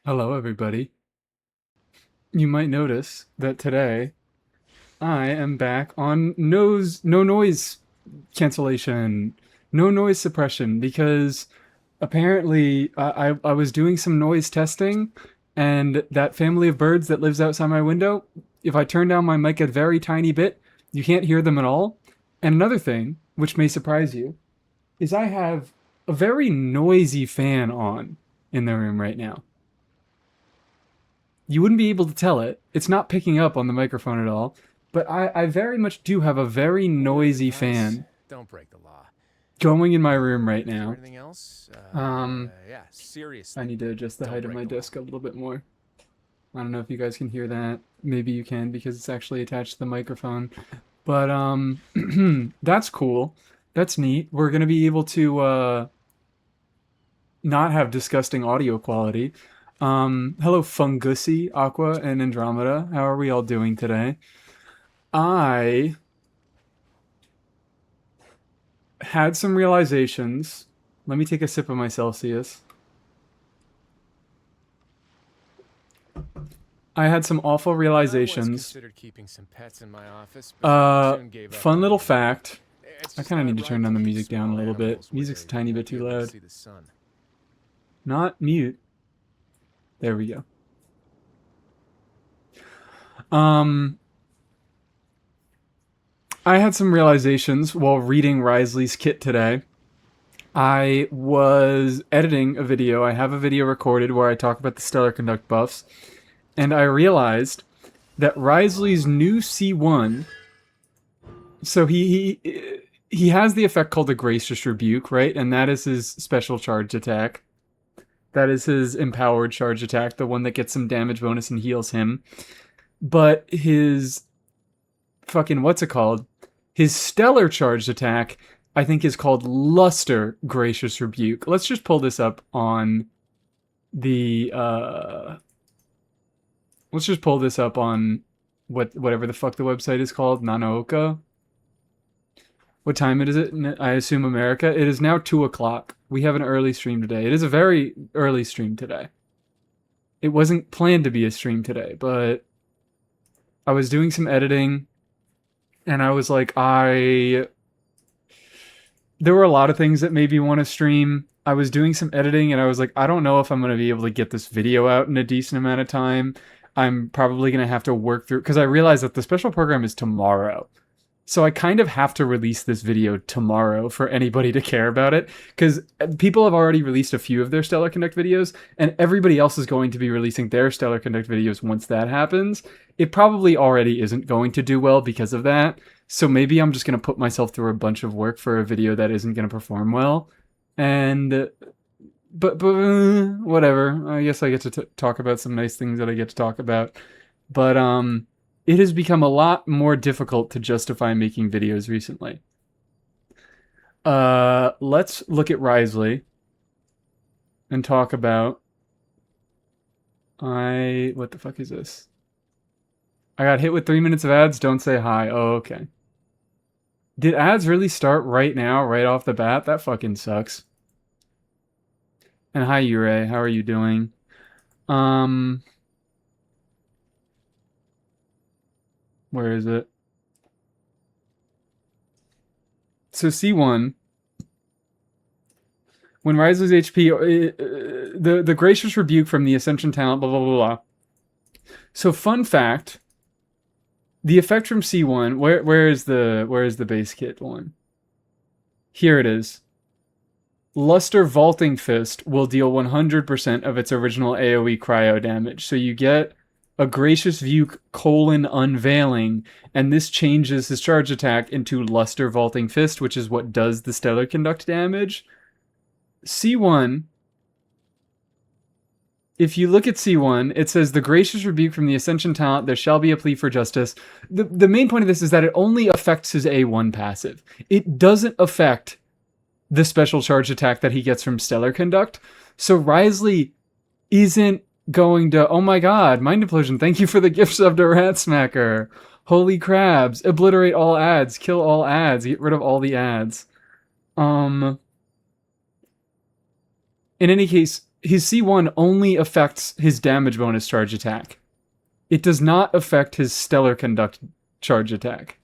Hello, everybody. You might notice that today I am back on no noise cancellation, no noise suppression, because apparently I was doing some noise testing, and that family of birds that lives outside my window, if I turn down my mic a very tiny bit, you can't hear them at all. And another thing, which may surprise you, is I have a very noisy fan on in the room right now. You wouldn't be able to tell it. It's not picking up on the microphone at all. But I very much do have a very noisy Nice. fan Don't break the law. going in my room right now. Anything else? Yeah, I seriously. need to adjust the Don't height of break my the law. desk a little bit more. I don't know if you guys can hear that. Maybe you can because it's actually attached to the microphone. But that's cool. That's neat. We're gonna be able to not have disgusting audio quality. Hello, Fungussy, Aqua, and Andromeda. How are we all doing today? I had some realizations. Let me take a sip of my Celsius. I had some awful I once realizations. considered keeping some pets in my office, but soon gave up Fun on little the idea. fact. It's I just kind of not need to turn right down to the keep music down a small little bit. animals where Music's a they tiny won't bit be too able to loud. see the sun. Not mute. There we go. Um, I had some realizations while reading Risley's kit today. I was editing a video. I have a video recorded where I talk about the Stellar Conduct buffs, and I realized that Risley's new C1. So he has the effect called the Gracious Rebuke, right? And that is his special charge attack. That is his empowered charge attack, the one that gets some damage bonus and heals him. But his fucking what's it called? His stellar charged attack, I think, is called Luster Gracious Rebuke. Let's just pull this up on the let's just pull this up on whatever the fuck the website is called, Nanooka. What time is it? I assume America. It is now 2 o'clock. We have an early stream today. It is a very early stream today. It wasn't planned to be a stream today, but I was doing some editing, and I was like, there were a lot of things that made me want to stream. I was doing some editing, and I was like, I don't know if I'm going to be able to get this video out in a decent amount of time. I'm probably going to have to work through, because I realized that the special program is tomorrow. So I kind of have to release this video tomorrow for anybody to care about it, because people have already released a few of their Stellar Conduct videos, and everybody else is going to be releasing their Stellar Conduct videos once that happens. It probably already isn't going to do well because of that, so maybe I'm just going to put myself through a bunch of work for a video that isn't going to perform well. And but whatever. I guess I get to talk about some nice things that I get to talk about. But it has become a lot more difficult to justify making videos recently. Let's look at Risley and talk about what the fuck is this? I got hit with 3 minutes of ads. Don't say hi. Oh, okay. Did ads really start right now, right off the bat? That fucking sucks. And hi, Ure. How are you doing? Where is it? So C1, when Risley's HP, the gracious rebuke from the Ascension talent, blah blah blah blah. So fun fact, the effect from C1, where is the base kit one? Here it is. Luster Vaulting Fist will deal 100% of its original AoE cryo damage. So you get a Gracious View Unveiling, and this changes his charge attack into Luster Vaulting Fist, which is what does the Stellar Conduct damage. C1, if you look at C1, it says the Gracious Rebuke from the Ascension talent, there shall be a plea for justice. The main point of this is that it only affects his A1 passive. It doesn't affect the special charge attack that he gets from Stellar Conduct. So Risley isn't going to, oh my god, Mind Implosion, thank you for the gift of the Rat Smacker. Holy crabs, obliterate all ads, kill all ads, get rid of all the ads. In any case, his C1 only affects his damage bonus charge attack. It does not affect his stellar conduct charge attack.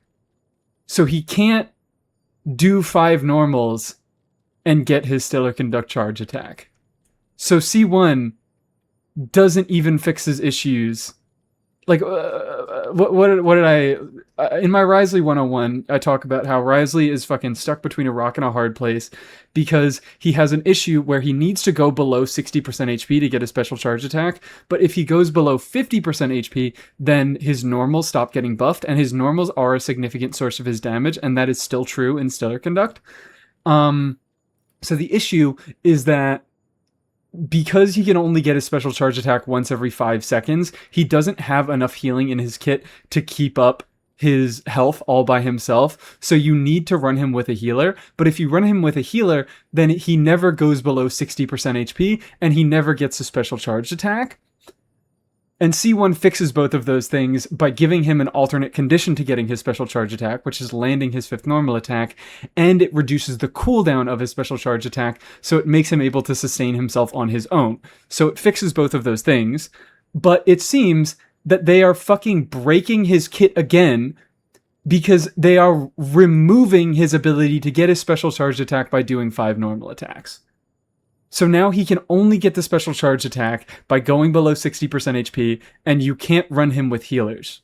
So he can't do 5 normals and get his stellar conduct charge attack. So C1 doesn't even fix his issues. Like, what did I... in my Wriothesley 101, I talk about how Wriothesley is fucking stuck between a rock and a hard place because he has an issue where he needs to go below 60% HP to get a special charge attack, but if he goes below 50% HP, then his normals stop getting buffed, and his normals are a significant source of his damage, and that is still true in Stellar Conduct. So the issue is that because he can only get a special charge attack once every 5 seconds, he doesn't have enough healing in his kit to keep up his health all by himself. So you need to run him with a healer. But if you run him with a healer, then he never goes below 60% HP and he never gets a special charge attack. And C1 fixes both of those things by giving him an alternate condition to getting his special charge attack, which is landing his 5th normal attack, and it reduces the cooldown of his special charge attack, so it makes him able to sustain himself on his own. So it fixes both of those things, but it seems that they are fucking breaking his kit again because they are removing his ability to get his special charge attack by doing 5 normal attacks. So now he can only get the special charge attack by going below 60% HP, and you can't run him with healers.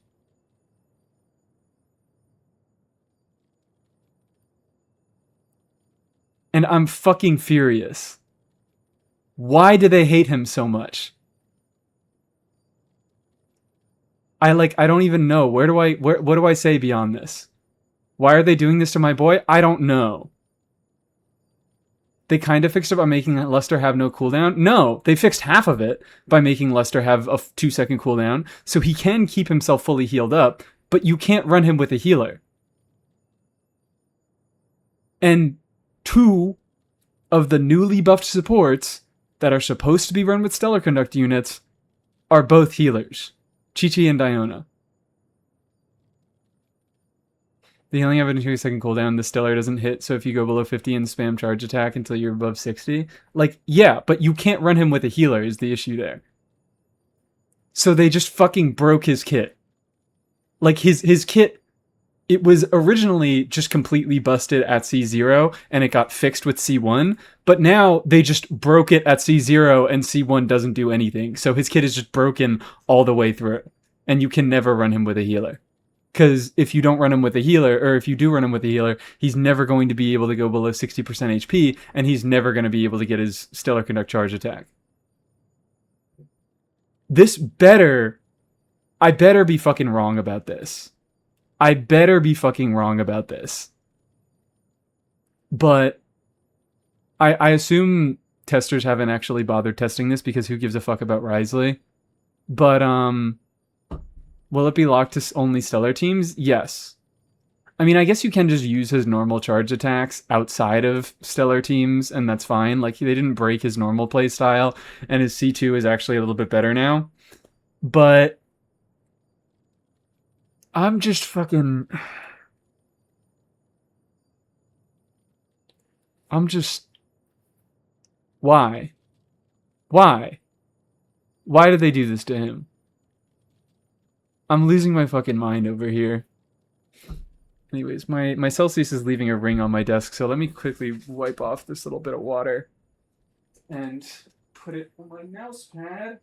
And I'm fucking furious. Why do they hate him so much? I don't even know. What do I say beyond this? Why are they doing this to my boy? I don't know. They kind of fixed it by making Luster have no cooldown. No, they fixed half of it by making Luster have a 2-second cooldown, so he can keep himself fully healed up, but you can't run him with a healer. And 2 of the newly buffed supports that are supposed to be run with Stellar Conduct units are both healers. Chi-Chi and Diona. They only have a 2-second cooldown. The Stellar doesn't hit, so if you go below 50 and spam charge attack until you're above 60... Like, yeah, but you can't run him with a healer is the issue there. So they just fucking broke his kit. Like, his kit, it was originally just completely busted at C0, and it got fixed with C1, but now they just broke it at C0, and C1 doesn't do anything. So his kit is just broken all the way through, and you can never run him with a healer. Because if you don't run him with a healer, or if you do run him with a healer, he's never going to be able to go below 60% HP, and he's never going to be able to get his Stellar Conduct charge attack. I better be fucking wrong about this. I better be fucking wrong about this. But I assume testers haven't actually bothered testing this, because who gives a fuck about Wriothesley? But, will it be locked to only Stellar teams? Yes. I mean, I guess you can just use his normal charge attacks outside of Stellar teams, and that's fine. Like, they didn't break his normal playstyle, and his C2 is actually a little bit better now. But I'm just fucking... Why? Why? Why did they do this to him? I'm losing my fucking mind over here. Anyways, my Celsius is leaving a ring on my desk, so let me quickly wipe off this little bit of water and put it on my mouse pad.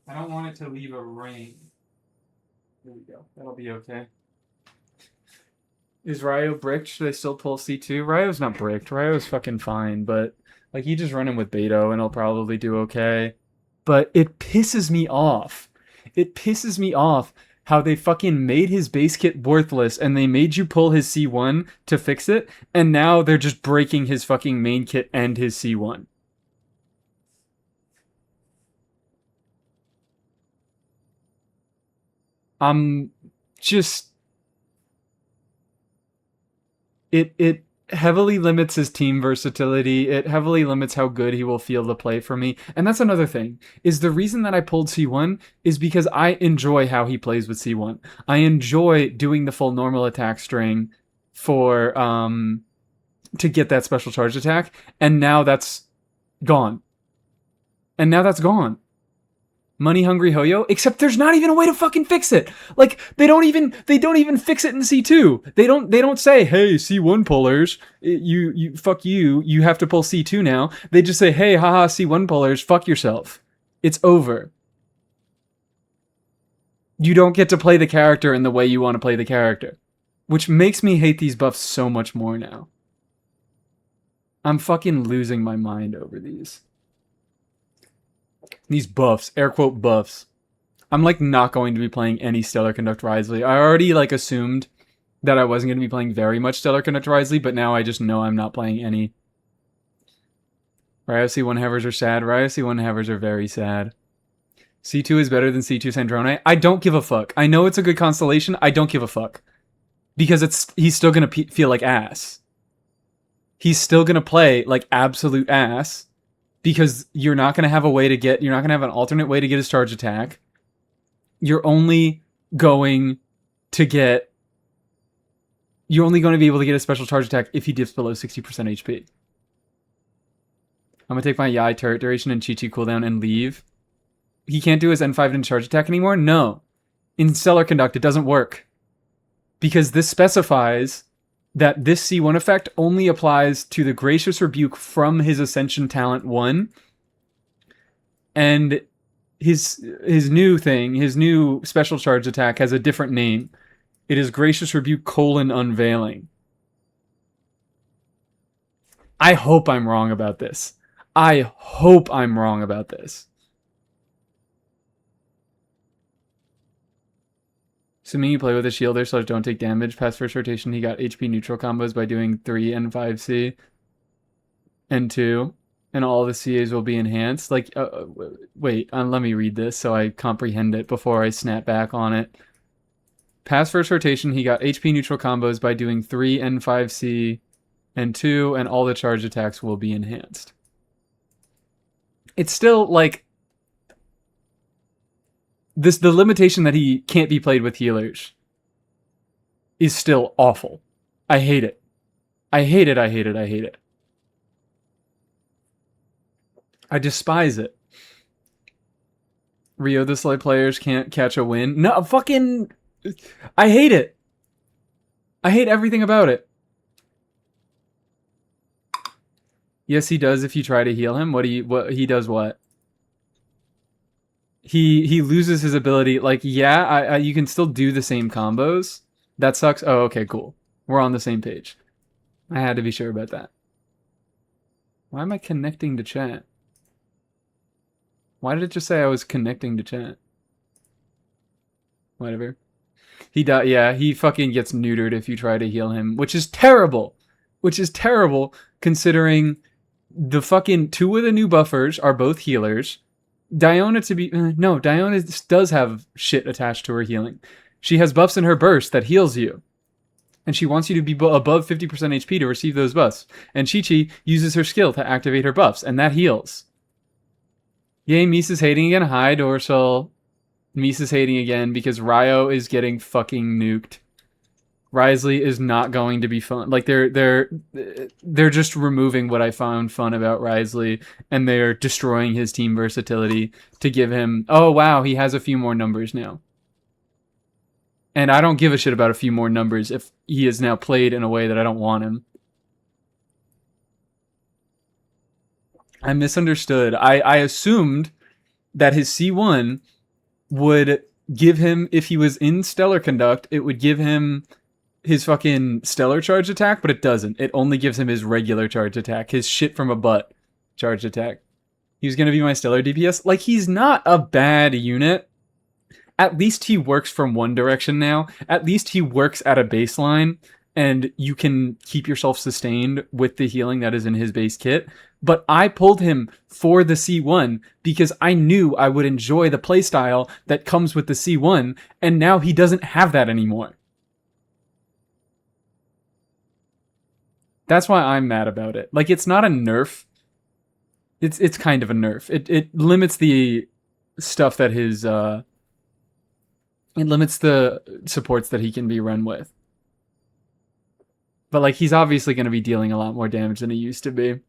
I don't want it to leave a ring. There we go. That'll be okay. Is Ryo bricked? Should I still pull C2? Ryo's not bricked. Ryo's fucking fine, but like, you just run him with Beto and he'll probably do okay. But it pisses me off. It pisses me off how they fucking made his base kit worthless, and they made you pull his C1 to fix it, and now they're just breaking his fucking main kit and his C1. I'm just... It heavily limits his team versatility. It heavily limits how good he will feel to play for me. And that's another thing, is the reason that I pulled C1 is because I enjoy how he plays with C1. I enjoy doing the full normal attack string for to get that special charge attack, and now that's gone. Money hungry Hoyo, except there's not even a way to fucking fix it. Like they don't even fix it in C2. They don't say, "Hey, C1 pullers, you fuck you have to pull C2 now." They just say, "Hey, haha, C1 pullers, fuck yourself. It's over." You don't get to play the character in the way you want to play the character, which makes me hate these buffs so much more now. I'm fucking losing my mind over these. These buffs, air quote buffs. I'm like not going to be playing any Stellar Conduct Wriothesley. I already like assumed that I wasn't going to be playing very much Stellar Conduct Wriothesley, but now I just know I'm not playing any. Wriothesley 1-Havers are sad. Wriothesley 1-Havers are very sad. C2 is better than C2 Sandrone. I don't give a fuck. I know it's a good constellation. I don't give a fuck. Because he's still going to feel like ass. He's still going to play like absolute ass. Because you're not going to have you're not going to have an alternate way to get his charge attack. You're only going to be able to get a special charge attack if he dips below 60% HP. I'm going to take my Yai turret duration and Chi-Chi cooldown and leave. He can't do his N5 and charge attack anymore? No. In Stellar Conduct, it doesn't work. Because this specifies that this C1 effect only applies to the Gracious Rebuke from his Ascension Talent 1. And his new special charge attack has a different name. It is Gracious Rebuke : Unveiling. I hope I'm wrong about this. Assuming you play with a shielder so don't take damage, past first rotation he got HP neutral combos by doing 3 and 5C and 2, and all the CAs will be enhanced. Like, wait, let me read this so I comprehend it before I snap back on it. Past first rotation he got HP neutral combos by doing 3 N5C and 2, and all the charge attacks will be enhanced. It's still like the limitation that he can't be played with healers is still awful. I hate it. I despise it. wriothesley players can't catch a win. No, fucking... I hate it. I hate everything about it. Yes, he does if you try to heal him. What he does what? He loses his ability. Like, yeah, you can still do the same combos. That sucks. Oh, okay, cool. We're on the same page. I had to be sure about that. Why am I connecting to chat? Why did it just say I was connecting to chat? Whatever. Yeah, he fucking gets neutered if you try to heal him, which is terrible. Considering the fucking 2 of the new buffers are both healers. Diona does have shit attached to her healing. She has buffs in her burst that heals you. And she wants you to be above 50% HP to receive those buffs. And Chi-Chi uses her skill to activate her buffs, and that heals. Yay, Misa's hating again. Hi, Dorsal. Misa's hating again because Ryo is getting fucking nuked. Wriothesley is not going to be fun. Like, they're just removing what I found fun about Wriothesley, and they're destroying his team versatility to give him... Oh, wow, he has a few more numbers now. And I don't give a shit about a few more numbers if he is now played in a way that I don't want him. I misunderstood. I assumed that his C1 would give him, if he was in Stellar Conduct, it would give him his fucking stellar charge attack, but it doesn't. It only gives him his regular charge attack, his shit from a butt charge attack. He was going to be my stellar DPS. Like, he's not a bad unit. At least he works from one direction now. At least he works at a baseline, and you can keep yourself sustained with the healing that is in his base kit. But I pulled him for the C1 because I knew I would enjoy the playstyle that comes with the C1, and now he doesn't have that anymore. That's why I'm mad about it. Like, it's not a nerf. It's kind of a nerf. It limits the stuff that his... It limits the supports that he can be run with. But like he's obviously going to be dealing a lot more damage than he used to be.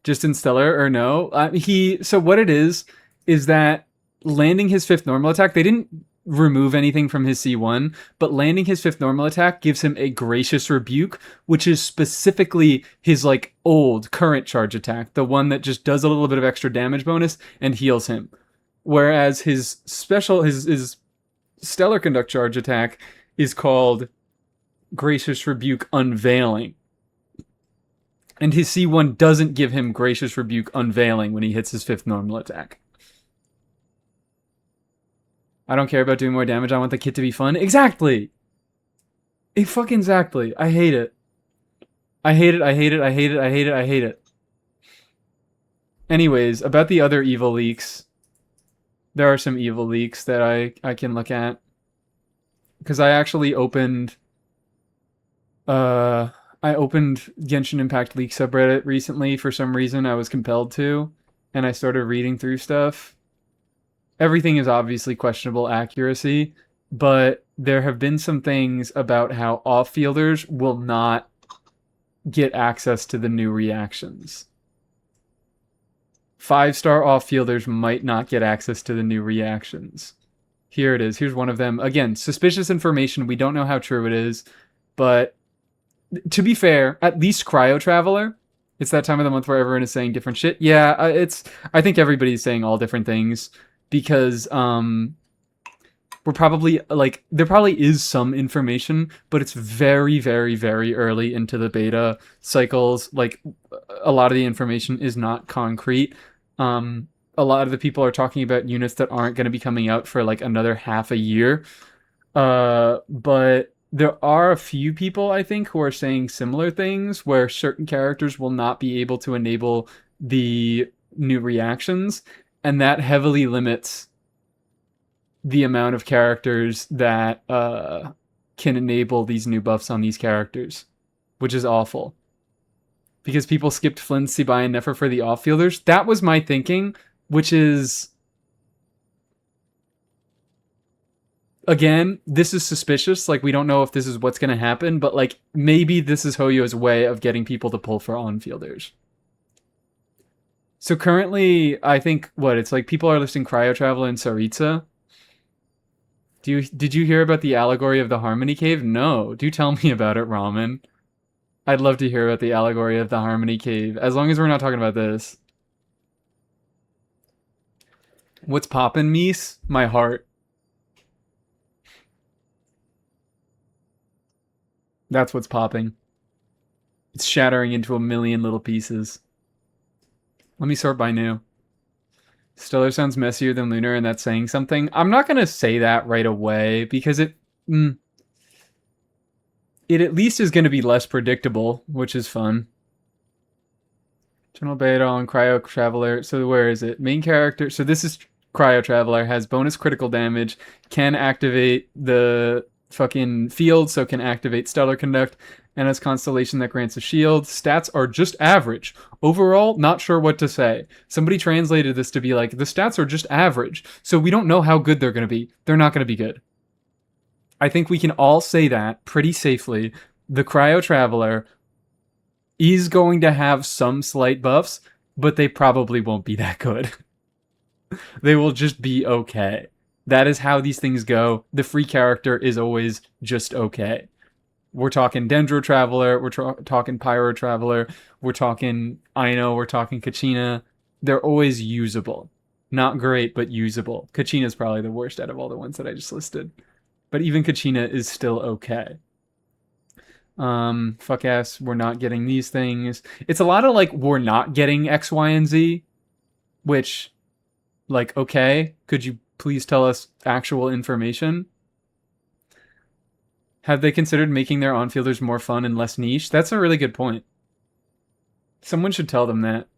Just in stellar or no? So what it is that landing his fifth normal attack, they didn't remove anything from his C1, but landing his fifth normal attack gives him a gracious rebuke, which is specifically his like old current charge attack, the one that just does a little bit of extra damage bonus and heals him. Whereas his stellar conduct charge attack is called gracious rebuke unveiling. And his C1 doesn't give him gracious rebuke unveiling when he hits his fifth normal attack. I don't care about doing more damage. I want the kit to be fun. Exactly. Fucking exactly. I hate it. I hate it. I hate it. I hate it. I hate it. I hate it. Anyways, about the other evil leaks. There are some evil leaks that I can look at. Because I actually opened... I opened Genshin Impact leak subreddit recently for some reason. I was compelled to. And I started reading through stuff. Everything is obviously questionable accuracy, but there have been some things about how off-fielders will not get access to the new reactions. 5-star off-fielders might not get access to the new reactions. Here it is. Here's one of them. Again, suspicious information. We don't know how true it is, but to be fair, at least Cryo Traveler, it's that time of the month where everyone is saying different shit. Yeah, I think everybody's saying all different things. Because we're probably like there probably is some information, but it's very, very, very early into the beta cycles. Like a lot of the information is not concrete. A lot of the people are talking about units that aren't going to be coming out for like another half a year. But there are a few people I think who are saying similar things where certain characters will not be able to enable the new reactions. And that heavily limits the amount of characters that can enable these new buffs on these characters, which is awful. Because people skipped Flynn, Sibai, and Nefer for the off-fielders. That was my thinking, which is... Again, this is suspicious. Like, we don't know if this is what's going to happen, but, like, maybe this is Hoyo's way of getting people to pull for on-fielders. So currently, I think, it's like people are listing Cryo Traveler and Saritsa. Did you hear about the allegory of the Harmony Cave? No. Do tell me about it, Ramen. I'd love to hear about the allegory of the Harmony Cave, as long as we're not talking about this. What's poppin', Mies? My heart. That's what's popping. It's shattering into a million little pieces. Let me sort by new. Stellar sounds messier than Lunar, and that's saying something. I'm not going to say that right away, because it at least is going to be less predictable, which is fun. Eternal Beta on Cryo Traveler. So where is it? Main character. So this is Cryo Traveler. Has bonus critical damage. Can activate the fucking field, so can activate Stellar Conduct. And has Constellation that grants a shield. Stats are just average. Overall, not sure what to say. Somebody translated this to be like, the stats are just average, so we don't know how good they're going to be. They're not going to be good. I think we can all say that pretty safely. The Cryo Traveler is going to have some slight buffs, but they probably won't be that good. They will just be okay. That is how these things go. The free character is always just okay. We're talking Dendro Traveler, we're talking Pyro Traveler, we're talking Aino, we're talking Kachina. They're always usable. Not great, but usable. Kachina's probably the worst out of all the ones that I just listed. But even Kachina is still okay. Fuck ass, we're not getting these things. It's a lot of like, we're not getting X, Y, and Z. Which, like, okay, could you please tell us actual information? Have they considered making their on-fielders more fun and less niche? That's a really good point. Someone should tell them that.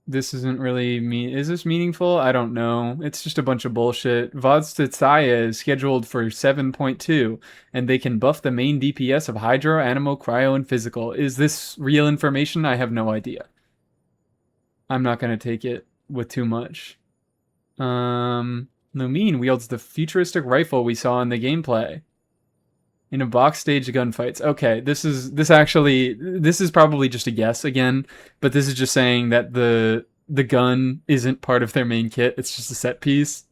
This isn't really is this meaningful? I don't know. It's just a bunch of bullshit. Vod's Tsaya is scheduled for 7.2, and they can buff the main DPS of Hydro, Animo, Cryo, and Physical. Is this real information? I have no idea. I'm not going to take it with too much. Lumine wields the futuristic rifle we saw in the gameplay. In a box stage gunfights. Okay, this is probably just a guess again, but this is just saying that the gun isn't part of their main kit. It's just a set piece.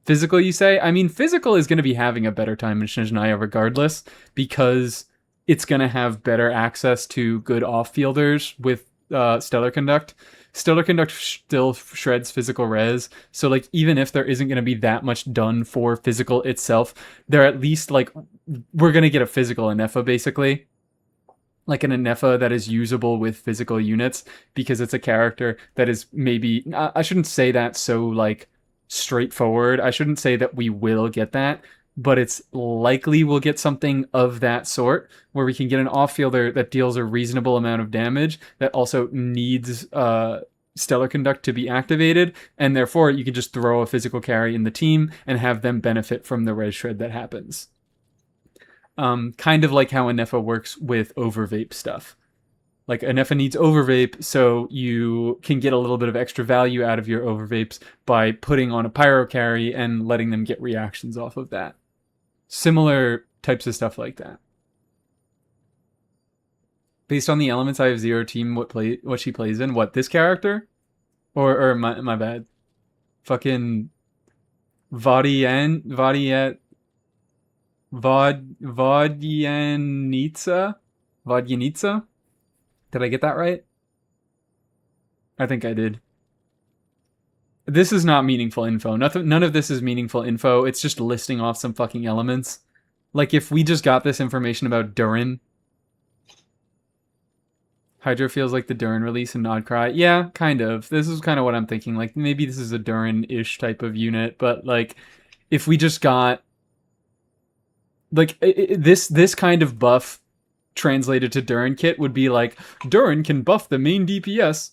Physical, you say? I mean, physical is going to be having a better time in Shinjinaya regardless, because it's going to have better access to good off-fielders with Stellar Conduct. Stellar Conduct still shreds physical res, so like even if there isn't going to be that much done for physical itself, they're at least like we're going to get a physical Anefa basically. Like an Anefa that is usable with physical units, because it's a character that is maybe I shouldn't say that so like straightforward. I shouldn't say that we will get that, but it's likely we'll get something of that sort where we can get an off-fielder that deals a reasonable amount of damage that also needs Stellar Conduct to be activated, and therefore you can just throw a physical carry in the team and have them benefit from the res shred that happens. Kind of like how Anefa works with overvape stuff. Like Anefa needs overvape, so you can get a little bit of extra value out of your overvapes by putting on a pyro carry and letting them get reactions off of that. Similar types of stuff like that. Based on the elements, I have zero team what she plays in. What, this character? Or my bad. Fucking Vodyanitsa? Vodyanitsa? Did I get that right? I think I did. This is not meaningful info. None of this is meaningful info. It's just listing off some fucking elements. Like if we just got this information about Durin. Hydro feels like the Durin release in Nodcry. Yeah, kind of. This is kind of what I'm thinking. Like maybe this is a Durin-ish type of unit, but like if we just got like this kind of buff translated to Durin kit would be like Durin can buff the main DPS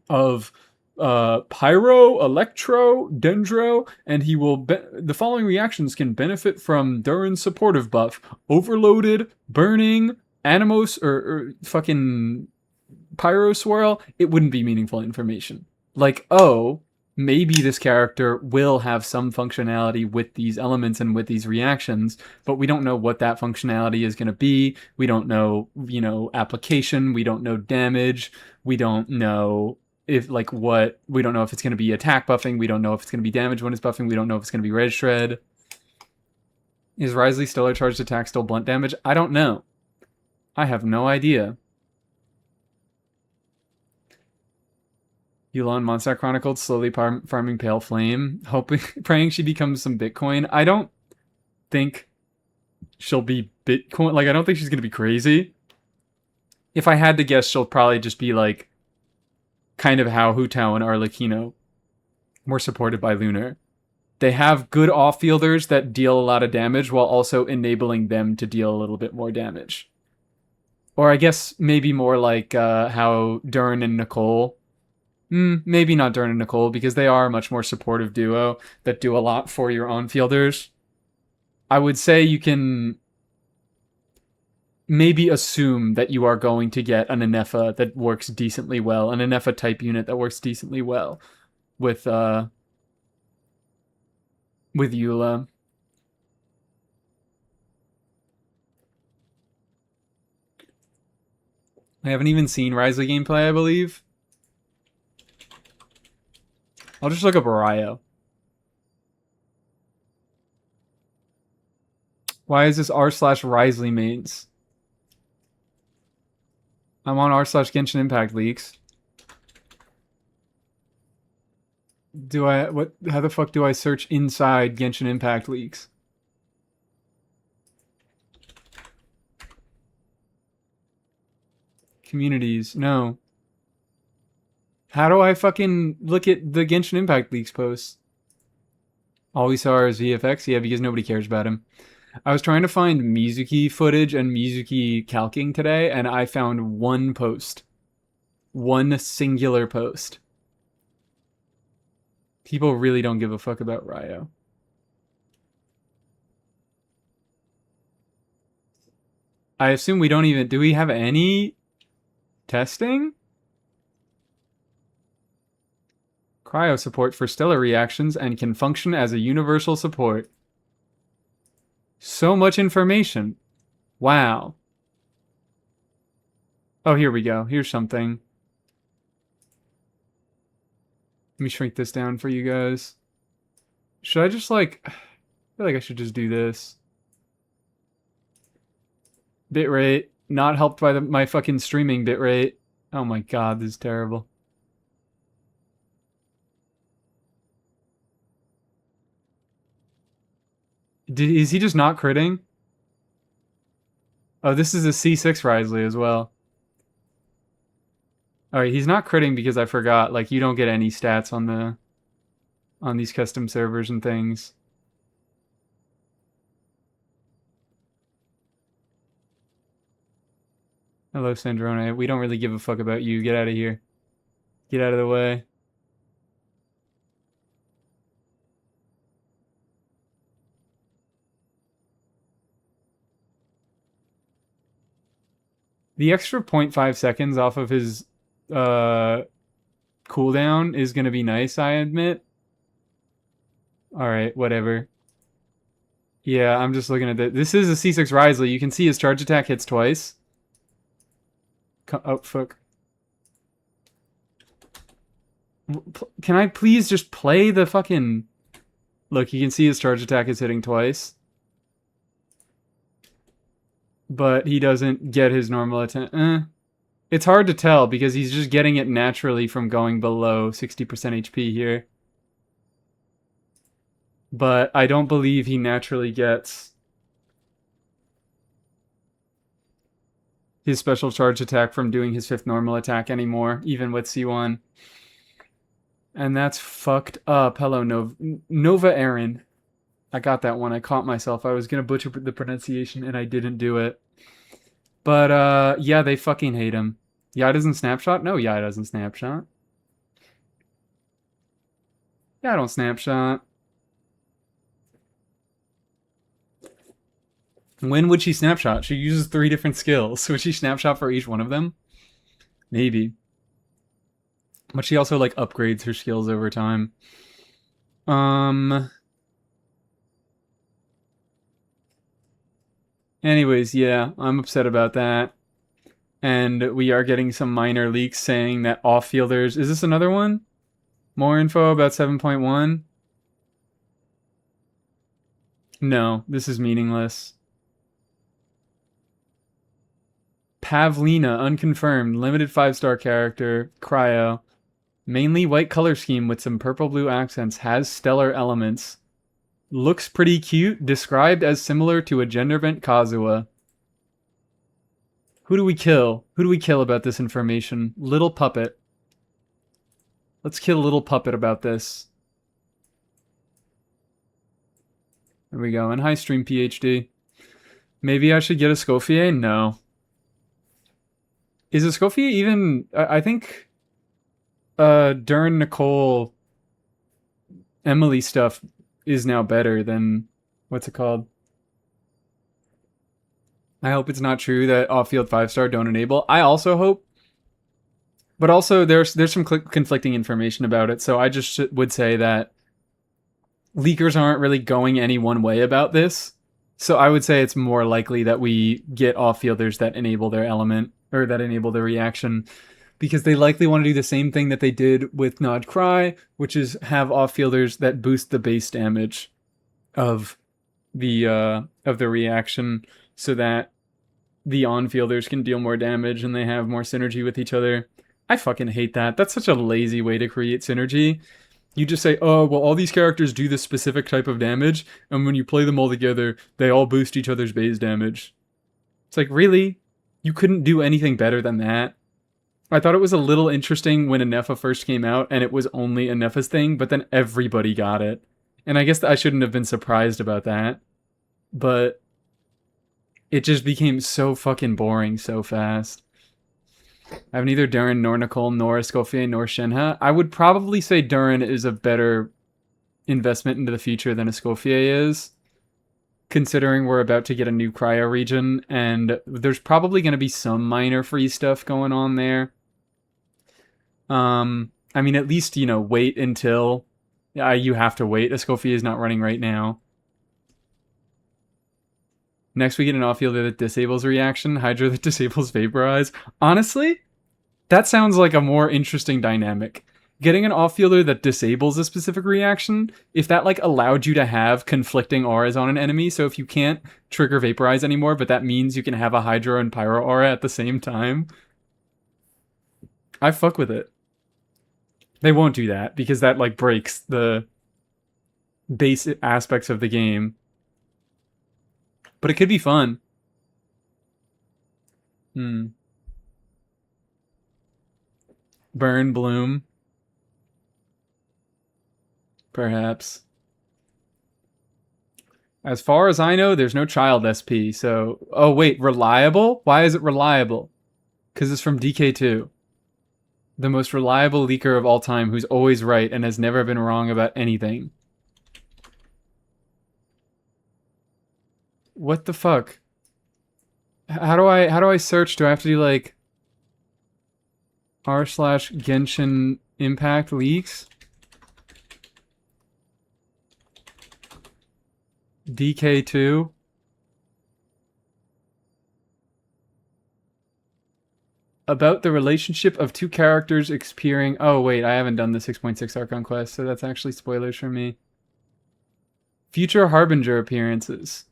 of Pyro, Electro, Dendro, and he will the following reactions can benefit from Durin's supportive buff: Overloaded, Burning, Animos, or fucking Pyro Swirl. It wouldn't be meaningful information. Like, oh, maybe this character will have some functionality with these elements and with these reactions, but we don't know what that functionality is going to be. We don't know, application. We don't know damage. We don't know if we don't know if it's going to be attack buffing. We don't know if it's going to be damage when it's buffing. We don't know if it's going to be res shred. Is Wriothesley Stellar Charged Attack still blunt damage? I don't know. I have no idea. Yulon Monster Chronicled slowly farming Pale Flame, praying she becomes some Bitcoin. I don't think she'll be Bitcoin. Like, I don't think she's going to be crazy. If I had to guess, she'll probably just be like kind of how Hu Tao and Arlecchino were supported by Lunar. They have good off-fielders that deal a lot of damage while also enabling them to deal a little bit more damage. Or I guess maybe more like how Durin and Nicole. Maybe not Durin and Nicole, because they are a much more supportive duo that do a lot for your on-fielders. I would say you can maybe assume that you are going to get an Anefa that works decently well, an Anefa type unit that works decently well with Eula. I haven't even seen Wriothesley gameplay, I believe. I'll just look up Ryo. Why is this r/Wriothesley mains? I'm on r/Genshin Impact leaks. How the fuck do I search inside Genshin Impact leaks? Communities, no. How do I fucking look at the Genshin Impact leaks posts? All we saw is VFX? Yeah, because nobody cares about him. I was trying to find Mizuki footage and Mizuki calking today, and I found one post. One singular post. People really don't give a fuck about Ryo. I assume we don't even... Do we have any testing? cryo support for stellar reactions and can function as a universal support. So much information. Wow. Oh, here we go. Here's something. Let me shrink this down for you guys. Should I just like... I feel like I should just do this. Bitrate. Not helped by my fucking streaming bitrate. Oh my god, this is terrible. Is he just not critting? Oh, this is a C6 Wriothesley as well. Alright, he's not critting because I forgot. Like, you don't get any stats on these custom servers and things. Hello, Sandrone. We don't really give a fuck about you. Get out of here. Get out of the way. The extra 0.5 seconds off of his cooldown is going to be nice, I admit. Alright, whatever. Yeah, I'm just looking at that. This is a C6 Wriothesley. You can see his charge attack hits twice. Oh, fuck. Can I please just play the fucking... Look, you can see his charge attack is hitting twice. But he doesn't get his normal attack. It's hard to tell because he's just getting it naturally from going below 60% HP here. But I don't believe he naturally gets his special charge attack from doing his 5th normal attack anymore, even with C1. And that's fucked up. Hello, Nova Aaron. I got that one. I caught myself. I was going to butcher the pronunciation, and I didn't do it. But, yeah, they fucking hate him. Yai doesn't snapshot? No, Yai doesn't snapshot. Yeah, I don't snapshot. When would she snapshot? She uses 3 different skills. Would she snapshot for each one of them? Maybe. But she also, like, upgrades her skills over time. Anyways, yeah, I'm upset about that. And we are getting some minor leaks saying that off-fielders... Is this another one? More info about 7.1? No, this is meaningless. Pavlina, unconfirmed, limited 5-star character, cryo. Mainly white color scheme with some purple-blue accents, has stellar elements. Looks pretty cute, described as similar to a gender-bent Kazuha. Who do we kill? Who do we kill about this information? Little Puppet. Let's kill Little Puppet about this. There we go. And hi, Stream PhD. Maybe I should get a Scofier? No. Is a Scofier even... I think... During Nicole... Emily stuff is now better than... What's it called? I hope it's not true that off-field 5-star don't enable. I also hope. But also, there's some conflicting information about it, so I just would say that leakers aren't really going any one way about this. So I would say it's more likely that we get off-fielders that enable their element, or that enable their reaction, because they likely want to do the same thing that they did with Nod Cry, which is have off-fielders that boost the base damage of the reaction, so that the on-fielders can deal more damage and they have more synergy with each other. I fucking hate that. That's such a lazy way to create synergy. You just say, oh, well, all these characters do this specific type of damage, and when you play them all together, they all boost each other's base damage. It's like, really? You couldn't do anything better than that? I thought it was a little interesting when Anefa first came out, and it was only Anefa's thing, but then everybody got it. And I guess I shouldn't have been surprised about that. But it just became so fucking boring so fast. I have neither Durin nor Nicole nor Escoffier nor Shenhe. I would probably say Durin is a better investment into the future than Escoffier is, considering we're about to get a new cryo region, and there's probably going to be some minor free stuff going on there. I mean, at least, you know, wait until you have to wait. Escoffier is not running right now. Next, we get an off-fielder that disables reaction, Hydra that disables vaporize. Honestly, that sounds like a more interesting dynamic. Getting an off-fielder that disables a specific reaction, if that like allowed you to have conflicting auras on an enemy, so if you can't trigger vaporize anymore, but that means you can have a Hydro and Pyro aura at the same time, I fuck with it. They won't do that because that like breaks the basic aspects of the game. But it could be fun. Burn, bloom. Perhaps. As far as I know, there's no child SP, so... Oh, wait, reliable? Why is it reliable? Because it's from DK2. The most reliable leaker of all time who's always right and has never been wrong about anything. What the fuck? How do I search? Do I have to do like r/Genshin Impact leaks? DK2? About the relationship of two characters experiencing... Oh, wait, I haven't done the 6.6 Archon quest, so that's actually spoilers for me. Future Harbinger appearances.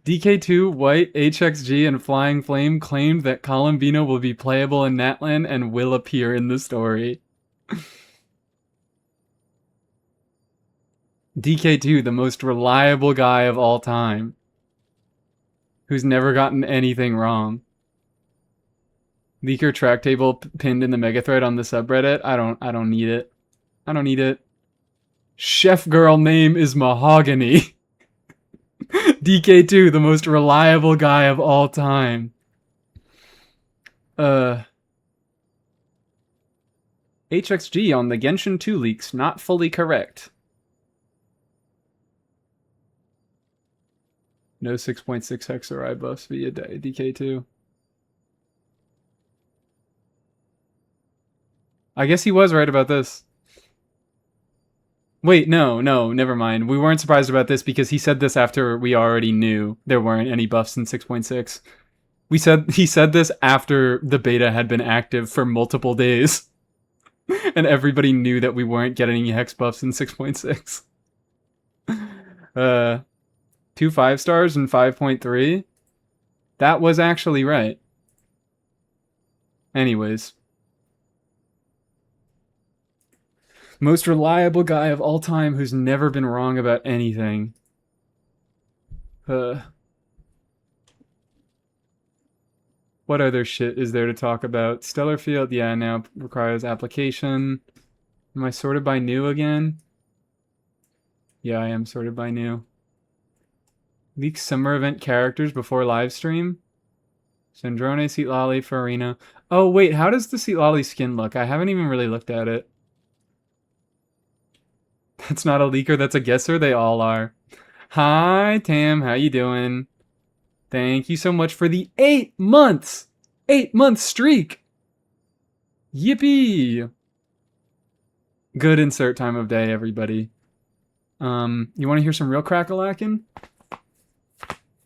DK2, White, HXG, and Flying Flame claimed that Columbino will be playable in Natlan and will appear in the story. DK2, the most reliable guy of all time. Who's never gotten anything wrong. Leaker track table pinned in the mega thread on the subreddit. I don't need it. I don't need it. Chef girl name is Mahogany. DK2, the most reliable guy of all time. HXG on the Genshin 2 leaks, not fully correct. No 6.6 Hexarai buffs via DK2. I guess he was right about this. Wait, no, never mind. We weren't surprised about this because he said this after we already knew there weren't any buffs in 6.6. He said this after the beta had been active for multiple days. And everybody knew that we weren't getting any hex buffs in 6.6. 2 5-stars and 5.3? That was actually right. Anyways. Most reliable guy of all time who's never been wrong about anything. What other shit is there to talk about? Stellar Field, yeah, now requires application. Am I sorted by new again? Yeah, I am sorted by new. Leak summer event characters before live stream? Sandrone, Seat Lolly, Farina. Oh, wait, how does the Seat Lolly skin look? I haven't even really looked at it. That's not a leaker, that's a guesser. They all are. Hi, Tam. How you doing? Thank you so much for the 8 months! 8-month streak! Yippee! Good insert time of day, everybody. You want to hear some real crack-a-lackin'?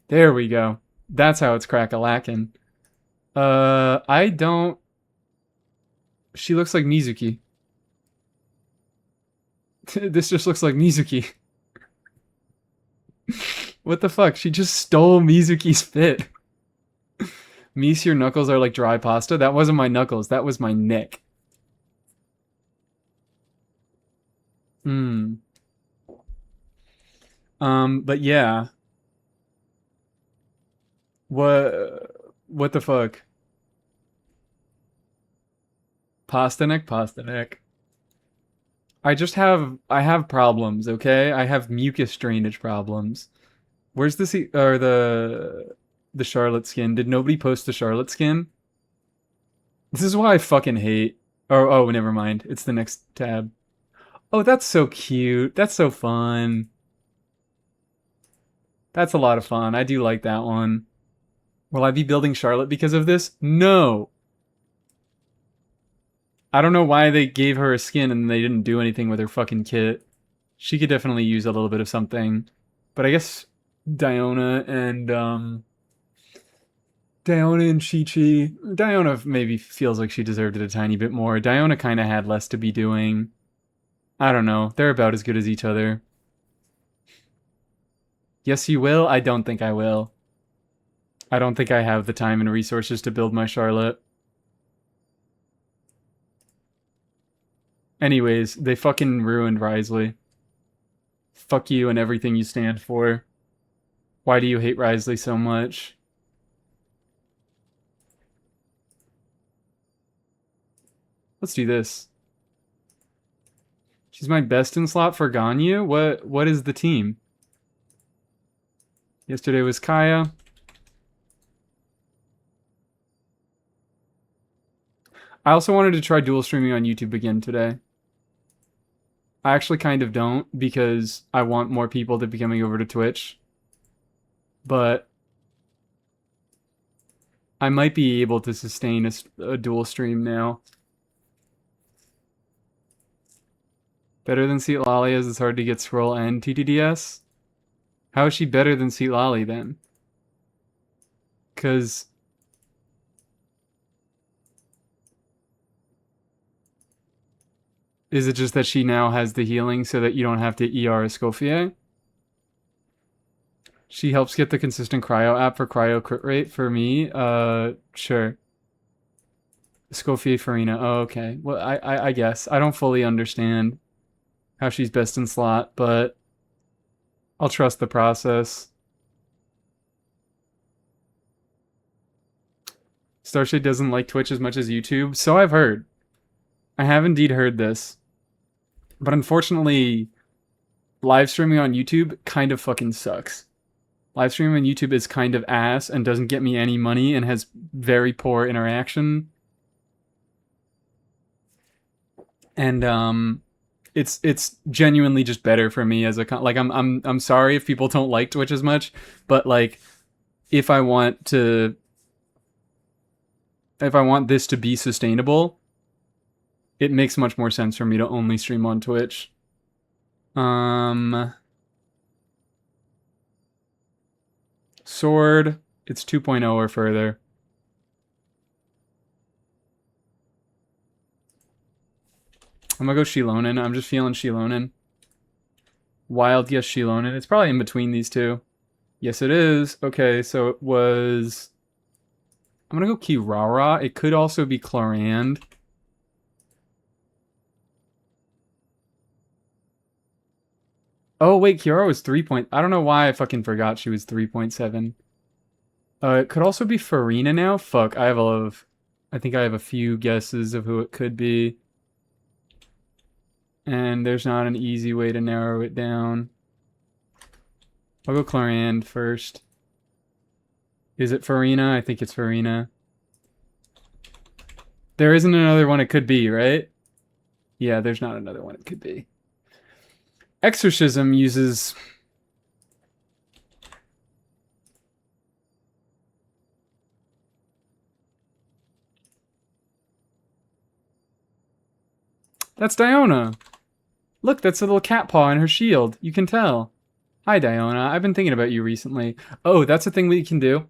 There we go. That's how it's crack-a-lackin'. I don't... She looks like Mizuki. This just looks like Mizuki. What the fuck? She just stole Mizuki's fit. Mies, your knuckles are like dry pasta. That wasn't my knuckles. That was my neck. But yeah. What the fuck? Pasta neck, pasta neck. I have problems, okay? I have mucus drainage problems. Where's the Charlotte skin? Did nobody post the Charlotte skin? This is why I fucking hate. Oh, never mind. It's the next tab. Oh, that's so cute. That's so fun. That's a lot of fun. I do like that one. Will I be building Charlotte because of this? No. I don't know why they gave her a skin and they didn't do anything with her fucking kit. She could definitely use a little bit of something. But I guess Diona and Diona and Chi-Chi. Diona maybe feels like she deserved it a tiny bit more. Diona kind of had less to be doing. I don't know. They're about as good as each other. Yes, you will? I don't think I will. I don't think I have the time and resources to build my Charlotte. Anyways, they fucking ruined Wriothesley. Fuck you and everything you stand for. Why do you hate Wriothesley so much? Let's do this. She's my best in slot for Ganyu? What is the team? Yesterday was Kaya. I also wanted to try dual streaming on YouTube again today. I actually kind of don't because I want more people to be coming over to Twitch. But I might be able to sustain a dual stream now. Better than Seat Lolly as it's hard to get scroll and TTDS? How is she better than Seat Lolly then? Because is it just that she now has the healing so that you don't have to ER Escoffier? She helps get the consistent cryo app for cryo crit rate for me. Sure. Escoffier Farina. Oh, okay. Well, I guess. I don't fully understand how she's best in slot, but I'll trust the process. Starshade doesn't like Twitch as much as YouTube. So I've heard. I have indeed heard this. But unfortunately, live streaming on YouTube kind of fucking sucks. Live streaming on YouTube is kind of ass and doesn't get me any money and has very poor interaction. And it's genuinely just better for me as a like I'm sorry if people don't like Twitch as much, but like if I want this to be sustainable, it makes much more sense for me to only stream on Twitch. Sword, it's 2.0 or further. I'm gonna go Shilonen. I'm just feeling Shilonen. Wild, yes, Shilonen. It's probably in between these two. Yes, it is. Okay, so it was... I'm gonna go Kirara. It could also be Chlorand. Oh, wait, Kiara was 3 point... I don't know why I fucking forgot she was 3.7. It could also be Farina now. Fuck, I think I have a few guesses of who it could be. And there's not an easy way to narrow it down. I'll go Chlorand first. Is it Farina? I think it's Farina. There isn't another one it could be, right? Yeah, there's not another one it could be. Exorcism uses... That's Diona! Look, that's a little cat paw in her shield. You can tell. Hi, Diona. I've been thinking about you recently. Oh, that's a thing we can do.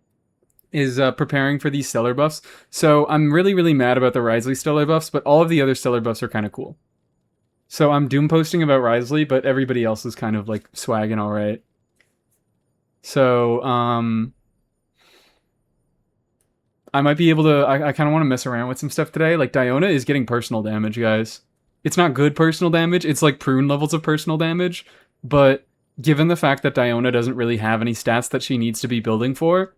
Is preparing for these stellar buffs. So I'm really, really mad about the Wriothesley stellar buffs, but all of the other stellar buffs are kind of cool. So I'm doom posting about Wriothesley, but everybody else is kind of like swagging all right. So I might be able to... I kind of want to mess around with some stuff today. Like Diona is getting personal damage, guys. It's not good personal damage. It's like prune levels of personal damage. But given the fact that Diona doesn't really have any stats that she needs to be building for,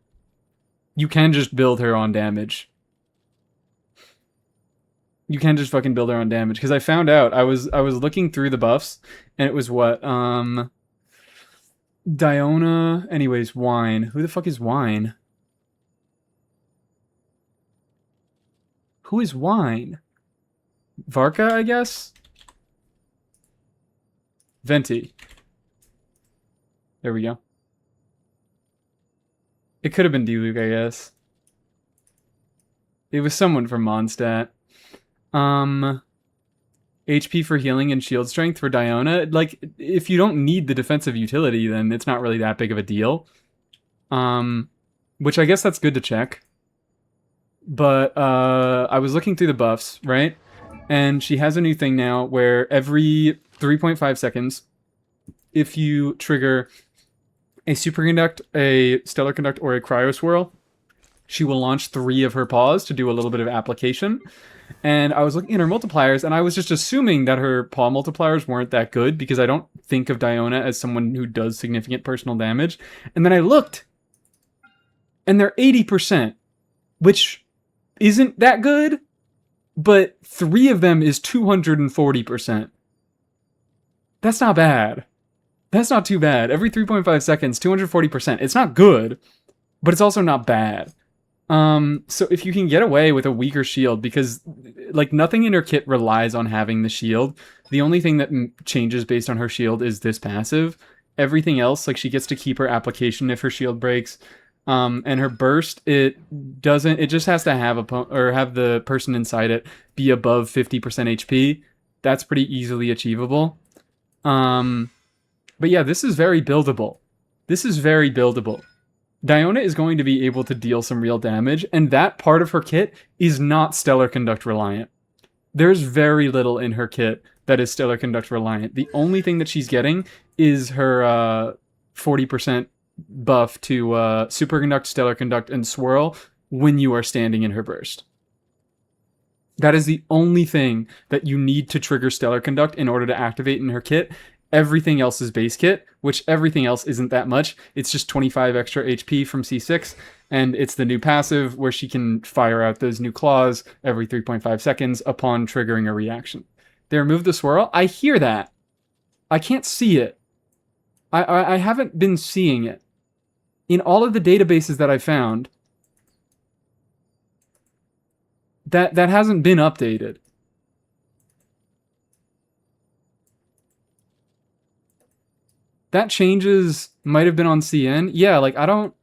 you can just build her on damage. You can just fucking build her on damage. Because I found out, I was looking through the buffs, and it was what? Diona... Anyways, Wine. Who the fuck is Wine? Who is Wine? Varka, I guess? Venti. There we go. It could have been D-Luke, I guess. It was someone from Mondstadt. HP for healing and shield strength for Diona. Like, if you don't need the defensive utility, then it's not really that big of a deal. Which I guess that's good to check. But I was looking through the buffs, right? And she has a new thing now where every 3.5 seconds, if you trigger a superconduct, a stellar conduct, or a cryo swirl, she will launch 3 of her paws to do a little bit of application. And I was looking at her multipliers, and I was just assuming that her paw multipliers weren't that good because I don't think of Diona as someone who does significant personal damage. And then I looked, and they're 80%, which isn't that good, but 3 of them is 240%. That's not bad. That's not too bad. Every 3.5 seconds, 240%. It's not good, but it's also not bad. So if you can get away with a weaker shield, because like nothing in her kit relies on having the shield. The only thing that changes based on her shield is this passive. Everything else, like she gets to keep her application if her shield breaks. And her burst, it just has to have have the person inside it be above 50% HP. That's pretty easily achievable. But yeah, this is very buildable. This is very buildable. Diona is going to be able to deal some real damage, and that part of her kit is not Stellar Conduct reliant. There's very little in her kit that is Stellar Conduct reliant. The only thing that she's getting is her 40% buff to Superconduct, Stellar Conduct, and Swirl when you are standing in her burst. That is the only thing that you need to trigger Stellar Conduct in order to activate in her kit. Everything else is base kit, which everything else isn't that much. It's just 25 extra HP from C6, and it's the new passive where she can fire out those new claws every 3.5 seconds upon triggering a reaction. They removed the swirl. I hear that. I can't see it. I haven't been seeing it. In all of the databases that I found, that hasn't been updated. That changes might have been on CN. Yeah, like I don't...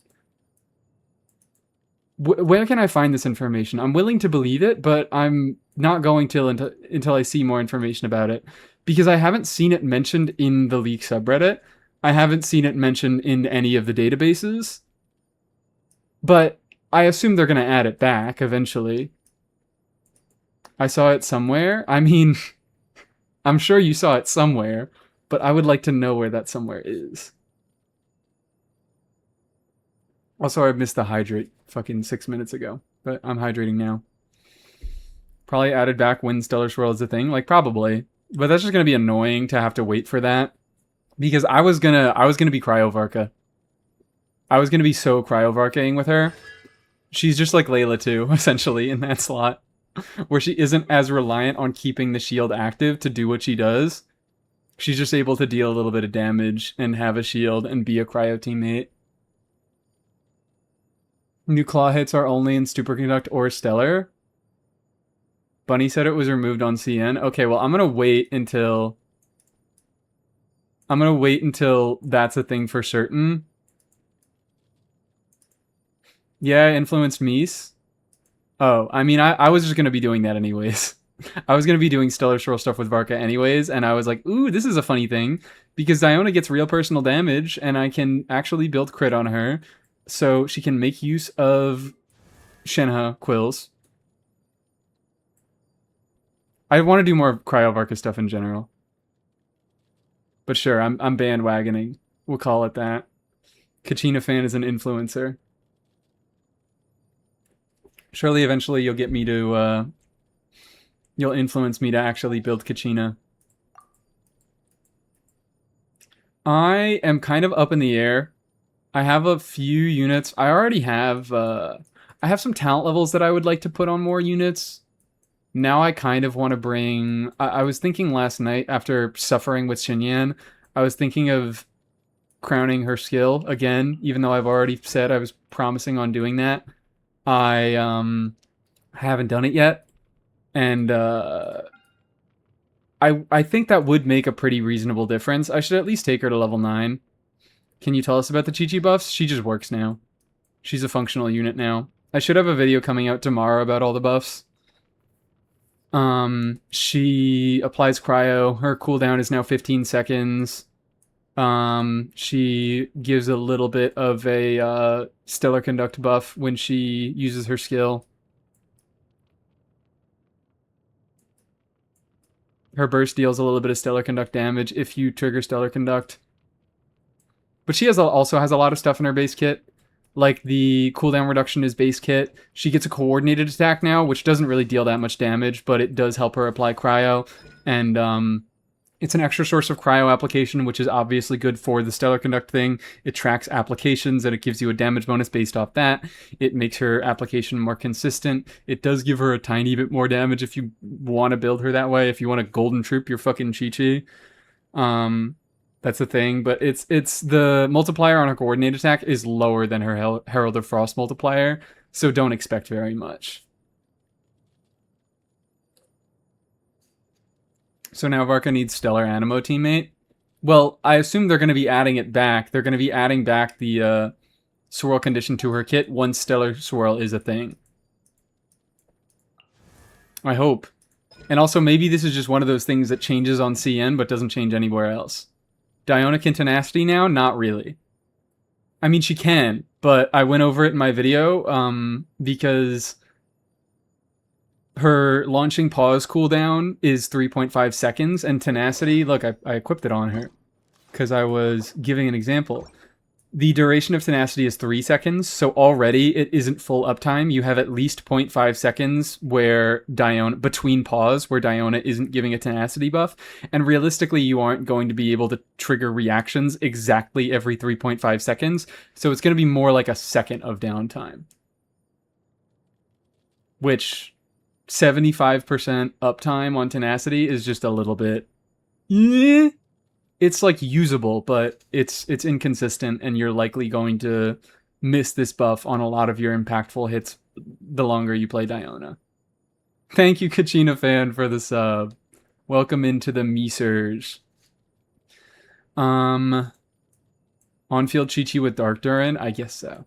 Where can I find this information? I'm willing to believe it, but I'm not going to until I see more information about it. Because I haven't seen it mentioned in the leak subreddit. I haven't seen it mentioned in any of the databases. But I assume they're going to add it back eventually. I saw it somewhere. I mean, I'm sure you saw it somewhere. But I would like to know where that somewhere is. Also, I missed the hydrate fucking 6 minutes ago. But I'm hydrating now. Probably added back when Stellar Swirl is a thing. Like, probably. But that's just going to be annoying to have to wait for that. Because I was gonna be Cryovarka. I was going to be so Cryovarkaing with her. She's just like Layla too, essentially, in that slot. Where she isn't as reliant on keeping the shield active to do what she does. She's just able to deal a little bit of damage and have a shield and be a cryo teammate. New claw hits are only in Superconduct or Stellar. Bunny said it was removed on CN. Okay, well, I'm going to wait until that's a thing for certain. Yeah, I influenced Mies. Oh, I mean, I was just going to be doing that anyways. I was going to be doing Stellar Swirl stuff with Varka anyways, and I was like, ooh, this is a funny thing, because Diona gets real personal damage, and I can actually build crit on her, so she can make use of Shenhe quills. I want to do more Cryo Varka stuff in general. But sure, I'm bandwagoning. We'll call it that. Kachina fan is an influencer. Surely eventually you'll get me to, you'll influence me to actually build Kachina. I am kind of up in the air. I have a few units. I already have, I have some talent levels that I would like to put on more units. Now I kind of want to bring... I was thinking last night, after suffering with Xinyan, I was thinking of crowning her skill again, even though I've already said I was promising on doing that. I haven't done it yet. And I think that would make a pretty reasonable difference. I should at least take her to level 9. Can you tell us about the Chi-Chi buffs? She just works now. She's a functional unit now. I should have a video coming out tomorrow about all the buffs. She applies cryo. Her cooldown is now 15 seconds. She gives a little bit of a stellar conduct buff when she uses her skill. Her burst deals a little bit of stellar conduct damage if you trigger stellar conduct. But she also has a lot of stuff in her base kit. Like the cooldown reduction is base kit. She gets a coordinated attack now, which doesn't really deal that much damage, but it does help her apply cryo. And it's an extra source of cryo application, which is obviously good for the stellar conduct thing. It tracks applications and it gives you a damage bonus based off that. It makes her application more consistent. It does give her a tiny bit more damage if you want to build her that way. If you want to golden troop your fucking Chi-Chi. That's the thing, but it's the multiplier on her coordinate attack is lower than her Herald of Frost multiplier, so don't expect very much. So now Varka needs Stellar Animo teammate. Well, I assume they're going to be adding it back. They're going to be adding back the swirl condition to her kit once Stellar Swirl is a thing. I hope. And also, maybe this is just one of those things that changes on CN but doesn't change anywhere else. Diona can tenacity now? Not really. I mean, she can, but I went over it in my video because her launching pause cooldown is 3.5 seconds, and tenacity, look, I equipped it on her because I was giving an example. The duration of tenacity is 3 seconds, so already it isn't full uptime. You have at least 0.5 seconds where Diona, between pause, where Diona isn't giving a tenacity buff, and realistically you aren't going to be able to trigger reactions exactly every 3.5 seconds, so it's going to be more like a second of downtime. Which, 75% uptime on tenacity is just a little bit... It's like usable, but it's inconsistent, and you're likely going to miss this buff on a lot of your impactful hits the longer you play Diona. Thank you, Kachina fan, for the sub. Welcome into the Mesurge. On-field Chi-Chi with Dark Durin? I guess so.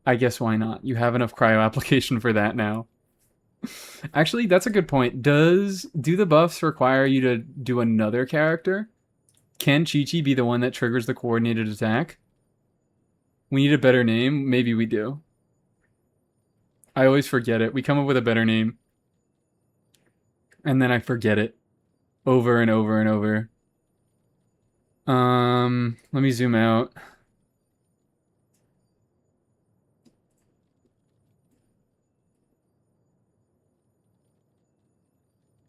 I guess why not? You have enough cryo application for that now. Actually, that's a good point. Do the buffs require you to do another character? Can Chi-Chi be the one that triggers the coordinated attack? We need a better name. Maybe we do. I always forget it. We come up with a better name. And then I forget it. Over and over and over. Let me zoom out.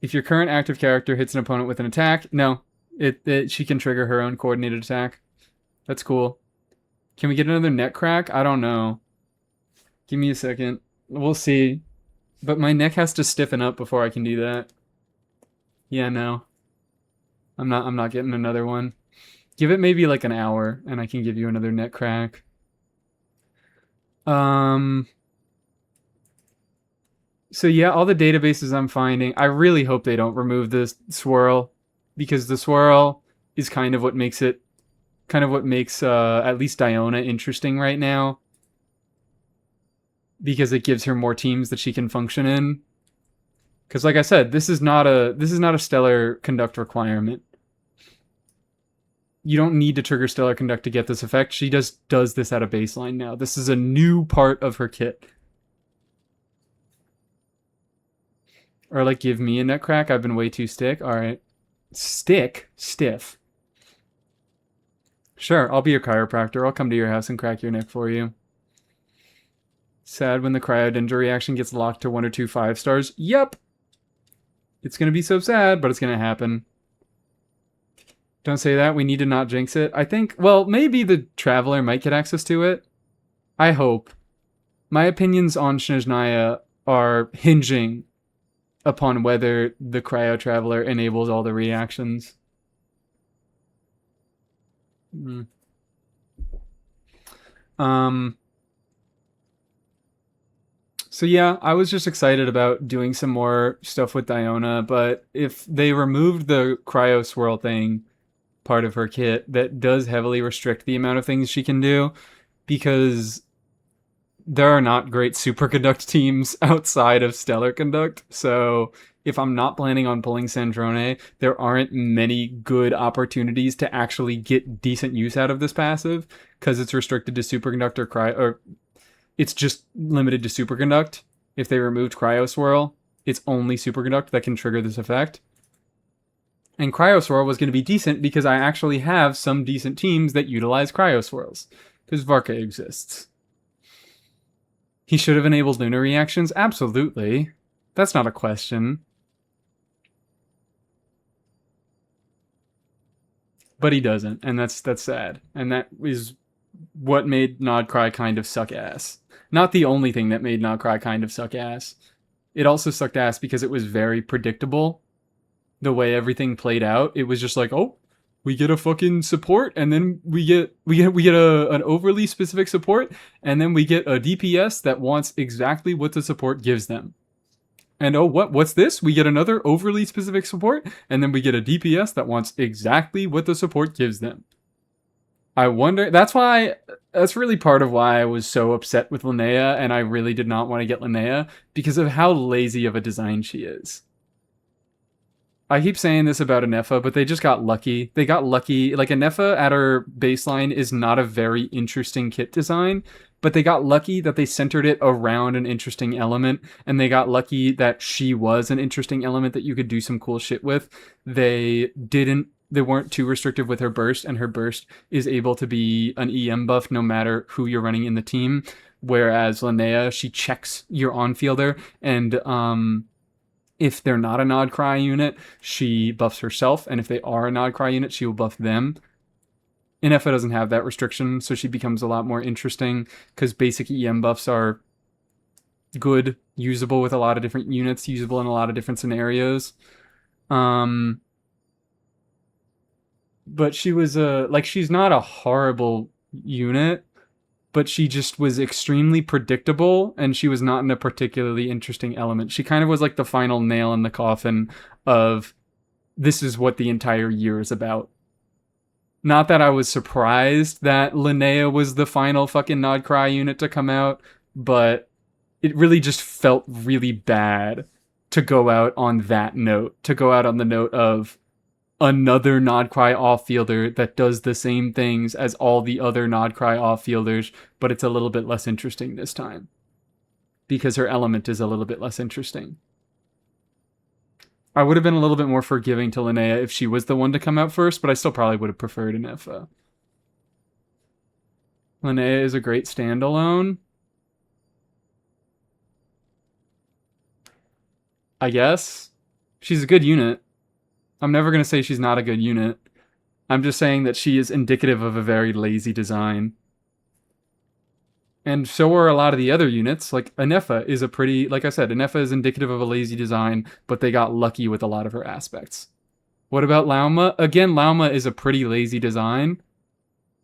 If your current active character hits an opponent with an attack, no. She can trigger her own coordinated attack. That's cool. Can we get another neck crack? I don't know. Give me a second. We'll see. But my neck has to stiffen up before I can do that. Yeah, no. I'm not getting another one. Give it maybe like an hour and I can give you another neck crack. So yeah, all the databases I'm finding, I really hope they don't remove this swirl. Because the swirl is kind of what makes at least Diona interesting right now. Because it gives her more teams that she can function in. Because like I said, this is not a stellar conduct requirement. You don't need to trigger stellar conduct to get this effect. She just does this at a baseline now. This is a new part of her kit. Or like, give me a neck crack. I've been way too stick. Alright. Stiff. Sure, I'll be your chiropractor. I'll come to your house and crack your neck for you. Sad when the Cryodendra reaction gets locked to 1 or 2 5-stars. Yep! It's gonna be so sad, but it's gonna happen. Don't say that. We need to not jinx it. I think, well, maybe the Traveler might get access to it. I hope. My opinions on Snezhnaya are hinging upon whether the Cryo Traveler enables all the reactions. So yeah, I was just excited about doing some more stuff with Diona, but if they removed the Cryo Swirl thing, part of her kit, that does heavily restrict the amount of things she can do, because there are not great superconduct teams outside of stellar conduct, so if I'm not planning on pulling Sandrone, there aren't many good opportunities to actually get decent use out of this passive because it's restricted to Superconduct or it's just limited to Superconduct. If they removed Cryo Swirl, it's only Superconduct that can trigger this effect. And Cryo Swirl was going to be decent because I actually have some decent teams that utilize Cryo Swirls because Varka exists. He should have enabled Lunar reactions? Absolutely. That's not a question. But he doesn't, and that's sad. And that is what made Nodcry kind of suck ass. Not the only thing that made Nodcry kind of suck ass. It also sucked ass because it was very predictable. The way everything played out, it was just like, oh, we get a fucking support, and then we get an overly specific support, and then we get a DPS that wants exactly what the support gives them. And oh, what's this? We get another overly specific support, and then we get a DPS that wants exactly what the support gives them. I wonder, that's really part of why I was so upset with Linnea, and I really did not want to get Linnea, because of how lazy of a design she is. I keep saying this about Anefa, but they just got lucky. They got lucky. Like, Anefa at her baseline is not a very interesting kit design, but they got lucky that they centered it around an interesting element, and they got lucky that she was an interesting element that you could do some cool shit with. They weren't too restrictive with her burst, and her burst is able to be an EM buff no matter who you're running in the team, whereas Linnea, she checks your on-fielder, and if they're not a Nodcry unit, she buffs herself, and if they are a Nodcry unit, she will buff them. Inefa doesn't have that restriction, so she becomes a lot more interesting, because basic EM buffs are good, usable with a lot of different units, usable in a lot of different scenarios. But she was she's not a horrible unit, but she just was extremely predictable, and she was not in a particularly interesting element. She kind of was like the final nail in the coffin of, this is what the entire year is about. Not that I was surprised that Linnea was the final fucking Nodcry unit to come out, but it really just felt really bad to go out on that note. To go out on the note of another Nodcry off-fielder that does the same things as all the other Nodcry off-fielders, but it's a little bit less interesting this time. Because her element is a little bit less interesting. I would have been a little bit more forgiving to Linnea if she was the one to come out first, but I still probably would have preferred Anefa. Linnea is a great standalone, I guess. She's a good unit. I'm never going to say she's not a good unit. I'm just saying that she is indicative of a very lazy design. And so are a lot of the other units. Like, Anefa is like I said, Anefa is indicative of a lazy design, but they got lucky with a lot of her aspects. What about Lauma? Again, Lauma is a pretty lazy design,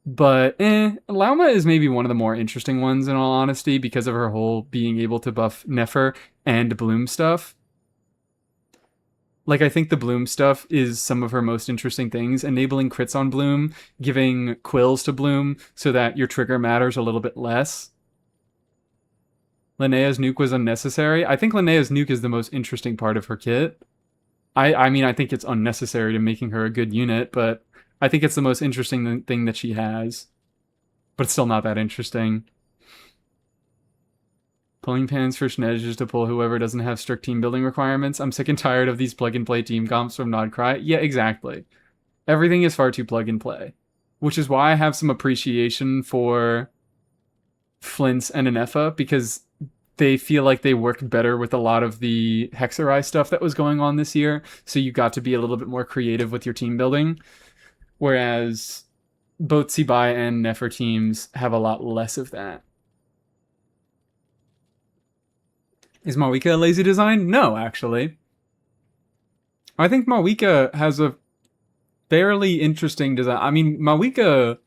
but Lauma is maybe one of the more interesting ones in all honesty because of her whole being able to buff Nefer and Bloom stuff. Like, I think the Bloom stuff is some of her most interesting things. Enabling crits on Bloom, giving quills to Bloom so that your trigger matters a little bit less. Linnea's nuke was unnecessary. I think Linnea's nuke is the most interesting part of her kit. I mean, I think it's unnecessary to making her a good unit, but I think it's the most interesting thing that she has. But it's still not that interesting. Pulling pans for Snedges to pull whoever doesn't have strict team building requirements. I'm sick and tired of these plug-and-play team comps from Nodcry. Yeah, exactly. Everything is far too plug-and-play. Which is why I have some appreciation for Flints and Anefa, because they feel like they worked better with a lot of the Hexarai stuff that was going on this year, so you got to be a little bit more creative with your team building. Whereas both Sibai and Nefer teams have a lot less of that. Is Mawika a lazy design? No, actually. I think Mawika has a fairly interesting design. I mean, Mawika...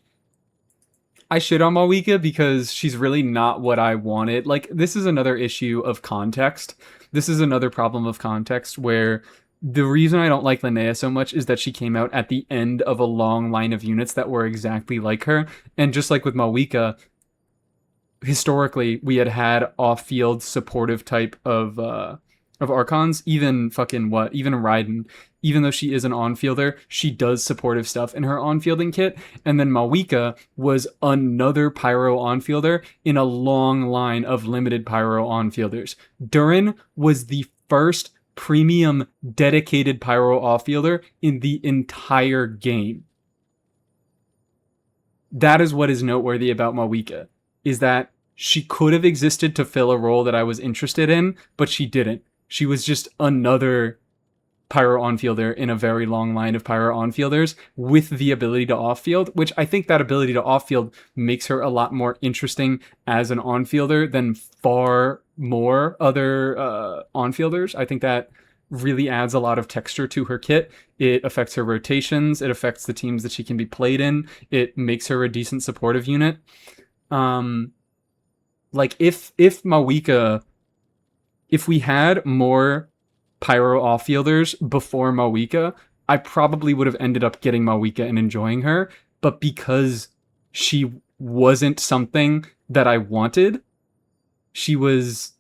I shit on Mawika because she's really not what I wanted. Like, this is another issue of context. This is another problem of context where the reason I don't like Linnea so much is that she came out at the end of a long line of units that were exactly like her. And just like with Mawika, historically, we had off-field supportive type of of Archons, even fucking what? Even Raiden, even though she is an on-fielder, she does supportive stuff in her on-fielding kit. And then Mawika was another Pyro on-fielder in a long line of limited Pyro on-fielders. Durin was the first premium dedicated Pyro off-fielder in the entire game. That is what is noteworthy about Mawika, is that she could have existed to fill a role that I was interested in, but she didn't. She was just another Pyro on-fielder in a very long line of Pyro on-fielders with the ability to off-field, which I think that ability to off-field makes her a lot more interesting as an on-fielder than far more other on-fielders. I think that really adds a lot of texture to her kit. It affects her rotations. It affects the teams that she can be played in. It makes her a decent supportive unit. Like if Mawika, if we had more Pyro off-fielders before Mawika, I probably would have ended up getting Mawika and enjoying her. But because she wasn't something that I wanted, she was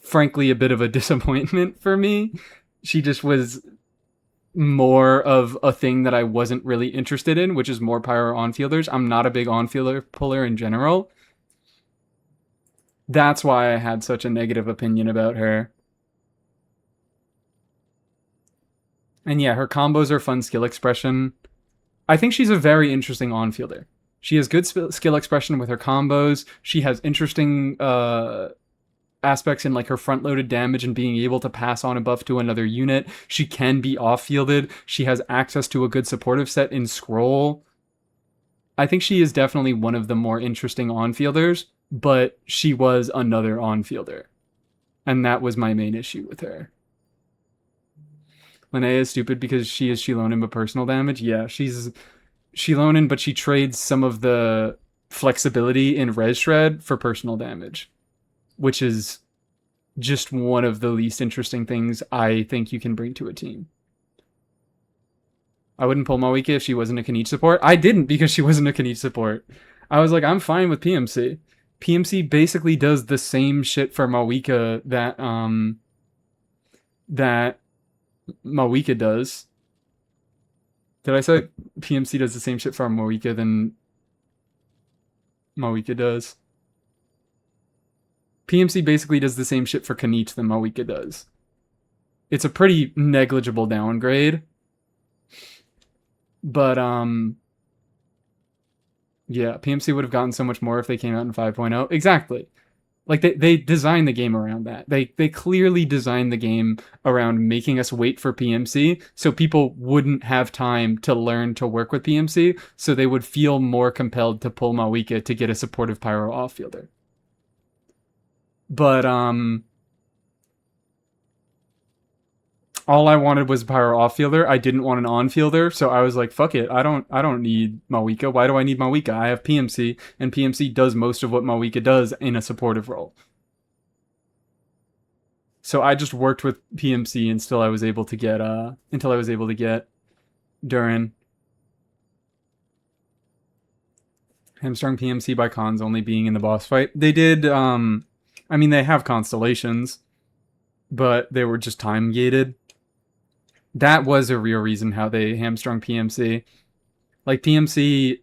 frankly a bit of a disappointment for me. She just was more of a thing that I wasn't really interested in, which is more Pyro on-fielders. I'm not a big on-fielder puller in general. That's why I had such a negative opinion about her. And yeah, her combos are fun skill expression. I think she's a very interesting on-fielder. She has good skill expression with her combos. She has interesting aspects in like her front-loaded damage and being able to pass on a buff to another unit. She can be off-fielded. She has access to a good supportive set in Scroll. I think she is definitely one of the more interesting on-fielders, but she was another on-fielder. And that was my main issue with her. Linnea is stupid because she is Shilonen but personal damage. Yeah, she's Shilonen, but she trades some of the flexibility in Res Shred for personal damage, which is just one of the least interesting things I think you can bring to a team. I wouldn't pull Mawika if she wasn't a Kanichi support. I didn't because she wasn't a Kanichi support. I was like, I'm fine with PMC. PMC basically does the same shit for Mawika that Mawika does. Did I say PMC does the same shit for Mawika than Mawika does? PMC basically does the same shit for Kanichi than Mawika does. It's a pretty negligible downgrade. But, yeah, PMC would have gotten so much more if they came out in 5.0. Exactly. Like, they designed the game around that. They clearly designed the game around making us wait for PMC, so people wouldn't have time to learn to work with PMC, so they would feel more compelled to pull Mawika to get a supportive Pyro off-fielder. But, all I wanted was a Pyro off-fielder. I didn't want an on-fielder, so I was like, fuck it. I don't need Mawika. Why do I need Mawika? I have PMC, and PMC does most of what Mawika does in a supportive role. So I just worked with PMC until I was able to get Durin. Hamstrung PMC by cons only being in the boss fight. They did, I mean, they have constellations, but they were just time gated. That was a real reason how they hamstrung PMC. Like, PMC,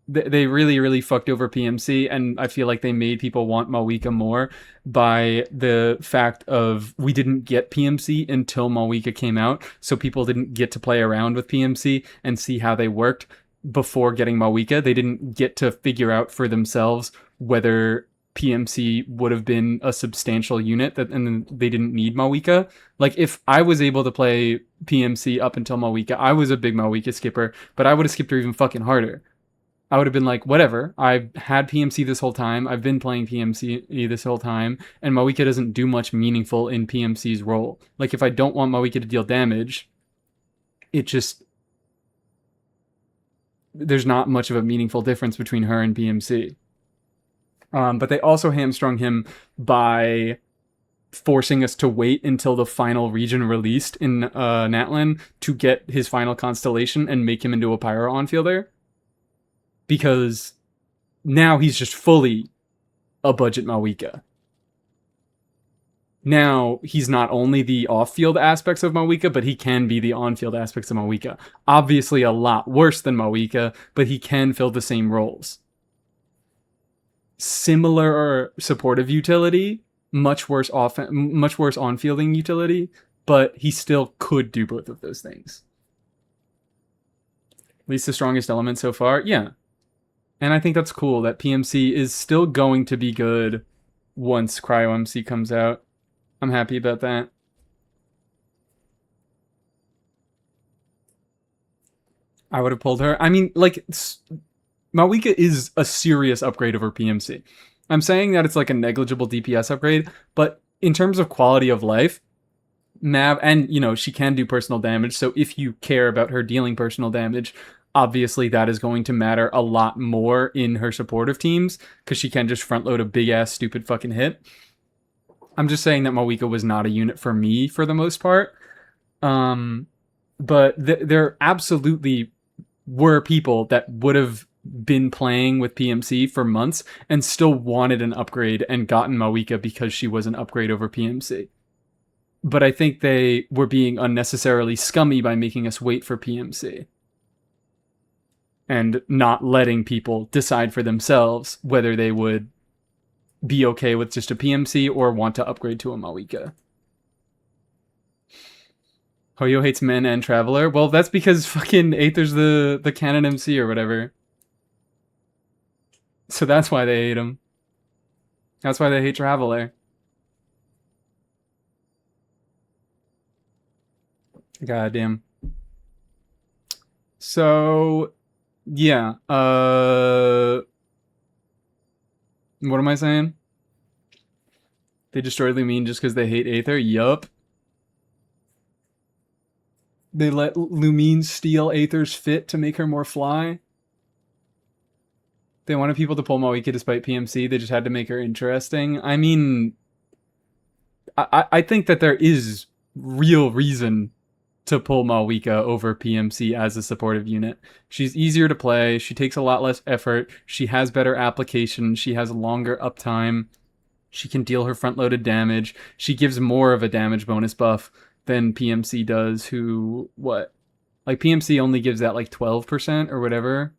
they really, really fucked over PMC, and I feel like they made people want Mawika more by the fact of we didn't get PMC until Mawika came out, so people didn't get to play around with PMC and see how they worked before getting Mawika. They didn't get to figure out for themselves whether PMC would have been a substantial unit, and then they didn't need Mawika. Like, if I was able to play PMC up until Mawika, I was a big Mawika skipper, but I would have skipped her even fucking harder. I would have been like, whatever, I've had PMC this whole time, I've been playing PMC this whole time, and Mawika doesn't do much meaningful in PMC's role. Like, if I don't want Mawika to deal damage, it just... there's not much of a meaningful difference between her and PMC. But they also hamstrung him by forcing us to wait until the final region released in Natlan to get his final constellation and make him into a Pyro on-fielder. Because now he's just fully a budget Mawika. Now, he's not only the off-field aspects of Mawika, but he can be the on-field aspects of Mawika. Obviously a lot worse than Mawika, but he can fill the same roles. Similar supportive utility, much worse on-fielding utility, but he still could do both of those things. At least the strongest element so far, yeah. And I think that's cool that PMC is still going to be good once Cryo MC comes out. I'm happy about that. I would have pulled her. I mean, like, Mawika is a serious upgrade over PMC. I'm saying that it's like a negligible DPS upgrade, but in terms of quality of life, Mav, and you know, she can do personal damage, so if you care about her dealing personal damage, obviously that is going to matter a lot more in her supportive teams, because she can just front load a big ass stupid fucking hit. I'm just saying that Mawika was not a unit for me for the most part. But there absolutely were people that would have been playing with PMC for months and still wanted an upgrade and gotten Mawika because she was an upgrade over PMC. But I think they were being unnecessarily scummy by making us wait for PMC. And not letting people decide for themselves whether they would be okay with just a PMC or want to upgrade to a Mawika. Hoyo hates men and Traveler. Well, that's because fucking Aether's the canon MC or whatever. So that's why they hate him. That's why they hate Traveler. Goddamn. So, yeah. What am I saying? They destroyed Lumine just because they hate Aether? Yup. They let Lumine steal Aether's fit to make her more fly. They wanted people to pull Mawika despite PMC. They just had to make her interesting. I mean, I think that there is real reason to pull Mawika over PMC as a supportive unit. She's easier to play. She takes a lot less effort. She has better application. She has longer uptime. She can deal her front-loaded damage. She gives more of a damage bonus buff than PMC does, who, what? Like, PMC only gives that, like, 12% or whatever.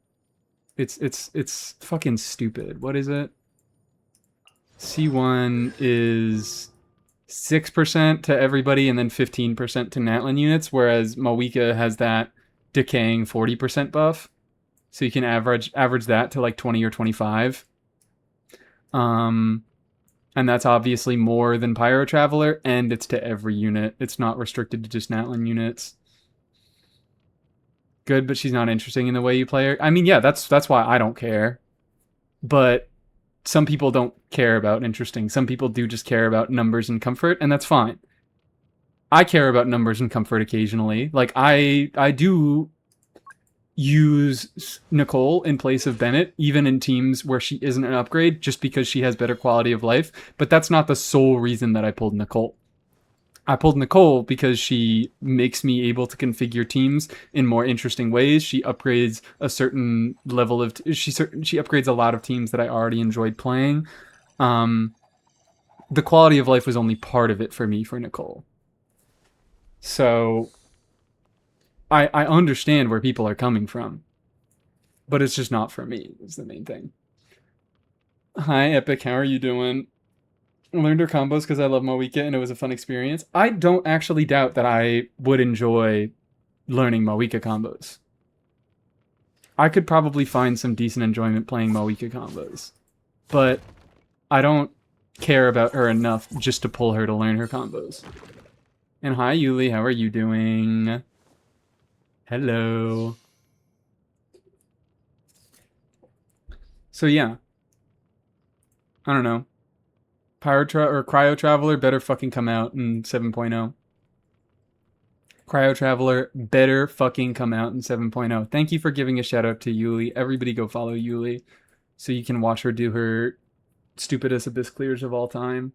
It's fucking stupid. What is it? C1 is 6% to everybody and then 15% to Natlin units, whereas Mawika has that decaying 40% buff. So you can average that to like 20 or 25. And that's obviously more than Pyro Traveler, and it's to every unit. It's not restricted to just Natlin units. Good, but she's not interesting in the way you play her. I mean, yeah, that's why I don't care. But some people don't care about interesting. Some people do just care about numbers and comfort, and that's fine. I care about numbers and comfort occasionally. Like, I do use Nicole in place of Bennett, even in teams where she isn't an upgrade, just because she has better quality of life. But that's not the sole reason that I pulled Nicole. I pulled Nicole because she makes me able to configure teams in more interesting ways. She upgrades a certain level of... She upgrades a lot of teams that I already enjoyed playing. The quality of life was only part of it for me for Nicole. So I understand where people are coming from. But it's just not for me, is the main thing. Hi, Epic. How are you doing? I learned her combos because I love Mawika and it was a fun experience. I don't actually doubt that I would enjoy learning Mawika combos. I could probably find some decent enjoyment playing Mawika combos. But I don't care about her enough just to pull her to learn her combos. And hi, Yuli. How are you doing? Hello. So yeah. I don't know. Cryo Traveler better fucking come out in 7.0. Cryo Traveler better fucking come out in 7.0. Thank you for giving a shout out to Yuli. Everybody go follow Yuli so you can watch her do her stupidest abyss clears of all time.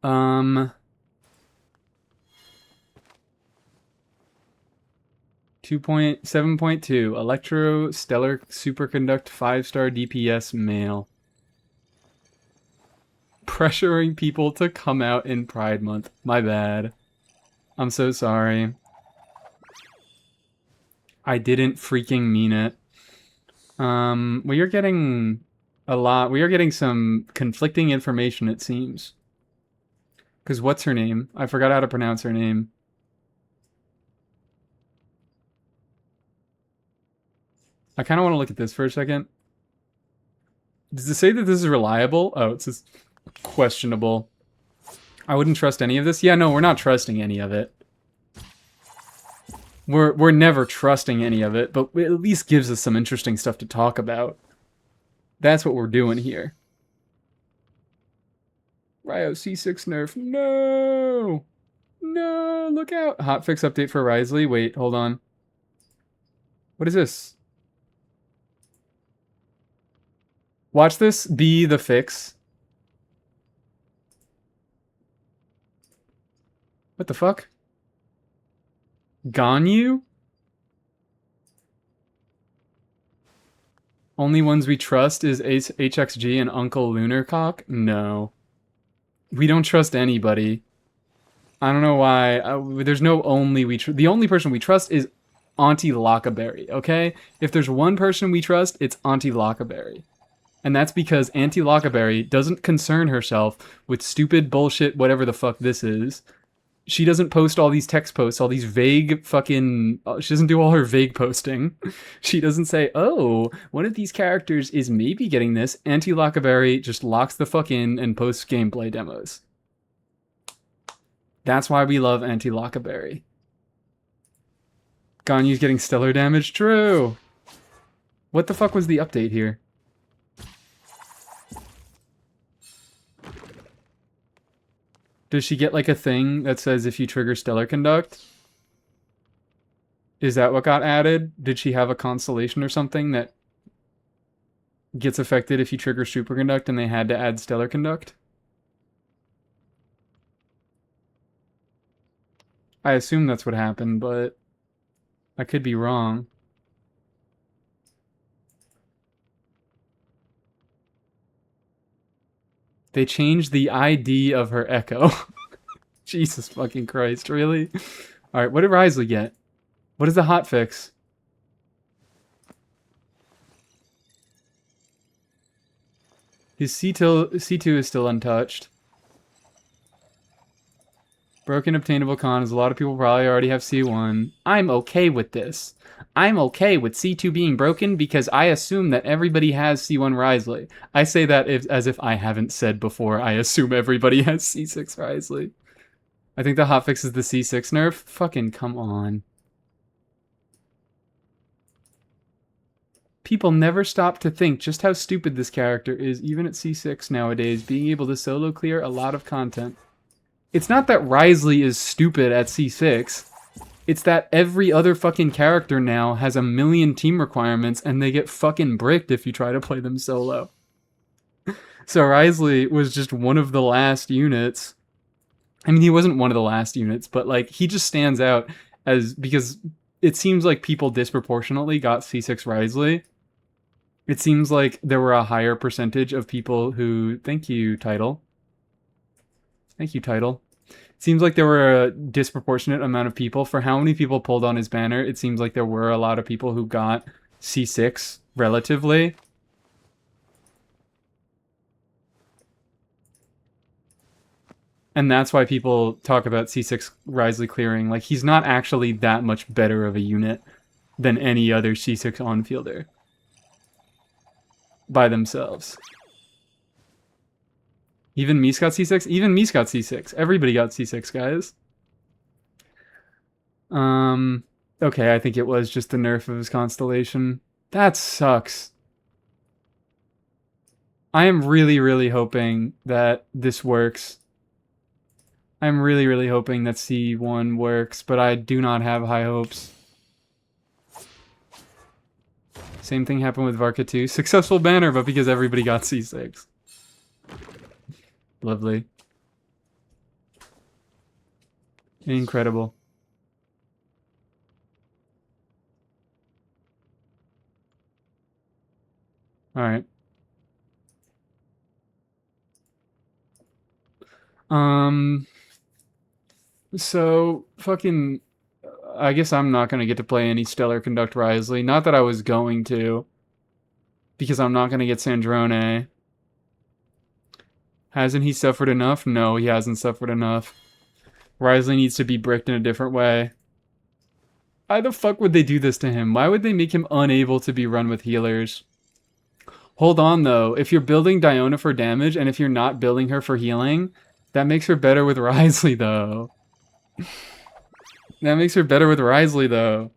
7.2 Electro Stellar Superconduct 5-star DPS male. pressuring people to come out in Pride Month. My bad. I'm so sorry. I didn't freaking mean it. We are getting a lot. We are getting some conflicting information, it seems. Because what's her name? I forgot how to pronounce her name. I kind of want to look at this for a second. Does it say that this is reliable? Oh, it's just questionable. I wouldn't trust any of this. Yeah, no, we're not trusting any of it. We're never trusting any of it, but it at least gives us some interesting stuff to talk about. That's what we're doing here. Ryo C6 nerf. No! No, look out. Hotfix update for Wriothesley. Wait, hold on. What is this? Watch this be the fix. What the fuck? Ganyu? Only ones we trust is HXG and Uncle Lunarcock? No. We don't trust anybody. I don't know why. There's no only we trust. The only person we trust is Auntie Lockaberry, okay? If there's one person we trust, it's Auntie Lockaberry. And that's because Auntie Lockaberry doesn't concern herself with stupid bullshit, whatever the fuck this is. She doesn't post all these text posts, all these vague fucking... She doesn't do all her vague posting. She doesn't say, oh, one of these characters is maybe getting this. Auntie Lockaberry just locks the fuck in and posts gameplay demos. That's why we love Auntie Lockaberry. Ganyu's getting stellar damage? True! What the fuck was the update here? Does she get like a thing that says if you trigger Stellar Conduct? Is that what got added? Did she have a constellation or something that gets affected if you trigger Superconduct and they had to add Stellar Conduct? I assume that's what happened, but I could be wrong. They changed the ID of her Echo. Jesus fucking Christ, really? Alright, what did Wriothesley get? What is the hotfix? His C2 is still untouched. Broken obtainable con is a lot of people probably already have C1. I'm okay with this. I'm okay with C2 being broken because I assume that everybody has C1 Wriothesley. I say that as if I haven't said before, I assume everybody has C6 Wriothesley. I think the hotfix is the C6 nerf. Fucking come on. People never stop to think just how stupid this character is, even at C6 nowadays, being able to solo clear a lot of content. It's not that Wriothesley is stupid at C6. It's that every other fucking character now has a million team requirements and they get fucking bricked if you try to play them solo. So Wriothesley was just one of the last units. I mean, he wasn't one of the last units, but like he just stands out as because it seems like people disproportionately got C6 Wriothesley. It seems like there were a higher percentage of people who... Thank you, Title. Thank you, Title. It seems like there were a disproportionate amount of people. For how many people pulled on his banner, it seems like there were a lot of people who got C6 relatively. And that's why people talk about C6 Wriothesley clearing. Like, he's not actually that much better of a unit than any other C6 on-fielder. By themselves. Even Mies got C6? Even Mies got C6. Everybody got C6, guys. Okay, I think it was just the nerf of his constellation. That sucks. I am really, really hoping that this works. I'm really, really hoping that C1 works, but I do not have high hopes. Same thing happened with Varka 2. Successful banner, but because everybody got C6. Lovely. Incredible. Alright. Um, so fucking. I guess I'm not gonna get to play any Stellar Conduct Wriothesley. Not that I was going to, because I'm not gonna get Sandrone. Hasn't he suffered enough? No, he hasn't suffered enough. Wriothesley needs to be bricked in a different way. Why the fuck would they do this to him? Why would they make him unable to be run with healers? Hold on, though. If you're building Diona for damage, and if you're not building her for healing, that makes her better with Wriothesley, though. That makes her better with Wriothesley, though.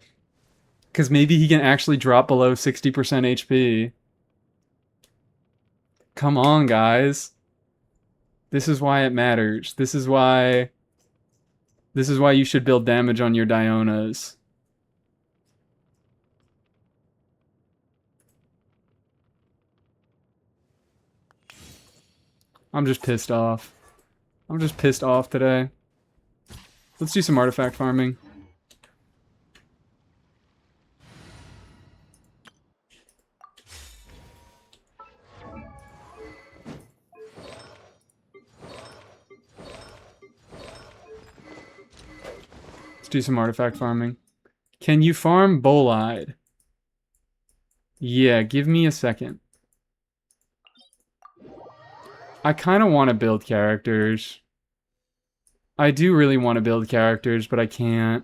Because maybe he can actually drop below 60% HP. Come on, guys. This is why it matters. This is why you should build damage on your Dionas. I'm just pissed off. I'm just pissed off today. Let's do some artifact farming. Let's do some artifact farming. Can you farm Bolide? Yeah, give me a second. I kind of want to build characters. I do really want to build characters, but I can't.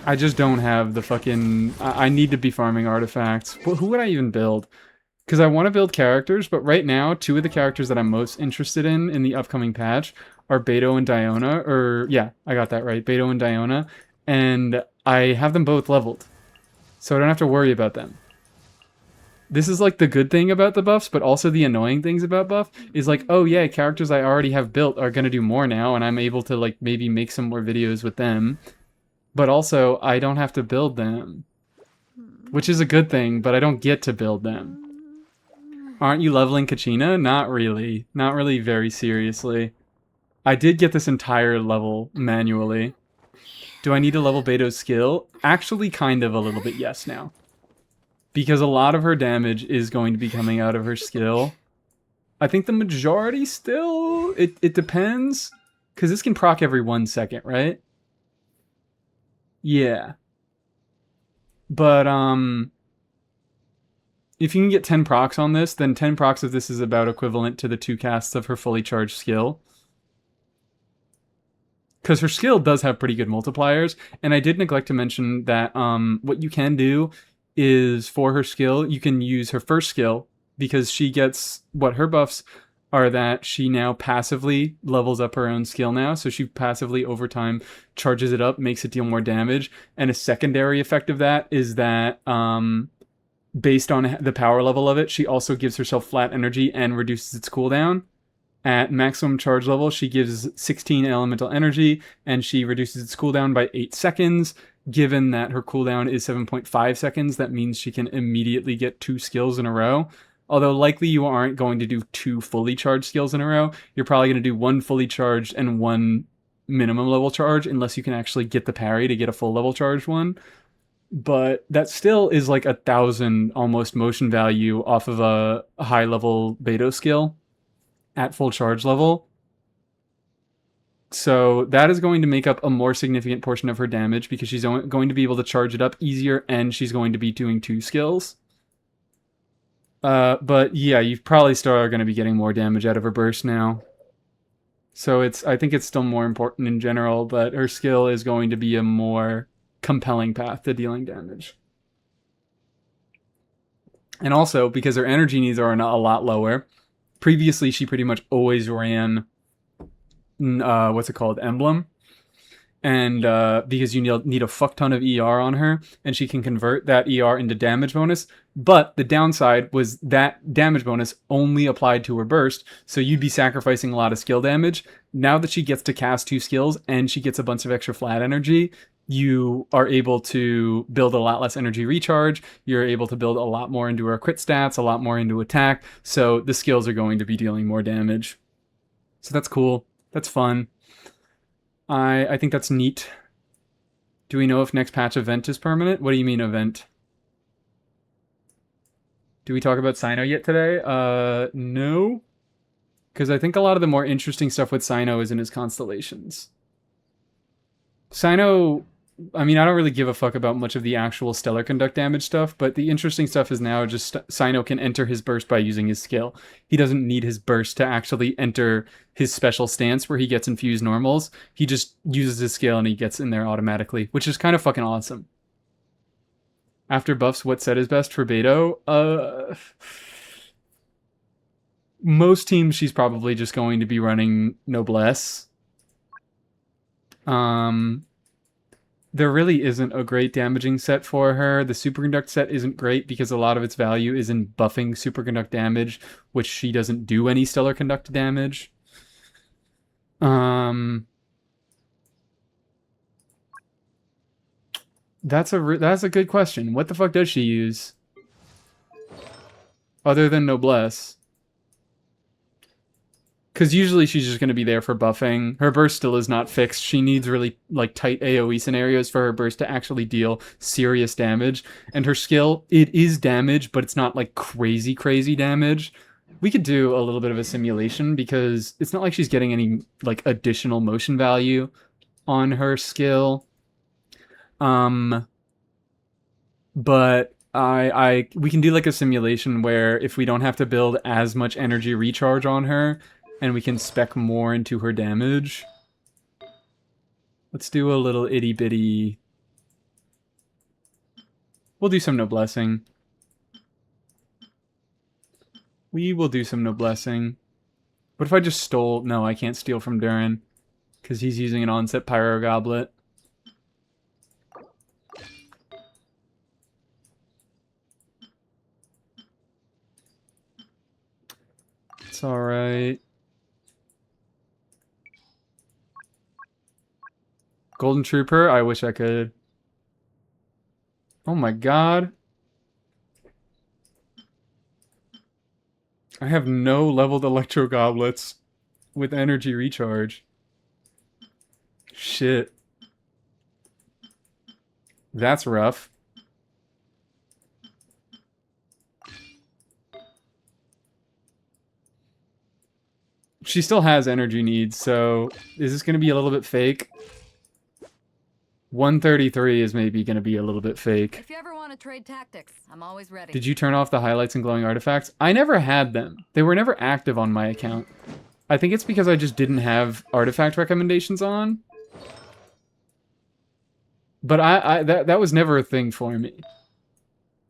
I just don't have the fucking... I need to be farming artifacts. Well, who would I even build? Because I want to build characters, but right now, two of the characters that I'm most interested in the upcoming patch are Beto and Diona. Or, yeah, I got that right. Beto and Diona. And I have them both leveled. So I don't have to worry about them. This is like the good thing about the buffs, but also the annoying things about buff is like, oh yeah, characters I already have built are going to do more now, and I'm able to like maybe make some more videos with them. But also, I don't have to build them. Which is a good thing, but I don't get to build them. Aren't you leveling Kachina? Not really. Not really very seriously. I did get this entire level manually. Do I need to level Beto's skill? Actually, kind of a little bit yes now. Because a lot of her damage is going to be coming out of her skill. I think the majority still... It depends. Because this can proc every 1 second, right? Yeah. But, if you can get 10 procs on this, then 10 procs of this is about equivalent to the 2 casts of her fully charged skill. Because her skill does have pretty good multipliers, and I did neglect to mention that what you can do is for her skill, you can use her first skill, because she gets, what her buffs are that she now passively levels up her own skill now, so she passively over time charges it up, makes it deal more damage, and a secondary effect of that is that based on the power level of it, she also gives herself flat energy and reduces its cooldown. At maximum charge level, she gives 16 elemental energy, and she reduces its cooldown by 8 seconds. Given that her cooldown is 7.5 seconds, that means she can immediately get 2 skills in a row. Although likely you aren't going to do 2 fully charged skills in a row. You're probably going to do 1 fully charged and 1 minimum level charge, unless you can actually get the parry to get a full level charged one. But that still is like 1,000 almost motion value off of a high level Beto skill at full charge level. So that is going to make up a more significant portion of her damage because she's going to be able to charge it up easier, and she's going to be doing 2 skills. But yeah, you probably still are going to be getting more damage out of her burst now. So I think it's still more important in general, but her skill is going to be a more compelling path to dealing damage. And also, because her energy needs are a lot lower, previously she pretty much always ran what's it called, Emblem, and because you need a fuck ton of ER on her, and she can convert that ER into damage bonus, but the downside was that damage bonus only applied to her burst, so you'd be sacrificing a lot of skill damage. Now that she gets to cast 2 skills and she gets a bunch of extra flat energy, you are able to build a lot less energy recharge, you're able to build a lot more into her crit stats, a lot more into attack, so the skills are going to be dealing more damage. So that's cool. That's fun. I think that's neat. Do we know if next patch event is permanent? What do you mean event? Do we talk about Sino yet today? No. Because I think a lot of the more interesting stuff with Sino is in his constellations. Sino, I mean, I don't really give a fuck about much of the actual stellar conduct damage stuff, but the interesting stuff is now just Sino can enter his burst by using his skill. He doesn't need his burst to actually enter his special stance where he gets infused normals. He just uses his skill and he gets in there automatically, which is kind of fucking awesome. After buffs, what set is best for Beto? Most teams she's probably just going to be running Noblesse. There really isn't a great damaging set for her. The Superconduct set isn't great because a lot of its value is in buffing Superconduct damage, which she doesn't do any Stellar Conduct damage. That's a good question. What the fuck does she use? Other than Noblesse. Because usually she's just going to be there for buffing. Her burst still is not fixed. She needs really like tight AoE scenarios for her burst to actually deal serious damage. And her skill, it is damage, but it's not like crazy damage. We could do a little bit of a simulation because it's not like she's getting any like additional motion value on her skill. But we can do like a simulation where if we don't have to build as much energy recharge on her, and we can spec more into her damage. Let's do a little itty bitty. We'll do some Noblessing. We will do some Noblessing. What if I just stole? No, I can't steal from Durin. Because he's using an onset Pyro Goblet. It's alright. Golden Trooper, I wish I could. Oh my god. I have no leveled Electro Goblets with energy recharge. Shit. That's rough. She still has energy needs, so is this going to be a little bit fake? 133 is maybe going to be a little bit fake. If you ever want to trade tactics, I'm always ready. Did you turn off the highlights and glowing artifacts? I never had them. They were never active on my account. I think it's because I just didn't have artifact recommendations on. But that was never a thing for me.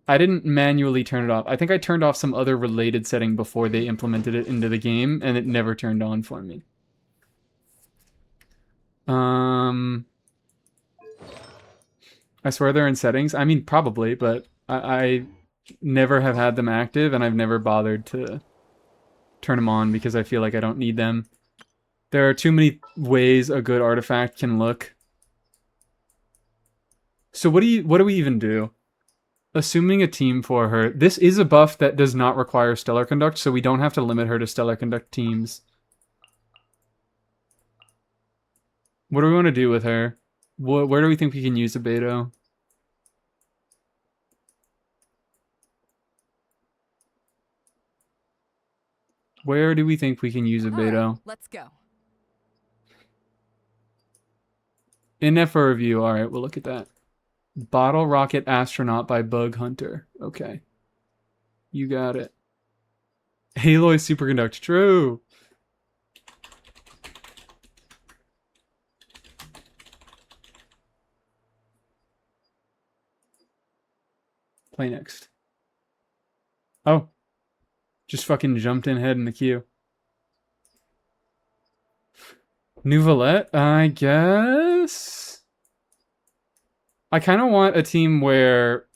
I didn't manually turn it off. I think I turned off some other related setting before they implemented it into the game, and it never turned on for me. I swear they're in settings. I mean, probably, but I never have had them active, and I've never bothered to turn them on because I feel like I don't need them. There are too many ways a good artifact can look. So what do we even do? Assuming a team for her. This is a buff that does not require Stellar Conduct, so we don't have to limit her to Stellar Conduct teams. What do we want to do with her? Where do we think we can use a Beto? Where do we think we can use a Beto? Right, let's go. In for review. Alright, we'll look at that. Bottle Rocket Astronaut by Bug Hunter. Okay. You got it. Aloy Superconduct. True. Play next. Oh. Just fucking jumped in head in the queue. New Valette, I guess? I kind of want a team where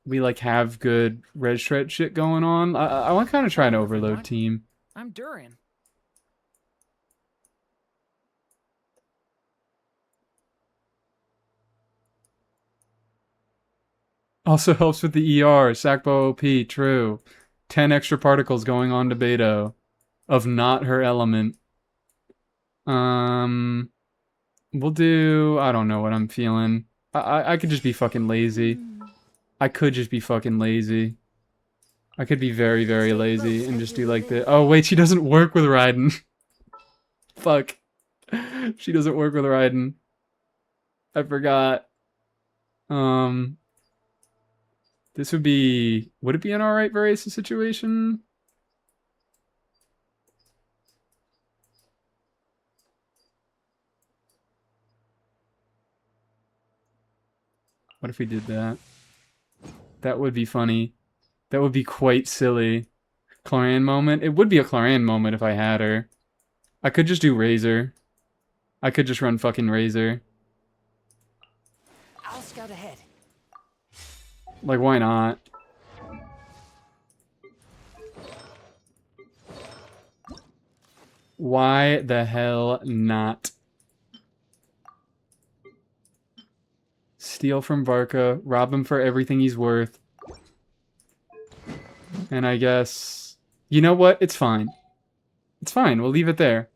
we, like, have good red shred shit going on. I want to kind of try an overload team. I'm Durin. Also helps with the ER. Sackbow OP, true. 10 extra particles going on to Beto. Of not her element. We'll do... I don't know what I'm feeling. I could just be fucking lazy. I could just be fucking lazy. I could be very, very lazy and just do like the... Oh, wait, she doesn't work with Raiden. Fuck. She doesn't work with Raiden. I forgot. This would be... Would it be an alright Varese situation? What if we did that? That would be funny. That would be quite silly. Cloran moment? It would be a Cloran moment if I had her. I could just do Razor. I could just run fucking Razor. I'll scout ahead. Like, why not? Why the hell not? Steal from Varka, rob him for everything he's worth. And I guess... You know what? It's fine. It's fine. We'll leave it there.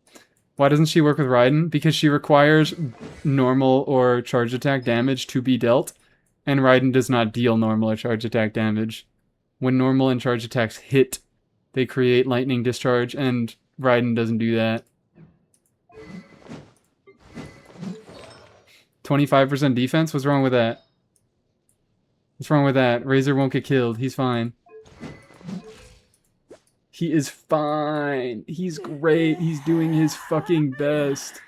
Why doesn't she work with Raiden? Because she requires normal or charge attack damage to be dealt. And Raiden does not deal normal or charge attack damage. When normal and charge attacks hit, they create lightning discharge, and Raiden doesn't do that. 25% defense? What's wrong with that? What's wrong with that? Razor won't get killed. He's fine. He is fine. He's great. He's doing his fucking best.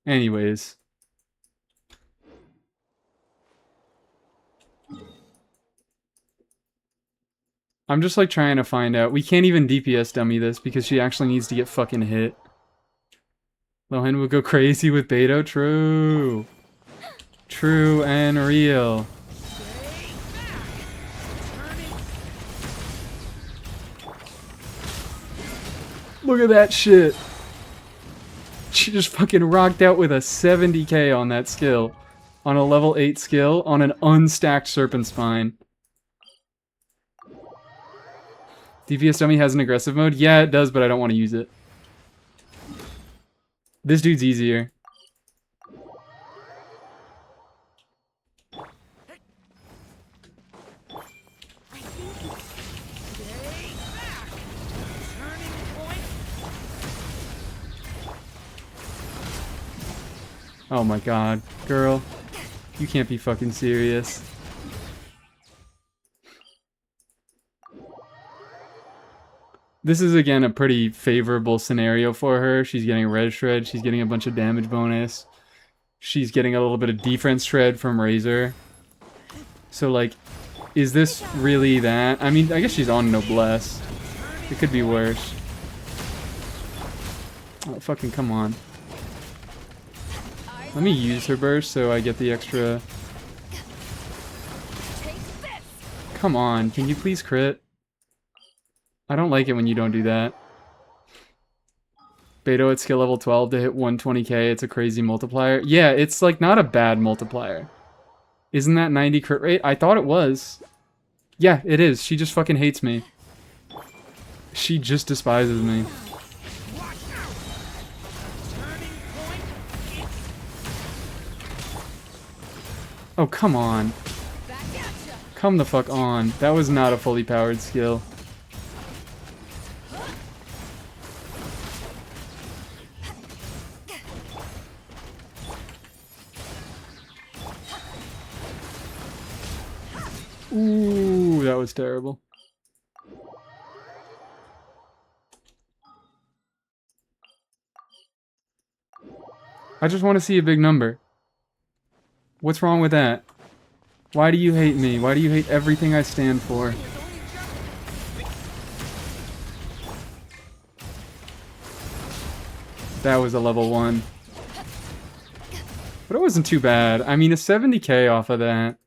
Anyways. I'm just like trying to find out. We can't even DPS dummy this because she actually needs to get fucking hit. Lohan would go crazy with Beto. True. True and real. Look at that shit. She just fucking rocked out with a 70k on that skill. On a level 8 skill on an unstacked Serpent Spine. DPS dummy has an aggressive mode? Yeah, it does, but I don't want to use it. This dude's easier. Oh my god, girl. You can't be fucking serious. This is, again, a pretty favorable scenario for her. She's getting Red Shred. She's getting a bunch of damage bonus. She's getting a little bit of defense shred from Razor. So, like, is this really that? I mean, I guess she's on Noblesse. It could be worse. Oh, fucking come on. Let me use her burst so I get the extra... Come on, can you please crit? I don't like it when you don't do that. Beto at skill level 12 to hit 120k, it's a crazy multiplier. Yeah, it's like not a bad multiplier. Isn't that 90 crit rate? I thought it was. Yeah, it is. She just fucking hates me. She just despises me. Oh, come on. Come the fuck on. That was not a fully powered skill. Ooh, that was terrible. I just want to see a big number. What's wrong with that? Why do you hate me? Why do you hate everything I stand for? That was a level 1. But it wasn't too bad. I mean, a 70k off of that.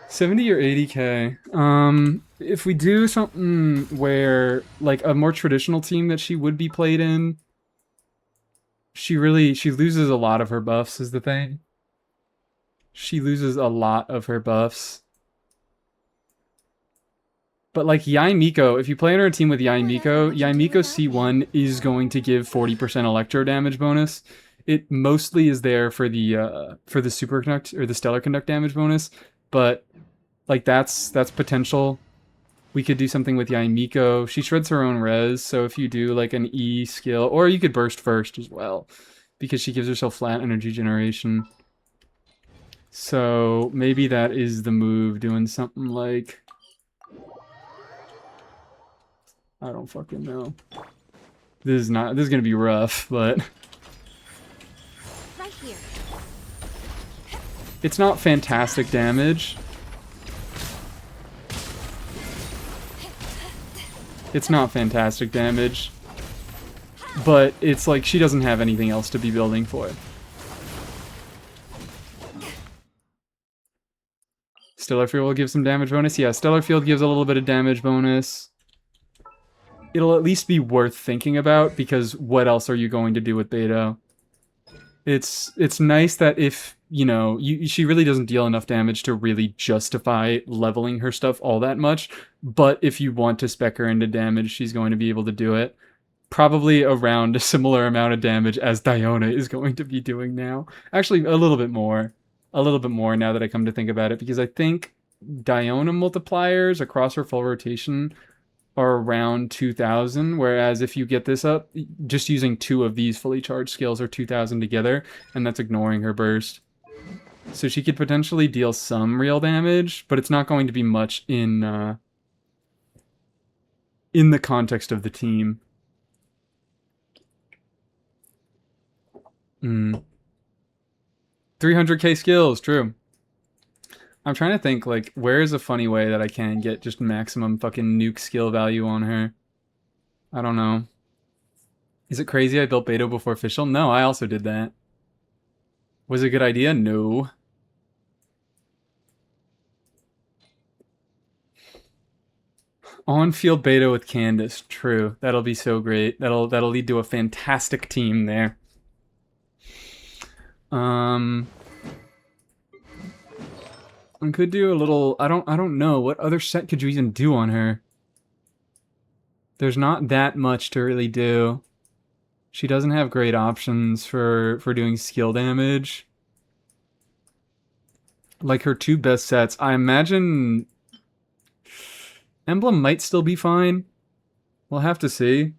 70 or 80k. If we do something where, like, a more traditional team that she would be played in, she loses a lot of her buffs is the thing. She loses a lot of her buffs. But like Yai Miko, if you play on her team with Yai Miko C1 is going to give 40% electro damage bonus. It mostly is there for the super conduct or the stellar conduct damage bonus, but like that's potential. We could do something with Yaimiko. She shreds her own res, so if you do like an E skill, or you could burst first as well, because she gives herself flat energy generation. So maybe that is the move, doing something like, I don't fucking know. This is gonna be rough, but Right here. it's not fantastic damage. It's not fantastic damage, but it's like she doesn't have anything else to be building for. Stellar Field will give some damage bonus. Yeah, Stellar Field gives a little bit of damage bonus. It'll at least be worth thinking about, because what else are you going to do with Beto? It's nice that if, you know, she really doesn't deal enough damage to really justify leveling her stuff all that much, but if you want to spec her into damage, she's going to be able to do it. Probably around a similar amount of damage as Diona is going to be doing now. Actually, a little bit more. A little bit more now that I come to think about it, because I think Diona multipliers across her full rotation are around 2,000, whereas if you get this up, just using 2 of these fully charged skills are 2,000 together, and that's ignoring her burst. So she could potentially deal some real damage, but it's not going to be much in the context of the team. 300k skills, true. I'm trying to think, like, where is a funny way that I can get just maximum fucking nuke skill value on her? I don't know. Is it crazy I built Beto before Fischl? No, I also did that. Was it a good idea? No. On-field Beto with Candace. True. That'll be so great. That'll lead to a fantastic team there. I could do a little, I don't know. What other set could you even do on her? There's not that much to really do. She doesn't have great options for doing skill damage. Like, her 2 best sets, I imagine Emblem might still be fine. We'll have to see.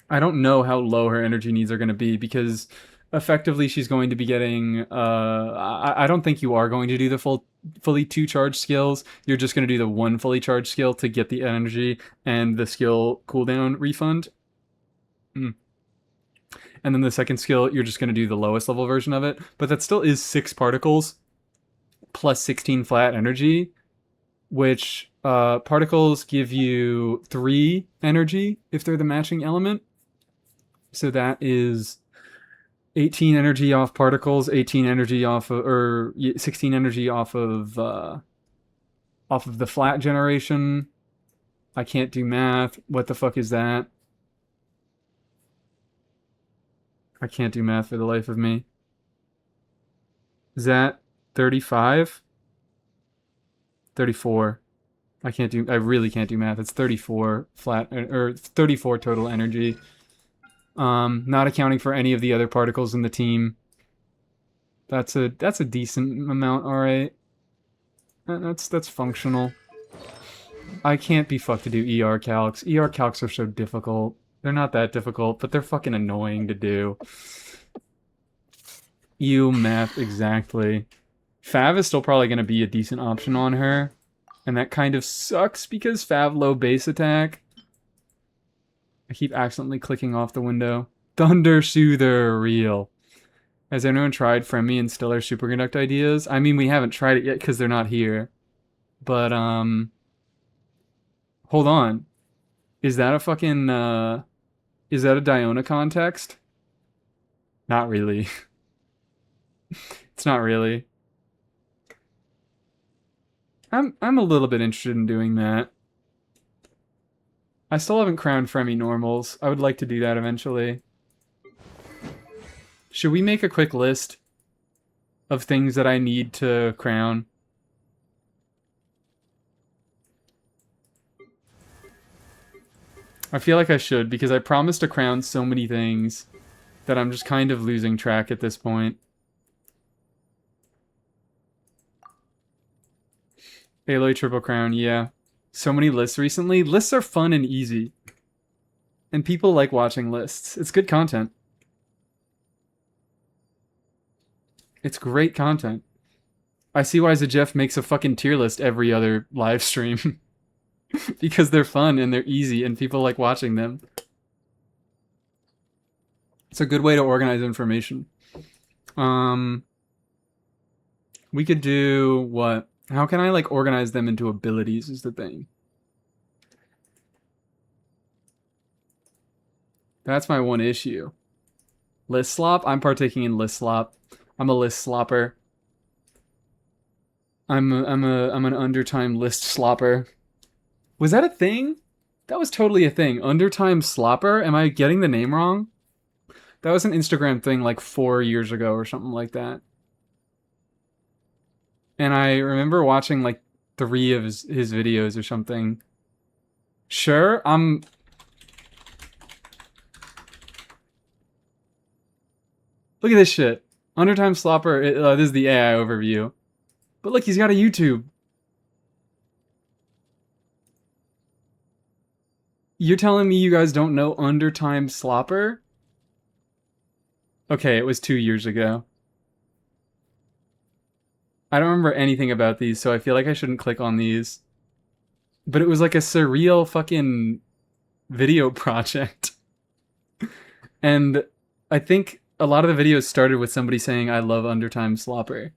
I don't know how low her energy needs are going to be, because effectively she's going to be getting, I don't think you are going to do the fully 2 charged skills. You're just going to do the 1 fully charged skill to get the energy and the skill cooldown refund. And then the second skill, you're just going to do the lowest level version of it. But that still is 6 particles plus 16 flat energy, which particles give you 3 energy if they're the matching element. So that is 18 energy off particles, 18 energy off of, or 16 energy off of the flat generation. I can't do math. What the fuck is that? I can't do math for the life of me. Is that 35? 34. I really can't do math. It's 34 flat, or 34 total energy. Not accounting for any of the other particles in the team. That's a decent amount, alright. That's functional. I can't be fucked to do ER calcs. ER calcs are so difficult. They're not that difficult, but they're fucking annoying to do. Math, exactly. Fav is still probably going to be a decent option on her. And that kind of sucks because Fav low base attack. I keep accidentally clicking off the window. Thunder Soother, real. Has anyone tried Fremi and Stellar Superconduct ideas? I mean, we haven't tried it yet because they're not here. But, hold on. Is that a fucking, is that a Diona context? Not really. It's not really. I'm a little bit interested in doing that. I still haven't crowned Fremi normals. I would like to do that eventually. Should we make a quick list of things that I need to crown? I feel like I should, because I promised to crown so many things. that I'm just kind of losing track at this point. Aloy Triple Crown, yeah. So many lists recently. Lists are fun and easy. And people like watching lists. It's good content. It's great content. I see why Jeff makes a fucking tier list every other live stream. Because they're fun and they're easy and people like watching them. It's a good way to organize information. We could do what? How can I like organize them into abilities is the thing. That's my one issue. List slop? I'm partaking in list slop. I'm a list slopper. I'm an undertime list slopper. Was that a thing? That was totally a thing. Undertime slopper? Am I getting the name wrong? That was an Instagram thing like 4 years ago or something like that. And I remember watching like 3 of his videos or something. Sure, Look at this shit. Undertime Slopper, this is the AI overview. But look, he's got a YouTube. You're telling me you guys don't know Undertime Slopper? Okay, it was 2 years ago. I don't remember anything about these, so I feel like I shouldn't click on these. But it was like a surreal fucking video project. And I think a lot of the videos started with somebody saying, I love Undertime Slopper.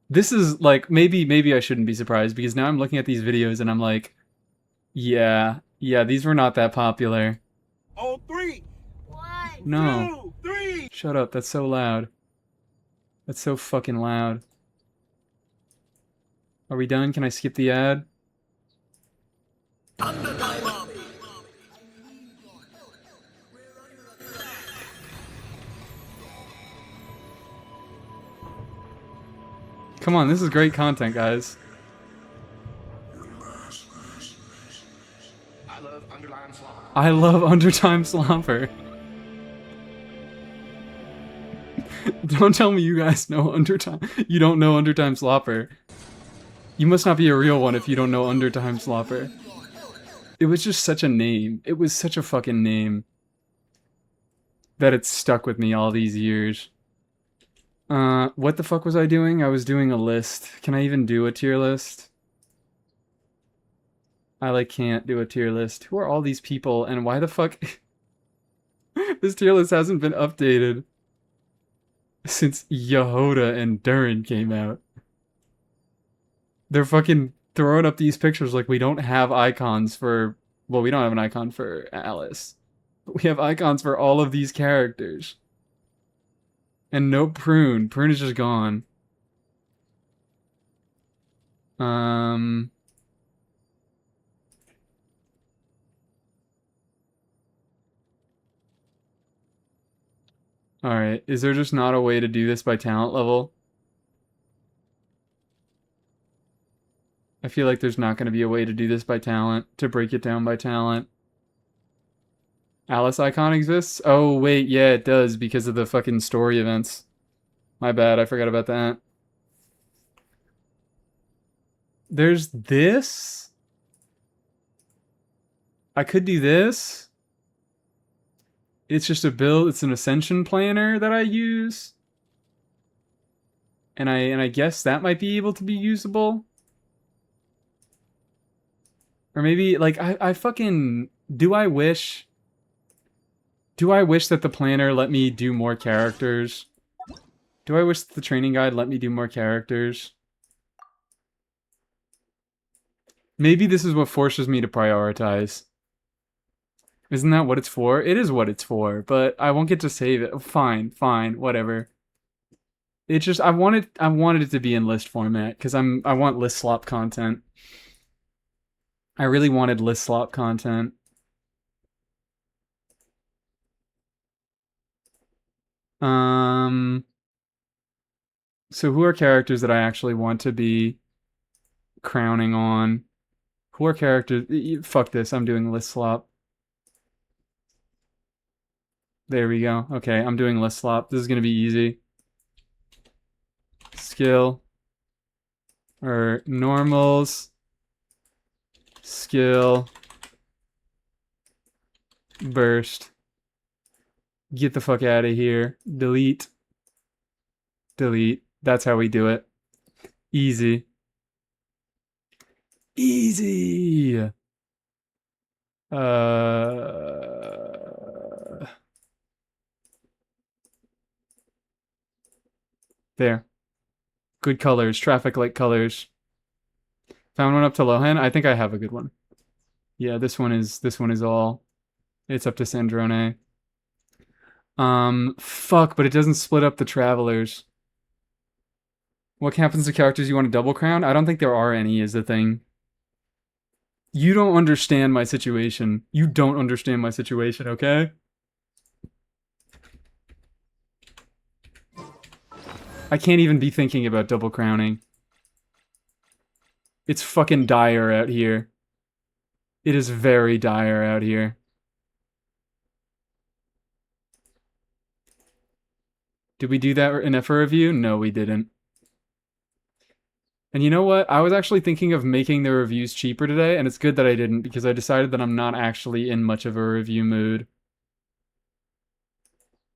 This is like, maybe I shouldn't be surprised, because now I'm looking at these videos and I'm like, yeah, these were not that popular. On 3. 1, no. 2, 3. Shut up, that's so loud. That's so fucking loud. Are we done? Can I skip the ad? Come on, this is great content, guys. I love Undertime Slopper. Don't tell me you guys know Undertime. You don't know Undertime Slopper. You must not be a real one if you don't know Undertime Slopper. It was just such a name. It was such a fucking name. That it's stuck with me all these years. What the fuck was I doing? I was doing a list. Can I even do a tier list? I like can't do a tier list. Who are all these people and why the fuck? This tier list hasn't been updated since Yehoda and Durin came out. They're fucking throwing up these pictures like we don't have icons for... Well, we don't have an icon for Alice. But we have icons for all of these characters. And no Prune. Prune is just gone. Alright, is there just not a way to do this by talent level? I feel like there's not going to be a way to do this by talent, to break it down by talent. Alice icon exists? Oh, wait, yeah, it does, because of the fucking story events. My bad, I forgot about that. There's this? I could do this. It's just a build, it's an ascension planner that I use. And I guess that might be able to be usable. Or maybe, like, I fucking... Do I wish that the planner let me do more characters? Do I wish that the training guide let me do more characters? Maybe this is what forces me to prioritize. Isn't that what it's for? It is what it's for, but I won't get to save it. Fine, whatever. It's just I wanted it to be in list format because I want list slop content. I really wanted list slop content. So who are characters that I actually want to be crowning on? Who are characters? Fuck this, I'm doing list slop. There we go. Okay, I'm doing less slop. This is gonna be easy. Skill. Or normals. Skill. Burst. Get the fuck out of here. Delete. Delete. That's how we do it. Easy. Easy. There. Good colors. Traffic light colors. Found one up to Lohan. I think I have a good one. Yeah, this one is all. It's up to Sandrone. Fuck, but it doesn't split up the travelers. What happens to characters you want to double crown? I don't think there are any, is the thing. You don't understand my situation. You don't understand my situation, okay? I can't even be thinking about double crowning. It's fucking dire out here. It is very dire out here. Did we do that in a review? No, we didn't. And you know what? I was actually thinking of making the reviews cheaper today, and it's good that I didn't, because I decided that I'm not actually in much of a review mood.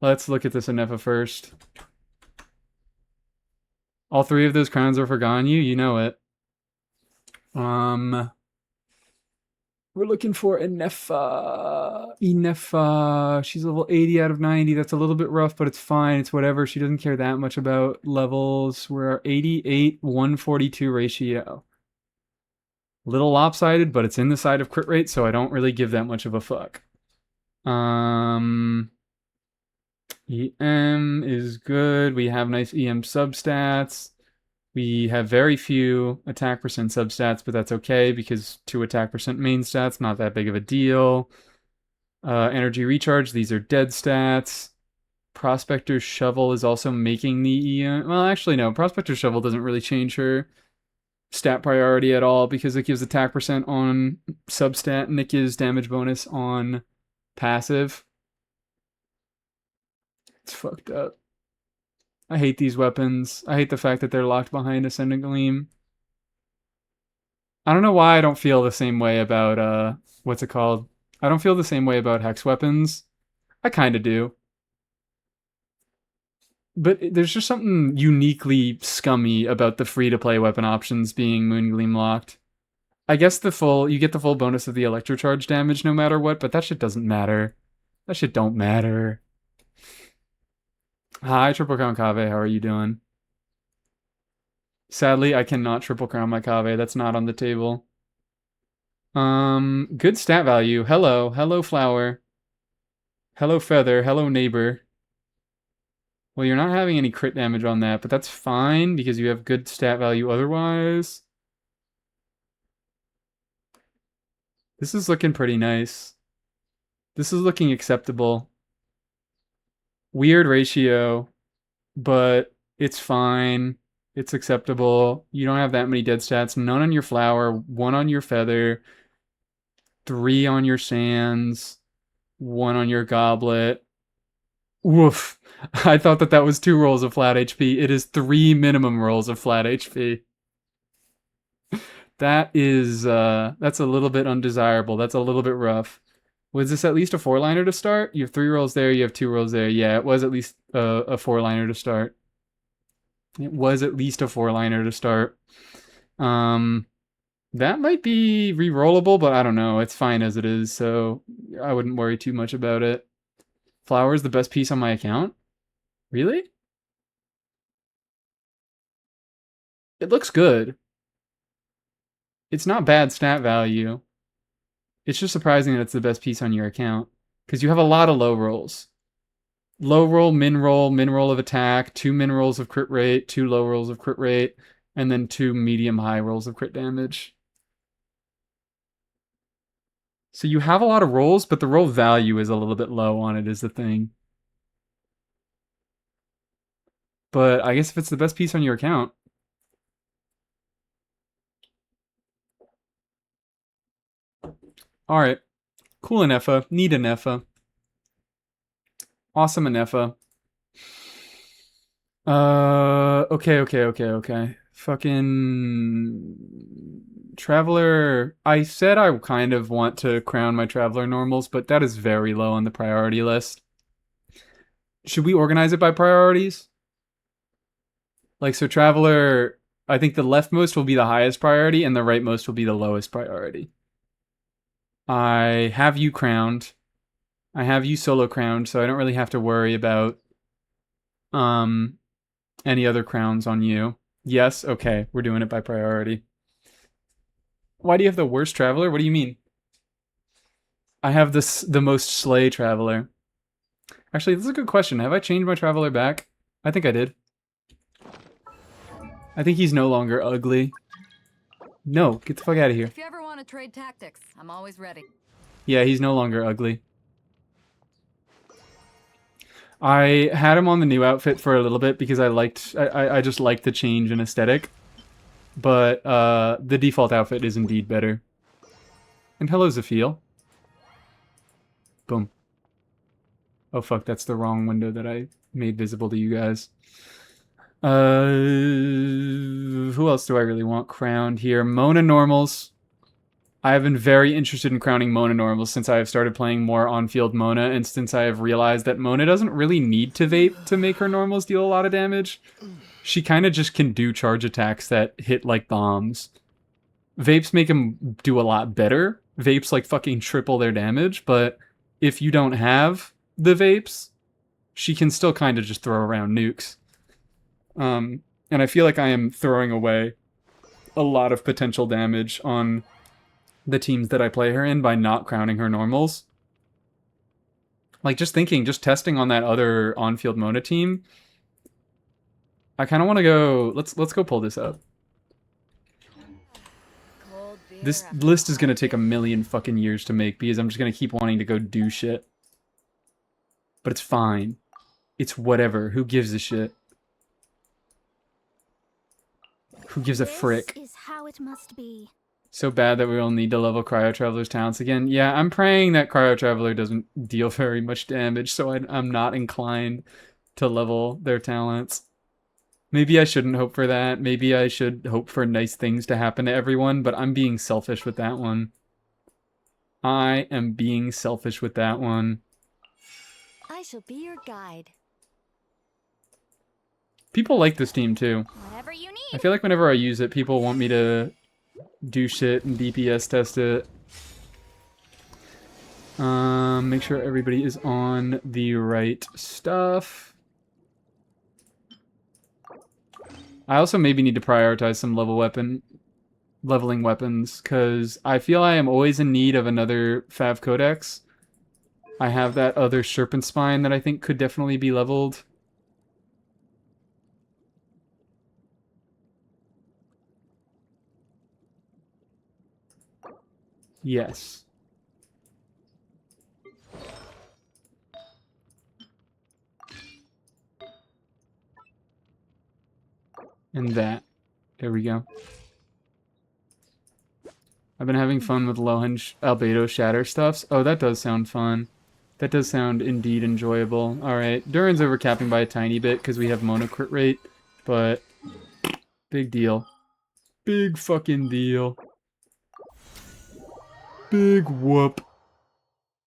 Let's look at this Anefa first. All three of those crowns are for Ganyu, you know it. We're looking for Inefa. Inefa. She's level 80 out of 90. That's a little bit rough, but it's fine. It's whatever. She doesn't care that much about levels. We're 88, 142 ratio. Little lopsided, but it's in the side of crit rate, so I don't really give that much of a fuck. EM is good. We have nice EM substats. We have very few attack percent substats, but that's okay because 2 attack percent main stats, not that big of a deal. Energy recharge, these are dead stats. Prospector's Shovel is also making the EM. Well, actually, no. Prospector's Shovel doesn't really change her stat priority at all because it gives attack percent on substat and it gives damage bonus on passive. It's fucked up. I hate these weapons. I hate the fact that they're locked behind Ascendant Gleam. I don't know why I don't feel the same way about, what's it called? I don't feel the same way about hex weapons. I kind of do. But there's just something uniquely scummy about the free-to-play weapon options being Moongleam locked. I guess you get the full bonus of the electrocharge damage no matter what, but that shit doesn't matter. That shit don't matter. Hi, Triple Crown Kave, how are you doing? Sadly, I cannot Triple Crown my Kave, that's not on the table. Good stat value. Hello, hello flower. Hello feather, hello neighbor. Well, you're not having any crit damage on that, but that's fine because you have good stat value otherwise. This is looking pretty nice. This is looking acceptable. Weird ratio, but it's fine. It's acceptable. You don't have that many dead stats. None on your flower, 1 on your feather, 3 on your sands, 1 on your goblet. Woof. I thought that was 2 rolls of flat HP. It is 3 minimum rolls of flat HP. That is, that's a little bit undesirable. That's a little bit rough. Was this at least a 4-liner to start? You have 3 rolls there, you have 2 rolls there. Yeah, it was at least a 4-liner to start. It was at least a 4-liner to start. That might be re-rollable, but I don't know. It's fine as it is, so I wouldn't worry too much about it. Flower is the best piece on my account? Really? It looks good. It's not bad stat value. It's just surprising that it's the best piece on your account. Because you have a lot of low rolls. Low roll, min roll of attack, 2 min rolls of crit rate, 2 low rolls of crit rate, and then 2 medium high rolls of crit damage. So you have a lot of rolls, but the roll value is a little bit low on it is the thing. But I guess if it's the best piece on your account. Alright. Cool Anefa. Neat Anefa. Awesome Anefa. Okay. Fucking Traveler. I said I kind of want to crown my Traveler normals, but that is very low on the priority list. Should we organize it by priorities? Like, so Traveler, I think the leftmost will be the highest priority and the rightmost will be the lowest priority. I have you crowned. I have you solo crowned, so I don't really have to worry about any other crowns on you. Yes, okay, we're doing it by priority. Why do you have the worst Traveler? What do you mean? I have the most slay Traveler. Actually, this is a good question. Have I changed my Traveler back? I think I did. I think he's no longer ugly. No, get the fuck out of here. If you ever want to trade tactics, I'm always ready. Yeah, he's no longer ugly. I had him on the new outfit for a little bit because I just liked the change in aesthetic. But the default outfit is indeed better. And hello, Zafeel. Boom. Oh fuck, that's the wrong window that I made visible to you guys. Who else do I really want crowned here? Mona normals. I have been very interested in crowning Mona normals since I have started playing more on-field Mona, and since I have realized that Mona doesn't really need to vape to make her normals deal a lot of damage. She kind of just can do charge attacks that hit like bombs. Vapes make them do a lot better. Vapes like fucking triple their damage, but if you don't have the vapes, she can still kind of just throw around nukes. And I feel like I am throwing away a lot of potential damage on the teams that I play her in by not crowning her normals. Like, just testing on that other on-field Mona team. I kind of want to go... Let's go pull this up. This list is going to take a million fucking years to make because I'm just going to keep wanting to go do shit. But it's fine. It's whatever. Who gives a shit? Who gives a frick? This is how it must be. So bad that we will need to level Cryo Traveler's talents again. Yeah, I'm praying that Cryo Traveler doesn't deal very much damage, so I'm not inclined to level their talents. Maybe I shouldn't hope for that. Maybe I should hope for nice things to happen to everyone, but I'm being selfish with that one. I am being selfish with that one. I shall be your guide. People like this team too. Whatever you need. I feel like whenever I use it, people want me to do shit and DPS test it. Make sure everybody is on the right stuff. I also maybe need to prioritize some leveling weapons, because I feel I am always in need of another Fav Codex. I have that other Serpent Spine that I think could definitely be leveled. Yes. And that. There we go. I've been having fun with Lohan Albedo Shatter stuffs. Oh, that does sound fun. That does sound indeed enjoyable. Alright, Durin's overcapping by a tiny bit because we have mono crit rate, but big deal. Big fucking deal. Big whoop.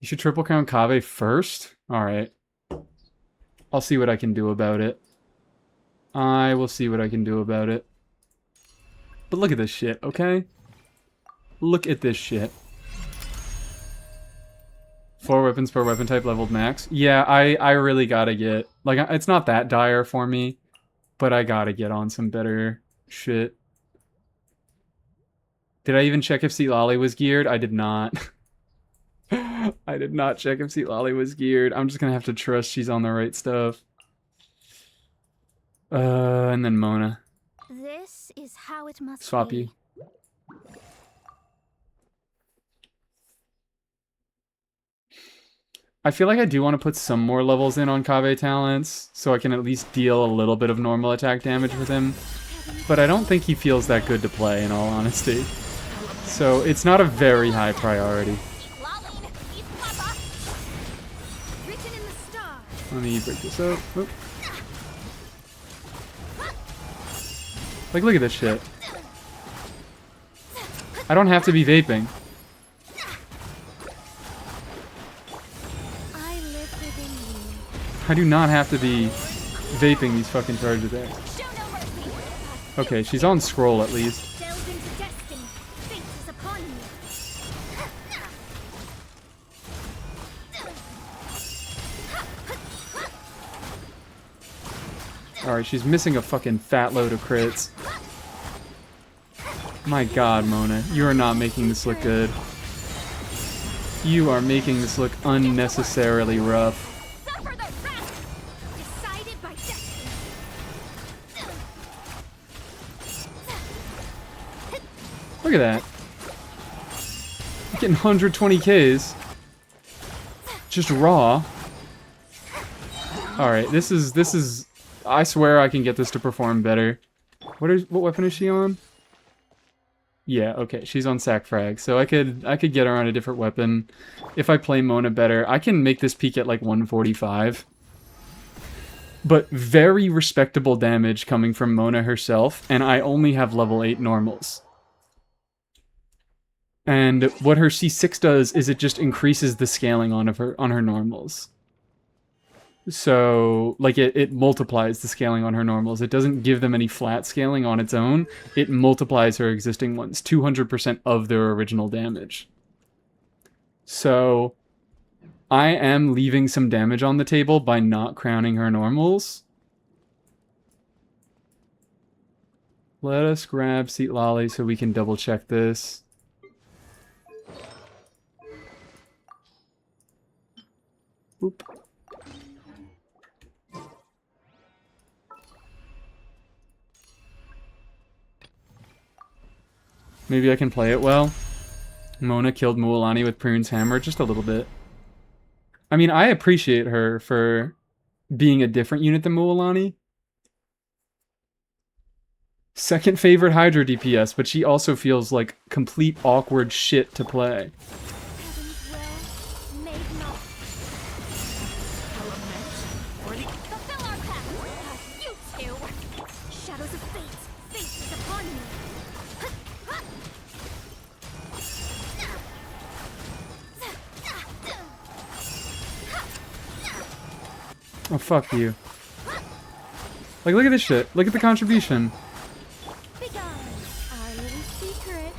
You should triple crown Kave first? Alright. I'll see what I can do about it. I will see what I can do about it. But look at this shit, okay? Look at this shit. 4 weapons per weapon type leveled max. Yeah, I really gotta get... Like, it's not that dire for me, but I gotta get on some better shit. Did I even check if Seat Lolly was geared? I did not. I did not check if Seat Lolly was geared. I'm just gonna have to trust she's on the right stuff. And then Mona. This is how it must Swap be. you. I feel like I do want to put some more levels in on Kave talents, so I can at least deal a little bit of normal attack damage with him. But I don't think he feels that good to play, in all honesty. So it's not a very high priority. Written in the stars. Let me break this up. Oop. Like, look at this shit. I don't have to be vaping. I live within you. I do not have to be vaping these fucking charge attacks. Show no mercy. Okay, she's on scroll at least. Delve into destiny. Fate is upon you. Alright, she's missing a fucking fat load of crits. My god, Mona, you are not making this look good. You are making this look unnecessarily rough. Suffer the wrath decided by destiny. Look at that. Getting 120 Ks. Just raw. Alright, this is... I swear I can get this to perform better. What weapon is she on? Yeah, okay, she's on sac frag, so I could get her on a different weapon. If I play Mona better, I can make this peak at like 145. But very respectable damage coming from Mona herself, and I only have level 8 normals. And what her C6 does is it just increases the scaling on her normals. So, like, it multiplies the scaling on her normals. It doesn't give them any flat scaling on its own. It multiplies her existing ones, 200% of their original damage. So, I am leaving some damage on the table by not crowning her normals. Let us grab Seat Lolly so we can double check this. Oop. Maybe I can play it well. Mona killed Mualani with Prune's hammer just a little bit. I mean, I appreciate her for being a different unit than Mualani. Second favorite Hydra DPS, but she also feels like complete awkward shit to play. Heaven's will made not. Fulfill our path. You two. Shadows of fate. Fate is upon you. Oh, fuck you. Like, look at this shit. Look at the contribution. Begone, our little secret.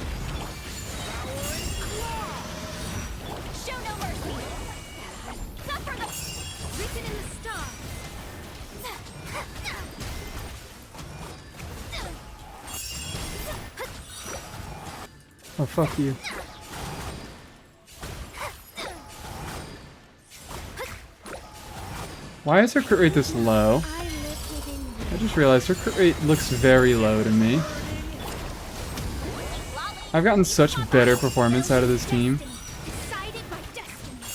Show no mercy. Suffer the written in the stars. Oh, fuck you. Why is her crit rate this low? I live within you. I just realized her crit rate looks very low to me. I've gotten such better performance out of this team. Decided by destiny.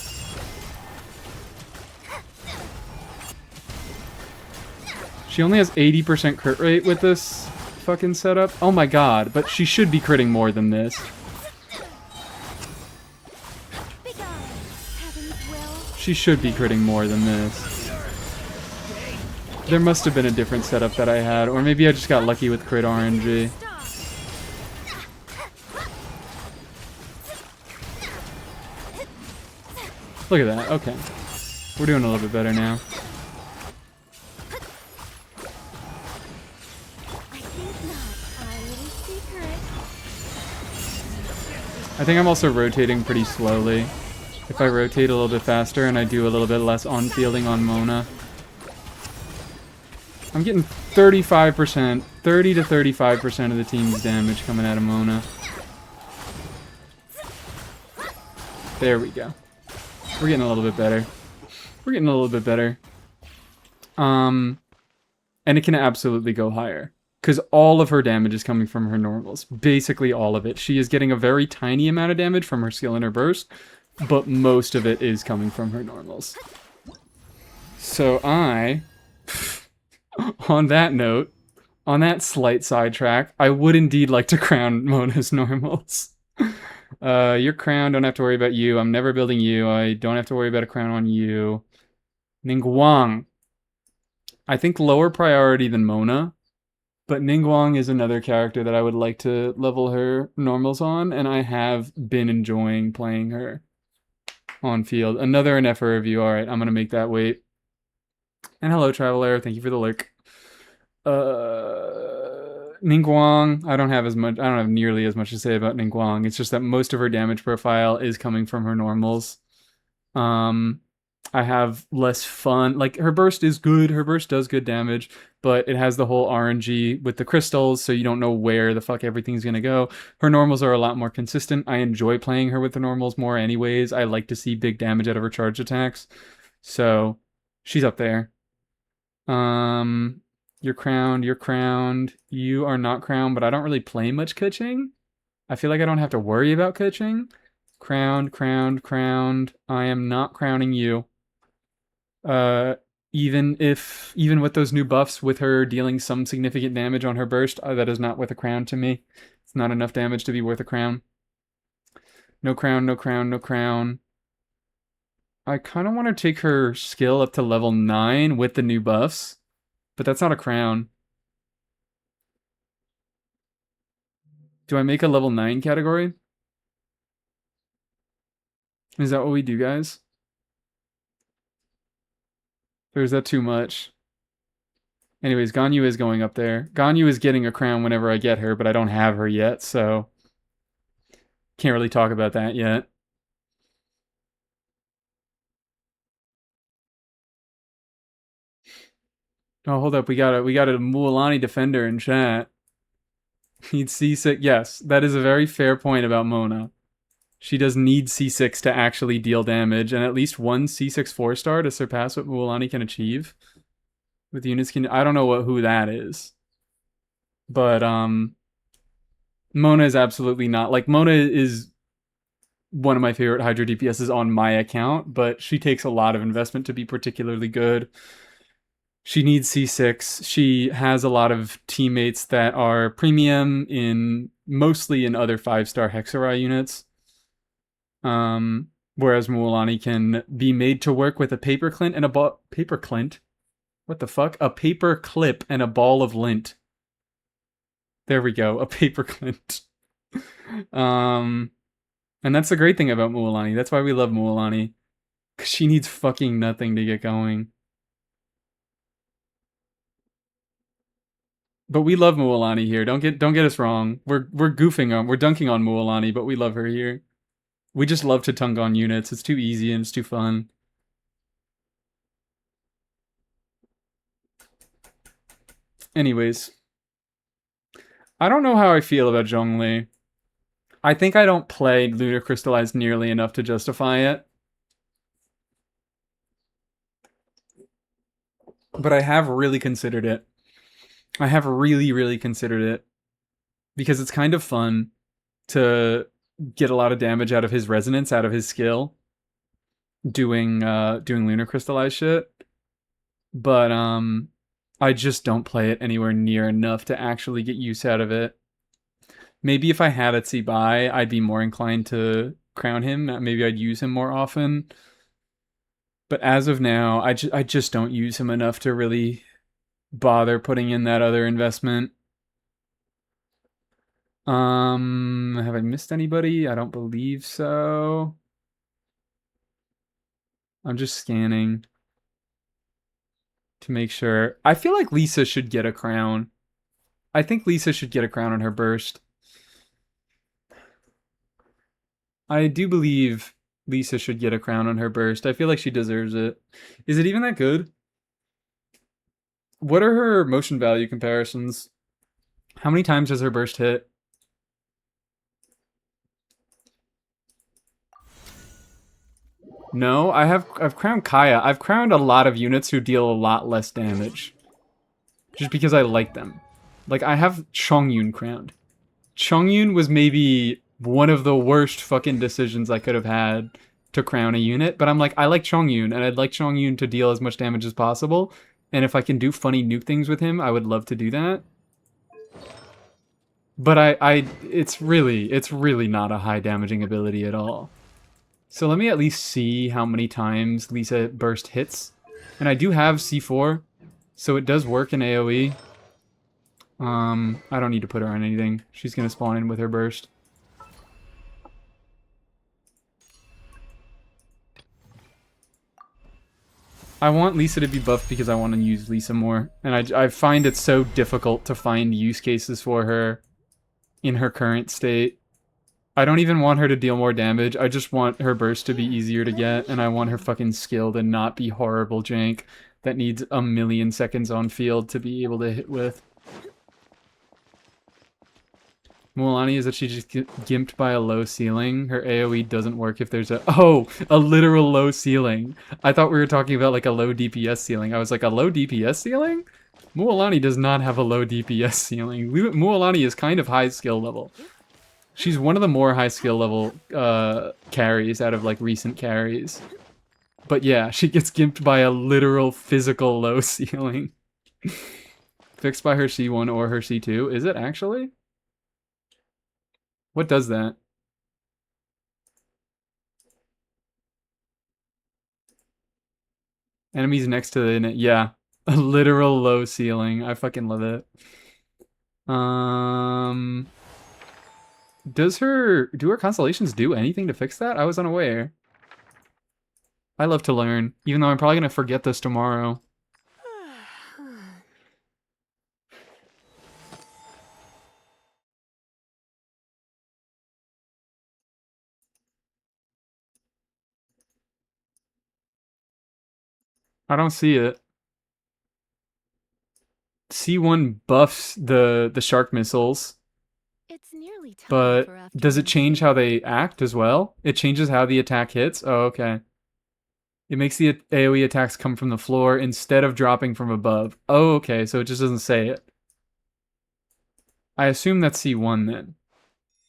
She only has 80% crit rate with this fucking setup. Oh my god, but she should be critting more than this. Begone, heaven's will. She should be critting more than this. There must have been a different setup that I had, or maybe I just got lucky with crit RNG. Look at that, okay. We're doing a little bit better now. I think not, our little secret. I think I'm also rotating pretty slowly. If I rotate a little bit faster and I do a little bit less on-fielding on Mona. I'm getting 35%, 30 to 35% of the team's damage coming out of Mona. There we go. We're getting a little bit better. We're getting a little bit better. And it can absolutely go higher. Because all of her damage is coming from her normals. Basically all of it. She is getting a very tiny amount of damage from her skill and her burst. But most of it is coming from her normals. So on that note, on that slight sidetrack, I would indeed like to crown Mona's normals. Your crown, don't have to worry about you. I'm never building you. I don't have to worry about a crown on you. Ningguang. I think lower priority than Mona, but Ningguang is another character that I would like to level her normals on, and I have been enjoying playing her on field. Another Nefer review. Alright, I'm gonna make that wait. And hello, Traveler. Thank you for the lurk. Ningguang, I don't have nearly as much to say about Ningguang. It's just that most of her damage profile is coming from her normals. I have less fun. Like, her burst is good. Her burst does good damage, but it has the whole RNG with the crystals, so you don't know where the fuck everything's gonna go. Her normals are a lot more consistent. I enjoy playing her with the normals more anyways. I like to see big damage out of her charge attacks. So, she's up there. You're crowned, you're crowned. You are not crowned, but I don't really play much Keqing. I feel like I don't have to worry about Keqing. Crowned, crowned, crowned. I am not crowning you. Even with those new buffs, with her dealing some significant damage on her burst, that is not worth a crown to me. It's not enough damage to be worth a crown. No crown, no crown, no crown. I kind of want to take her skill up to level 9 with the new buffs, but that's not a crown. Do I make a level 9 category? Is that what we do, guys? Or is that too much? Anyways, Ganyu is going up there. Ganyu is getting a crown whenever I get her, but I don't have her yet, so can't really talk about that yet. Oh, hold up. We got a Mualani defender in chat. Needs C6. Yes, that is a very fair point about Mona. She does need C6 to actually deal damage, and at least one C6 4-star to surpass what Mualani can achieve. With units can... I don't know who that is. But, Mona is absolutely not... Like, Mona is one of my favorite Hydra DPSs on my account, but she takes a lot of investment to be particularly good. She needs C6. She has a lot of teammates that are premium mostly in other 5-star Hexarai units. Whereas Mualani can be made to work with a paperclint and a paperclint? What the fuck? A paper clip and a ball of lint. There we go, a paperclint. And that's the great thing about Mualani. That's why we love Mualani. 'Cause she needs fucking nothing to get going. But we love Mualani here. Don't get us wrong. We're dunking on Mualani, but we love her here. We just love to tunk on units. It's too easy and it's too fun. Anyways. I don't know how I feel about Zhongli. I think I don't play Lunar Crystallized nearly enough to justify it. But I have really considered it. I have really, really considered it. Because it's kind of fun to get a lot of damage out of his resonance, out of his skill, doing Lunar Crystallized shit. But I just don't play it anywhere near enough to actually get use out of it. Maybe if I had Etsy buy, I'd be more inclined to crown him. Maybe I'd use him more often. But as of now, I just don't use him enough to really bother putting in that other investment. Have I missed anybody? I don't believe so. I'm just scanning to make sure. I feel like Lisa should get a crown. I think Lisa should get a crown on her burst. I do believe Lisa should get a crown on her burst. I feel like she deserves it. Is it even that good? What are her motion value comparisons? How many times does her burst hit? No, I've crowned Kaya. I've crowned a lot of units who deal a lot less damage. Just because I like them. Like, I have Chongyun crowned. Chongyun was maybe one of the worst fucking decisions I could have had to crown a unit, but I'm like, I like Chongyun, and I'd like Chongyun to deal as much damage as possible, and if I can do funny nuke things with him, I would love to do that. But it's really not a high damaging ability at all. So let me at least see how many times Lisa burst hits. And I do have C4, so it does work in AoE. I don't need to put her on anything. She's gonna spawn in with her burst. I want Lisa to be buffed because I want to use Lisa more. And I find it so difficult to find use cases for her in her current state. I don't even want her to deal more damage. I just want her burst to be easier to get, and I want her fucking skill to not be horrible jank that needs a million seconds on field to be able to hit with. Mualani is that she just gimped by a low ceiling. Her AoE doesn't work if there's a literal low ceiling. I thought we were talking about like a low DPS ceiling. I was like, a low DPS ceiling? Mualani does not have a low DPS ceiling. Mualani is kind of high skill level. She's one of the more high skill level carries out of like recent carries. But yeah, she gets gimped by a literal physical low ceiling. Fixed by her C1 or her C2. Is it actually? What does that? Enemies next to the... Yeah. A literal low ceiling. I fucking love it. Do her constellations do anything to fix that? I was unaware. I love to learn, even though I'm probably gonna forget this tomorrow. I don't see it. C1 buffs the shark missiles. It's nearly time But for does it afternoon change how they act as well? It changes how the attack hits? Oh, okay. It makes the AoE attacks come from the floor instead of dropping from above. Oh, okay, so it just doesn't say it. I assume that's C1 then.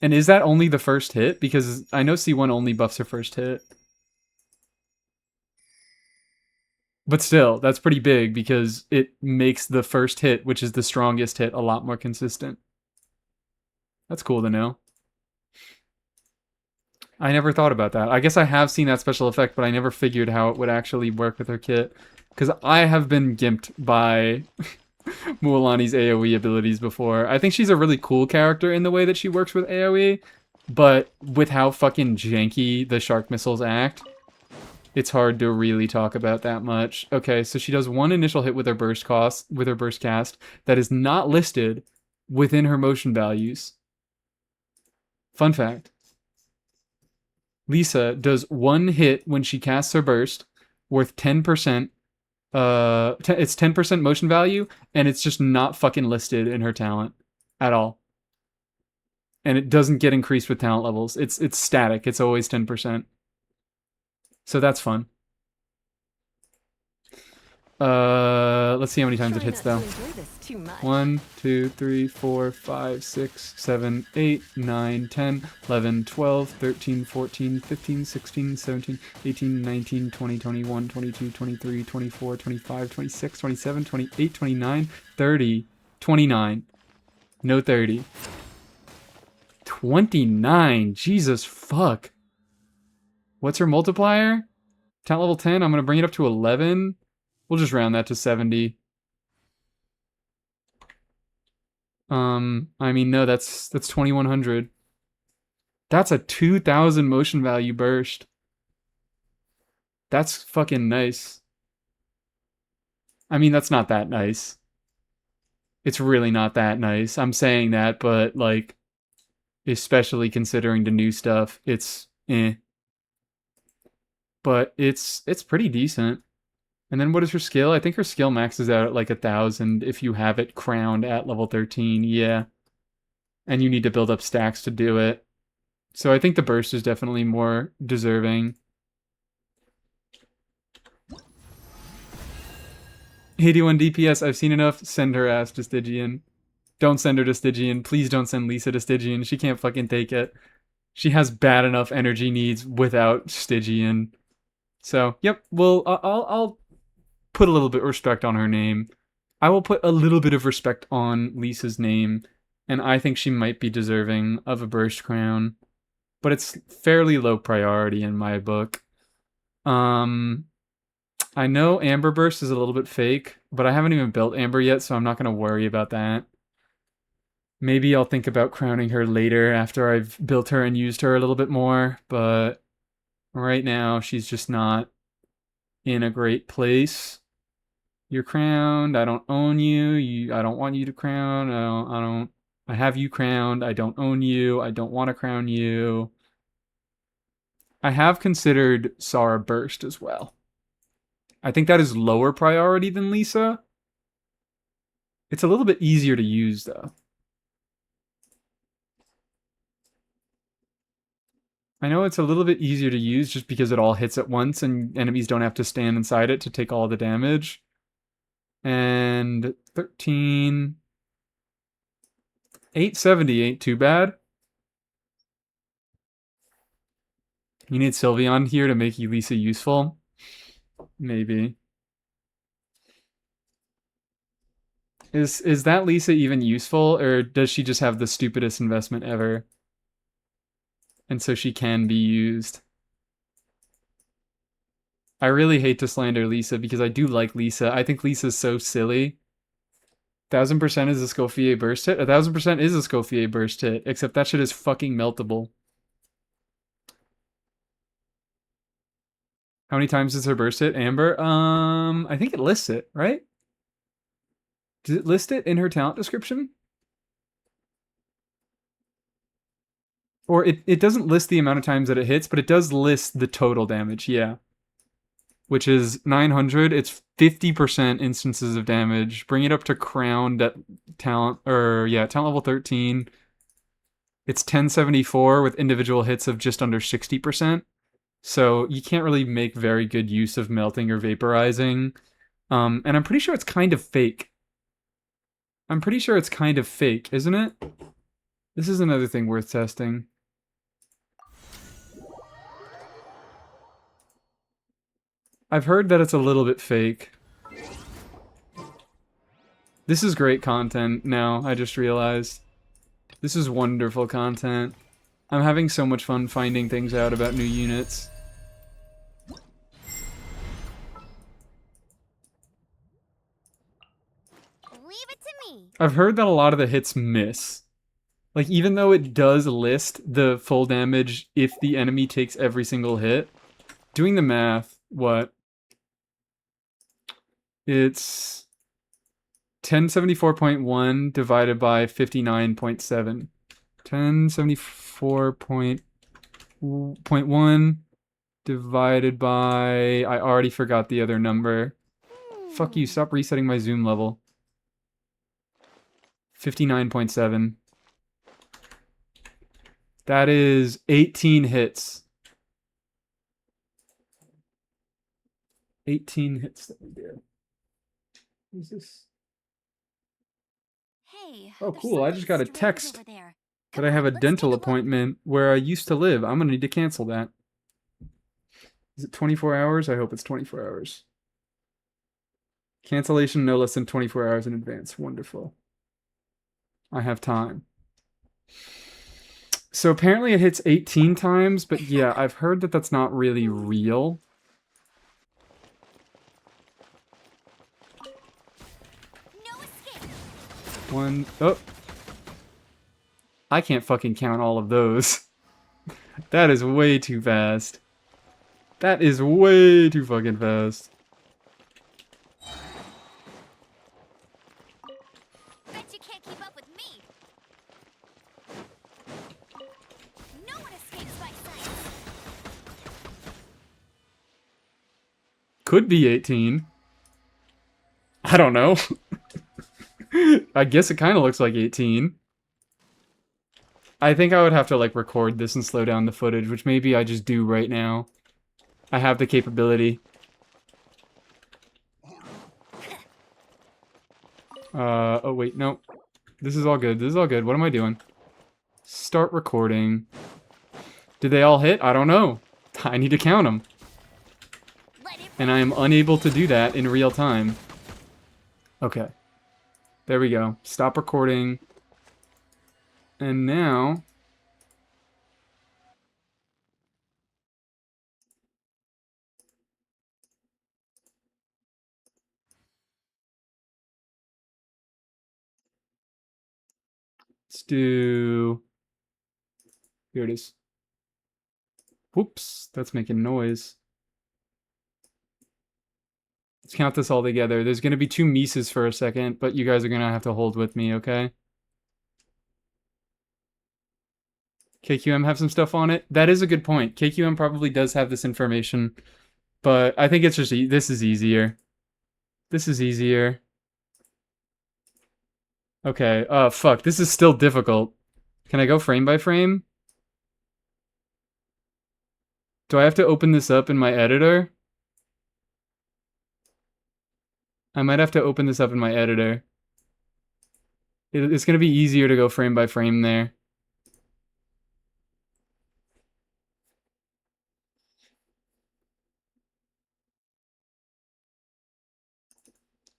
And is that only the first hit? Because I know C1 only buffs her first hit. But still, that's pretty big because it makes the first hit, which is the strongest hit, a lot more consistent. That's cool to know. I never thought about that. I guess I have seen that special effect, but I never figured how it would actually work with her kit. Because I have been gimped by Mualani's AoE abilities before. I think she's a really cool character in the way that she works with AoE, but with how fucking janky the shark missiles act, it's hard to really talk about that much. Okay, so she does one initial hit with her burst cast that is not listed within her motion values. Fun fact. Lisa does one hit when she casts her burst, worth 10%. It's 10% motion value, and it's just not fucking listed in her talent at all. And it doesn't get increased with talent levels. It's static. It's always 10%. So that's fun. Let's see how many times it hits though. 1, 2, 3, 4, 5, 6, 7, 8, 9, 10, 11, 12, 13, 14, 15, 16, 17, 18, 19, 20, 21, 22, 23, 24, 25, 26, 27, 28, 29, 30, 29. No 30. 29. Jesus fuck. What's her multiplier? Talent level 10. I'm going to bring it up to 11. We'll just round that to 70. I mean, no, that's 2100. That's a 2000 motion value burst. That's fucking nice. I mean, that's not that nice. It's really not that nice. I'm saying that, but like, especially considering the new stuff, it's eh. But it's pretty decent. And then what is her skill? I think her skill maxes out at like 1000 if you have it crowned at level 13. Yeah. And you need to build up stacks to do it. So I think the burst is definitely more deserving. 81 DPS, I've seen enough. Send her ass to Stygian. Don't send her to Stygian. Please don't send Lisa to Stygian. She can't fucking take it. She has bad enough energy needs without Stygian. So, yep, well, I'll put a little bit of respect on her name. I will put a little bit of respect on Lisa's name, and I think she might be deserving of a burst crown. But it's fairly low priority in my book. I know Amber Burst is a little bit fake, but I haven't even built Amber yet, so I'm not going to worry about that. Maybe I'll think about crowning her later after I've built her and used her a little bit more, but right now she's just not in a great place. You're crowned. I don't own you. I don't want you to crown. I have you crowned. I don't own you. I don't want to crown you. I have considered Sara Burst as well. I think that is lower priority than Lisa. It's a little bit easier to use, though. I know it's a little bit easier to use just because it all hits at once and enemies don't have to stand inside it to take all the damage. And 13... 870 ain't too bad. You need Sylveon here to make Elisa useful? Maybe. Is that Lisa even useful, or does she just have the stupidest investment ever? And so she can be used. I really hate to slander Lisa because I do like Lisa. I think Lisa's so silly. 1000% is a Scofier burst hit? 1000% is a Scofier burst hit, except that shit is fucking meltable. How many times is her burst hit, Amber? I think it lists it, right? Does it list it in her talent description? Or it doesn't list the amount of times that it hits, but it does list the total damage, yeah. Which is 900. It's 50% instances of damage. Bring it up to crowned at talent, talent level 13. It's 1074 with individual hits of just under 60%. So you can't really make very good use of melting or vaporizing. And I'm pretty sure it's kind of fake. Isn't it? This is another thing worth testing. I've heard that it's a little bit fake. This is great content now, I just realized. This is wonderful content. I'm having so much fun finding things out about new units. Leave it to me. I've heard that a lot of the hits miss. Like, even though it does list the full damage if the enemy takes every single hit, doing the math, what? It's 1074.1 divided by 59.7. 1074.1 divided by... I already forgot the other number. Fuck you, stop resetting my zoom level. 59.7. That is 18 hits. 18 hits that we did. Who's this? Hey. Oh, there's cool. I just got a something strange text over there. that Come I on, have a let's dental take look. appointment where I used to live. I'm gonna need to cancel that. Is it 24 hours? I hope it's 24 hours. Cancellation no less than 24 hours in advance. Wonderful. I have time. So apparently it hits 18 times, but yeah, I've heard that that's not really real. No escape. One, oh. I can't fucking count all of those. That is way too fast. That is way too fucking fast. Bet you can't keep up with me. No one escapes my sight. Could be 18. I don't know. I guess it kind of looks like 18. I think I would have to, like, record this and slow down the footage, which maybe I just do right now. I have the capability. Oh wait, no. This is all good. This is all good. What am I doing? Start recording. Did they all hit? I don't know. I need to count them. And I am unable to do that in real time. Okay. There we go. Stop recording. And now... Let's do... Here it is. Whoops, that's making noise. Let's count this all together. There's going to be 2 Mises for a second, but you guys are going to have to hold with me, okay? KQM have some stuff on it? That is a good point. KQM probably does have this information, but I think it's just... This is easier. This is easier. Okay, fuck. This is still difficult. Can I go frame by frame? Do I have to open this up in my editor? I might have to open this up in my editor. It's going to be easier to go frame by frame there.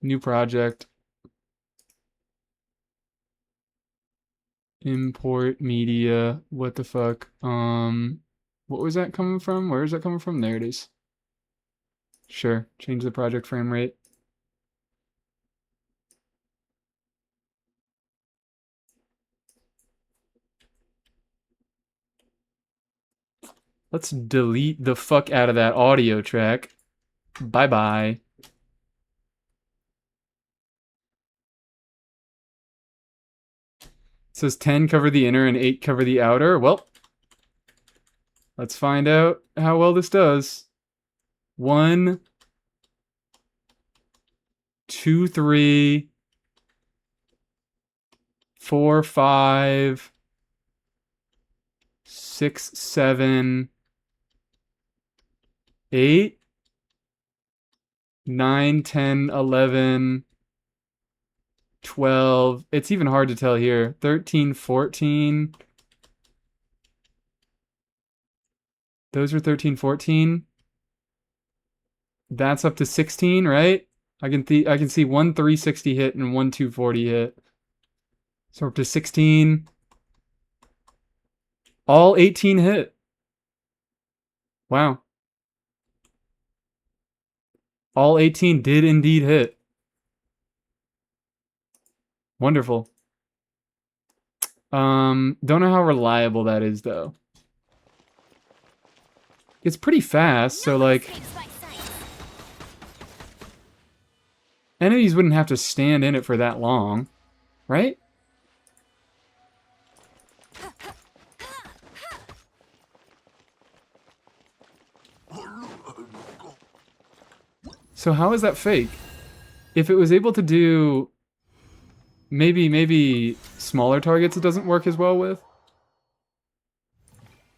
New project. Import media. What the fuck? What was that coming from? Where is that coming from? There it is. Sure. Change the project frame rate. Let's delete the fuck out of that audio track. Bye-bye. It says 10 cover the inner and 8 cover the outer. Well, let's find out how well this does. 1, 2, 3, 4, 5, 6, 7, 8, 9, 10, 11, 12. It's even hard to tell here. 13, 14. Those are 13, 14. That's up to 16, right? I can see 1 360 hit and 1 240 hit. So we're up to 16. All 18 hit. Wow. All 18 did indeed hit. Wonderful. Don't know how reliable that is though. It's pretty fast, so like enemies wouldn't have to stand in it for that long, right? So how is that fake? If it was able to do maybe smaller targets it doesn't work as well with.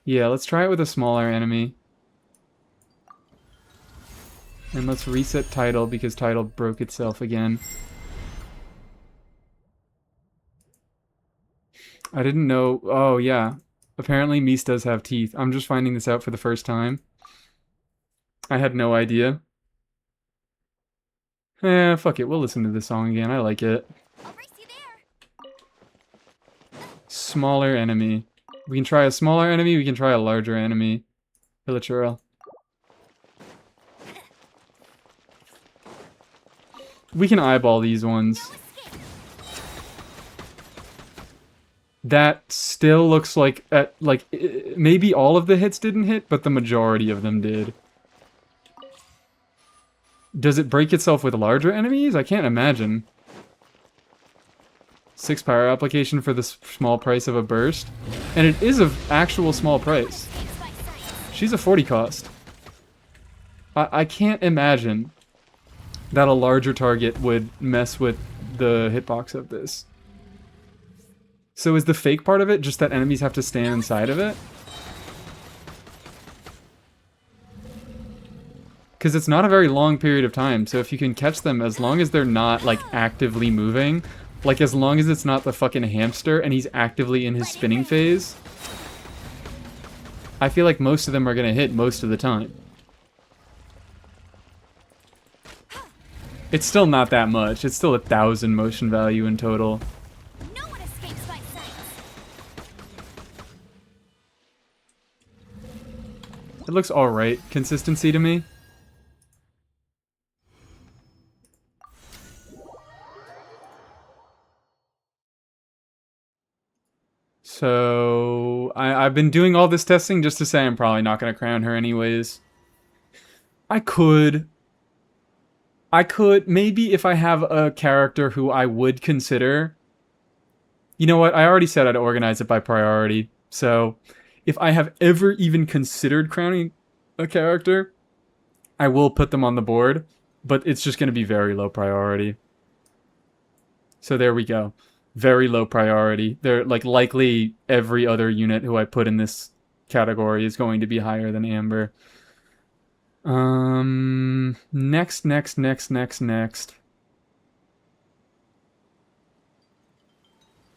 Yeah, let's try it with a smaller enemy. And let's reset title because title broke itself again. I didn't know. Oh, yeah. Apparently Mies does have teeth. I'm just finding this out for the first time. I had no idea. Fuck it. We'll listen to this song again. I like it. I'll race you there. Smaller enemy. We can try a smaller enemy. We can try a larger enemy. Hilichurl. We can eyeball these ones. That still looks like maybe all of the hits didn't hit, but the majority of them did. Does it break itself with larger enemies? I can't imagine. 6 power application for the small price of a burst. And it is an actual small price. She's a 40 cost. I can't imagine that a larger target would mess with the hitbox of this. So is the fake part of it just that enemies have to stand inside of it? Because it's not a very long period of time, so if you can catch them, as long as they're not, like, actively moving, like, as long as it's not the fucking hamster and he's actively in his spinning phase, I feel like most of them are gonna hit most of the time. It's still not that much. It's still 1,000 motion value in total. No one escapes my sight. It looks alright consistency to me. So I've been doing all this testing just to say I'm probably not going to crown her anyways. I could maybe if I have a character who I would consider. You know what? I already said I'd organize it by priority. So if I have ever even considered crowning a character, I will put them on the board, but it's just going to be very low priority. So there we go. Very low priority. They're like likely every other unit who I put in this category is going to be higher than Amber. Next.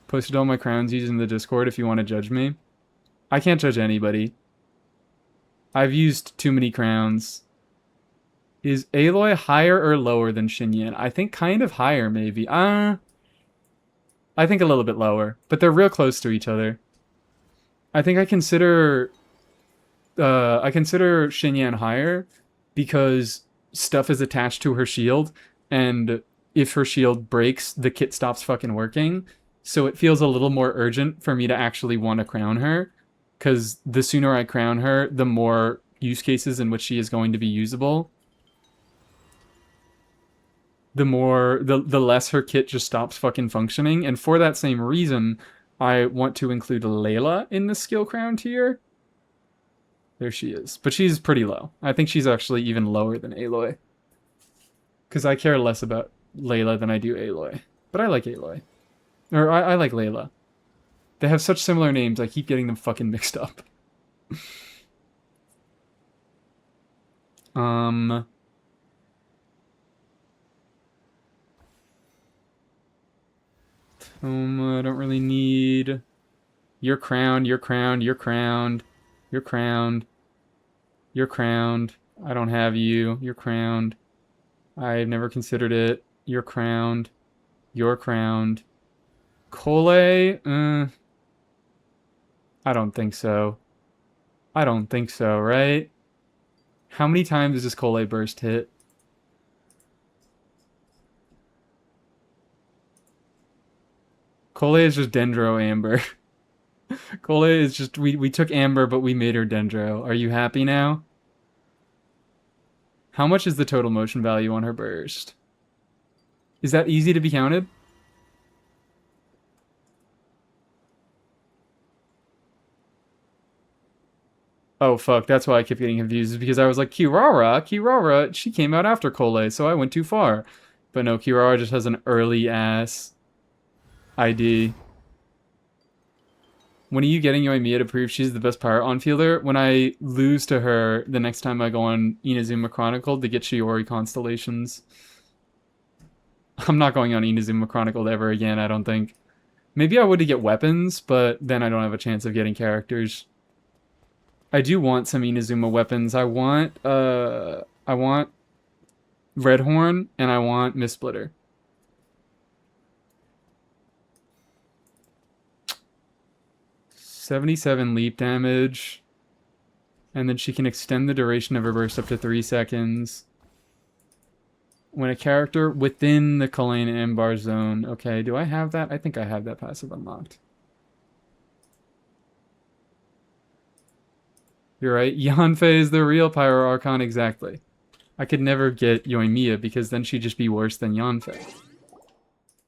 Posted all my crowns using the Discord if you want to judge me. I can't judge anybody. I've used too many crowns. Is Aloy higher or lower than Xinyan? I think kind of higher, maybe. I think a little bit lower. But they're real close to each other. I think I consider Xinyan higher because stuff is attached to her shield, and if her shield breaks, the kit stops fucking working. So it feels a little more urgent for me to actually want to crown her, because the sooner I crown her, the more use cases in which she is going to be usable. The less her kit just stops fucking functioning, and for that same reason, I want to include Layla in the skill crown tier. There she is. But she's pretty low. I think she's actually even lower than Aloy. Because I care less about Layla than I do Aloy. But I like Aloy. Or I like Layla. They have such similar names, I keep getting them fucking mixed up. I don't really need... You're crowned, you're crowned, you're crowned. You're crowned. You're crowned. I don't have you. You're crowned. I've never considered it. You're crowned. You're crowned. Cole? I don't think so. I don't think so, right? How many times does this Cole burst hit? Cole is just Dendro Amber. Cole is just... We took Amber, but we made her Dendro. Are you happy now? How much is the total motion value on her burst? Is that easy to be counted? Oh, fuck. That's why I kept getting confused. Is because I was like, Kirara, she came out after Cole, so I went too far. But no, Kirara just has an early-ass ID. When are you getting Yoimiya to prove she's the best pirate on fielder? When I lose to her the next time I go on Inazuma Chronicled to get Shiori constellations. I'm not going on Inazuma Chronicled ever again, I don't think. Maybe I would to get weapons, but then I don't have a chance of getting characters. I do want some Inazuma weapons. I want Redhorn, and I want Mistsplitter. 77 leap damage. And then she can extend the duration of her burst up to 3 seconds. When a character within the Culane Ambar zone. Okay, do I have that? I think I have that passive unlocked. You're right. Yanfei is the real Pyro Archon, exactly. I could never get Yoimiya because then she'd just be worse than Yanfei.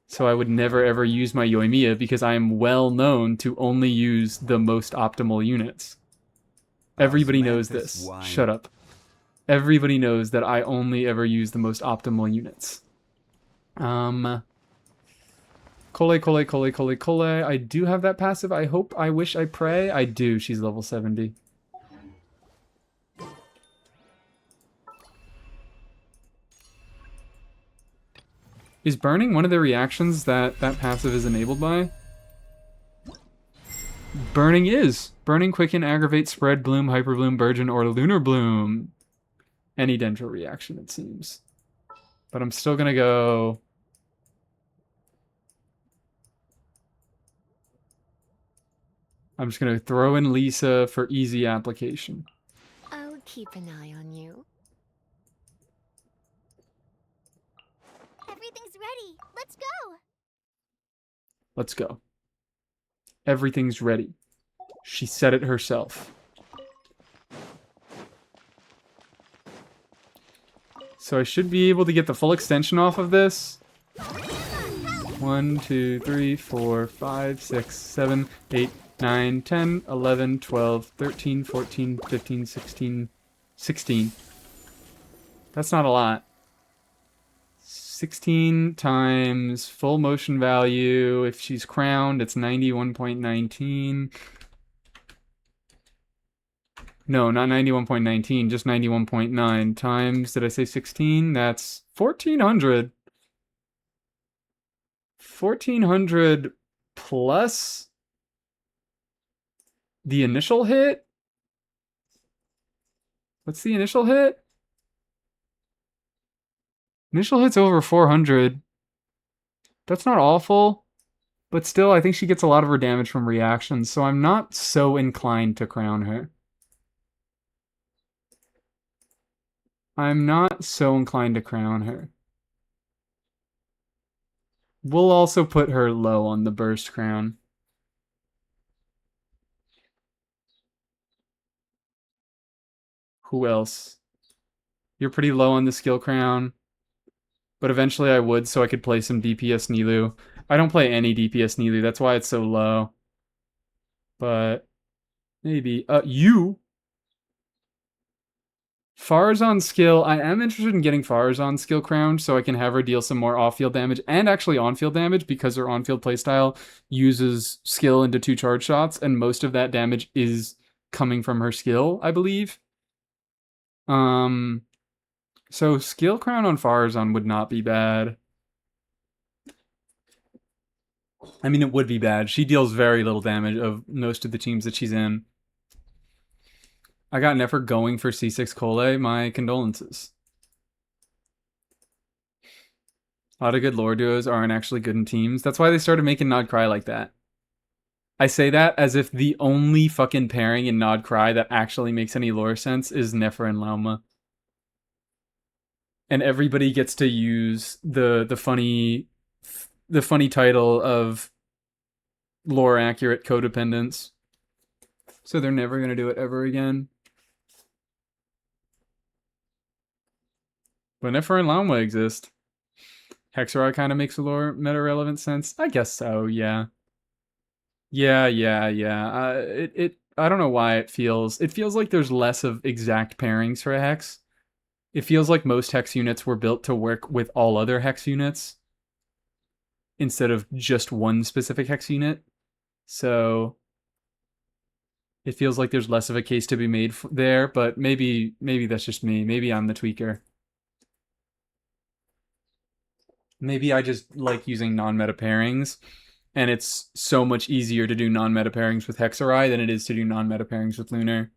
So I would never ever use my Yoimiya because I am well known to only use the most optimal units. Everybody knows this. Shut up. Everybody knows that I only ever use the most optimal units. Cole. I do have that passive. I hope, I wish, I pray. I do. She's level 70. Is burning one of the reactions that passive is enabled by? Burning is. Burning, quicken, aggravate, spread, bloom, hyperbloom, burgeon, or lunar bloom. Any Dendro reaction, it seems. But I'm still gonna go... I'm just gonna throw in Lisa for easy application. I'll keep an eye on you. Everything's ready. Let's go. Let's go. Everything's ready. She said it herself. So I should be able to get the full extension off of this. 1, 2, 3, 4, 5, 6, 7, 8, 9, 10, 11, 12, 13, 14, 15, 16, 16. That's not a lot. 16 times full motion value. If she's crowned, it's 91.19. No, not 91.19, just 91.9 times, did I say 16? That's 1,400. 1,400 plus the initial hit? What's the initial hit? Initial hit's over 400. That's not awful, but still, I think she gets a lot of her damage from reactions, so I'm not so inclined to crown her. I'm not so inclined to crown her. We'll also put her low on the burst crown. Who else? You're pretty low on the skill crown. But eventually I would, so I could play some DPS Nilu. I don't play any DPS Nilu, that's why it's so low. But maybe. You! Farazan skill, I am interested in getting Farazan skill crowned so I can have her deal some more off-field damage and actually on-field damage because her on-field playstyle uses skill into 2 charge shots and most of that damage is coming from her skill, I believe. So skill crown on Farazan would not be bad. I mean, it would be bad. She deals very little damage of most of the teams that she's in. I got Nefer going for C6 Cole. My condolences. A lot of good lore duos aren't actually good in teams. That's why they started making Nod Cry like that. I say that as if the only fucking pairing in Nod Cry that actually makes any lore sense is Nefer and Lauma. And everybody gets to use the funny title of lore accurate codependence. So they're never gonna do it ever again. But Nefer and Lauma exist. Hexerod kind of makes a lore meta relevant sense. I guess so, yeah. Yeah. I don't know why it feels like there's less of exact pairings for a hex. It feels like most hex units were built to work with all other hex units instead of just one specific hex unit. So it feels like there's less of a case to be made there, but maybe that's just me. Maybe I'm the tweaker. Maybe I just like using non-meta pairings, and it's so much easier to do non-meta pairings with Hexerai than it is to do non-meta pairings with Lunar.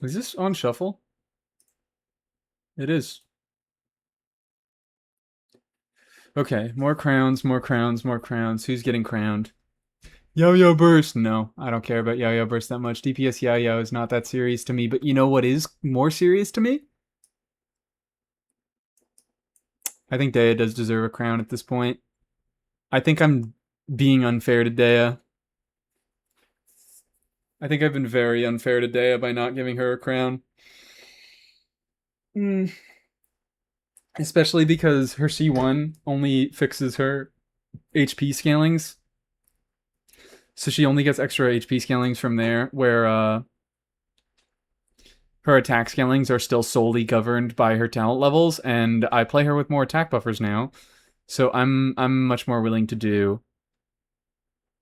Is this on shuffle? It is. Okay, more crowns. Who's getting crowned? Yo-Yo Burst. No, I don't care about Yo-Yo Burst that much. DPS Yo-Yo is not that serious to me, but you know what is more serious to me? I think Dea does deserve a crown at this point. I think I'm being unfair to Dea. I think I've been very unfair to Dea by not giving her a crown. Especially because her C1 only fixes her HP scalings. So she only gets extra HP scalings from there, where her attack scalings are still solely governed by her talent levels, and I play her with more attack buffers now. So I'm much more willing to do.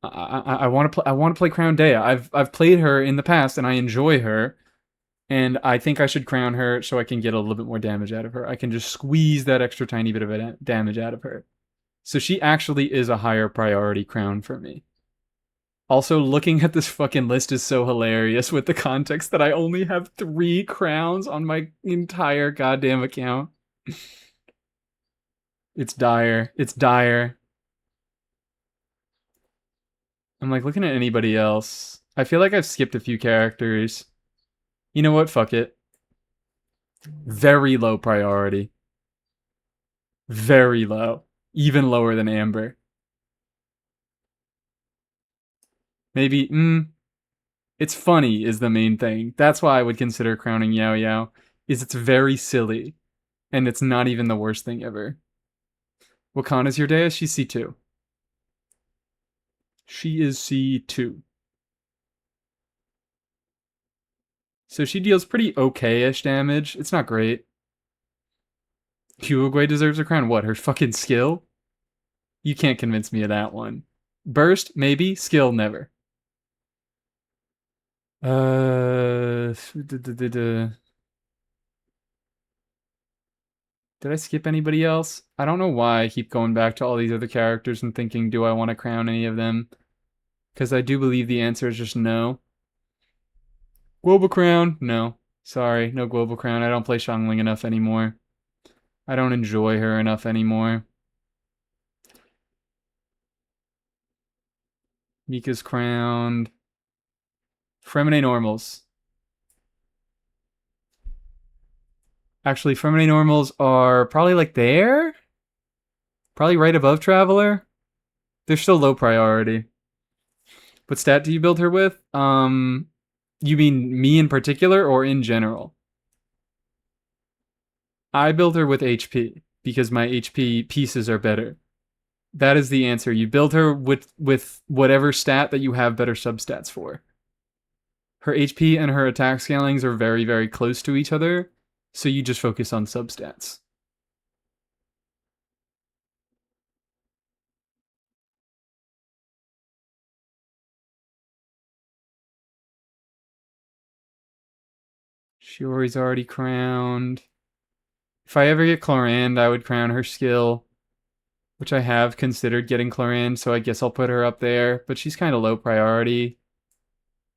I want to play Crown Dea. I've played her in the past and I enjoy her, and I think I should crown her so I can get a little bit more damage out of her. I can just squeeze that extra tiny bit of damage out of her. So she actually is a higher priority crown for me. Also, looking at this fucking list is so hilarious with the context that I only have 3 crowns on my entire goddamn account. It's dire. It's dire. I'm like looking at anybody else. I feel like I've skipped a few characters. You know what? Fuck it. Very low priority. Very low. Even lower than Amber. Maybe, it's funny is the main thing. That's why I would consider crowning Yao Yao, is it's very silly. And it's not even the worst thing ever. Wakana's your Deus? She's C2. She is C2. So she deals pretty okay-ish damage. It's not great. Hyuugui deserves a crown. What, her fucking skill? You can't convince me of that one. Burst, maybe. Skill, never. Did I skip anybody else? I don't know why I keep going back to all these other characters and thinking, do I want to crown any of them? Because I do believe the answer is just no. Global crown? No. Sorry, no global crown. I don't play Xiangling enough anymore. I don't enjoy her enough anymore. Mika's crowned. Fremine normals. Actually, Fremine normals are probably like there? Probably right above Traveler. They're still low priority. What stat do you build her with? You mean me in particular or in general? I build her with HP because my HP pieces are better. That is the answer. You build her with whatever stat that you have better substats for. Her HP and her attack scalings are very, very close to each other, so you just focus on substats. Shiori's already crowned. If I ever get Clorand, I would crown her skill, which I have considered getting Clorand, so I guess I'll put her up there. But she's kind of low priority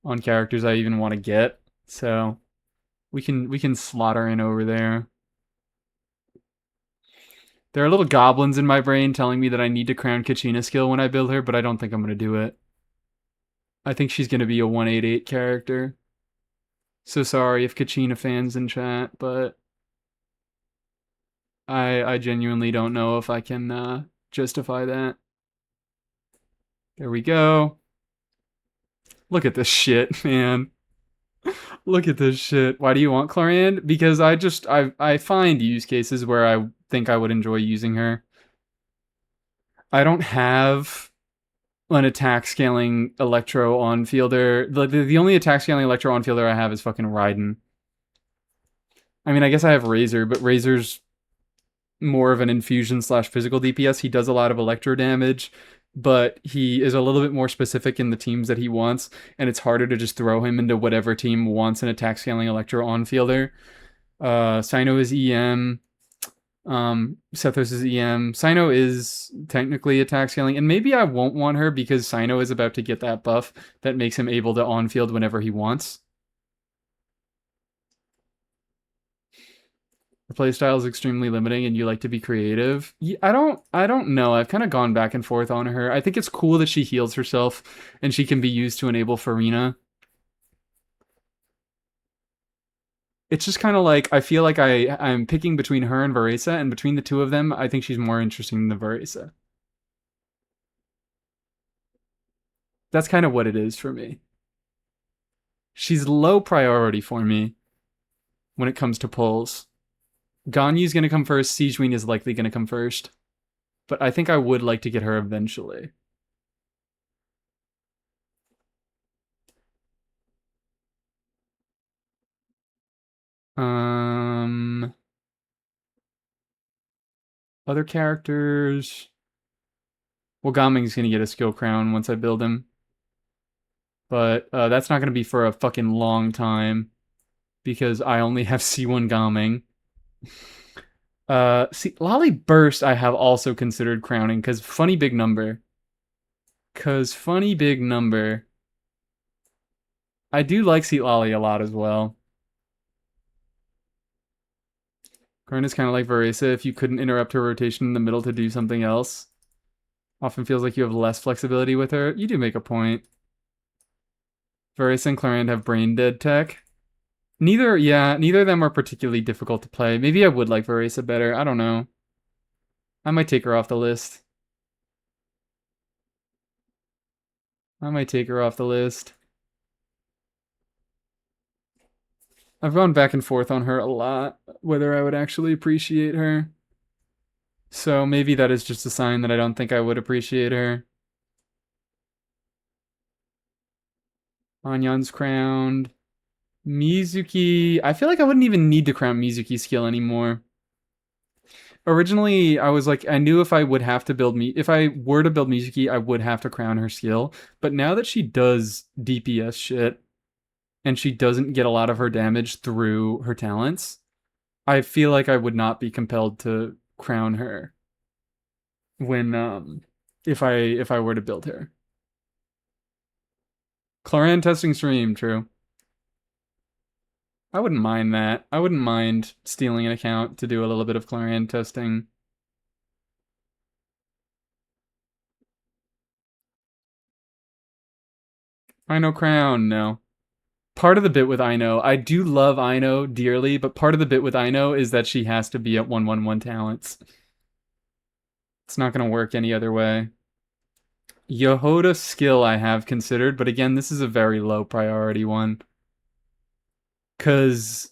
on characters I even want to get, so we can slot her in over there. There are little goblins in my brain telling me that I need to crown Kachina skill when I build her, but I don't think I'm going to do it. I think she's going to be a 188 character. So sorry if Kachina fans in chat, but I genuinely don't know if I can justify that. There we go. Look at this shit, man. Look at this shit. Why do you want Clorand? Because I find use cases where I think I would enjoy using her. I don't have an attack scaling Electro on fielder. The only attack scaling Electro on fielder I have is fucking Raiden. I mean, I guess I have Razor, but Razor's more of an infusion / physical DPS. He does a lot of electro damage, but he is a little bit more specific in the teams that he wants, and it's harder to just throw him into whatever team wants an attack scaling electro on fielder. Sino is EM. Sethos is EM. Sino is technically attack scaling, and maybe I won't want her because Sino is about to get that buff that makes him able to on field whenever he wants. The playstyle is extremely limiting and you like to be creative. I don't know. I've kind of gone back and forth on her. I think it's cool that she heals herself and she can be used to enable Farina. It's just kind of like, I feel like I'm picking between her and Varesa, and between the two of them, I think she's more interesting than Varesa. That's kind of what it is for me. She's low priority for me when it comes to pulls. Ganyu's going to come first. Siegewein is likely going to come first. But I think I would like to get her eventually. Other characters. Well, Gaming's going to get a skill crown once I build him. But that's not going to be for a fucking long time. Because I only have C1 Gaming. See, Lolly Burst I have also considered crowning, because funny big number. I do like Seat Lolly a lot as well. Karn is kind of like Varesa if you couldn't interrupt her rotation in the middle to do something else. Often feels like you have less flexibility with her. You do make a point. Varesa and Clorand have brain dead tech. Neither of them are particularly difficult to play. Maybe I would like Varesa better. I don't know. I might take her off the list. I might take her off the list. I've gone back and forth on her a lot, whether I would actually appreciate her. So maybe that is just a sign that I don't think I would appreciate her. Anyan's crowned. Mizuki, I feel like I wouldn't even need to crown Mizuki's skill anymore. Originally, I was like, I knew if I would have to build if I were to build Mizuki, I would have to crown her skill. But now that she does DPS shit, and she doesn't get a lot of her damage through her talents, I feel like I would not be compelled to crown her when if I were to build her. Cloran testing stream, true. I wouldn't mind that. I wouldn't mind stealing an account to do a little bit of Cloran testing. Ino crown, no. Part of the bit with Ino, I do love Ino dearly, but part of the bit with Ino is that she has to be at 111 talents. It's not going to work any other way. Yehoda skill I have considered, but again, this is a very low priority one. Because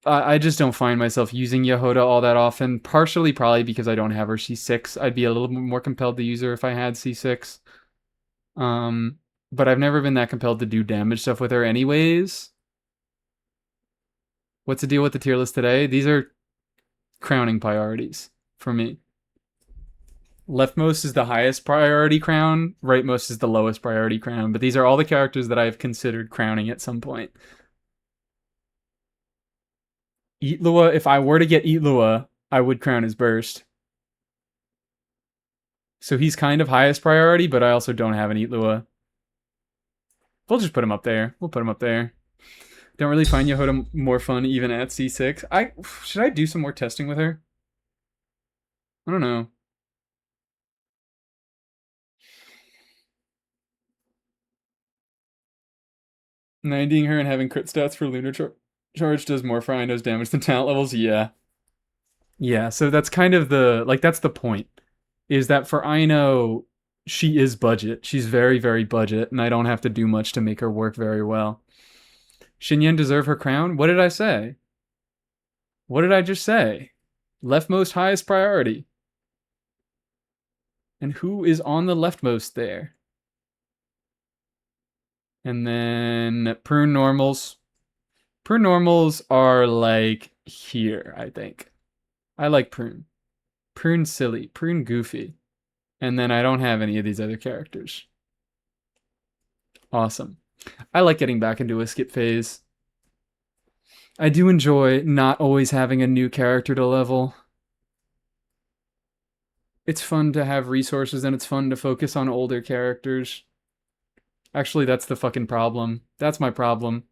I just don't find myself using Yehoda all that often, partially probably because I don't have her C6. I'd be a little bit more compelled to use her if I had C6. But I've never been that compelled to do damage stuff with her anyways. What's the deal with the tier list today? These are crowning priorities for me. Leftmost is the highest priority crown, rightmost is the lowest priority crown, but these are all the characters that I've considered crowning at some point. Eatlua, if I were to get Eatlua, I would crown his burst. So he's kind of highest priority, but I also don't have an Eatlua. We'll just put him up there. We'll put him up there. Don't really find Yehoda more fun even at C6. Should I do some more testing with her? I don't know. Ninetying her and having crit stats for Lunar Charge does more for Ino's damage than talent levels? Yeah. Yeah, so that's kind of that's the point. Is that for Ino, she is budget. She's very, very budget, and I don't have to do much to make her work very well. Xinyan deserve her crown? What did I say? What did I just say? Leftmost highest priority. And who is on the leftmost there? And then prune normals. Prune normals are like here, I think. I like prune. Prune silly. Prune goofy. And then I don't have any of these other characters. Awesome. I like getting back into a skip phase. I do enjoy not always having a new character to level. It's fun to have resources and it's fun to focus on older characters. Actually, that's the fucking problem. That's my problem.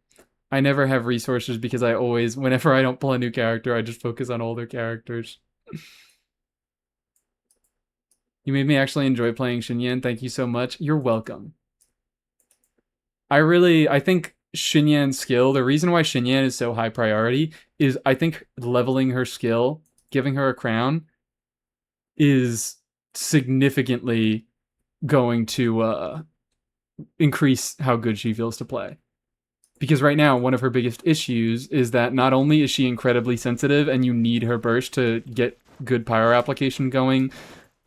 I never have resources because I always, whenever I don't pull a new character, I just focus on older characters. You made me actually enjoy playing Xinyan. Thank you so much. You're welcome. I think Xinyan's skill, the reason why Xinyan is so high priority is I think leveling her skill, giving her a crown, is significantly going to increase how good she feels to play. Because right now, one of her biggest issues is that not only is she incredibly sensitive and you need her burst to get good pyro application going,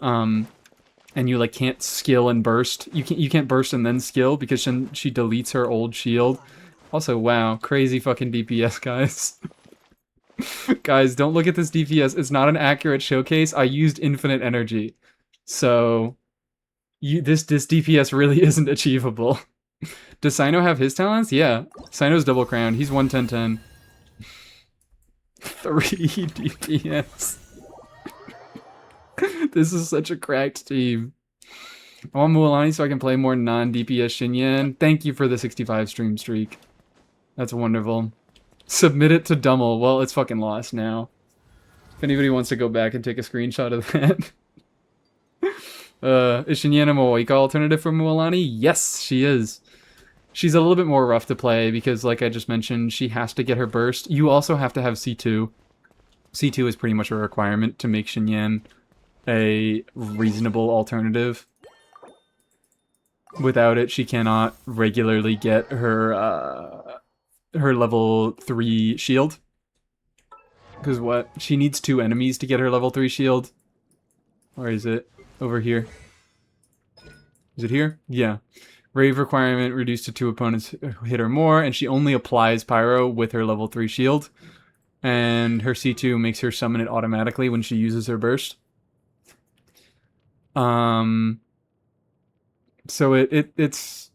and you can't skill and burst. You can't burst and then skill because she deletes her old shield. Also, wow, crazy fucking DPS, guys. Guys, don't look at this DPS. It's not an accurate showcase. I used infinite energy. So this DPS really isn't achievable. Does Sino have his talents? Yeah. Sino's double crown. He's 110-10. 3 DPS. This is such a cracked team. I want Mualani so I can play more non-DPS Xinyan. Thank you for the 65 stream streak. That's wonderful. Submit it to Dummel. Well, it's fucking lost now. If anybody wants to go back and take a screenshot of that. Is Xinyan a Moika alternative for Mualani? Yes, she is. She's a little bit more rough to play because, like I just mentioned, she has to get her burst. You also have to have C2. C2 is pretty much a requirement to make Xinyan a reasonable alternative. Without it, she cannot regularly get her level 3 shield. Because what? She needs 2 enemies to get her level 3 shield. Where is it? Over here. Is it here? Yeah. Rave requirement reduced to 2 opponents hit or more, and she only applies Pyro with her level 3 shield. And her C2 makes her summon it automatically when she uses her burst. So it's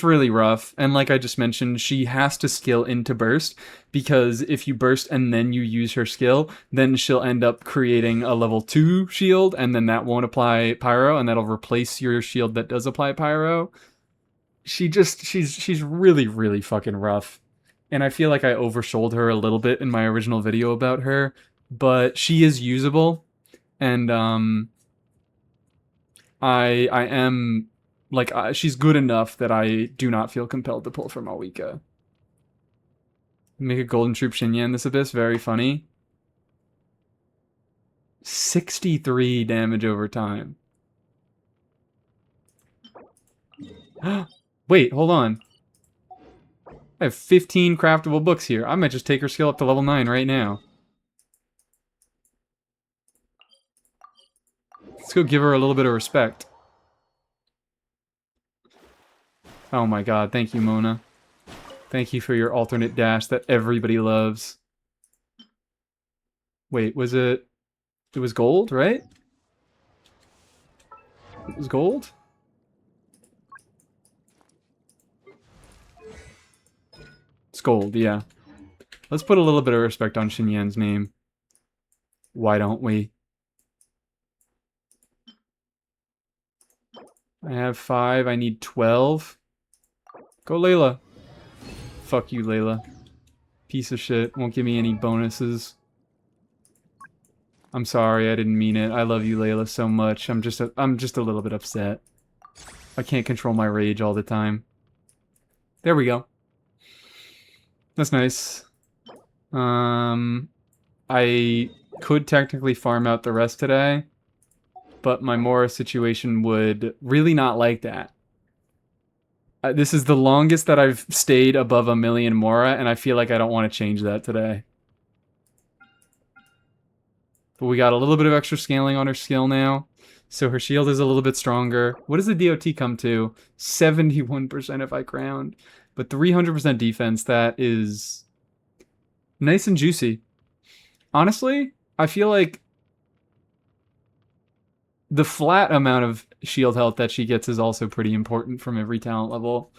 really rough. And like I just mentioned, she has to skill into burst, because if you burst and then you use her skill, then she'll end up creating a level 2 shield, and then that won't apply Pyro, and that'll replace your shield that does apply Pyro. She's really, really fucking rough. And I feel like I oversold her a little bit in my original video about her, but she is usable, and I am like she's good enough that I do not feel compelled to pull from Alwika. Make a golden troop Shinyan this abyss, very funny. 63 damage over time. Wait, hold on. I have 15 craftable books here. I might just take her skill up to level 9 right now. Let's go give her a little bit of respect. Oh my god, thank you, Mona. Thank you for your alternate dash that everybody loves. Wait, was it... It was gold, right? It was gold? It's gold, yeah. Let's put a little bit of respect on Shinyan's name. Why don't we? I have 5, I need 12. Go Layla. Fuck you, Layla. Piece of shit. Won't give me any bonuses. I'm sorry, I didn't mean it. I love you, Layla, so much. I'm just a little bit upset. I can't control my rage all the time. There we go. That's nice. I could technically farm out the rest today, but my Mora situation would really not like that. This is the longest that I've stayed above 1,000,000 Mora, and I feel like I don't want to change that today. But we got a little bit of extra scaling on her skill now, so her shield is a little bit stronger. What does the DOT come to? 71% if I crowned. But 300% defense, that is nice and juicy. Honestly, I feel like the flat amount of shield health that she gets is also pretty important from every talent level.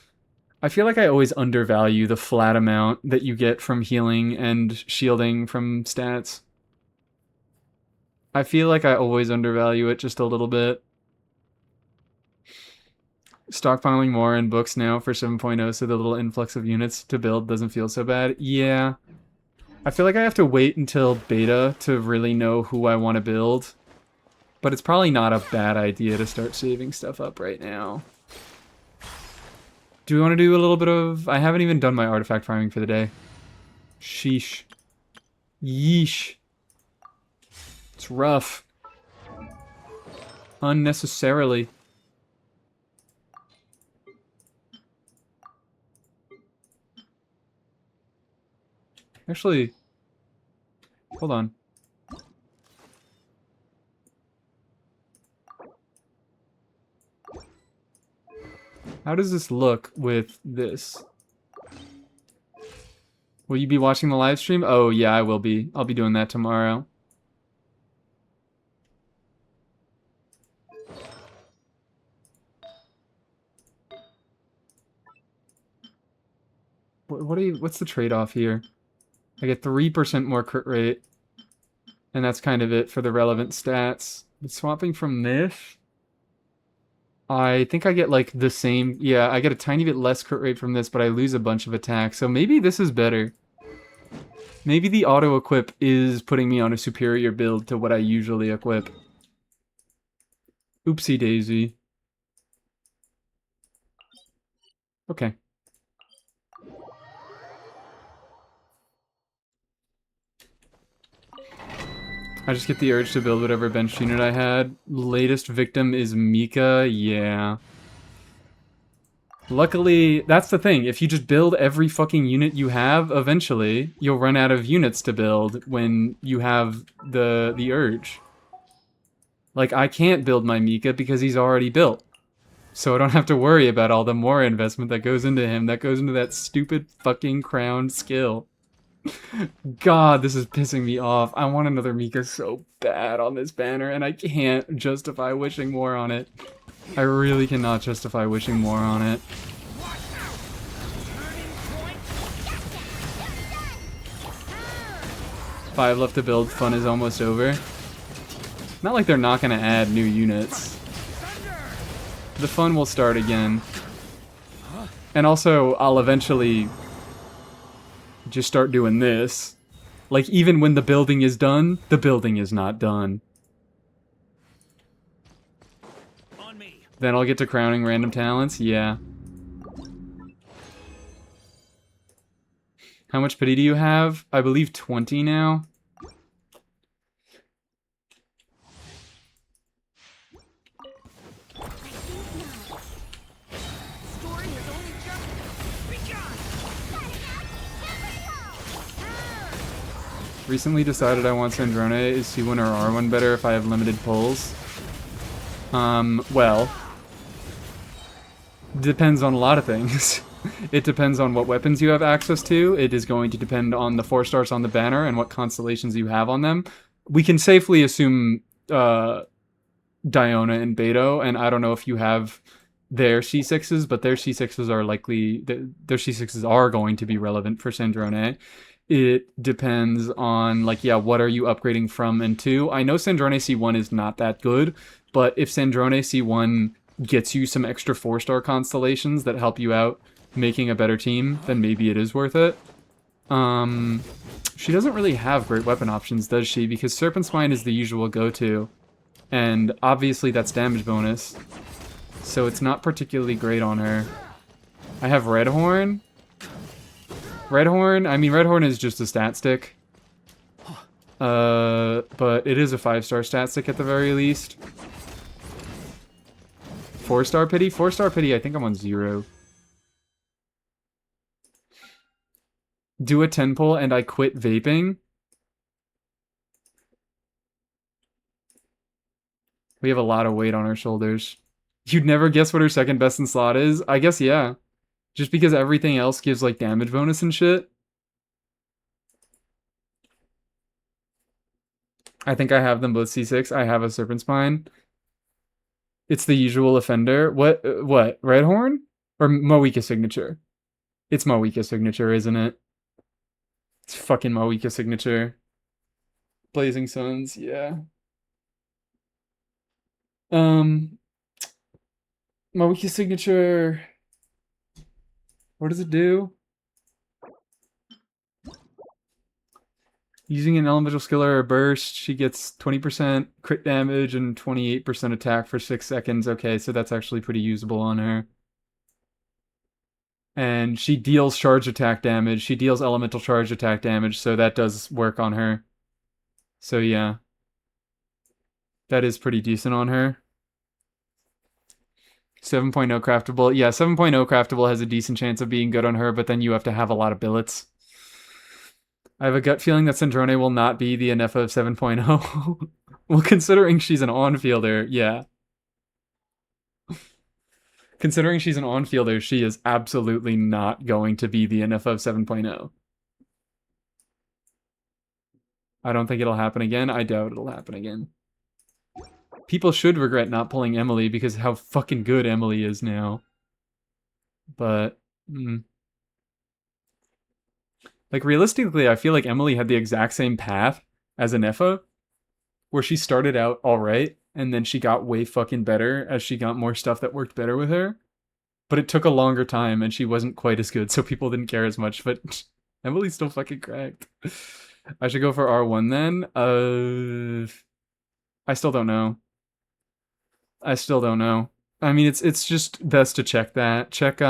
I feel like I always undervalue the flat amount that you get from healing and shielding from stats. I feel like I always undervalue it just a little bit. Stockpiling more in books now for 7.0 so the little influx of units to build doesn't feel so bad. Yeah. I feel like I have to wait until beta to really know who I want to build. But it's probably not a bad idea to start saving stuff up right now. Do we want to do a little bit of... I haven't even done my artifact farming for the day. Sheesh. Yeesh. It's rough. Unnecessarily. Actually, hold on. How does this look with this? Will you be watching the live stream? Oh, yeah, I will be. I'll be doing that tomorrow. What's the trade-off here? I get 3% more crit rate. And that's kind of it for the relevant stats. But swapping from this, I think I get like the same. Yeah, I get a tiny bit less crit rate from this, but I lose a bunch of attacks. So maybe this is better. Maybe the auto-equip is putting me on a superior build to what I usually equip. Oopsie daisy. Okay. I just get the urge to build whatever bench unit I had. Latest victim is Mika, yeah. Luckily, that's the thing. If you just build every fucking unit you have, eventually you'll run out of units to build when you have the urge. Like, I can't build my Mika because he's already built. So I don't have to worry about all the more investment that goes into him, that goes into that stupid fucking crowned skill. God, this is pissing me off. I want another Mika so bad on this banner, and I can't justify wishing more on it. I really cannot justify wishing more on it. 5 left to build, fun is almost over. Not like they're not gonna add new units. The fun will start again. And also, I'll eventually just start doing this. Like, even when the building is done, the building is not done. Then I'll get to crowning random talents, yeah. How much pity do you have? I believe 20 now. Recently decided I want Sandrone. Is C1 or R1 better if I have limited pulls? Well, depends on a lot of things. It depends on what weapons you have access to. It is going to depend on the 4 stars on the banner and what constellations you have on them. We can safely assume Diona and Beto, and I don't know if you have their C6s, but their C6s are likely, their C6s are going to be relevant for Sandrone. It depends on, like, yeah, what are you upgrading from and to? I know Sandrone C1 is not that good, but if Sandrone C1 gets you some extra 4-star constellations that help you out making a better team, then maybe it is worth it. She doesn't really have great weapon options, does she? Because Serpent Spine is the usual go-to, and obviously that's damage bonus, so it's not particularly great on her. I have Red Horn. Red Horn is just a stat stick. But it is a 5-star stat stick at the very least. 4-star pity? 4-star pity, I think I'm on 0. Do a 10 pull and I quit vaping. We have a lot of weight on our shoulders. You'd never guess what her second best in slot is? I guess, yeah. Just because everything else gives, like, damage bonus and shit. I think I have them both C6. I have a Serpent Spine. It's the usual offender. What? Red Horn? Or Moika Signature? It's Moika Signature, isn't it? It's fucking Moika Signature. Blazing Suns, yeah. Moika Signature... What does it do? Using an elemental skill or a burst, she gets 20% crit damage and 28% attack for 6 seconds. Okay, so that's actually pretty usable on her. And she deals charge attack damage. She deals elemental charge attack damage, so that does work on her. So yeah. That is pretty decent on her. 7.0 craftable. Yeah, 7.0 craftable has a decent chance of being good on her, but then you have to have a lot of billets. I have a gut feeling that Sandrone will not be the NF of 7.0. Well, considering she's an on-fielder, yeah. Considering she's an on-fielder, she is absolutely not going to be the NF of 7.0. I don't think it'll happen again. I doubt it'll happen again. People should regret not pulling Emily because of how fucking good Emily is now. But, like, realistically, I feel like Emily had the exact same path as Anefa, where she started out alright, and then she got way fucking better as she got more stuff that worked better with her. But it took a longer time, and she wasn't quite as good, so people didn't care as much, but Emily's still fucking cracked. I should go for R1 then? I still don't know. I still don't know. I mean, it's just best to check that. Check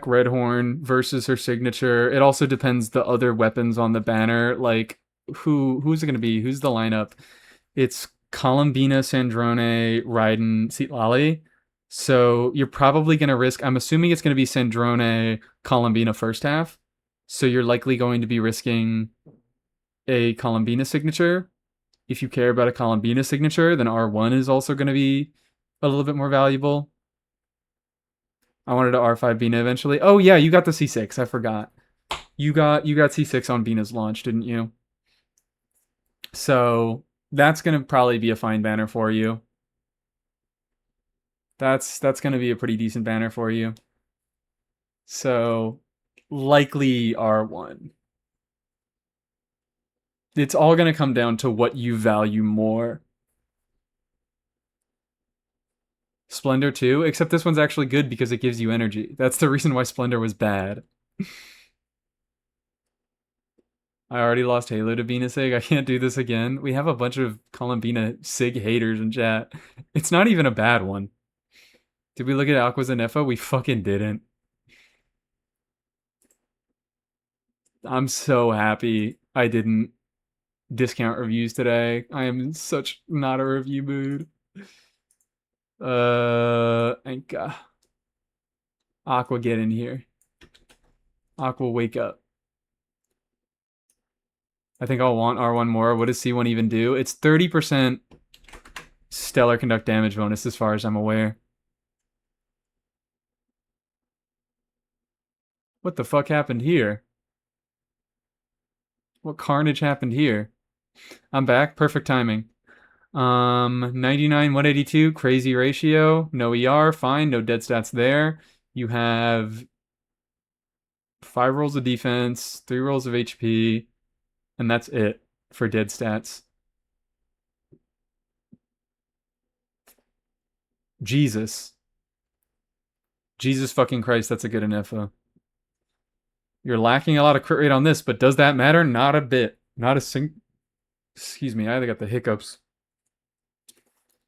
Red Horn versus her signature. It also depends the other weapons on the banner. Like, who's it gonna be? Who's the lineup? It's Columbina, Sandrone, Raiden, Citlali. So you're probably gonna risk. I'm assuming it's gonna be Sandrone, Columbina first half. So you're likely going to be risking a Columbina signature. If you care about a Columbina signature, then R1 is also going to be a little bit more valuable. I wanted to R5 Bina eventually. Oh yeah, you got the C6. I forgot. You got C6 on Bina's launch, didn't you? So that's going to probably be a fine banner for you. That's going to be a pretty decent banner for you. So likely R1. It's all going to come down to what you value more. Splendor 2, except this one's actually good because it gives you energy. That's the reason why Splendor was bad. I already lost Halo to Bina Sig. I can't do this again. We have a bunch of Columbina Sig haters in chat. It's not even a bad one. Did we look at Aquas and Nefa? We fucking didn't. I'm so happy I didn't discount reviews today. I am in such not a review mood. Anka. Aqua, get in here. Aqua, wake up. I think I'll want R1 more. What does C1 even do? It's 30% stellar conduct damage bonus as far as I'm aware. What the fuck happened here? What carnage happened here? I'm back. Perfect timing. 99, 182, crazy ratio. No ER, fine. No dead stats there. You have 5 rolls of defense, 3 rolls of HP, and that's it for dead stats. Jesus. Jesus fucking Christ, that's a good info. You're lacking a lot of crit rate on this, but does that matter? Not a bit. Not a Excuse me, I got the hiccups.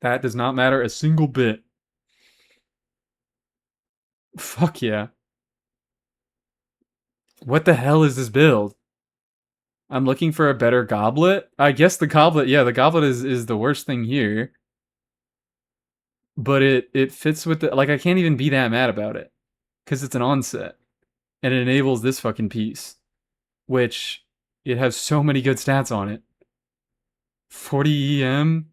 That does not matter a single bit. Fuck yeah. What the hell is this build? I'm looking for a better goblet. I guess the goblet, yeah, the goblet is the worst thing here. But it fits with the, like, I can't even be that mad about it. Because it's an onset. And it enables this fucking piece. Which, it has so many good stats on it. 40 EM,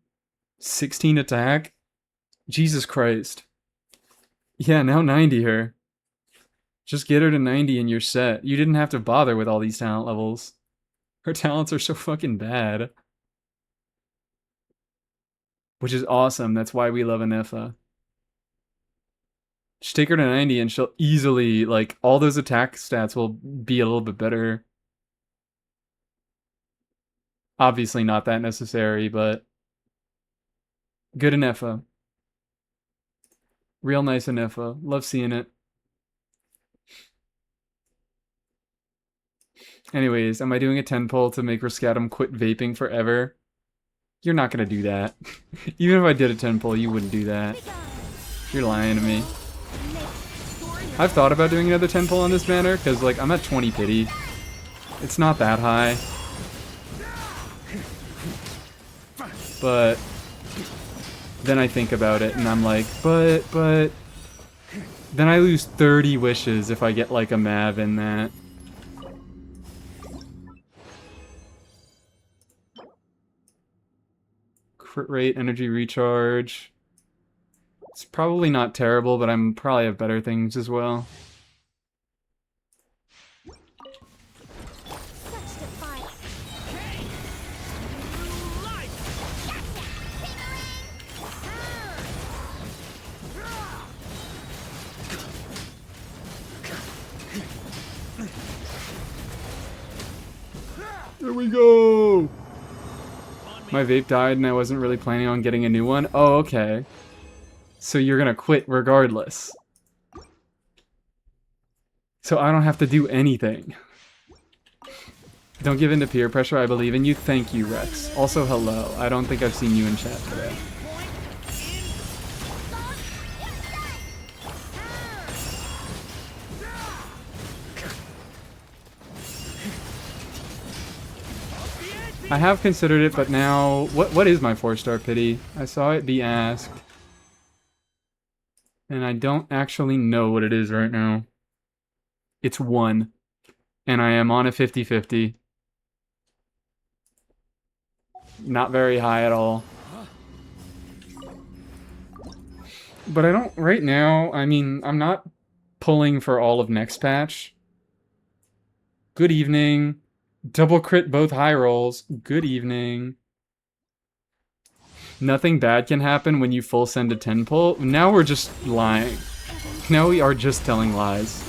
16 attack. Jesus Christ. Yeah, now 90 her. Just get her to 90 and you're set. You didn't have to bother with all these talent levels. Her talents are so fucking bad. Which is awesome. That's why we love Anefa. Just take her to 90 and she'll easily, like, all those attack stats will be a little bit better. Obviously not that necessary, but good Anefa. Real nice Anefa. Love seeing it. Anyways, am I doing a 10 pull to make Riscatum quit vaping forever? You're not gonna do that. Even if I did a 10 pull, you wouldn't do that. You're lying to me. I've thought about doing another 10 pull on this banner, because, like, I'm at 20 pity. It's not that high. But then I think about it, and I'm like, but... Then I lose 30 wishes if I get, like, a Mav in that. Crit rate, energy recharge. It's probably not terrible, but I'm probably have better things as well. There we go! My vape died and I wasn't really planning on getting a new one. Oh, okay. So you're gonna quit regardless. So I don't have to do anything. Don't give in to peer pressure, I believe in you. Thank you, Rex. Also, hello. I don't think I've seen you in chat today. I have considered it, but now... What is my 4-star pity? I saw it be asked. And I don't actually know what it is right now. It's 1. And I am on a 50-50. Not very high at all. But I don't... Right now, I mean, I'm not pulling for all of next patch. Good evening. Double crit both high rolls. Good evening. Nothing bad can happen when you full send a 10 pull. Now we're just lying. Now we are just telling lies.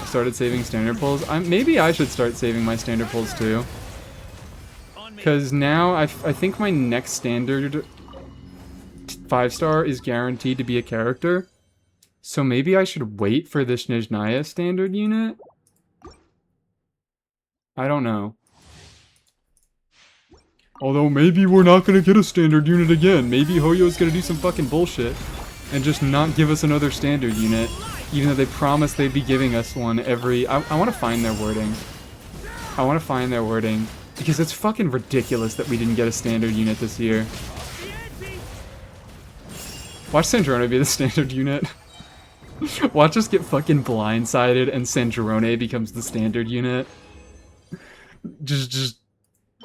Started saving standard pulls. Maybe I should start saving my standard pulls too. Because now I think my next standard 5-star is guaranteed to be a character. So maybe I should wait for this Nizhnaya standard unit? I don't know. Although maybe we're not gonna get a standard unit again. Maybe Hoyo's gonna do some fucking bullshit and just not give us another standard unit. Even though they promised they'd be giving us one every... I want to find their wording. I want to find their wording. Because it's fucking ridiculous that we didn't get a standard unit this year. Watch Sandrone be the standard unit. Watch us get fucking blindsided and Sandrone becomes the standard unit. Just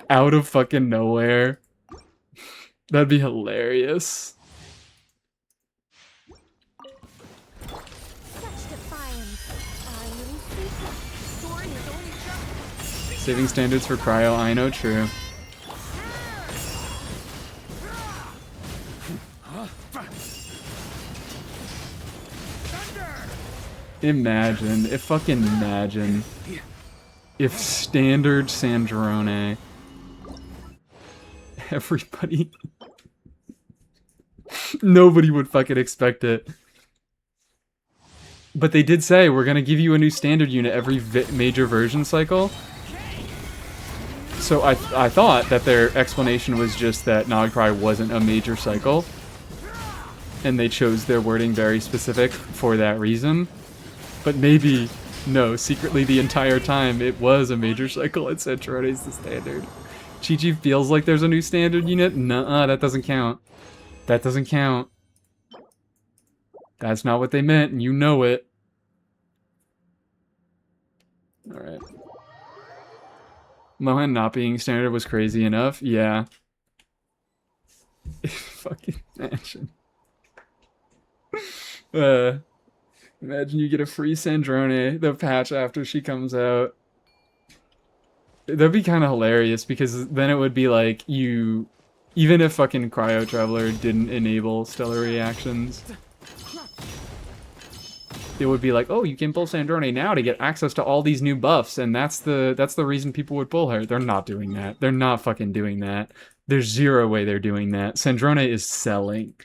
out of fucking nowhere. That'd be hilarious. Saving standards for cryo, I know, true. Imagine, if standard Sandrone, everybody, nobody would fucking expect it. But they did say, we're gonna give you a new standard unit every major version cycle. So I thought that their explanation was just that Nogpri wasn't a major cycle. And they chose their wording very specific for that reason. But maybe, no, secretly the entire time it was a major cycle and Centrone's the standard. Chi-Chi feels like there's a new standard unit? Nuh-uh, that doesn't count. That doesn't count. That's not what they meant, and you know it. Alright. Lohan not being standard was crazy enough? Yeah. Fucking imagine. Imagine you get a free Sandrone, the patch after she comes out. That'd be kind of hilarious, because then it would be like you... Even if fucking Cryo Traveler didn't enable stellar reactions, it would be like, oh, you can pull Sandrone now to get access to all these new buffs, and that's the reason people would pull her. They're not doing that. They're not fucking doing that. There's zero way they're doing that. Sandrone is selling.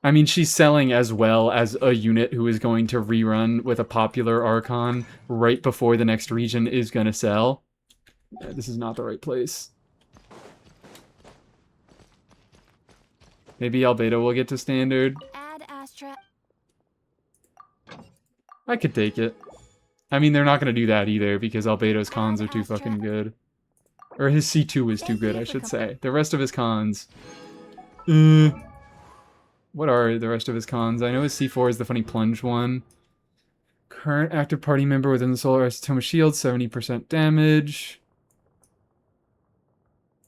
I mean, she's selling as well as a unit who is going to rerun with a popular Archon right before the next region is going to sell. Yeah, this is not the right place. Maybe Albedo will get to standard. Add Astra. I could take it. I mean, they're not going to do that either, because Albedo's cons are too fucking good. Or his C2 is too good, I should say. The rest of his cons... What are the rest of his cons? I know his C4 is the funny plunge one. Current active party member within the solar isotoma shield, 70% damage.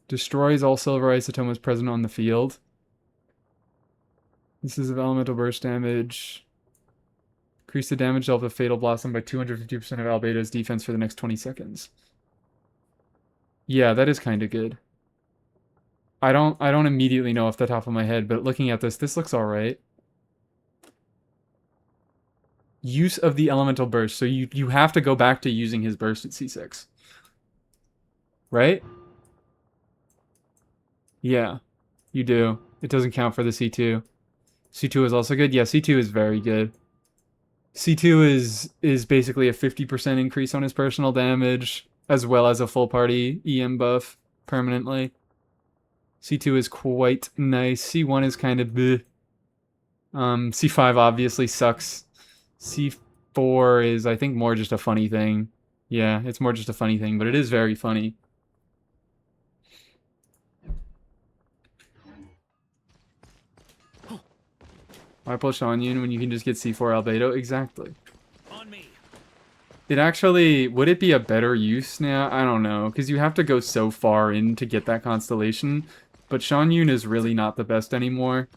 Destroys all silver isotomas present on the field. This is of elemental burst damage. Increase the damage of the Fatal Blossom by 250% of Albedo's defense for the next 20 seconds. Yeah, that is kind of good. I don't immediately know off the top of my head, but looking at this looks alright. Use of the elemental burst. So you have to go back to using his burst at C6. Right? Yeah, you do. It doesn't count for the C2. C2 is also good? Yeah, C2 is very good. C2 is basically a 50% increase on his personal damage, as well as a full party EM buff permanently. C2 is quite nice. C1 is kind of bleh. C5 obviously sucks. C4 is, I think, more just a funny thing. Yeah, it's more just a funny thing, but it is very funny. Why push Onion when you can just get C4 Albedo? Exactly. On me. It actually, would it be a better use now? I don't know, because you have to go so far in to get that constellation. But Shan Yun is really not the best anymore,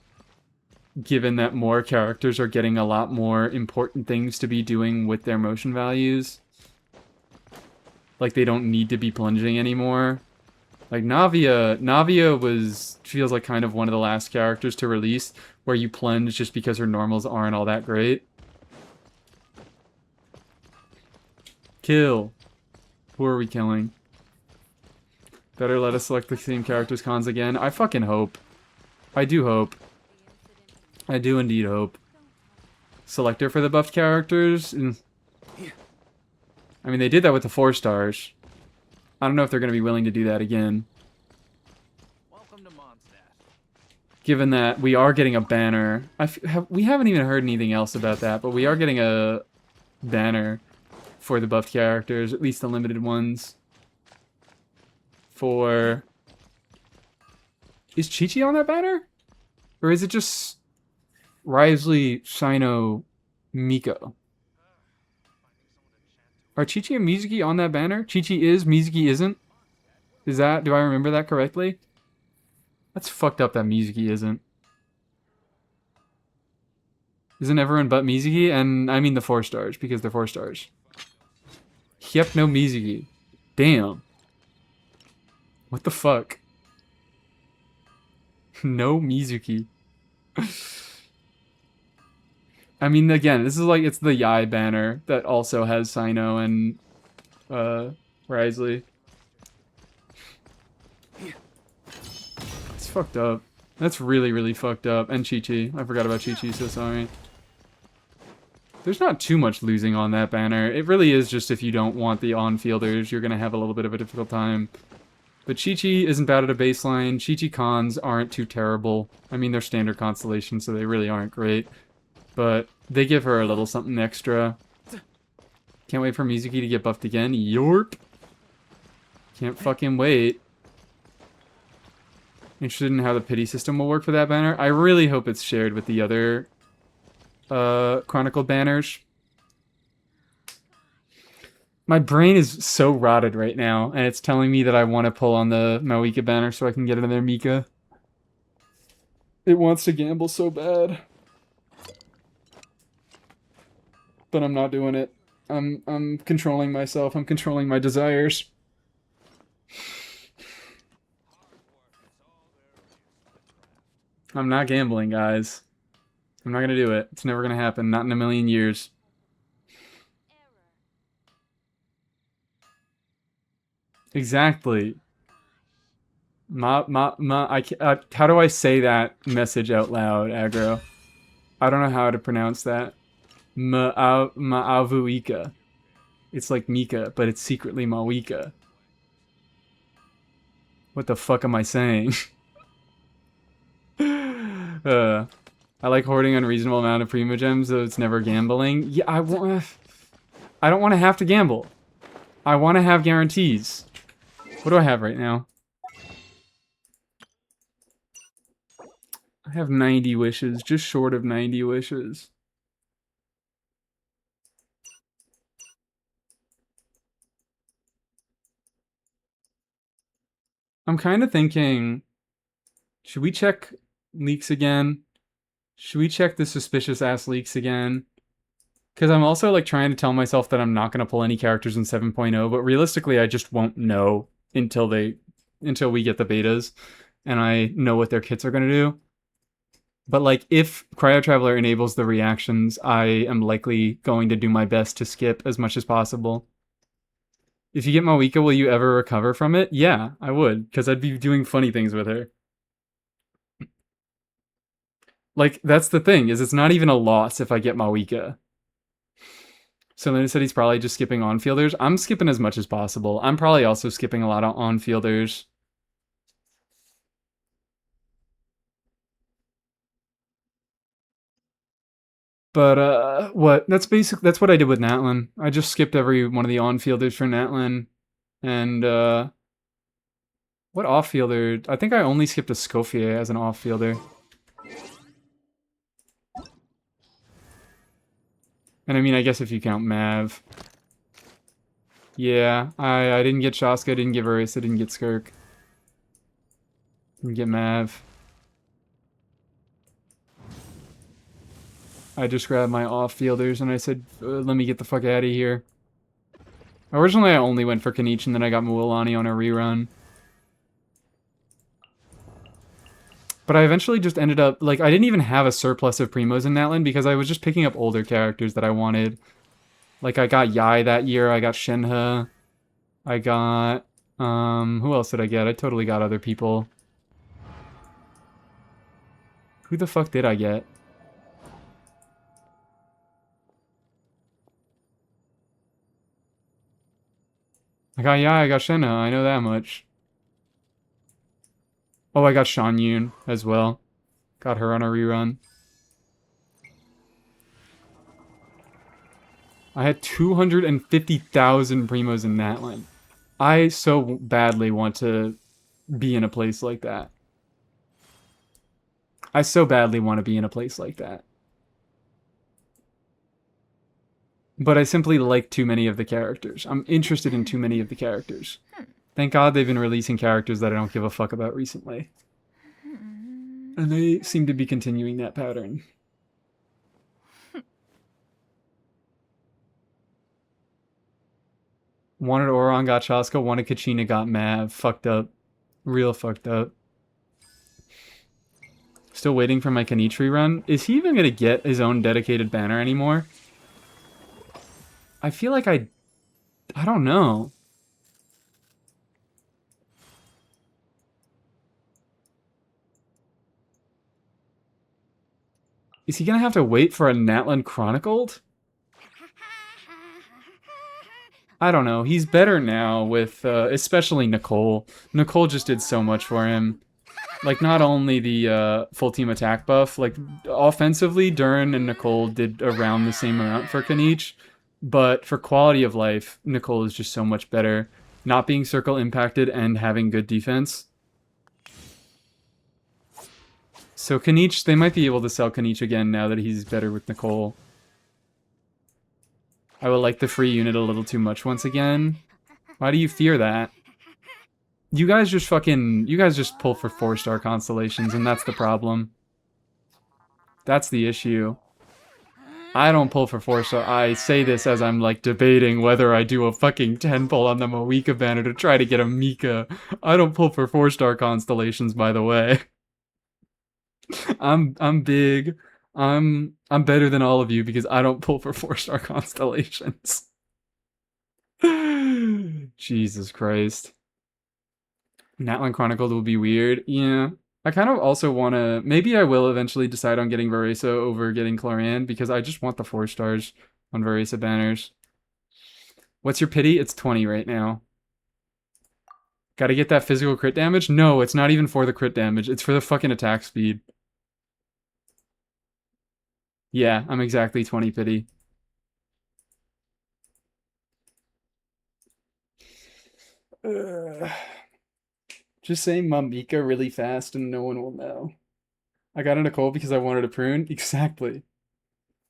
given that more characters are getting a lot more important things to be doing with their motion values. Like, they don't need to be plunging anymore. Like, Navia feels like kind of one of the last characters to release where you plunge just because her normals aren't all that great. Kill. Who are we killing? Better let us select the same characters cons again. I fucking hope. I do hope. I do indeed hope. Selector for the buffed characters? I mean, they did that with the 4 stars. I don't know if they're going to be willing to do that again. Welcome to Mondstadt. Given that we are getting a banner. We haven't even heard anything else about that, but we are getting a banner for the buffed characters, at least the limited ones. For... Is Chi-Chi on that banner? Or is it just Wriothesley, Shino, Miko? Are Chi-Chi and Mizuki on that banner? Chi-Chi is, Mizuki isn't? Is that... Do I remember that correctly? That's fucked up that Mizuki isn't. Isn't everyone but Mizuki? And I mean the 4 stars, because they're 4 stars. Yep, no Mizuki. Damn. What the fuck? No Mizuki. I mean, again, this is like, it's the Yai banner that also has Sino and, Wriothesley. It's fucked up. That's really, really fucked up. And Chi-Chi. I forgot about Chi-Chi, so sorry. There's not too much losing on that banner. It really is just if you don't want the on-fielders, you're gonna have a little bit of a difficult time. But Chi-Chi isn't bad at a baseline. Chi-Chi cons aren't too terrible. I mean, they're standard constellations, so they really aren't great. But they give her a little something extra. Can't wait for Mizuki to get buffed again. Yorp! Can't fucking wait. Interested in how the pity system will work for that banner? I really hope it's shared with the other Chronicled banners. My brain is so rotted right now, and it's telling me that I want to pull on the Mawika banner so I can get another Mika. It wants to gamble so bad. But I'm not doing it. I'm controlling myself. I'm controlling my desires. I'm not gambling, guys. I'm not gonna do it. It's never gonna happen. Not in a million years. Exactly. How do I say that message out loud, aggro? I don't know how to pronounce that. Ma'avuika. It's like Mika, but it's secretly Mawika. What the fuck am I saying? I like hoarding an unreasonable amount of Primogems, so it's never gambling. Yeah, I don't want to have to gamble. I want to have guarantees. What do I have right now? I have 90 wishes, just short of 90 wishes. I'm kind of thinking, should we check leaks again? Should we check the suspicious ass leaks again? Because I'm also like trying to tell myself that I'm not going to pull any characters in 7.0, but realistically I just won't know until we get the betas and I know what their kits are going to do. But like if Cryo Traveler enables the reactions, I am likely going to do my best to skip as much as possible. If you get Mawika, will you ever recover from it? Yeah, I would, because I'd be doing funny things with her. Like, that's the thing, is it's not even a loss if I get Mawika. So then he said he's probably just skipping on-fielders. I'm skipping as much as possible. I'm probably also skipping a lot of on-fielders. But what? That's what I did with Natlin. I just skipped every one of the on-fielders for Natlin, and what off-fielder? I think I only skipped a Scofier as an off-fielder. And I mean, I guess if you count Mav. Yeah, I didn't get Shaska, didn't get Varys, I didn't get Skirk. Didn't get Mav. I just grabbed my off-fielders and I said, let me get the fuck out of here. Originally, I only went for Kanich and then I got Mualani on a rerun. But I eventually just ended up, like, I didn't even have a surplus of Primos in Natlan because I was just picking up older characters that I wanted. Like, I got Yai that year, I got Shenhe. I got, who else did I get? I totally got other people. Who the fuck did I get? I got Yai, I got Shenhe, I know that much. Oh, I got Shan Yun as well. Got her on a rerun. I had 250,000 Primos in Natlan. I so badly want to be in a place like that. I so badly want to be in a place like that. But I simply like too many of the characters. I'm interested in too many of the characters. Thank God they've been releasing characters that I don't give a fuck about recently. And they seem to be continuing that pattern. Wanted Oron, got Shaska. Wanted Kachina, got Mav. Fucked up. Real fucked up. Still waiting for my Kanitri run. Is he even gonna get his own dedicated banner anymore? I feel like I don't know. Is he gonna have to wait for a Natlan Chronicled? I don't know. He's better now with, especially Nicole. Nicole just did so much for him. Like, not only the full team attack buff, like, offensively, Durin and Nicole did around the same amount for Kanich. But for quality of life, Nicole is just so much better. Not being circle impacted and having good defense. So Kanich, they might be able to sell Kanich again now that he's better with Nicole. I would like the free unit a little too much once again. Why do you fear that? You guys just pull for 4-star constellations, and that's the problem. That's the issue. I don't pull for 4-star. I say this as I'm, like, debating whether I do a fucking 10 pull on the Moika banner to try to get a Mika. I don't pull for 4-star constellations, by the way. I'm big. I'm better than all of you because I don't pull for 4-star constellations. Jesus Christ. Natlan Chronicled will be weird. Yeah. I kind of also want to... Maybe I will eventually decide on getting Varesa over getting Cloran because I just want the 4 stars on Varesa banners. What's your pity? It's 20 right now. Gotta get that physical crit damage? No, it's not even for the crit damage. It's for the fucking attack speed. Yeah, I'm exactly 20 pity. Just say Mamika really fast and no one will know. I got a Nicole because I wanted a prune? Exactly.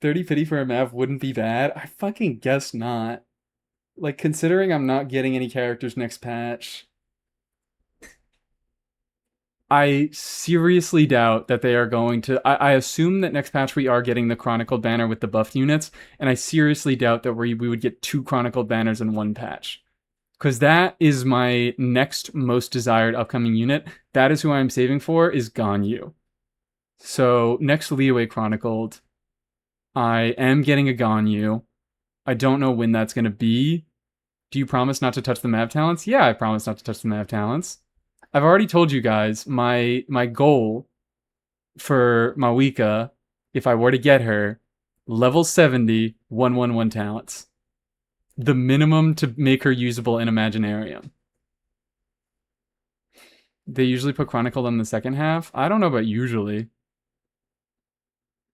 30 pity for a Mav wouldn't be bad? I fucking guess not. Like, considering I'm not getting any characters next patch, I seriously doubt that they are going to... I assume that next patch we are getting the Chronicled banner with the buffed units, and I seriously doubt that we would get 2 Chronicled banners in one patch. Because that is my next most desired upcoming unit. That is who I'm saving for, is Ganyu. So, next Liyue Chronicled, I am getting a Ganyu. I don't know when that's going to be. Do you promise not to touch the Mav talents? Yeah, I promise not to touch the Mav talents. I've already told you guys, my goal for Mawika, if I were to get her, level 70, 111 talents. The minimum to make her usable in Imaginarium. They usually put Chronicled on the second half? I don't know about usually.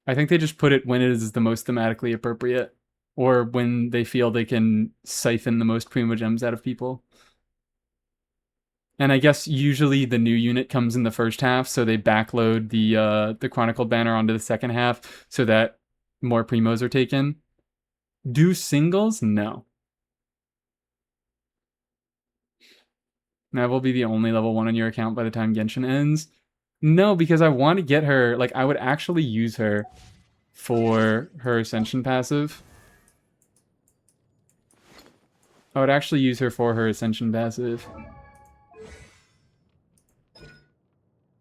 I think they just put it when it is the most thematically appropriate, or when they feel they can siphon the most primo gems out of people. And I guess usually the new unit comes in the first half, so they backload the Chronicled banner onto the second half so that more primos are taken. Do singles? No. Nav will be the only level 1 on your account by the time Genshin ends. No, because I want to get her, like, I would actually use her for her Ascension passive. I would actually use her for her Ascension passive.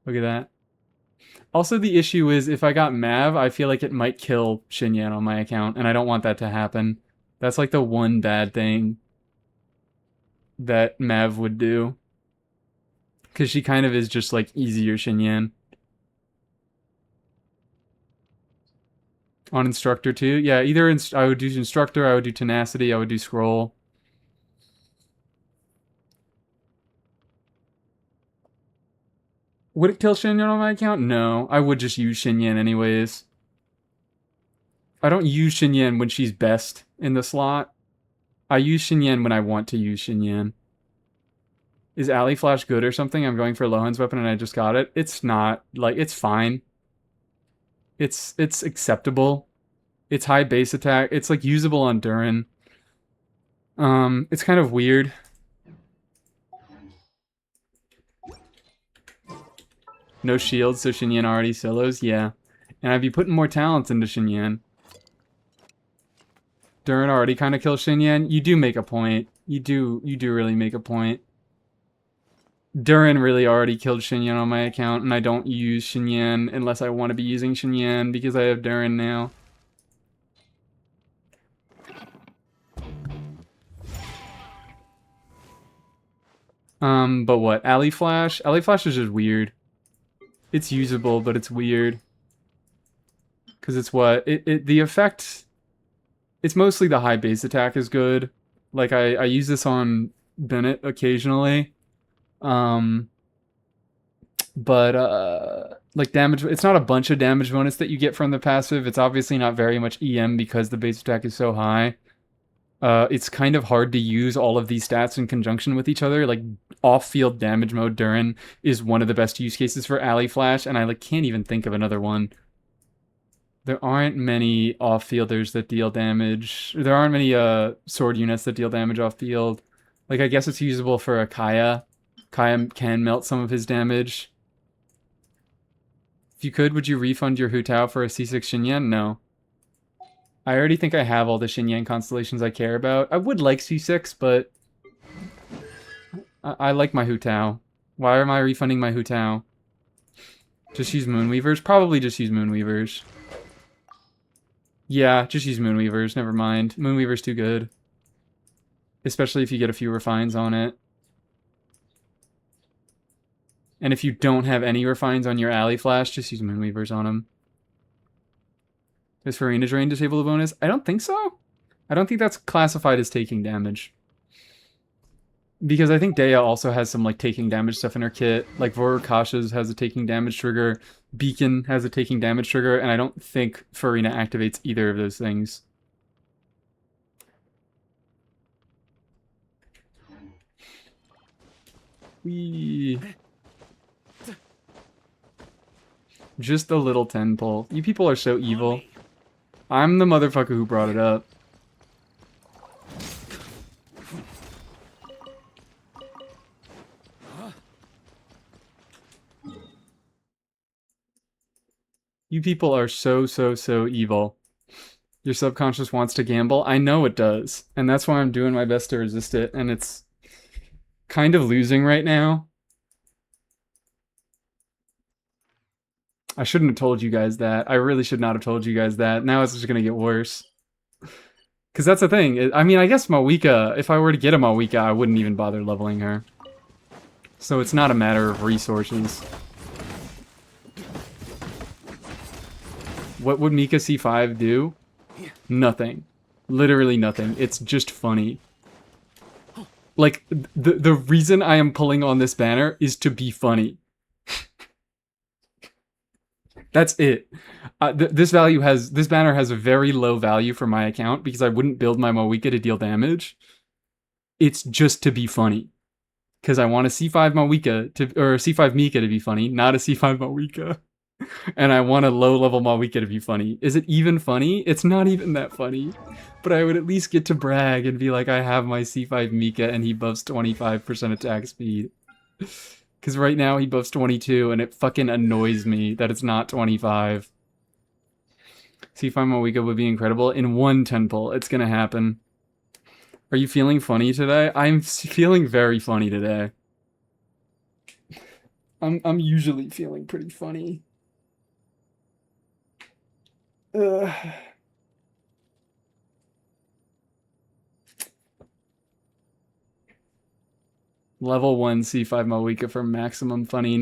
Look at that. Also, the issue is, if I got Mav, I feel like it might kill Xinyan on my account, and I don't want that to happen. That's like the one bad thing that Mav would do. Because she kind of is just like easier Xinyan. On Instructor too? Yeah, either I would do Instructor, I would do Tenacity, I would do Scroll. Would it kill Xinyan on my account? No, I would just use Xinyan anyways. I don't use Xinyan when she's best in the slot. I use Xinyan when I want to use Xinyan. Is Alley Flash good or something? I'm going for Lohan's weapon and I just got it. It's not. Like, it's fine. It's acceptable. It's high base attack. It's, like, usable on Durin. It's kind of weird. No shields, so Xinyan already solos? Yeah. And I'd be putting more talents into Xinyan. Durin already kind of kills Xinyan. You do make a point. You do really make a point. Durin really already killed Xinyan on my account, and I don't use Xinyan unless I want to be using Xinyan because I have Durin now. But what? Alley Flash? Alley Flash is just weird. It's usable, but it's weird. Because it's what? The effect... It's mostly the high base attack is good. Like, I use this on Bennett occasionally. Like damage, it's not a bunch of damage bonus that you get from the passive. It's obviously not very much EM because the base attack is so high. It's kind of hard to use all of these stats in conjunction with each other. Like, off-field damage mode Durin is one of the best use cases for Alley Flash, and I like can't even think of another one. There aren't many off-fielders that deal damage. There aren't many sword units that deal damage off-field. Like, I guess it's usable for a Kaya. Kaya can melt some of his damage. If you could, would you refund your Hu Tao for a C6 Xinyan? No. I already think I have all the Xinyan constellations I care about. I would like C6, but I like my Hu Tao. Why am I refunding my Hu Tao? Just use Moonweavers? Probably just use Moonweavers. Yeah, just use Moonweavers. Never mind. Moonweaver's too good. Especially if you get a few refines on it. And if you don't have any refines on your Alley Flash, just use Moonweavers on them. Is Farina's Drain disable the bonus? I don't think so. I don't think that's classified as taking damage. Because I think Dea also has some like taking damage stuff in her kit. Like Vorukasha's has a taking damage trigger. Beacon has a taking damage trigger. And I don't think Farina activates either of those things. Whee. Just a little 10 pull. You people are so evil. I'm the motherfucker who brought it up. You people are so evil. Your subconscious wants to gamble. I know it does. And that's why I'm doing my best to resist it. And it's kind of losing right now. I shouldn't have told you guys that. I really should not have told you guys that. Now it's just going to get worse. Because that's the thing. I mean, I guess Mawika, if I were to get a Mawika, I wouldn't even bother leveling her. So it's not a matter of resources. What would Mika C5 do? Nothing. Literally nothing. It's just funny. Like, the reason I am pulling on this banner is to be funny. That's it. This banner has a very low value for my account because I wouldn't build my Moika to deal damage. It's just to be funny. Because I want a C5 Moika or a C5 Mika to be funny, not a C5 Moika. And I want a low-level Moika to be funny. Is it even funny? It's not even that funny. But I would at least get to brag and be like, I have my C5 Mika and he buffs 25% attack speed. Because right now he buffs 22 and it fucking annoys me that it's not 25. C5 Moika would be incredible. In one 10 pull, it's gonna happen. Are you feeling funny today? I'm feeling very funny today. I'm usually feeling pretty funny. Ugh. Level 1 C5 Moika for maximum funny.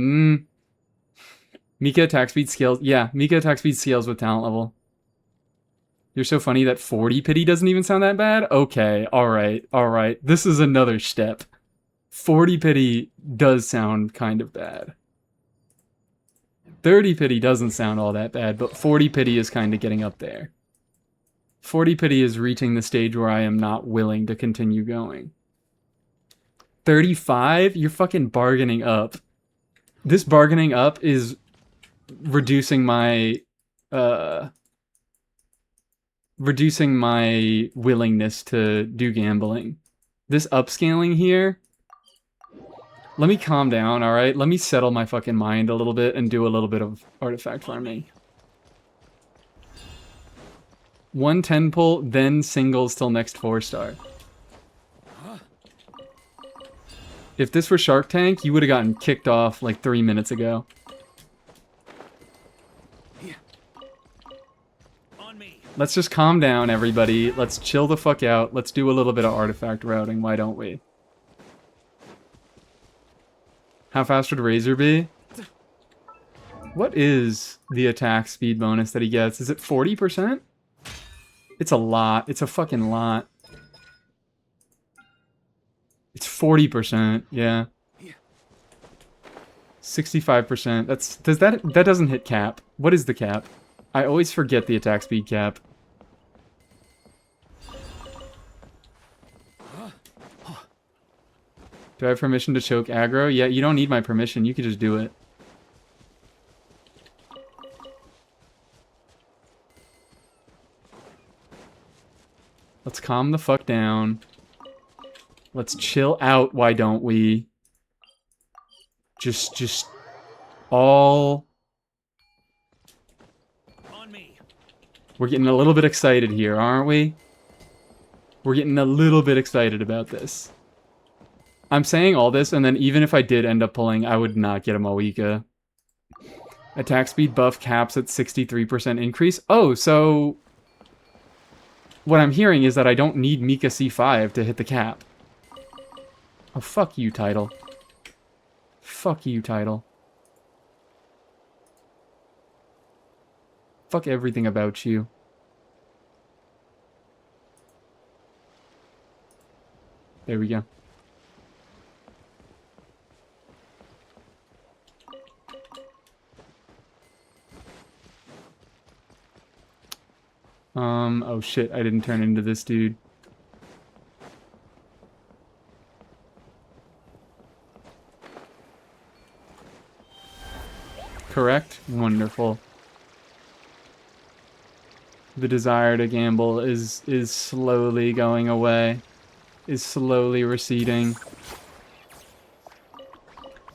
Mika attack speed scales. Yeah, Mika attack speed scales with talent level. You're so funny that 40 pity doesn't even sound that bad? Okay, alright. This is another step. 40 pity does sound kind of bad. 30 pity doesn't sound all that bad, but 40 pity is kind of getting up there. 40 pity is reaching the stage where I am not willing to continue going. 35? You're fucking bargaining up. This bargaining up is reducing my willingness to do gambling. This upscaling here, let me calm down, alright? Let me settle my fucking mind a little bit and do a little bit of artifact farming. 110 pull, then singles till next 4-star. If this were Shark Tank, you would have gotten kicked off like 3 minutes ago. Let's just calm down, everybody. Let's chill the fuck out. Let's do a little bit of artifact routing. Why don't we? How fast would Razor be? What is the attack speed bonus that he gets? Is it 40%? It's a lot. It's a fucking lot. It's 40%, yeah. 65%. That doesn't hit cap. What is the cap? I always forget the attack speed cap. Do I have permission to choke aggro? Yeah, you don't need my permission. You can just do it. Let's calm the fuck down. Let's chill out, why don't we? Just all... On me. We're getting a little bit excited here, aren't we? We're getting a little bit excited about this. I'm saying all this, and then even if I did end up pulling, I would not get a Moika. Attack speed buff caps at 63% increase. Oh, so... What I'm hearing is that I don't need Mika C5 to hit the cap. Oh, fuck you, title. Fuck you, title. Fuck everything about you. There we go. Oh shit, I didn't turn into this dude. Correct? Wonderful. The desire to gamble is slowly going away. Is slowly receding.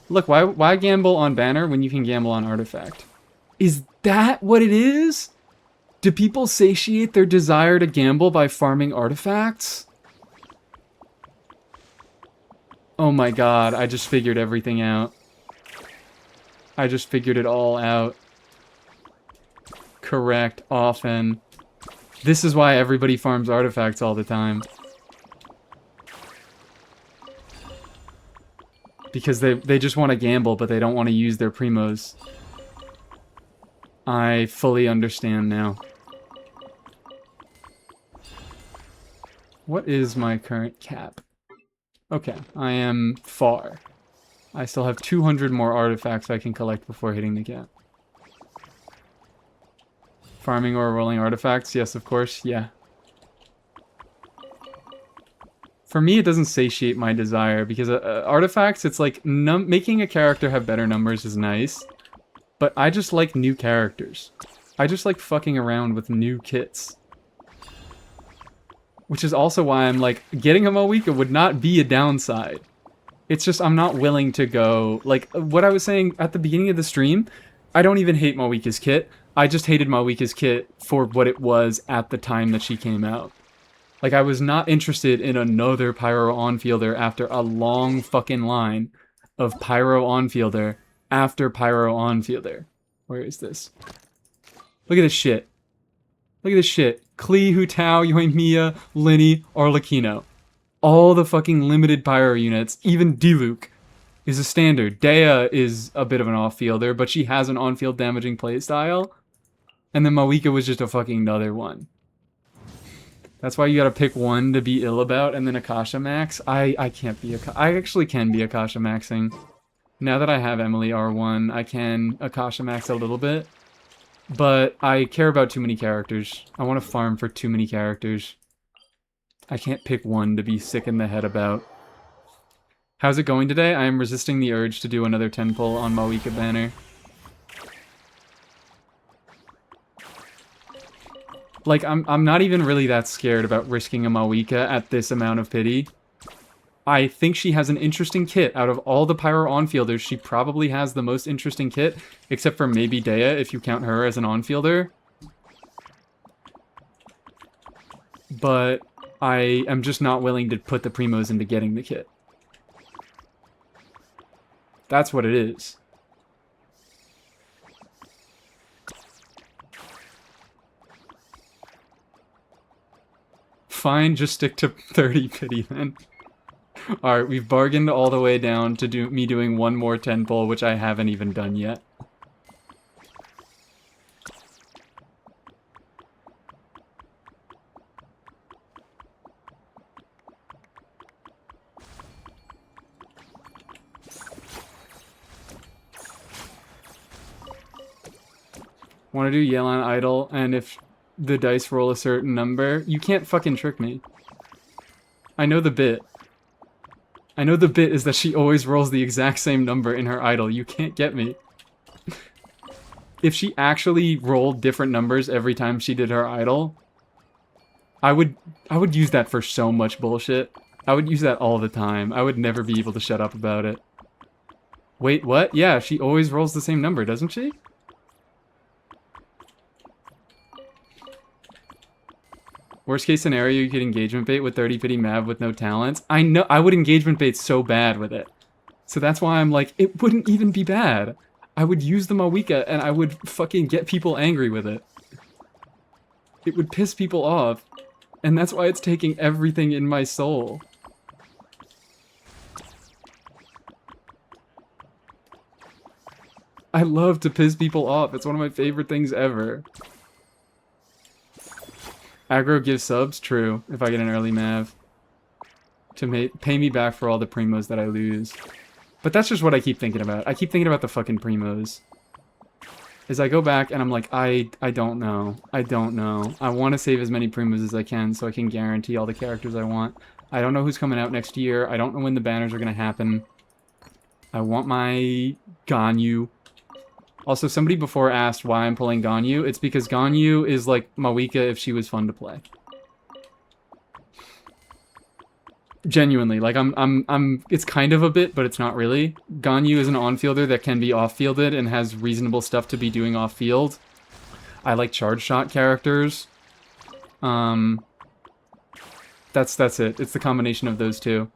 Look, why gamble on banner when you can gamble on artifact? Is that what it is? Do people satiate their desire to gamble by farming artifacts? Oh my god, I just figured everything out. I just figured it all out. Correct, often. This is why everybody farms artifacts all the time. Because they just want to gamble, but they don't want to use their primos. I fully understand now. What is my current cap? Okay, I am far. I still have 200 more artifacts I can collect before hitting the cap. Farming or rolling artifacts? Yes, of course. Yeah. For me, it doesn't satiate my desire because artifacts, it's like making a character have better numbers is nice, but I just like new characters. I just like fucking around with new kits. Which is also why I'm like, getting a Moika would not be a downside. It's just I'm not willing to go, like, what I was saying at the beginning of the stream, I don't even hate Moika's kit. I just hated Moika's kit for what it was at the time that she came out. Like, I was not interested in another Pyro on-fielder after a long fucking line of Pyro on-fielder after Pyro on-fielder. Where is this? Look at this shit. Look at this shit. Klee, Hu Tao, Yoimiya, Linny, Arlecchino. All the fucking limited Pyro units, even Diluc, is a standard. Dea is a bit of an off-fielder, but she has an on-field damaging playstyle. And then Moika was just a fucking another one. That's why you gotta pick one to be ill about, and then Akasha Max. I can't be I actually can be Akasha Maxing. Now that I have Emily R1, I can Akasha Max a little bit. But I care about too many characters. I want to farm for too many characters. I can't pick one to be sick in the head about. How's it going today? I am resisting the urge to do another 10 pull on Moika banner. Like, I'm not even really that scared about risking a Moika at this amount of pity. I think she has an interesting kit. Out of all the Pyro on-fielders, she probably has the most interesting kit, except for maybe Dea, if you count her as an on-fielder. But I am just not willing to put the primos into getting the kit. That's what it is. Fine, just stick to 30 pity then. Alright, we've bargained all the way down to me doing one more 10 pull, which I haven't even done yet. Want to do Yelan Idol, and if the dice roll a certain number, you can't fucking trick me. I know the bit. I know the bit is that she always rolls the exact same number in her idol. You can't get me. If she actually rolled different numbers every time she did her idol, I would use that for so much bullshit. I would use that all the time. I would never be able to shut up about it. Wait, what? Yeah, she always rolls the same number, doesn't she? Worst case scenario, you could engagement bait with 30 pity Mav with no talents. I know, I would engagement bait so bad with it. So that's why I'm like, it wouldn't even be bad. I would use the Moika and I would fucking get people angry with it. It would piss people off. And that's why it's taking everything in my soul. I love to piss people off. It's one of my favorite things ever. Aggro gives subs? True, if I get an early Mav. To pay me back for all the primos that I lose. But that's just what I keep thinking about. I keep thinking about the fucking primos. As I go back and I'm like, I don't know. I don't know. I want to save as many primos as I can so I can guarantee all the characters I want. I don't know who's coming out next year. I don't know when the banners are going to happen. I want my Ganyu. Also, somebody before asked why I'm pulling Ganyu. It's because Ganyu is like Moika if she was fun to play. Genuinely, like it's kind of a bit, but it's not really. Ganyu is an on-fielder that can be off-fielded and has reasonable stuff to be doing off-field. I like charge shot characters. That's it. It's the combination of those two.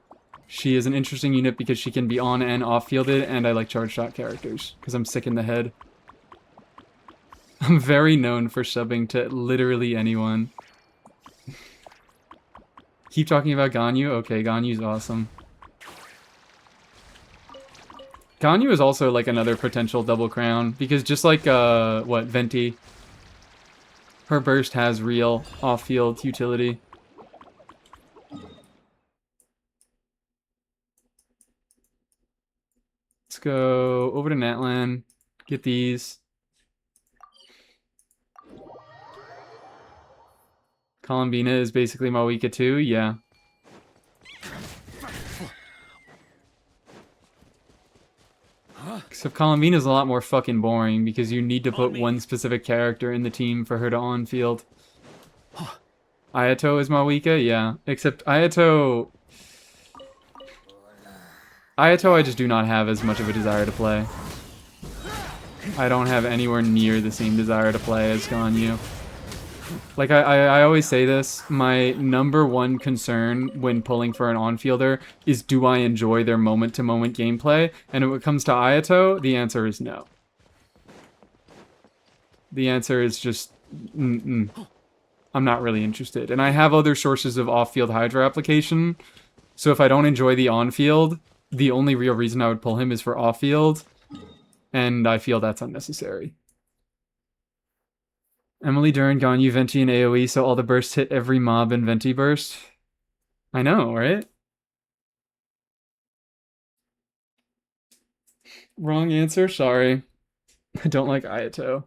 She is an interesting unit because she can be on and off-fielded, and I like charge shot characters, because I'm sick in the head. I'm very known for subbing to literally anyone. Keep talking about Ganyu? Okay, Ganyu's awesome. Ganyu is also like another potential double crown, because just like, Venti, her burst has real off-field utility. Let's go over to Natlan, get these. Columbina is basically Mawika too, yeah. Except Columbina's a lot more fucking boring because you need to put one specific character in the team for her to on-field. Ayato is Mawika, yeah. Except Ayato I just do not have as much of a desire to play. I don't have anywhere near the same desire to play as Ganyu. Like, I always say this, my number one concern when pulling for an on-fielder is, do I enjoy their moment-to-moment gameplay? And when it comes to Ayato, the answer is no. The answer is just, I'm not really interested. And I have other sources of off-field Hydra application, so if I don't enjoy the on-field, the only real reason I would pull him is for off-field, and I feel that's unnecessary. Emily Dern, Ganyu, Venti, and AoE, so all the bursts hit every mob in Venti burst. I know, right? Wrong answer, sorry. I don't like Ayato.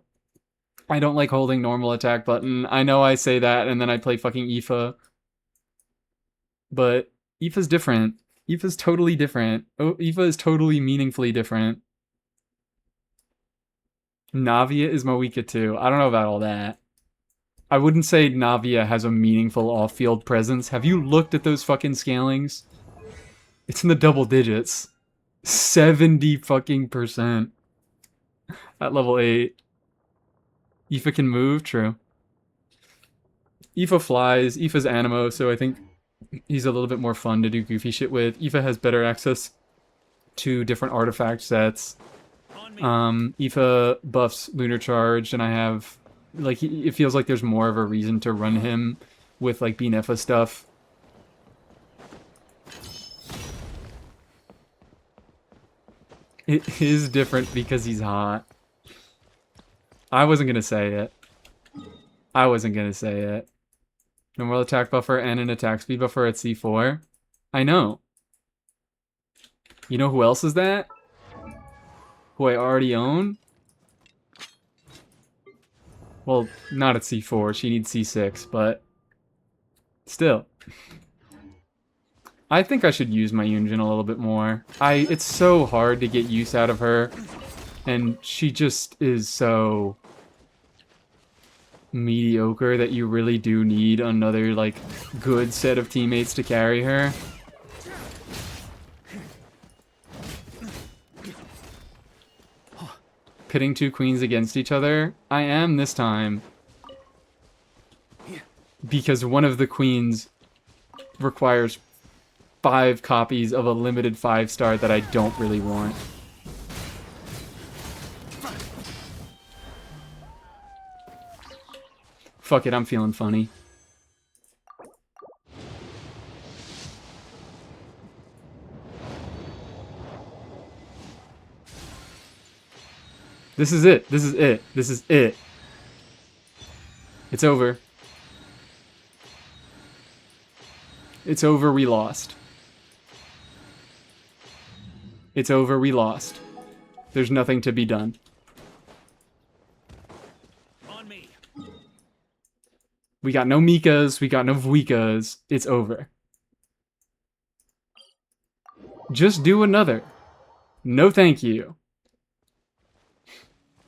I don't like holding normal attack button. I know I say that, and then I play fucking Aoife. But Aoife's different. Aoife's totally different. Oh, Aoife is totally meaningfully different. Navia is Mawika too. I don't know about all that. I wouldn't say Navia has a meaningful off-field presence. Have you looked at those fucking scalings? It's in the double digits. 70 fucking % at level 8. Aoife can move, true. Aoife flies. Aoife's Animo, so I think he's a little bit more fun to do goofy shit with. Aoife has better access to different artifact sets. Aoife buffs Lunar Charge, and I have, like, it feels like there's more of a reason to run him with, like, Binefa stuff. It is different because he's hot. I wasn't gonna say it. I wasn't gonna say it. Normal attack buffer and an attack speed buffer at C4. I know. You know who else is that? Who I already own? Well, not at C4. She needs C6, but still. I think I should use my Yunjin a little bit more. It's so hard to get use out of her, and she just is so mediocre that you really do need another, like, good set of teammates to carry her. Pitting two queens against each other? I am this time. Because one of the queens requires 5 copies of a limited 5-star that I don't really want. Fuck it, I'm feeling funny. This is it. This is it. This is it. It's over. It's over, we lost. It's over, we lost. There's nothing to be done. On me. We got no Mikas, we got no Vuikas. It's over. Just do another. No thank you.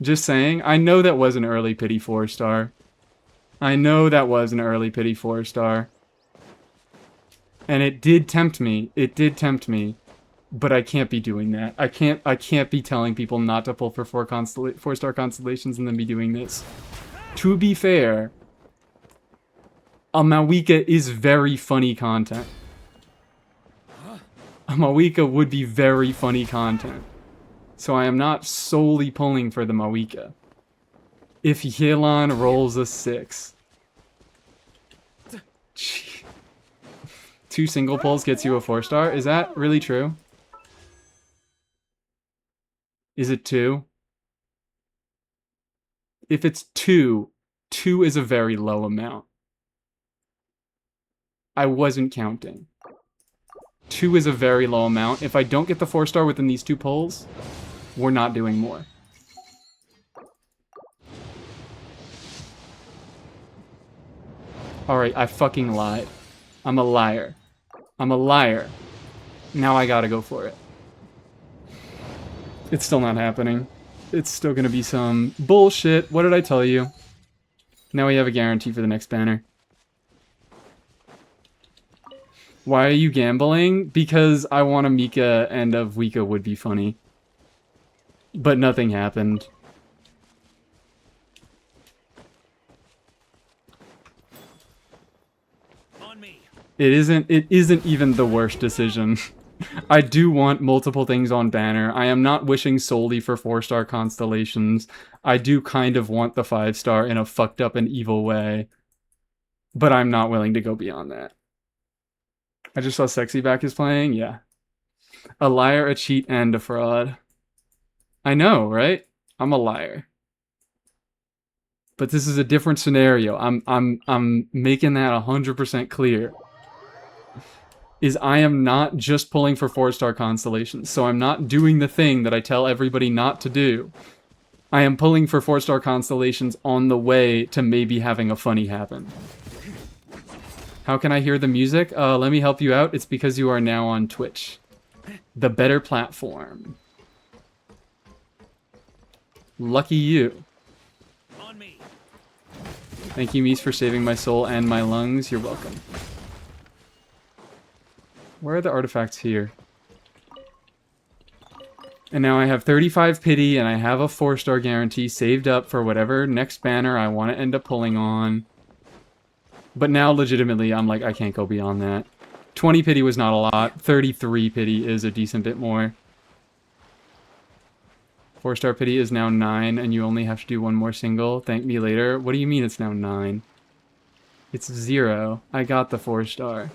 Just saying, I know that was an early pity 4-star. I know that was an early pity 4-star. And it did tempt me. It did tempt me. But I can't be doing that. I can't be telling people not to pull for 4-star constellations and then be doing this. To be fair, a Mawika is very funny content. A Mawika would be very funny content. So I am not solely pulling for the Mawika. If Yelan rolls a 6. Gee. 2 single pulls gets you a 4-star? Is that really true? Is it 2? If it's 2, 2 is a very low amount. I wasn't counting. 2 is a very low amount. If I don't get the 4-star within these 2 pulls, we're not doing more. Alright, I fucking lied. I'm a liar. I'm a liar. Now I gotta go for it. It's still not happening. It's still gonna be some bullshit. What did I tell you? Now we have a guarantee for the next banner. Why are you gambling? Because I want a Mika and a Wika would be funny. But nothing happened. On me. It isn't even the worst decision. I do want multiple things on banner. I am not wishing solely for 4-star constellations. I do kind of want the 5-star in a fucked up and evil way. But I'm not willing to go beyond that. I just saw Sexy Back is playing, yeah. A liar, a cheat, and a fraud. I know, right? I'm a liar. But this is a different scenario. I'm making that 100% clear. Is I am not just pulling for 4-star constellations, so I'm not doing the thing that I tell everybody not to do. I am pulling for 4-star constellations on the way to maybe having a funny happen. How can I hear the music? Let me help you out. It's because you are now on Twitch. The better platform. Lucky you. On me. Thank you, Mies, for saving my soul and my lungs. You're welcome. Where are the artifacts here? And now I have 35 pity and I have a 4-star guarantee saved up for whatever next banner I want to end up pulling on. But now, legitimately, I'm like, I can't go beyond that. 20 pity was not a lot. 33 pity is a decent bit more. 4-star pity is now 9, and you only have to do one more single. Thank me later. What do you mean it's now 9? It's 0. I got the 4-star.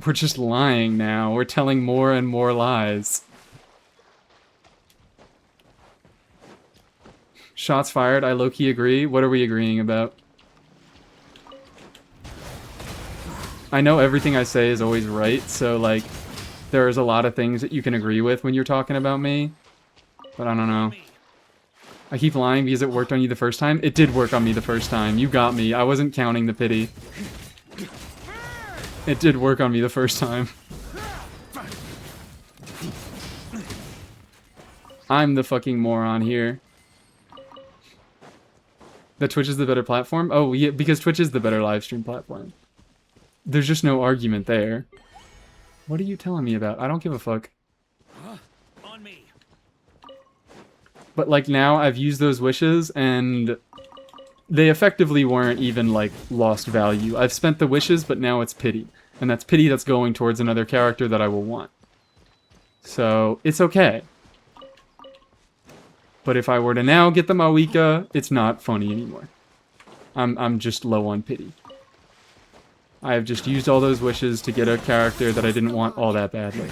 We're just lying now. We're telling more and more lies. Shots fired. I low-key agree. What are we agreeing about? I know everything I say is always right, so, like, there's a lot of things that you can agree with when you're talking about me. But I don't know. I keep lying because it worked on you the first time. It did work on me the first time. You got me. I wasn't counting the pity. It did work on me the first time. I'm the fucking moron here. That Twitch is the better platform? Oh, yeah, because Twitch is the better live stream platform. There's just no argument there. What are you telling me about? I don't give a fuck. On me. But, like, now I've used those wishes, and they effectively weren't even, like, lost value. I've spent the wishes, but now it's pity. And that's pity that's going towards another character that I will want. So, it's okay. But if I were to now get the Mawika, it's not funny anymore. I'm just low on pity. I have just used all those wishes to get a character that I didn't want all that badly.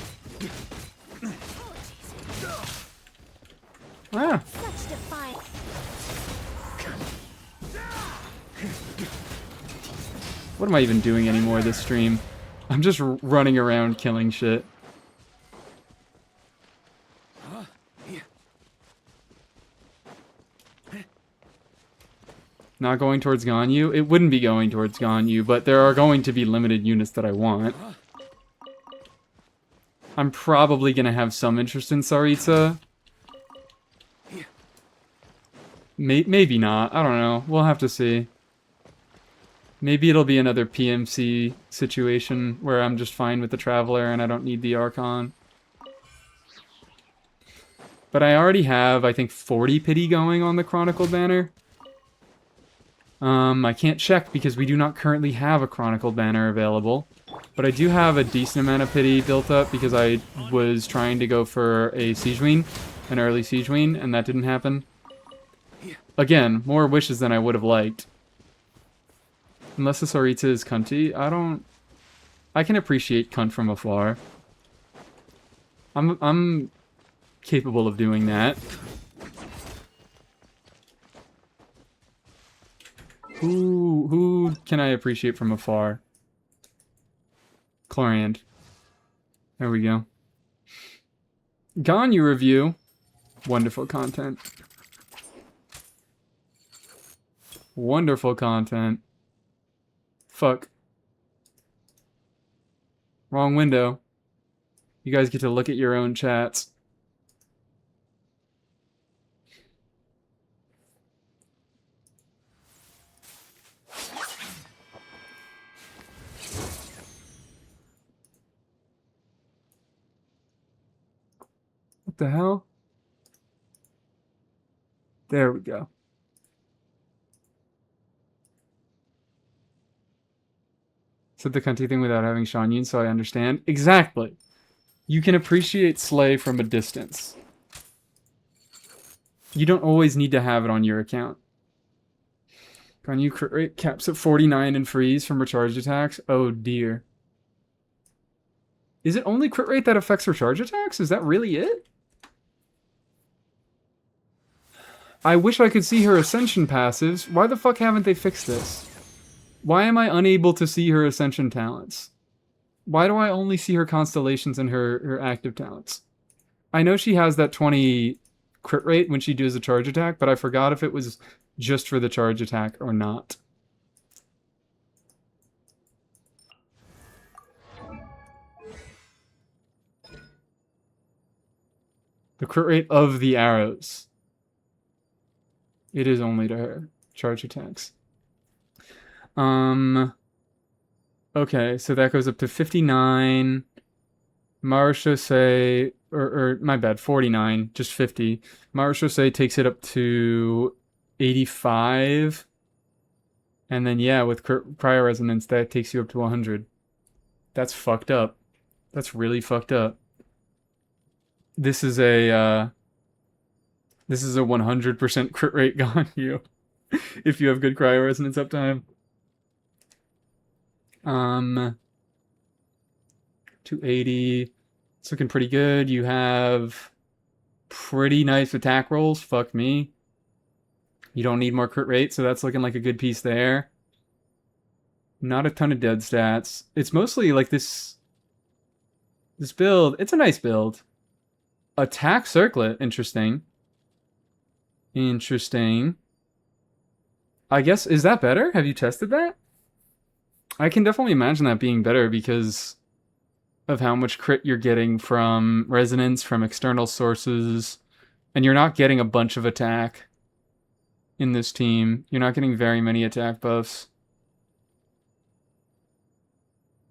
Ah! Such defiance. What am I even doing anymore this stream? I'm just running around killing shit. Not going towards Ganyu? It wouldn't be going towards Ganyu, but there are going to be limited units that I want. I'm probably going to have some interest in Saritsa. Maybe not. I don't know. We'll have to see. Maybe it'll be another PMC situation where I'm just fine with the Traveler and I don't need the Archon. But I already have, I think, 40 pity going on the Chronicle banner. I can't check because we do not currently have a Chronicle banner available. But I do have a decent amount of pity built up because I was trying to go for a Siegeween, an early Siegeween, and that didn't happen. Again, more wishes than I would have liked. Unless the Saritsa is cunty, I can appreciate cunt from afar. I'm capable of doing that. Who can I appreciate from afar? Chlorand. There we go. Ganyu review. Wonderful content. Wonderful content. Fuck. Wrong window. You guys get to look at your own chats. What the hell? There we go. Said the cunty thing without having Sean Yun, so I understand. Exactly. You can appreciate Slay from a distance. You don't always need to have it on your account. Can you crit rate caps at 49 and freeze from recharged attacks? Oh dear. Is it only crit rate that affects recharge attacks? Is that really it? I wish I could see her Ascension passives. Why the fuck haven't they fixed this? Why am I unable to see her Ascension talents? Why do I only see her constellations and her active talents? I know she has that 20 crit rate when she does a charge attack, but I forgot if it was just for the charge attack or not. The crit rate of the arrows. It is only to her. Charge attacks. Okay, so that goes up to 59. Marechaussee, or my bad, 49, just 50. Marechaussee takes it up to 85. And then, yeah, with cryoresonance, that takes you up to 100. That's fucked up. That's really fucked up. This is a 100% crit rate on you if you have good cryoresonance uptime. 280. It's looking pretty good. You have pretty nice attack rolls. Fuck me. You don't need more crit rate, so that's looking like a good piece there. Not a ton of dead stats. It's mostly like this build. It's a nice build. Attack circlet. Interesting. Interesting. I guess, is that better? Have you tested that? I can definitely imagine that being better because of how much crit you're getting from resonance, from external sources, and you're not getting a bunch of attack in this team. You're not getting very many attack buffs.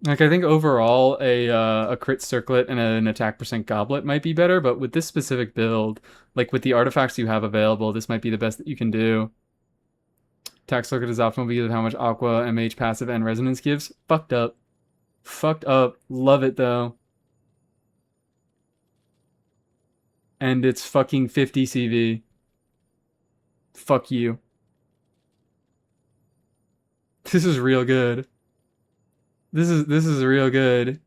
Like, I think overall a crit circlet and an attack percent goblet might be better, but with this specific build, like with the artifacts you have available, this might be the best that you can do. Attack circuit is optimal because of how much Aqua, MH, passive, and resonance gives. Fucked up. Fucked up. Love it, though. And it's fucking 50 CV. Fuck you. This is real good. This is real good.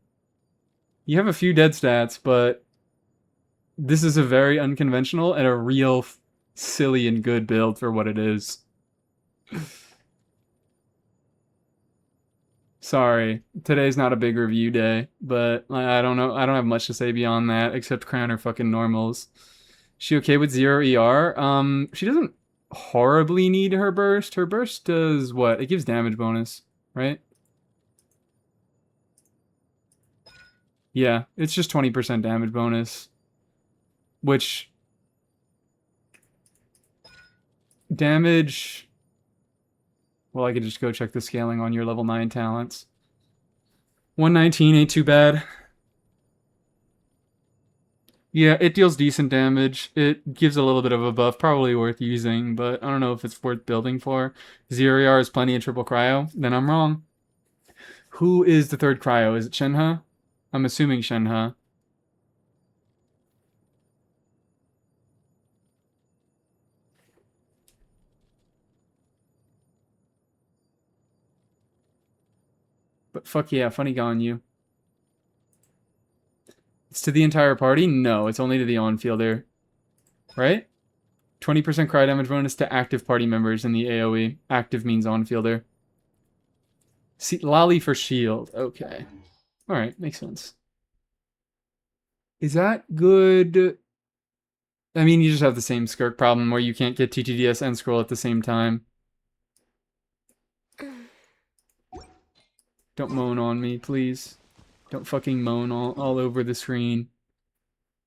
You have a few dead stats, but this is a very unconventional and a real silly and good build for what it is. Sorry, today's not a big review day, but I don't know. I don't have much to say beyond that, except crown her fucking normals. She okay with 0 ER? She doesn't horribly need her burst. Her burst does what? It gives damage bonus, right? Yeah, it's just 20% damage bonus. Which... damage... Well, I could just go check the scaling on your level 9 talents. 119 ain't too bad. Yeah, it deals decent damage. It gives a little bit of a buff, probably worth using, but I don't know if it's worth building for. 0 ER is plenty of triple cryo, then I'm wrong. Who is the third cryo? Is it Shenhe? I'm assuming Shenhe. But fuck yeah, funny gone you. It's to the entire party? No, it's only to the on-fielder. Right? 20% cry damage bonus to active party members in the AoE. Active means on-fielder. See, Lolly for shield. Okay. Alright, makes sense. Is that good? I mean, you just have the same Skirk problem where you can't get TTDS and scroll at the same time. Don't moan on me, please. Don't fucking moan all over the screen.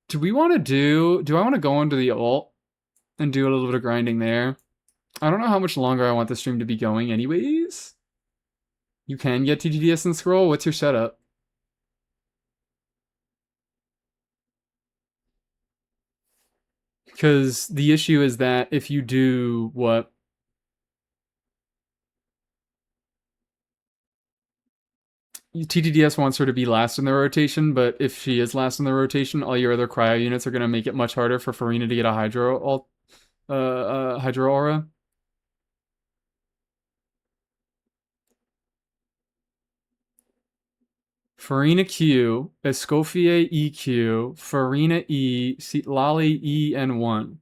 Do we want to do I want to go onto the alt and do a little bit of grinding there? I don't know how much longer I want the stream to be going anyways. You can get TTDS and scroll. What's your setup? Because the issue is that if you do what? TTDS wants her to be last in the rotation, but if she is last in the rotation, all your other cryo units are going to make it much harder for Farina to get a Hydro Aura. Farina Q, Escoffier EQ, Farina E, Lolly E, and 1.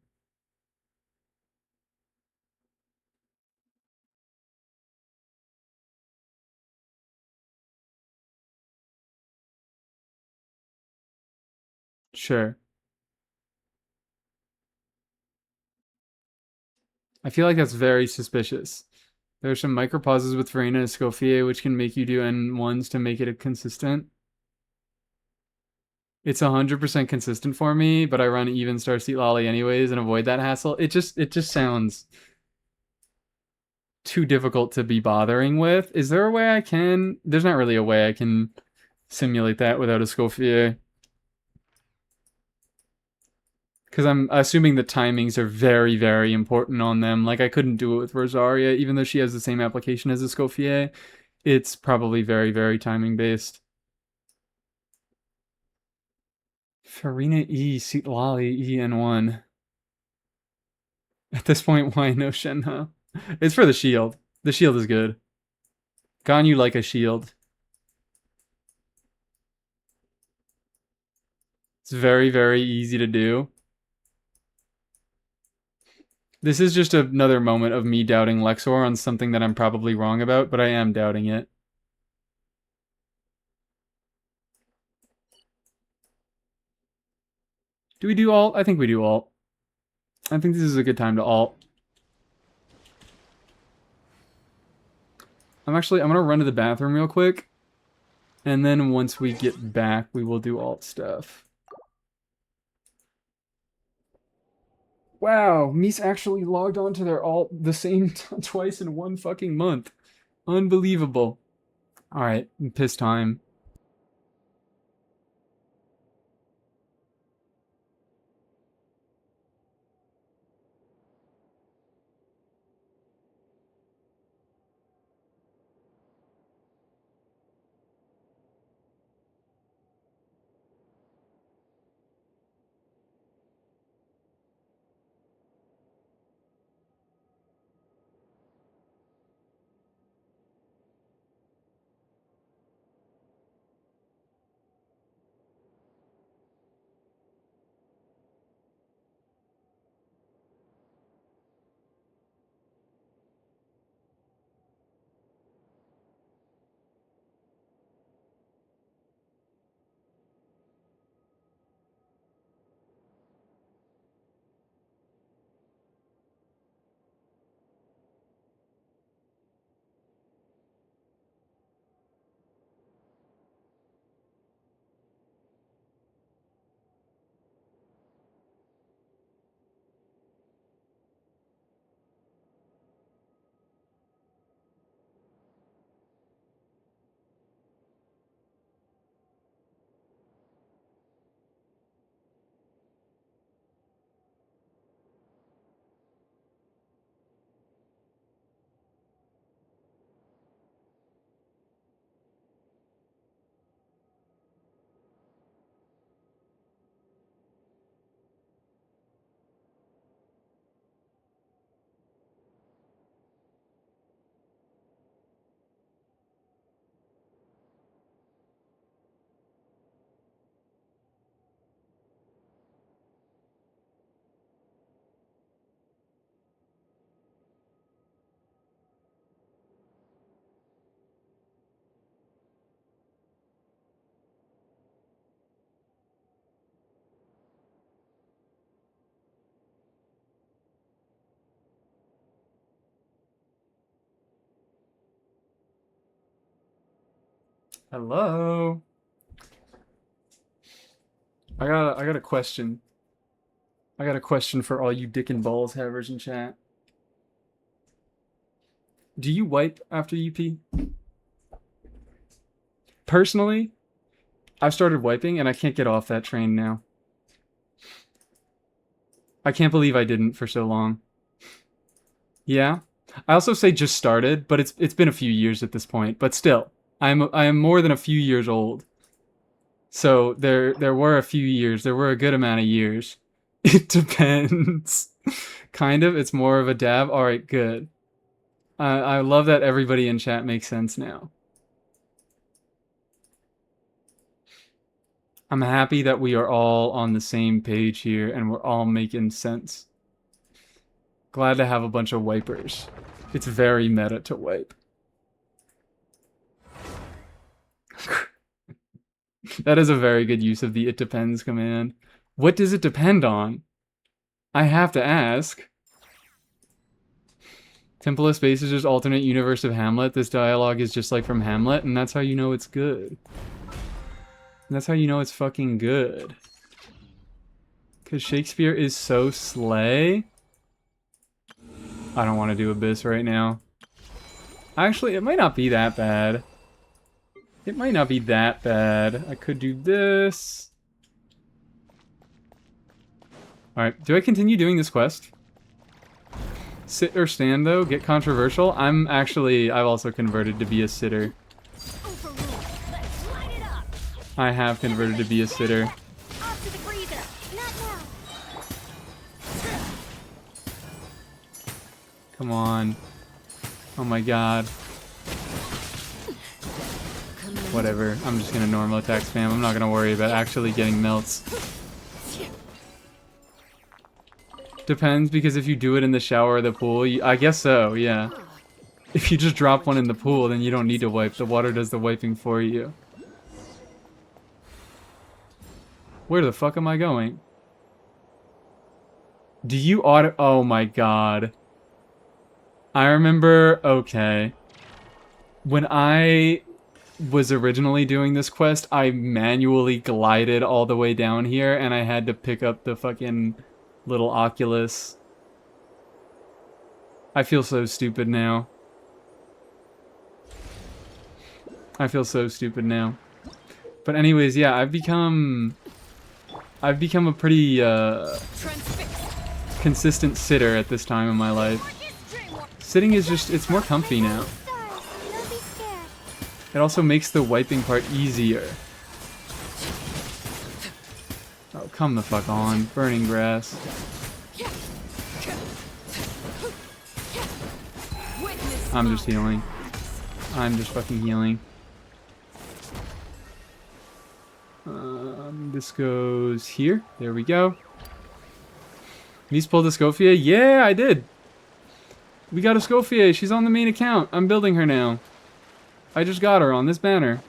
Sure. I feel like that's very suspicious. There are some micropauses with Farina and Escoffier which can make you do N1s to make it consistent. It's 100% consistent for me, but I run even star seat lolly anyways and avoid that hassle. It just sounds too difficult to be bothering with. Is there a way I can? There's not really a way I can simulate that without a Escoffier. Because I'm assuming the timings are very, very important on them. Like, I couldn't do it with Rosaria, even though she has the same application as Escoffier. It's probably very, very timing based. Farina E, Seat Lolly, EN1. At this point, why no Shenhe? It's for the shield. The shield is good. Ganyu like a shield. It's very, very easy to do. This is just another moment of me doubting Lexor on something that I'm probably wrong about, but I am doubting it. Do we do alt? I think we do alt. I think this is a good time to alt. I'm gonna run to the bathroom real quick. And then once we get back, we will do alt stuff. Wow, Mies actually logged on to their alt the same twice in one fucking month. Unbelievable. Alright, piss time. Hello. I got a question. I got a question for all you dick and balls havers in chat. Do you wipe after you pee? Personally, I've started wiping and I can't get off that train now. I can't believe I didn't for so long. Yeah. I also say just started, but it's been a few years at this point. But still, I am more than a few years old. So there were a few years. There were a good amount of years. It depends. Kind of. It's more of a dab. All right, good. I love that everybody in chat makes sense now. I'm happy that we are all on the same page here and we're all making sense. Glad to have a bunch of wipers. It's very meta to wipe. That is a very good use of the it depends command. What does it depend on? I have to ask. Temple of Space is just alternate universe of Hamlet. This dialogue is just like from Hamlet, and that's how you know it's good. And that's how you know it's fucking good. Because Shakespeare is so slay. I don't want to do Abyss right now. Actually, it might not be that bad. It might not be that bad. I could do this. Alright, do I continue doing this quest? Sit or stand, though? Get controversial? I've also converted to be a sitter. I have converted to be a sitter. Come on. Oh my god. Whatever. I'm just gonna normal attack spam. I'm not gonna worry about actually getting melts. Depends, because if you do it in the shower or the pool, I guess so, yeah. If you just drop one in the pool, then you don't need to wipe. The water does the wiping for you. Where the fuck am I going? Do you auto- oh my god. I remember, okay. When I was originally doing this quest, I manually glided all the way down here, and I had to pick up the fucking little Oculus. I feel so stupid now. I feel so stupid now. But anyways, yeah, I've become a pretty consistent sitter at this time in my life. Sitting is just, it's more comfy now. It also makes the wiping part easier. Oh, come the fuck on. Burning grass. I'm just healing. I'm just fucking healing. This goes here. There we go. Mies pulled a Scophia? Yeah, I did. We got a Scophia. She's on the main account. I'm building her now. I just got her on this banner.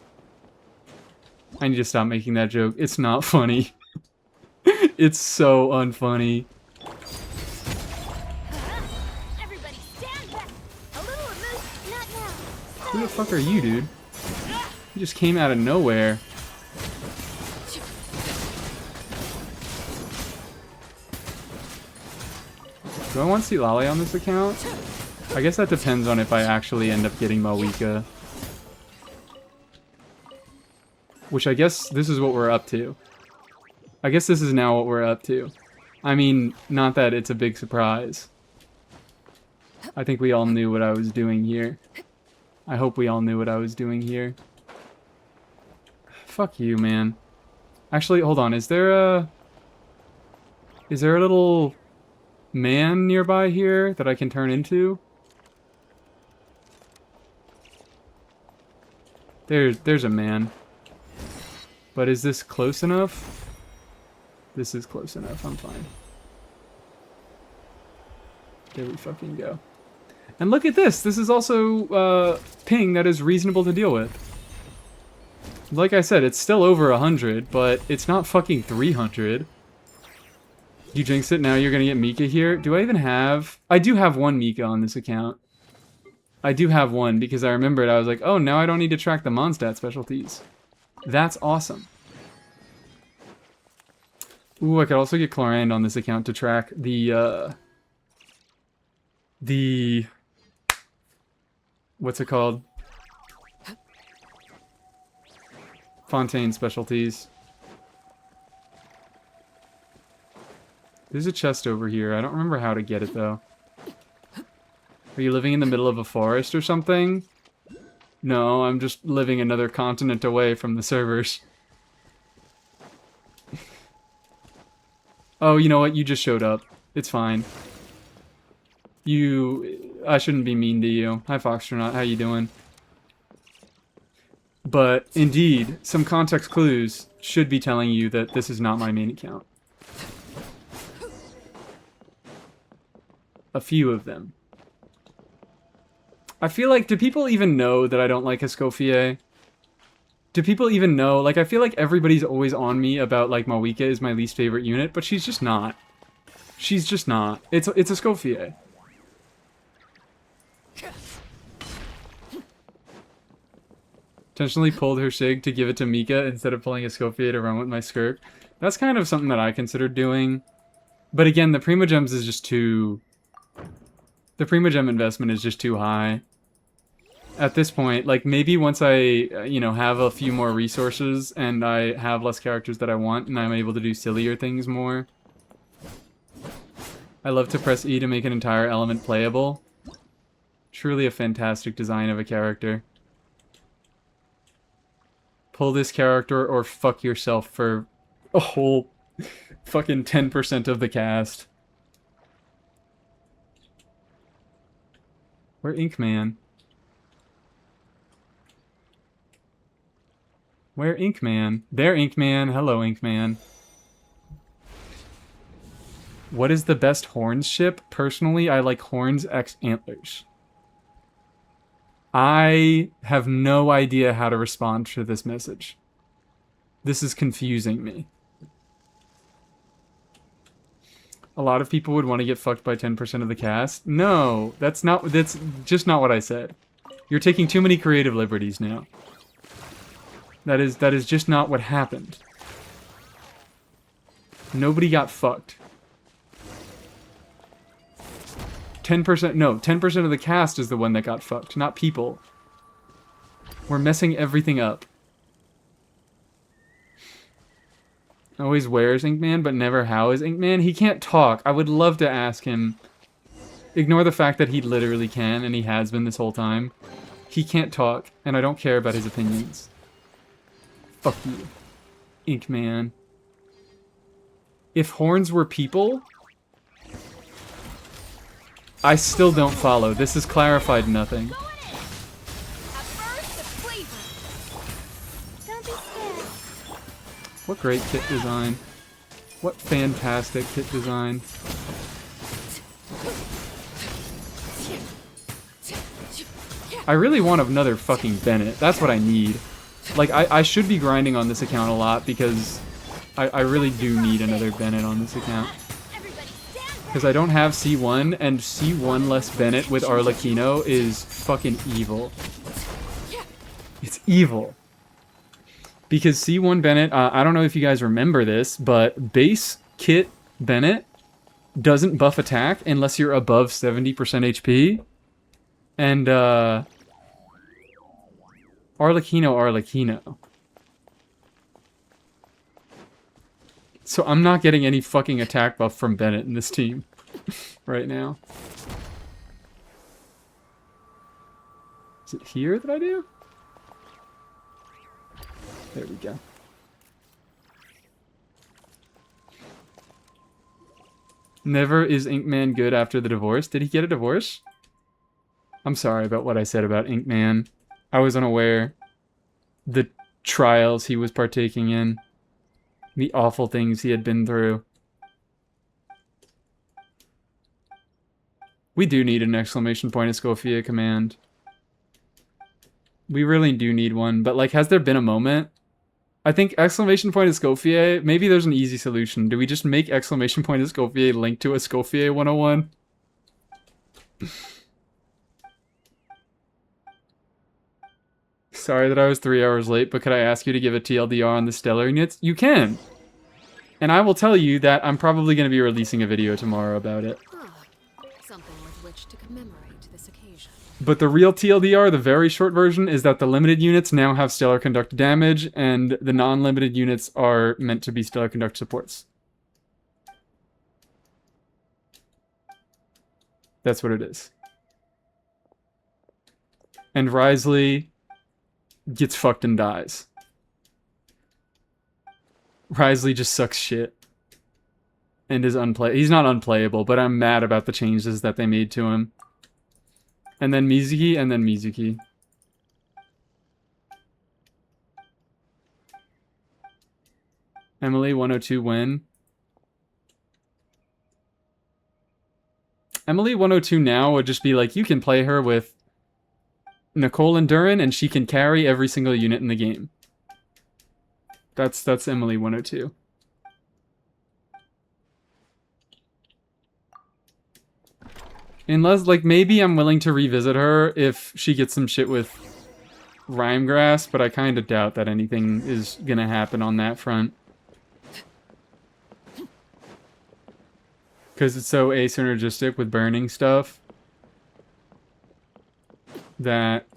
I need to stop making that joke. It's not funny. It's so unfunny. Who the fuck are you, dude? You just came out of nowhere. Do I want to see Lale on this account? I guess that depends on if I actually end up getting Mawika. Which I guess this is what we're up to. I guess this is now what we're up to. I mean, not that it's a big surprise. I think we all knew what I was doing here. I hope we all knew what I was doing here. Fuck you, man. Actually, hold on. Is there a little man nearby here that I can turn into? There's a man. But is this close enough? This is close enough. I'm fine. There we fucking go. And look at this. This is also ping that is reasonable to deal with. Like I said, it's still over 100, but it's not fucking 300. You jinx it, now you're gonna get Mika here. Do I even have... I do have one Mika on this account. I do have one because I remembered. I was like, oh, now I don't need to track the Mondstadt specialties. That's awesome. Ooh, I could also get Chlorand on this account to track the what's it called? Fontaine specialties. There's a chest over here. I don't remember how to get it, though. Are you living in the middle of a forest or something? No, I'm just living another continent away from the servers. Oh, you know what? You just showed up. It's fine. I shouldn't be mean to you. Hi, Foxtronaut. How you doing? But, indeed, some context clues should be telling you that this is not my main account. A few of them. I feel like, do people even know that I don't like Escoffier? Do people even know? Like, I feel like everybody's always on me about, like, Mawika is my least favorite unit, but she's just not. She's just not. It's Escoffier. Intentionally pulled her Sig to give it to Mika instead of pulling Escoffier to run with my Skirk. That's kind of something that I considered doing. But again, the Primogems is just too... The Primogem investment is just too high. At this point, like, maybe once I, you know, have a few more resources and I have less characters that I want and I'm able to do sillier things more. I love to press E to make an entire element playable. Truly a fantastic design of a character. Pull this character or fuck yourself for a whole fucking 10% of the cast. Where Inkman? Where Inkman? There, Inkman. Hello, Inkman. What is the best Horns ship? Personally, I like Horns X Antlers. I have no idea how to respond to this message. This is confusing me. A lot of people would want to get fucked by 10% of the cast. No, that's just not what I said. You're taking too many creative liberties now. That is just not what happened. Nobody got fucked. 10%, no, 10% of the cast is the one that got fucked, not people. We're messing everything up. Always wears Inkman, but never how is Inkman. He can't talk. I would love to ask him. Ignore the fact that he literally can, and he has been this whole time. He can't talk, and I don't care about his opinions. Fuck you, Inkman. If horns were people... I still don't follow. This has clarified nothing. What great kit design. What fantastic kit design. I really want another fucking Bennett. That's what I need. Like, I should be grinding on this account a lot because I really do need another Bennett on this account. Because I don't have C1, and C1 less Bennett with Arlecchino is fucking evil. It's evil. Because C1 Bennett, I don't know if you guys remember this, but base kit Bennett doesn't buff attack unless you're above 70% HP. And, Arlecchino. So I'm not getting any fucking attack buff from Bennett in this team right now. Is it here that I do? There we go. Never is Inkman good after the divorce. Did he get a divorce? I'm sorry about what I said about Inkman. I was unaware. The trials he was partaking in. The awful things he had been through. We do need an exclamation point Escoffier command. We really do need one, but like, has there been a moment? I think exclamation point Escoffier, maybe there's an easy solution. Do we just make exclamation point Escoffier link to Escoffier 101? Sorry that I was 3 hours late, but could I ask you to give a TLDR on the stellar units? You can! And I will tell you that I'm probably going to be releasing a video tomorrow about it. Something with which to commemorate this occasion. But the real TLDR, the very short version, is that the limited units now have stellar conduct damage, and the non-limited units are meant to be stellar conduct supports. That's what it is. And Wriothesley gets fucked and dies. Wriothesley just sucks shit. And is he's not unplayable, but I'm mad about the changes that they made to him. And then Mizuki, and then Mizuki. Emily, 102 win. Emily 102 now would just be like, you can play her with Nicole and Durin, and she can carry every single unit in the game. That's Emily 102. Unless, like, maybe I'm willing to revisit her if she gets some shit with Rhymegrass, but I kind of doubt that anything is gonna happen on that front. Because it's so asynergistic with burning stuff that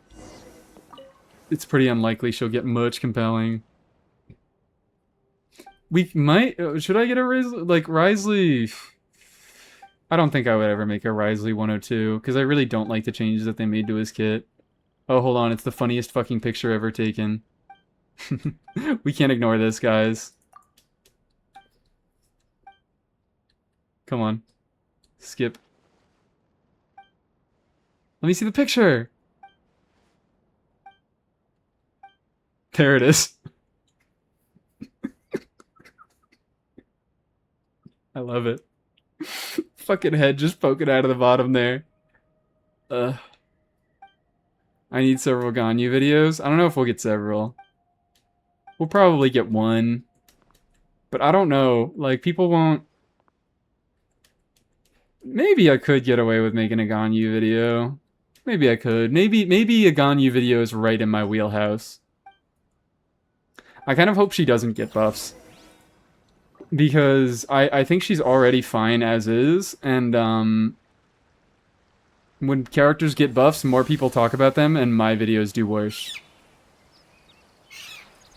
it's pretty unlikely she'll get much compelling. We might... Should I get a Wriothesley? I don't think I would ever make a Wriothesley 102, because I really don't like the changes that they made to his kit. Oh, hold on, it's the funniest fucking picture ever taken. We can't ignore this, guys. Come on. Skip. Let me see the picture! There it is. I love it. Fucking head just poking out of the bottom there. I need several Ganyu videos. I don't know if we'll get several. We'll probably get one. But I don't know. Like, people won't... Maybe I could get away with making a Ganyu video. Maybe I could. Maybe a Ganyu video is right in my wheelhouse. I kind of hope she doesn't get buffs. Because I think she's already fine as is, and when characters get buffs, more people talk about them, and my videos do worse.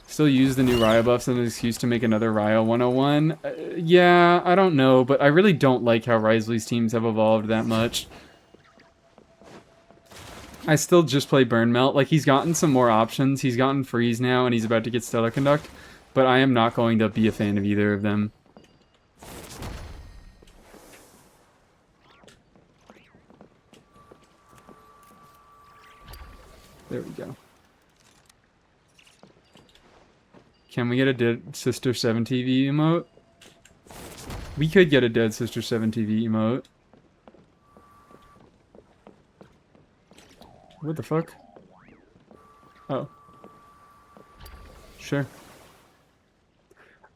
Still use the new Ryo buffs as an excuse to make another Ryo 101? Yeah, I don't know, but I really don't like how Wriothesley's teams have evolved that much. I still just play Burn Melt. Like, he's gotten some more options. He's gotten Freeze now, and he's about to get Stellar Conduct. But I am not going to be a fan of either of them. There we go. Can we get a Dead Sister 7 TV emote? We could get a Dead Sister 7 TV emote. What the fuck? Oh. Sure.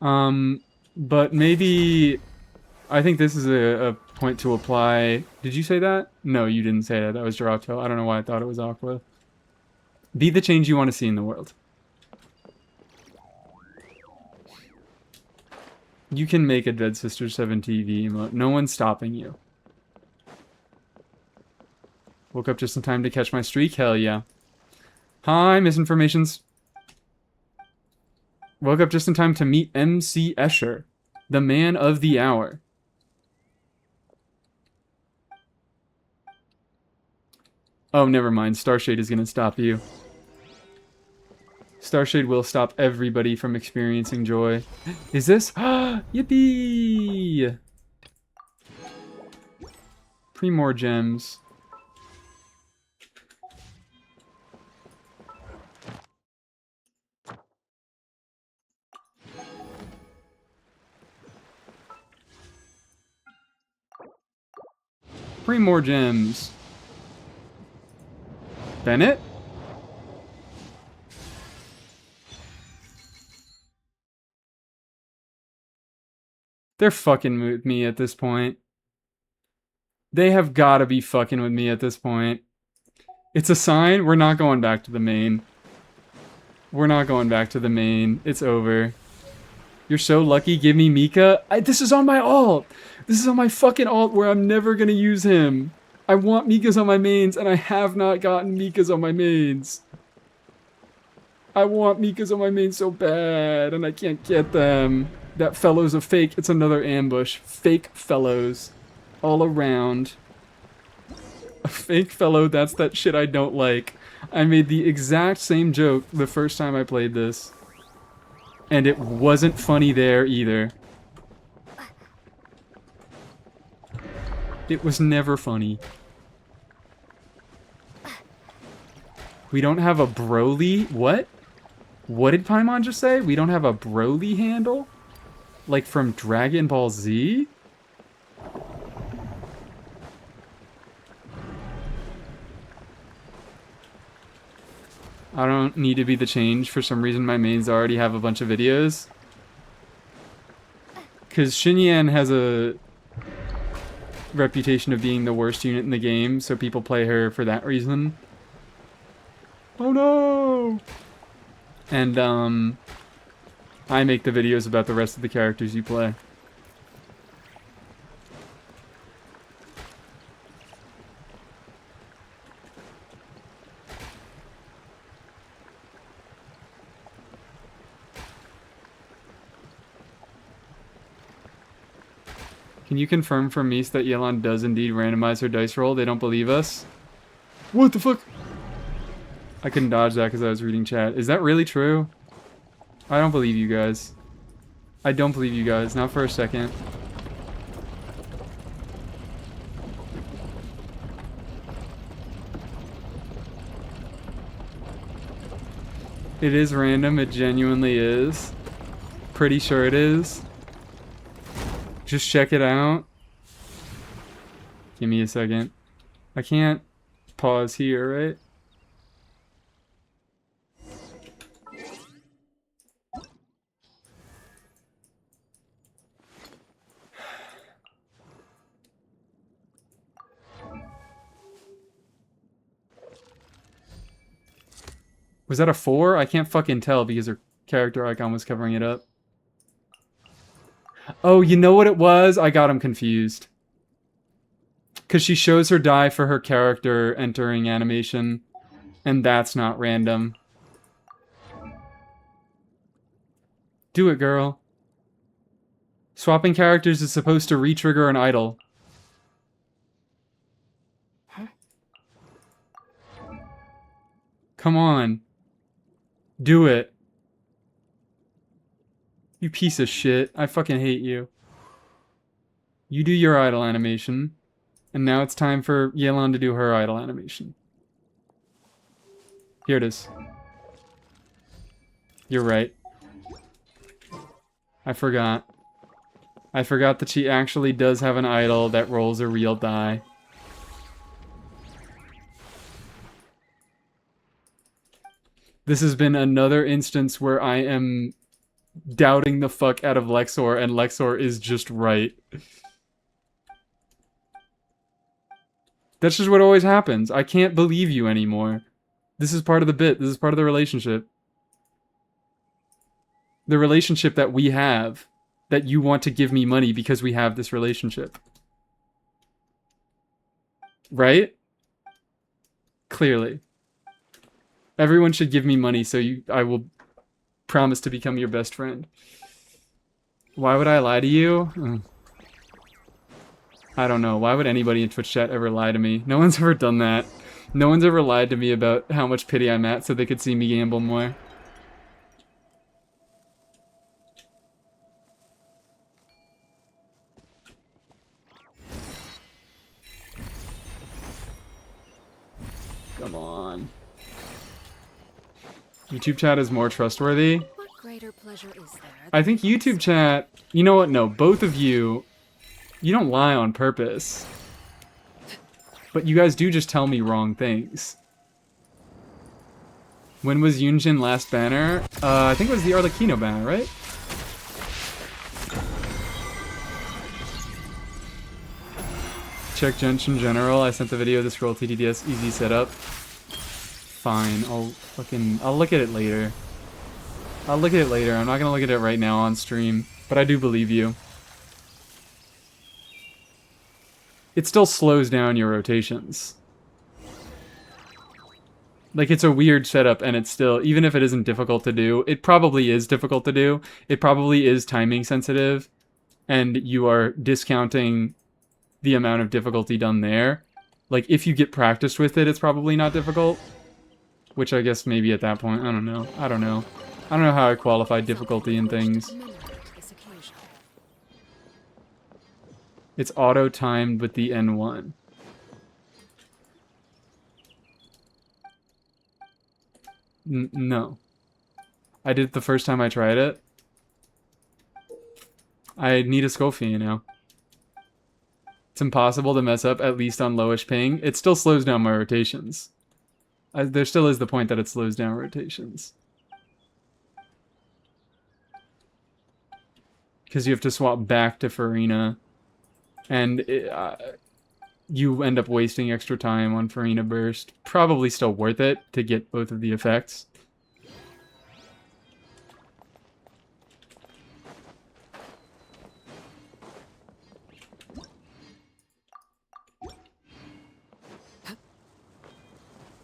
But maybe... I think this is a point to apply... Did you say that? No, you didn't say that. That was Girato. I don't know why I thought it was Aqua. Be the change you want to see in the world. You can make a Dead Sister 7 TV emote. No one's stopping you. Woke up just in time to catch my streak? Hell yeah. Hi, misinformations. Woke up just in time to meet MC Escher, the man of the hour. Oh, never mind. Starshade is going to stop you. Starshade will stop everybody from experiencing joy. Is this? Yippee! 3 more gems. Three more gems. Bennett? They're fucking with me at this point. They have gotta be fucking with me at this point. It's a sign we're not going back to the main. We're not going back to the main. It's over. You're so lucky. Give me Mika. This is on my alt. This is on my fucking alt where I'm never gonna use him. I want Mikas on my mains, and I have not gotten Mikas on my mains. I want Mikas on my mains so bad, and I can't get them. That fellow's a fake. It's another ambush. Fake fellows. All around. A fake fellow, that's that shit I don't like. I made the exact same joke the first time I played this. And it wasn't funny there either. It was never funny. We don't have a Broly? What? What did Paimon just say? We don't have a Broly handle? Like from Dragon Ball Z? I don't need to be the change. For some reason, my mains already have a bunch of videos. Because Xinyan has a reputation of being the worst unit in the game, so people play her for that reason. Oh no! And, I make the videos about the rest of the characters you play. Can you confirm from Mies that Yelan does indeed randomize her dice roll? They don't believe us? What the fuck? I couldn't dodge that because I was reading chat. Is that really true? I don't believe you guys. I don't believe you guys. Not for a second. It is random. It genuinely is. Pretty sure it is. Just check it out. Give me a second. I can't pause here, right? Was that a 4? I can't fucking tell because her character icon was covering it up. Oh, you know what it was? I got him confused. Because she shows her die for her character entering animation. And that's not random. Do it, girl. Swapping characters is supposed to re-trigger an idol. Huh? Come on. Do it. You piece of shit. I fucking hate you. You do your idol animation. And now it's time for Yelan to do her idol animation. Here it is. You're right. I forgot. I forgot that she actually does have an idol that rolls a real die. This has been another instance where I am doubting the fuck out of Lexor, and Lexor is just right. That's just what always happens. I can't believe you anymore. This is part of the bit. This is part of the relationship. The relationship that we have. That you want to give me money because we have this relationship. Right? Clearly. Everyone should give me money so I will promise to become your best friend. Why would I lie to you? I don't know. Why would anybody in Twitch chat ever lie to me? No one's ever done that. No one's ever lied to me about how much pity I'm at so they could see me gamble more. Come on. YouTube chat is more trustworthy. What greater pleasure is there? I think YouTube chat... You know what? No, both of you... You don't lie on purpose. But you guys do just tell me wrong things. When was Yunjin last banner? I think it was the Arlecchino banner, right? Check Genshin General. I sent the video of the scroll TTDS easy setup. Fine, I'll look at it later. I'll look at it later. I'm not gonna look at it right now on stream, but I do believe you. It still slows down your rotations. Like, it's a weird setup, and it's still, even if it isn't difficult to do, it probably is difficult to do. It probably is timing sensitive, and you are discounting the amount of difficulty done there. Like, if you get practiced with it, it's probably not difficult. Which I guess maybe at that point, I don't know. I don't know how I qualify difficulty in things. It's auto-timed with the N1. No. I did it the first time I tried it. I need a Scofian now. It's impossible to mess up, at least on lowish ping. It still slows down my rotations. There still is the point that it slows down rotations. Because you have to swap back to Farina. And you end up wasting extra time on Farina Burst. Probably still worth it to get both of the effects.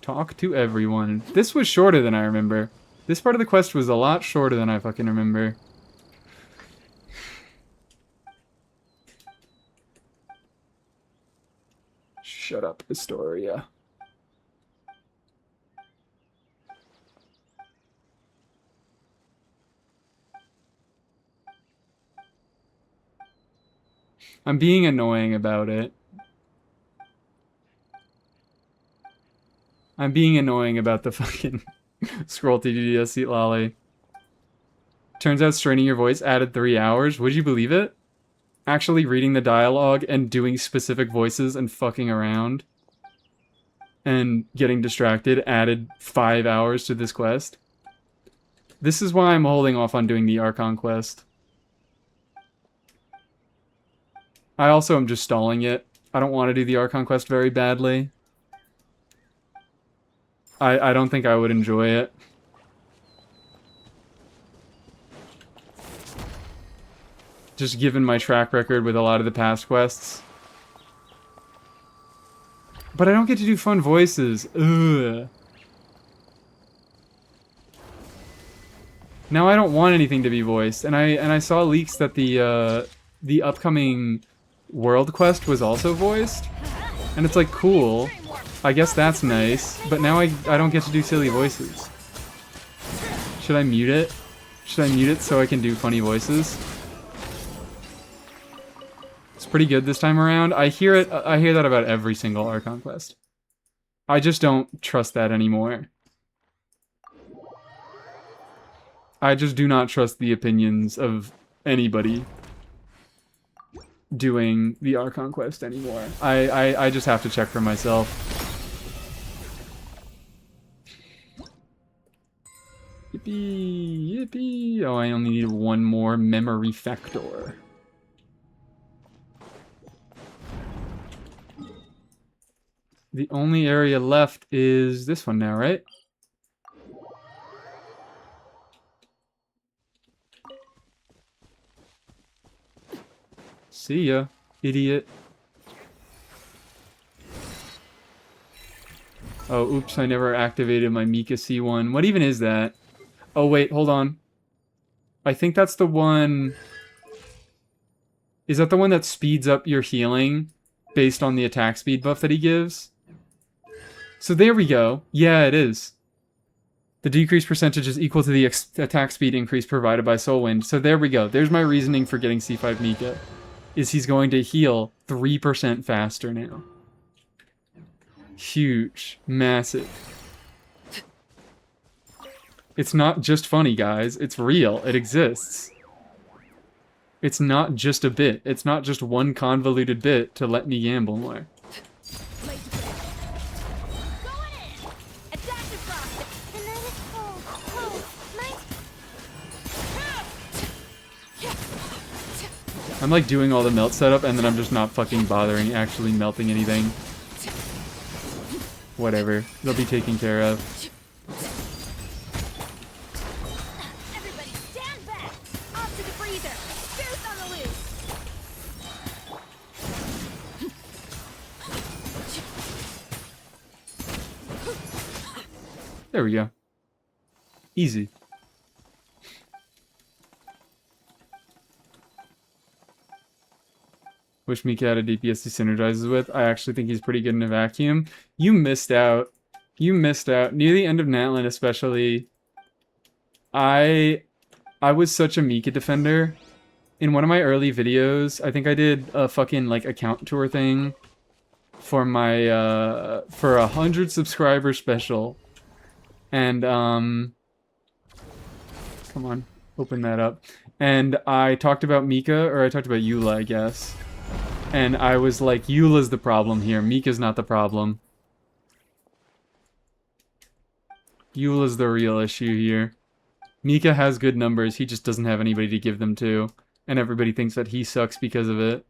Talk to everyone. This was shorter than I remember. This part of the quest was a lot shorter than I fucking remember. Shut up, Astoria. I'm being annoying about it. I'm being annoying about the fucking scroll TDDS seat lolly. Turns out straining your voice added 3 hours. Would you believe it? Actually reading the dialogue and doing specific voices and fucking around and getting distracted added 5 hours to this quest. This is why I'm holding off on doing the Archon quest. I also am just stalling it. I don't want to do the Archon quest very badly. I don't think I would enjoy it. Just given my track record with a lot of the past quests. But I don't get to do fun voices. Ugh. Now I don't want anything to be voiced. And I saw leaks that the upcoming world quest was also voiced. And it's like, cool. I guess that's nice, but now I don't get to do silly voices. Should I mute it? Should I mute it so I can do funny voices? It's pretty good this time around. I hear that about every single Archon quest. I just don't trust that anymore. I just do not trust the opinions of anybody doing the Archon quest anymore. I just have to check for myself. Yippee! Yippee! Oh, I only need one more memory factor. The only area left is this one now, right? See ya, idiot. Oh, oops, I never activated my Mika C1. What even is that? Oh, wait, hold on. I think that's the one... Is that the one that speeds up your healing based on the attack speed buff that he gives? So there we go. Yeah, it is. The decrease percentage is equal to the attack speed increase provided by Soul Wind. So there we go. There's my reasoning for getting C5 Mika. Is he's going to heal 3% faster now. Huge. Massive. It's not just funny, guys. It's real. It exists. It's not just a bit. It's not just one convoluted bit to let me gamble more. I'm like doing all the melt setup and then I'm just not fucking bothering actually melting anything. Whatever. They'll be taken care of. There we go. Easy. Wish Mika had a DPS he synergizes with. I actually think he's pretty good in a vacuum. You missed out. You missed out. Near the end of Natlan especially, I was such a Mika defender. In one of my early videos, I think I did a fucking like account tour thing for my for 100 subscriber special. And come on, open that up. And I talked about Mika, or I talked about Eula, I guess. And I was like, Eula's the problem here. Mika's not the problem. Eula's the real issue here. Mika has good numbers, he just doesn't have anybody to give them to. And everybody thinks that he sucks because of it.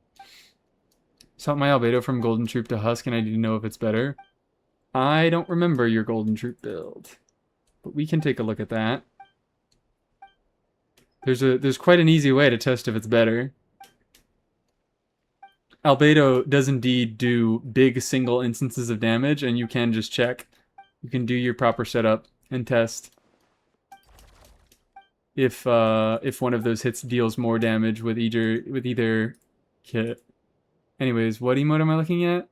Swapped my Albedo from Golden Troop to Husk and I need to know if it's better. I don't remember your Golden Troop build. But we can take a look at that. There's quite an easy way to test if it's better. Albedo does indeed do big single instances of damage, and you can just check. You can do your proper setup and test if one of those hits deals more damage with either kit. Anyways, what emote am I looking at?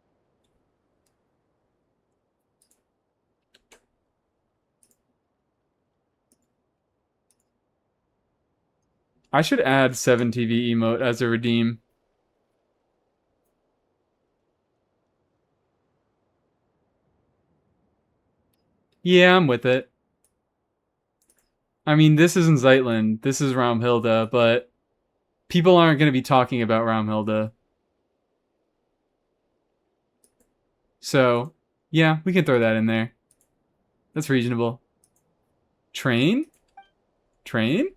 I should add 7TV emote as a redeem. Yeah, I'm with it. I mean, this isn't Zeitland. This is Raumhilda, but people aren't going to be talking about Raumhilda. So, yeah, we can throw that in there. That's reasonable. Train? Train?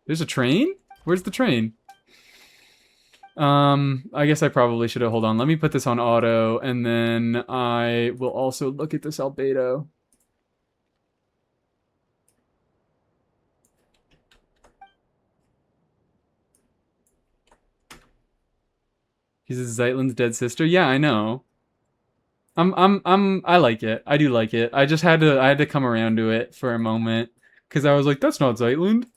There's a train? Where's the train? I guess I probably should have... Hold on, let me put this on auto, and then I will also look at this Albedo. He's Zeitland's dead sister? Yeah, I know. I like it. I do like it. I just had to come around to it for a moment. Because I was like, that's not Zeitland.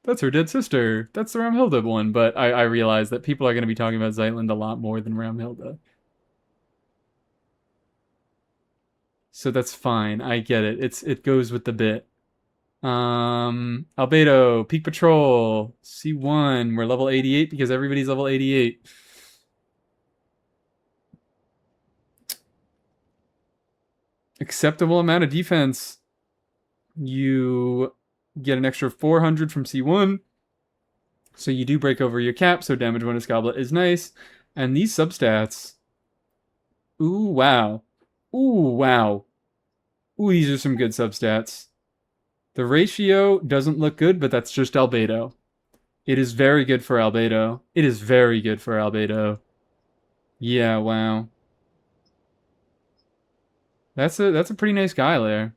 That's her dead sister. That's the Raumhilda one. But I realized that people are going to be talking about Zeitland a lot more than Raumhilda. So that's fine. I get it. It goes with the bit. Albedo, Peak Patrol, C1. We're level 88 because everybody's level 88. Acceptable amount of defense. You get an extra 400 from C1. So you do break over your cap, so damage bonus goblet is nice. And these substats. Ooh, wow. Ooh, wow. Ooh, these are some good substats. The ratio doesn't look good, but that's just Albedo. It is very good for Albedo. It is very good for Albedo. Yeah, wow. That's a pretty nice guy there.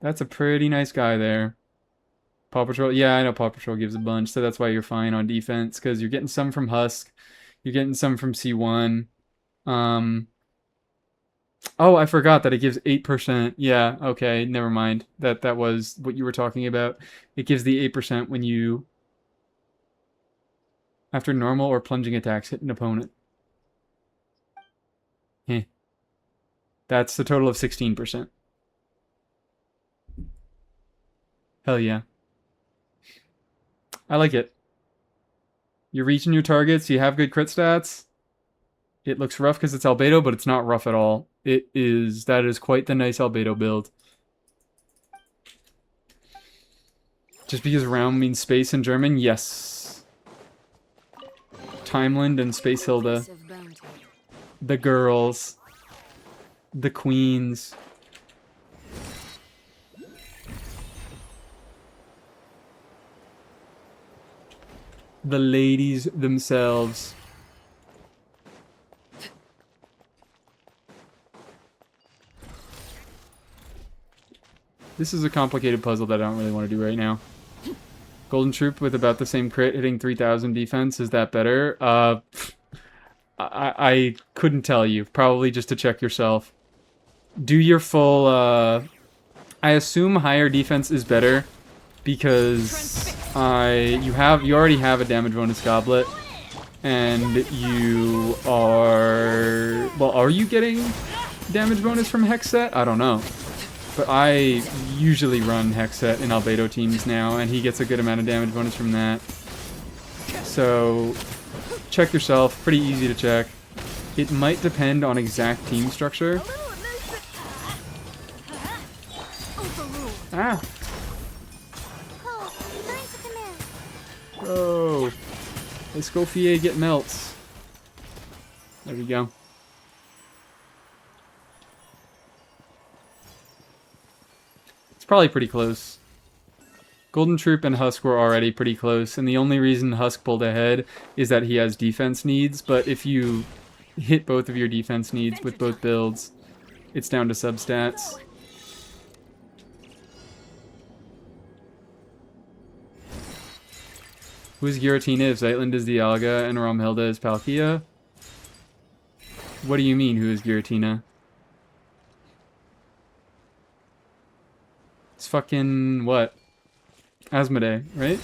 That's a pretty nice guy there. Paw Patrol, yeah, I know Paw Patrol gives a bunch, so that's why you're fine on defense, because you're getting some from Husk, you're getting some from C1. Oh, I forgot that it gives 8%. Yeah, okay, never mind. That was what you were talking about. It gives the 8% when you, after normal or plunging attacks, hit an opponent. Heh. That's a total of 16%. Hell yeah. I like it. You're reaching your targets, you have good crit stats. It looks rough because it's Albedo, but it's not rough at all. That is quite the nice Albedo build. Just because Raum means space in German? Yes. Timeland and Space Hilda. The girls. The queens. The ladies themselves. This is a complicated puzzle that I don't really want to do right now. Golden Troop with about the same crit, hitting 3,000 defense. Is that better? I couldn't tell you. Probably just to check yourself. do your full, I assume higher defense is better because you already have a damage bonus goblet, and you are, well, are you getting damage bonus from Hex Set? I don't know. But I usually run Hex Set in Albedo teams now, and he gets a good amount of damage bonus from that. So, check yourself. Pretty easy to check. It might depend on exact team structure. Ah! Oh! Escoffier get melts. There we go. It's probably pretty close. Golden Troop and Husk were already pretty close, and the only reason Husk pulled ahead is that he has defense needs, but if you hit both of your defense needs with both builds, it's down to substats. Who's Giratina if Zeitlin is Dialga and Romhilda is Palkia? What do you mean, who is Giratina? It's fucking what? Asmodee, right?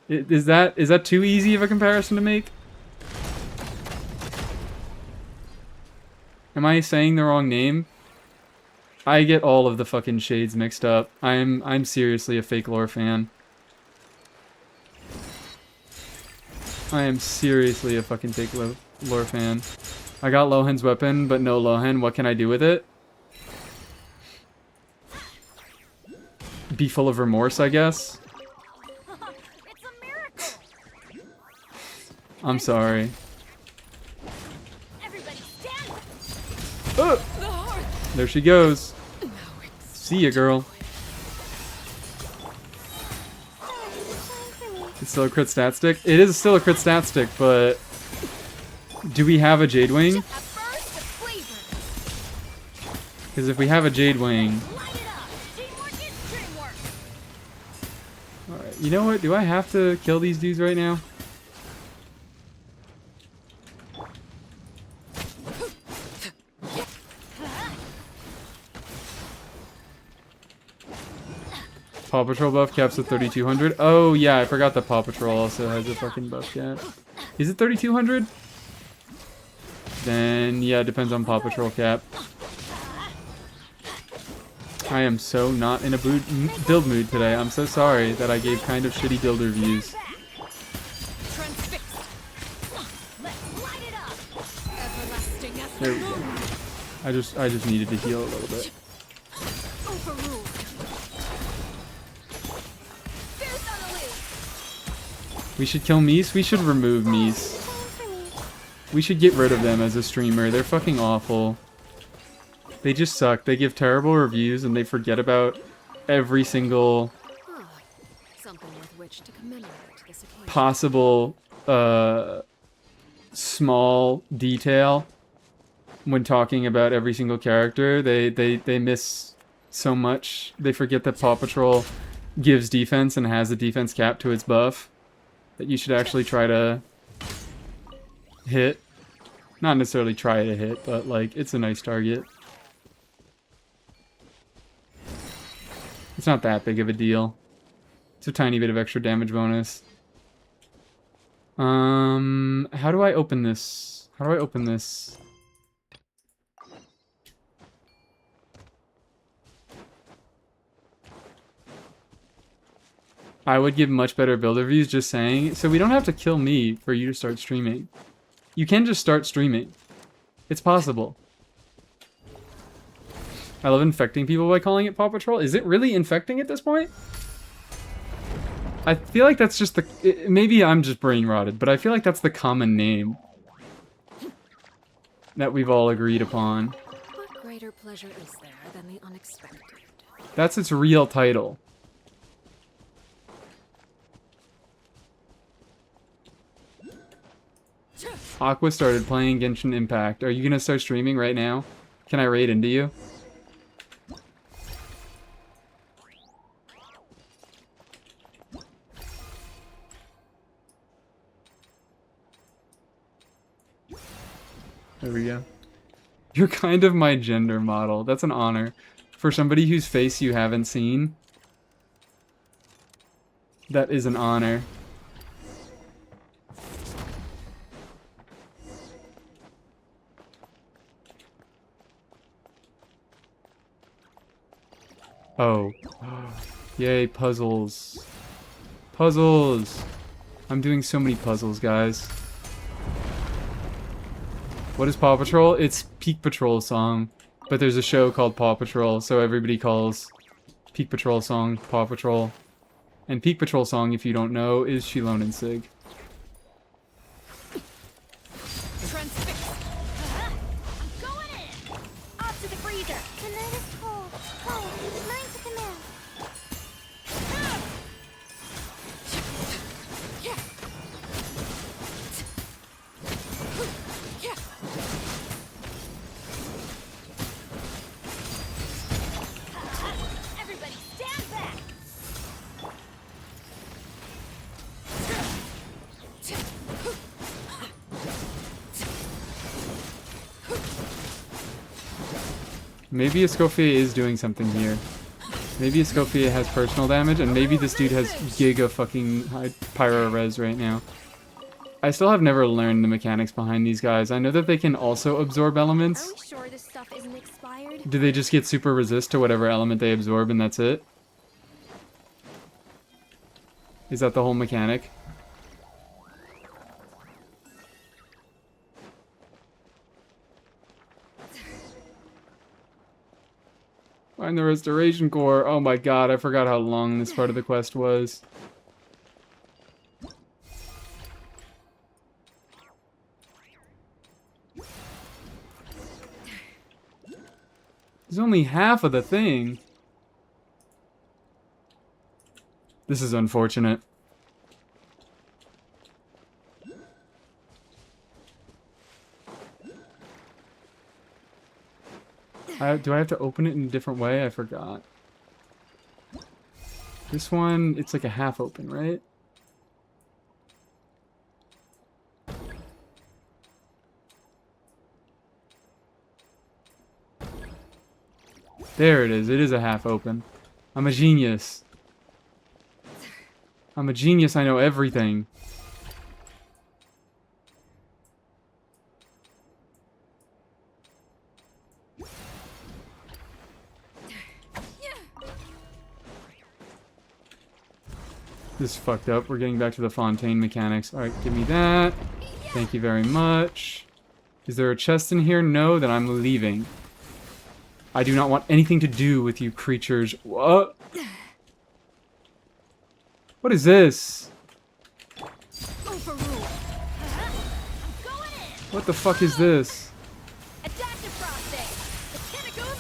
Is that too easy of a comparison to make? Am I saying the wrong name? I get all of the fucking shades mixed up. I'm seriously a fake lore fan. I am seriously a fucking fake lore fan. I got Lohan's weapon, but no Lohan. What can I do with it? Be full of remorse, I guess. It's a miracle. I'm sorry. Everybody stand. Oh! There she goes. See ya, girl. It's still a crit stat stick? It is still a crit stat stick, but... do we have a Jade Wing? A burst of flavor. Because if we have a Jade Wing... Light it up. Teamwork is dreamwork. Alright, you know what? Do I have to kill these dudes right now? Paw Patrol buff caps at 3200. Oh yeah, I forgot that Paw Patrol also has a fucking buff cap. Is it 3200? Then yeah, it depends on Paw Patrol cap. I am so not in a build mood today. I'm so sorry that I gave kind of shitty build reviews. There we go. I just needed to heal a little bit. We should kill Mies? We should remove Mies. We should get rid of them as a streamer. They're fucking awful. They just suck. They give terrible reviews and they forget about every single possible small detail when talking about every single character. They miss so much. They forget that Paw Patrol gives defense and has a defense cap to its buff that you should actually try to hit. Not necessarily try to hit, but like, it's a nice target. It's not that big of a deal. It's a tiny bit of extra damage bonus. How do I open this? How do I open this? I would give much better build reviews, just saying. So we don't have to kill me for you to start streaming. You can just start streaming. It's possible. I love infecting people by calling it Paw Patrol. Is it really infecting at this point? I feel like that's just the... maybe I'm just brain rotted, but I feel like that's the common name that we've all agreed upon. What greater pleasure is there than the unexpected? That's its real title. Aqua started playing Genshin Impact. Are you gonna start streaming right now? Can I raid into you? There we go. You're kind of my gender model. That's an honor. For somebody whose face you haven't seen, that is an honor. Oh. Yay, puzzles. Puzzles! I'm doing so many puzzles, guys. What is Paw Patrol? It's Peak Patrol song. But there's a show called Paw Patrol, so everybody calls Peak Patrol song Paw Patrol. And Peak Patrol song, if you don't know, is Shilon and Sig. Transfix. I'm going in. Off to the freezer. The night is cold. Cold. Mine to command. Everybody stand back. Maybe Escoffier is doing something here. Maybe Escoffier has personal damage, and maybe this dude has giga fucking high pyro res right now. I still have never learned the mechanics behind these guys. I know that they can also absorb Are elements. we sure this stuff isn't expired? Do they just get super resist to whatever element they absorb and that's it? Is that the whole mechanic? Find the restoration core. Oh my god, I forgot how long this part of the quest was. There's only half of the thing. This is unfortunate. Do I have to open it in a different way? I forgot. This one, it's like a half open, right? There it is. It is a half open. I'm a genius. I'm a genius. I know everything. This is fucked up. We're getting back to the Fontaine mechanics. Alright, give me that. Thank you very much. Is there a chest in here? No, then I'm leaving. I do not want anything to do with you creatures. What? What is this? Overrule. What the fuck is this?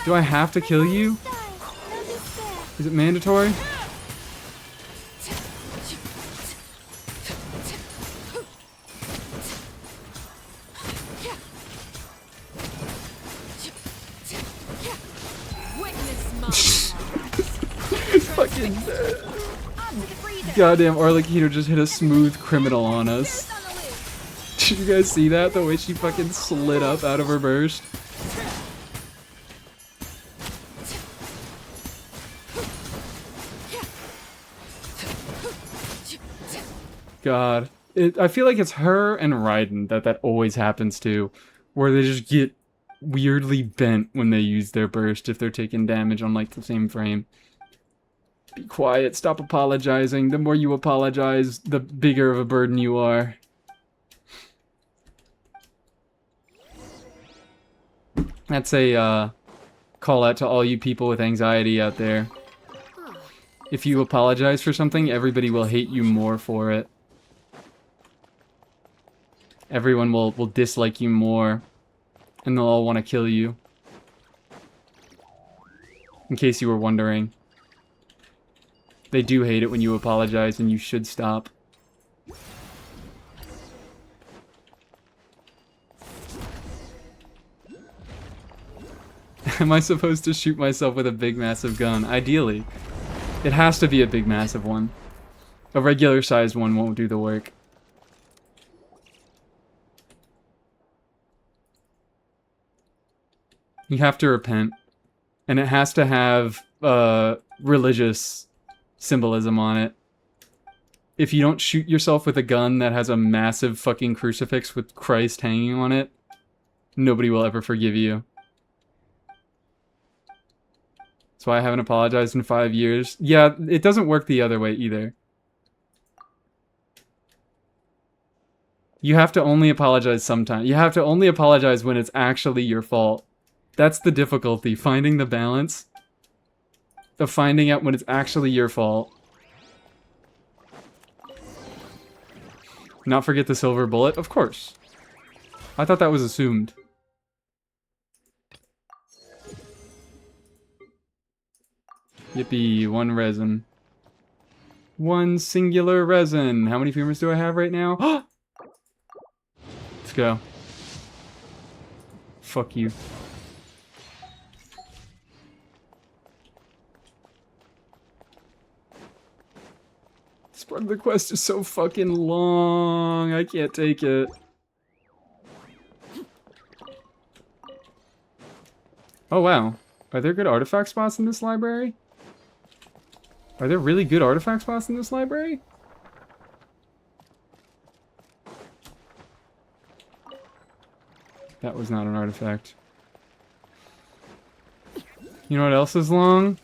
Do I have to kill you? Is it mandatory? Fucking goddamn Arlecchino just hit a smooth criminal on us. Did you guys see that? The way she fucking slid up out of her burst? God. I feel like it's her and Raiden that always happens to, where they just get weirdly bent when they use their burst if they're taking damage on like the same frame. Be quiet, stop apologizing. The more you apologize, the bigger of a burden you are. That's a call out to all you people with anxiety out there. If you apologize for something, everybody will hate you more for it. Everyone will dislike you more, and they'll all want to kill you. In case you were wondering. They do hate it when you apologize, and you should stop. Am I supposed to shoot myself with a big massive gun? Ideally. It has to be a big massive one. A regular sized one won't do the work. You have to repent. And it has to have religious symbolism on it. If you don't shoot yourself with a gun that has a massive fucking crucifix with Christ hanging on it, nobody will ever forgive you. That's why I haven't apologized in 5 years. Yeah, it doesn't work the other way either. You have to only apologize sometimes. You have to only apologize when it's actually your fault. That's the difficulty, finding the balance of finding out when it's actually your fault. Not forget the silver bullet? Of course. I thought that was assumed. Yippee, 1 resin. 1 singular resin. How many femurs do I have right now? Let's go. Fuck you. This part of the quest is so fucking long. I can't take it. Oh wow. Are there good artifact spots in this library? Are there really good artifact spots in this library? That was not an artifact. You know what else is long?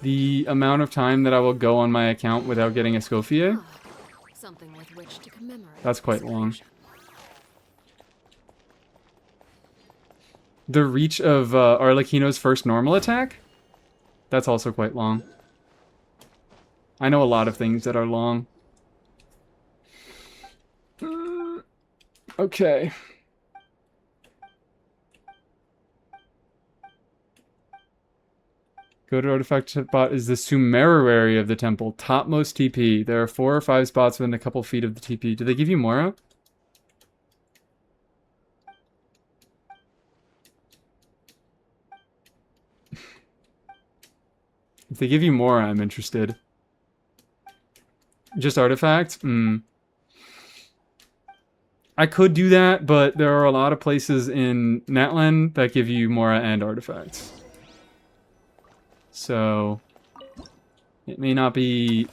The amount of time that I will go on my account without getting a Scofier. Something with which to commemorate. That's quite long. The reach of Arlecchino's first normal attack? That's also quite long. I know a lot of things that are long. Okay. Go to artifact spot is the Sumerary of the temple. Topmost TP. There are 4 or 5 spots within a couple feet of the TP. Do they give you Mora? If they give you Mora, I'm interested. Just artifacts? I could do that, but there are a lot of places in Natlan that give you Mora and artifacts. So it may not be,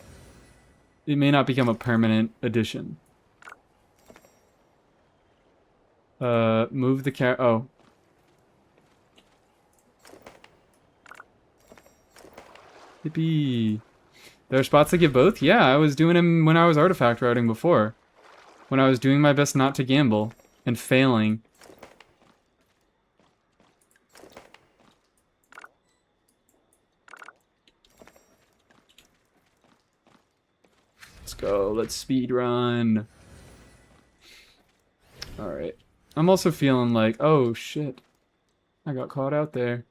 it may not become a permanent addition. Move the oh. Yippee. There are spots that give both? Yeah, I was doing them when I was artifact routing before. When I was doing my best not to gamble and failing. Let's go. Let's speed run. Alright. I'm also feeling like, oh shit. I got caught out there.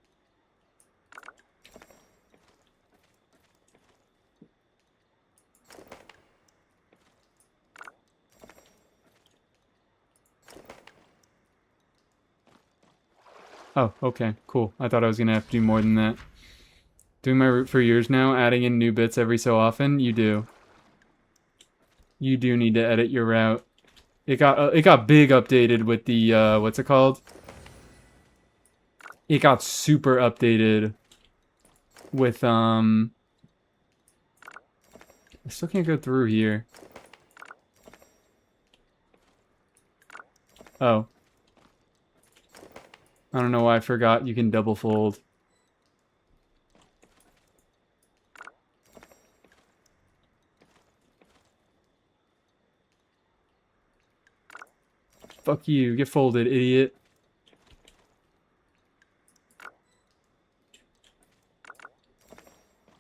Oh, okay, cool. I thought I was gonna have to do more than that. Doing my route for years now, adding in new bits every so often, you do. You do need to edit your route. It got big updated with the, what's it called? It got super updated with, I still can't go through here. Oh. I don't know why I forgot you can double fold. Fuck you, get folded, idiot.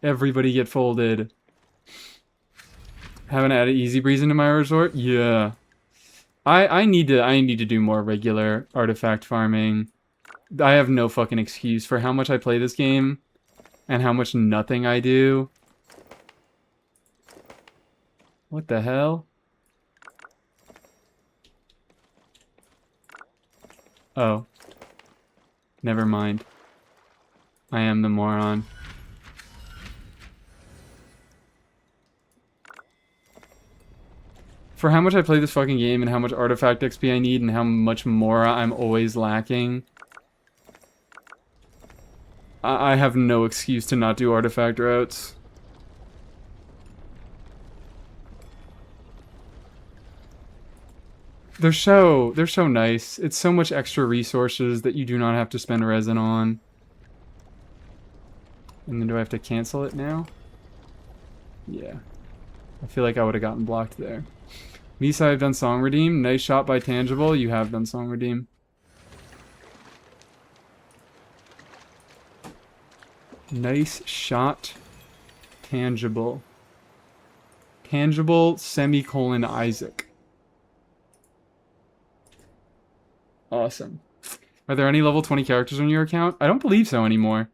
Everybody get folded. Haven't added Easy Breeze into my resort? Yeah. I need to do more regular artifact farming. I have no fucking excuse for how much I play this game and how much nothing I do. What the hell? Oh. Never mind. I am the moron. For how much I play this fucking game and how much artifact XP I need and how much more I'm always lacking, I have no excuse to not do artifact routes. They're so nice. It's so much extra resources that you do not have to spend resin on. And then do I have to cancel it now? Yeah. I feel like I would have gotten blocked there. Misa, I've done Song Redeem. Nice shot by Tangible. You have done Song Redeem. Nice shot. Tangible. Tangible semicolon Isaac. Awesome. Are there any level 20 characters on your account? I don't believe so anymore.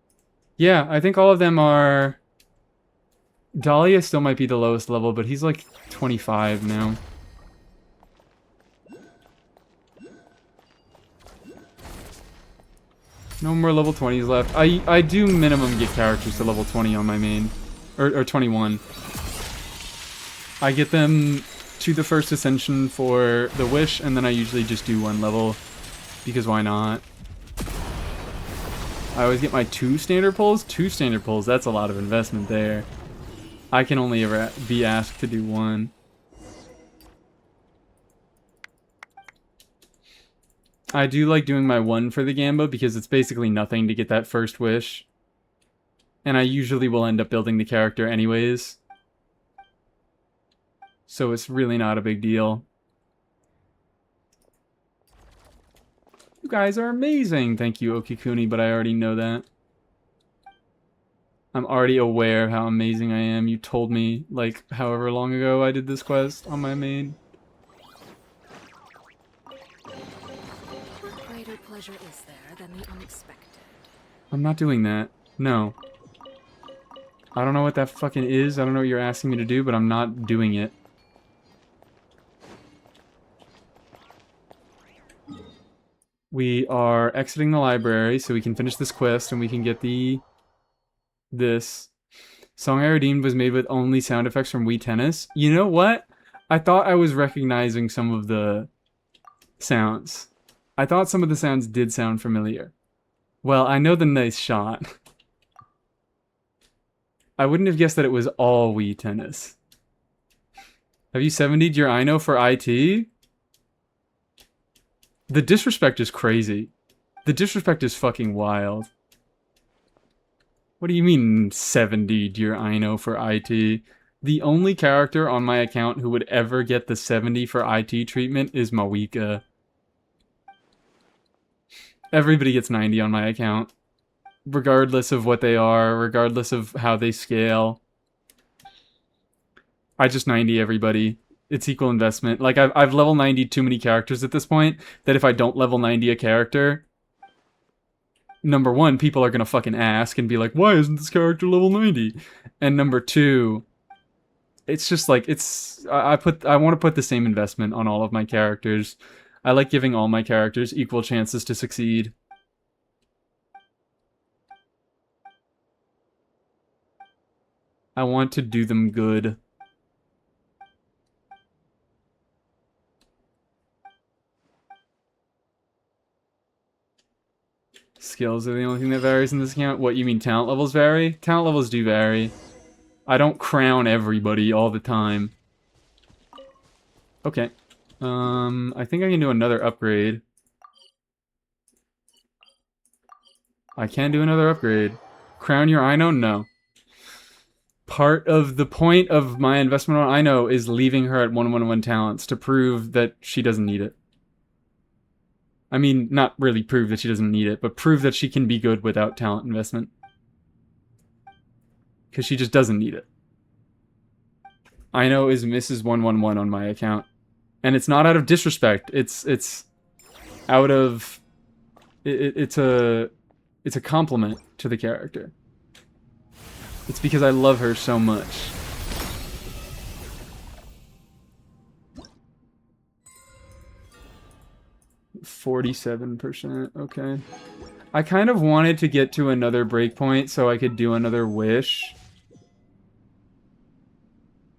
Yeah, I think all of them are... Dahlia still might be the lowest level, but he's like 25 now. No more level 20s left. I do minimum get characters to level 20 on my main. Or 21. I get them to the first ascension for the wish, and then I usually just do one level. Because why not? I always get my 2 standard pulls. 2 standard pulls, that's a lot of investment there. I can only ever be asked to do 1. I do like doing my 1 for the Gamba because it's basically nothing to get that first wish. And I usually will end up building the character anyways. So it's really not a big deal. You guys are amazing! Thank you, Okikuni, but I already know that. I'm already aware of how amazing I am. You told me, like, however long ago I did this quest on my main. What greater pleasure is there than the unexpected? I'm not doing that. No. I don't know what that fucking is. I don't know what you're asking me to do, but I'm not doing it. We are exiting the library so we can finish this quest and we can get this. Song I Redeemed was made with only sound effects from Wii Tennis. You know what? I thought I was recognizing some of the sounds. I thought some of the sounds did sound familiar. Well, I know the nice shot. I wouldn't have guessed that it was all Wii Tennis. Have you 70'd your Ino for IT? The disrespect is crazy. The disrespect is fucking wild. What do you mean 70'd your Ino for IT? The only character on my account who would ever get the 70 for IT treatment is Mawika. Everybody gets 90 on my account. Regardless of what they are, regardless of how they scale. I just 90 everybody. It's equal investment. Like, I've level 90'd too many characters at this point, that if I don't level 90 a character, number one, people are gonna fucking ask and be like, why isn't this character level 90? And number two, it's just like, I want to put the same investment on all of my characters. I like giving all my characters equal chances to succeed. I want to do them good. Skills are the only thing that varies in this account. What, you mean talent levels vary? Talent levels do vary. I don't crown everybody all the time. Okay. I think I can do another upgrade. I can do another upgrade. Crown your Ino? No. Part of the point of my investment on Ino is leaving her at 111 talents to prove that she doesn't need it. I mean, not really prove that she doesn't need it, but prove that she can be good without talent investment. Because she just doesn't need it. Ino is Mrs. 111 on my account. And it's not out of disrespect. It's out of... It's a compliment to the character. It's because I love her so much. %, okay. I kind of wanted to get to another breakpoint so I could do another wish.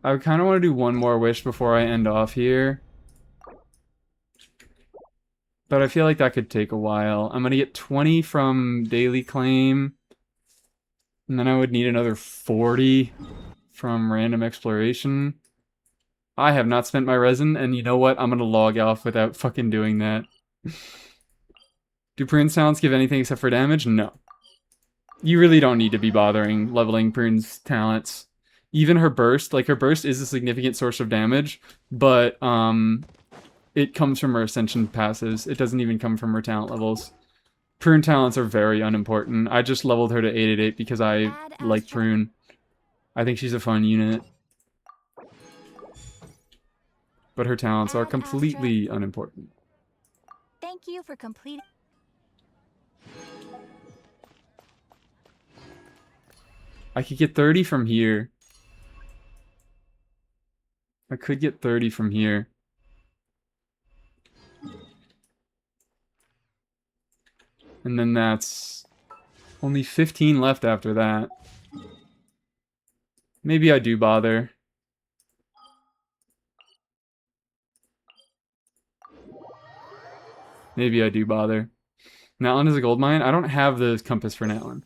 I kind of want to do one more wish before I end off here. But I feel like that could take a while. I'm going to get 20 from Daily Claim. And then I would need another 40 from Random Exploration. I have not spent my resin, and you know what? I'm going to log off without fucking doing that. Do Prune's talents give anything except for damage? No. You really don't need to be bothering leveling Prune's talents. Even her burst, like her burst is a significant source of damage, but it comes from her ascension passes. It doesn't even come from her talent levels. Prune talents are very unimportant. I just leveled her to 888 because I like Prune. I think she's a fun unit. But her talents are completely unimportant. Thank you for completing. I could get 30 from here. I could get 30 from here. And then that's only 15 left after that. Maybe I do bother. Maybe I do bother. Natlin is a gold mine? I don't have the compass for Natlin.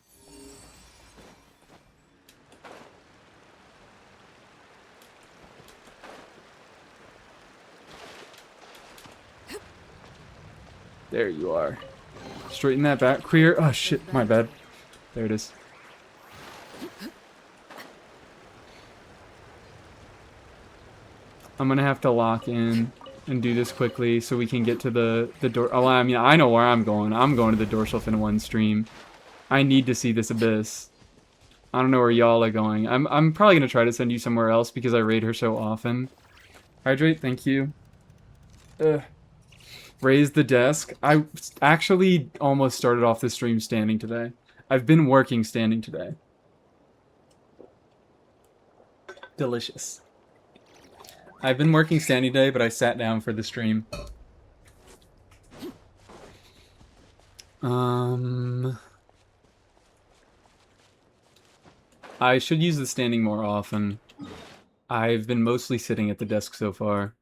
There you are. Straighten that back. Queer. Oh shit, my bad. There it is. I'm gonna have to lock in and do this quickly so we can get to the door. Oh, I mean, I know where I'm going. I'm going to the Dorsal Fin 1 stream. I need to see this abyss. I don't know where y'all are going. I'm probably gonna try to send you somewhere else because I raid her so often. Hydrate, thank you. Ugh. Raise the desk. I actually almost started off this stream standing today. I've been working standing today. Delicious. I've been working standing today, but I sat down for the stream. I should use the standing more often. I've been mostly sitting at the desk so far.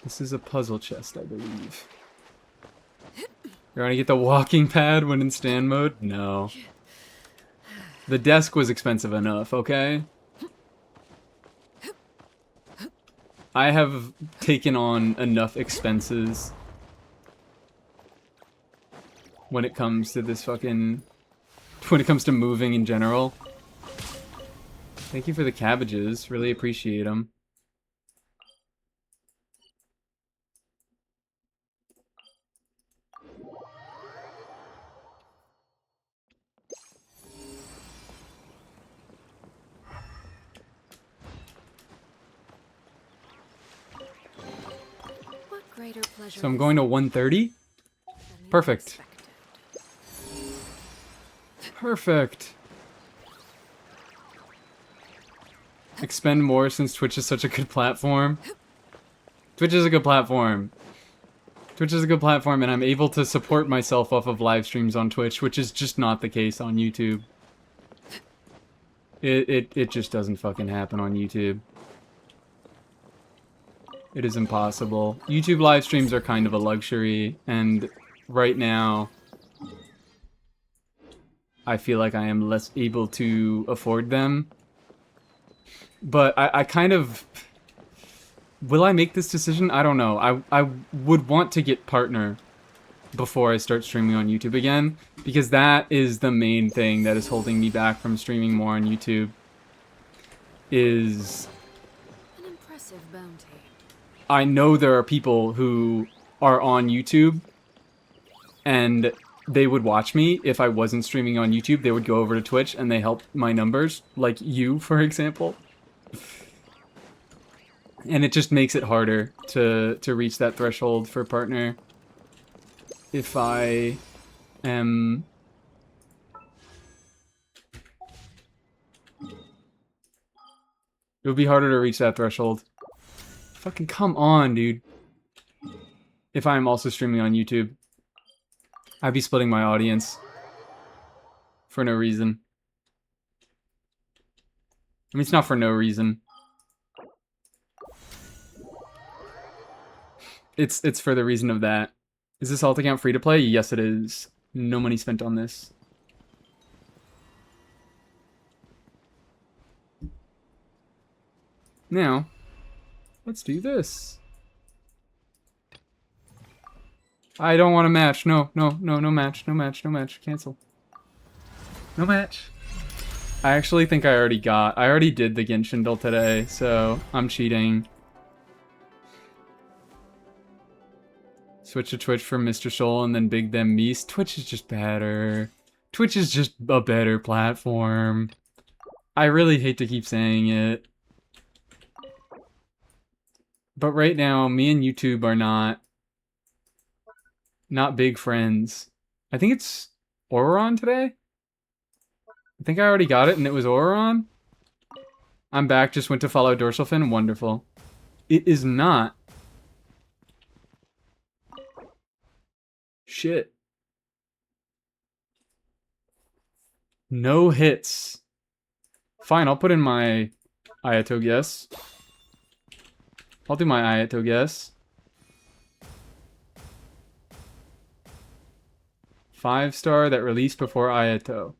This is a puzzle chest, I believe. You're gonna get the walking pad when in stand mode? No. The desk was expensive enough, okay? I have taken on enough expenses when it comes to this fucking... when it comes to moving in general. Thank you for the cabbages. Really appreciate them. So I'm going to 130? Perfect. Perfect. Expend more since Twitch is such a good platform. Twitch is a good platform. Twitch is a good platform, and I'm able to support myself off of live streams on Twitch, which is just not the case on YouTube. It just doesn't fucking happen on YouTube. It is impossible. YouTube live streams are kind of a luxury, and right now, I feel like I am less able to afford them. But I kind of... Will I make this decision? I don't know. I would want to get partner before I start streaming on YouTube again, because that is the main thing that is holding me back from streaming more on YouTube. Is... An impressive bounty. I know there are people who are on YouTube, and they would watch me if I wasn't streaming on YouTube. They would go over to Twitch, and they help my numbers, like you, for example. And it just makes it harder to reach that threshold for partner if I am... It would be harder to reach that threshold. Fucking come on, dude. If I'm also streaming on YouTube, I'd be splitting my audience for no reason. I mean, it's not for no reason. It's for the reason of that. Is this alt account free to play? Yes, it is. No money spent on this. Now, let's do this. I don't want to match. No match. No match. No match. Cancel. No match. I actually think I already did the Genshin Vod today, so I'm cheating. Switch to Twitch for Mr. Soul and then Big Them Meese. Twitch is just better. Twitch is just a better platform. I really hate to keep saying it. But right now, me and YouTube are not big friends. I think it's Auron today? I think I already got it and it was Auron. I'm back, just went to follow Dorsal Fin. Wonderful. It is not. Shit. No hits. Fine, I'll put in my Ayato guess. I'll do my Ayato guess. 5-star that released before Ayato.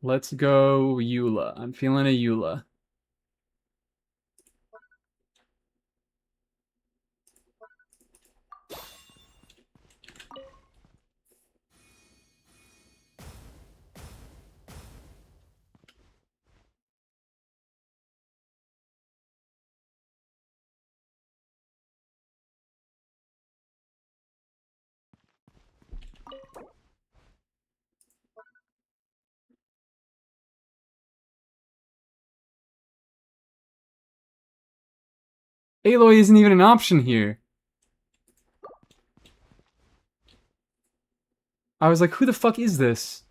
Let's go Eula. I'm feeling a Eula. Aloy isn't even an option here. I was like, who the fuck is this?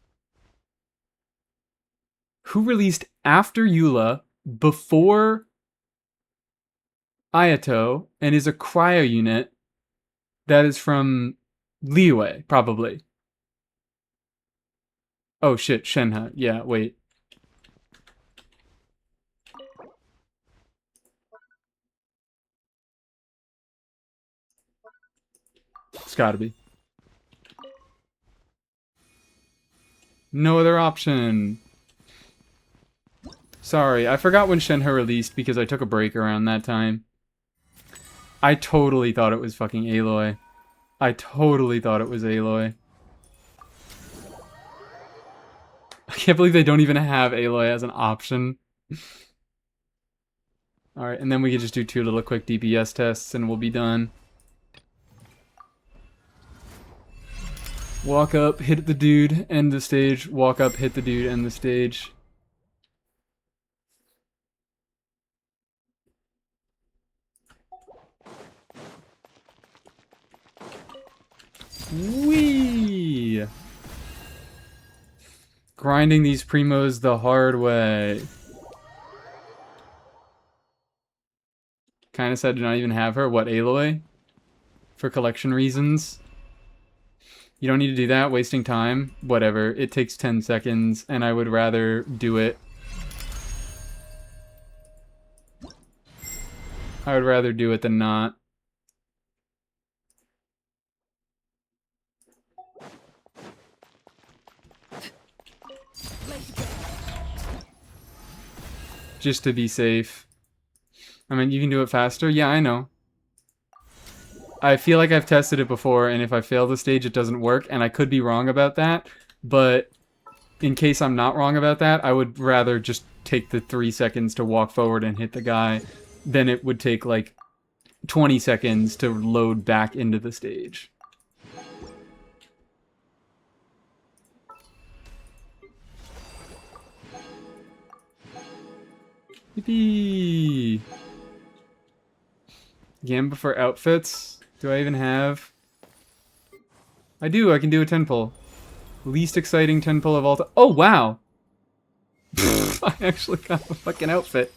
Who released after Eula, before Ayato, and is a cryo unit that is from Liyue, probably. Oh shit, Shenhe. Yeah, wait. It's gotta be. No other option. Sorry, I forgot when Shenhe released because I took a break around that time. I totally thought it was fucking Aloy. I totally thought it was Aloy. I can't believe they don't even have Aloy as an option. Alright, and then we can just do 2 little quick DPS tests and we'll be done. Walk up, hit the dude, end the stage. Walk up, hit the dude, end the stage. Whee! Grinding these primos the hard way. Kinda sad to not even have her. What, Aloy? For collection reasons? You don't need to do that, wasting time. Whatever, it takes 10 seconds, and I would rather do it. I would rather do it than not. Just to be safe. I mean, you can do it faster? Yeah, I know. I feel like I've tested it before, and if I fail the stage, it doesn't work, and I could be wrong about that, but in case I'm not wrong about that, I would rather just take the 3 seconds to walk forward and hit the guy than it would take, like, 20 seconds to load back into the stage. Yippee! Gamba for outfits? Do I even have? I do, I can do a 10 pull. Least exciting 10 pull of all time. Oh, wow! I actually got a fucking outfit.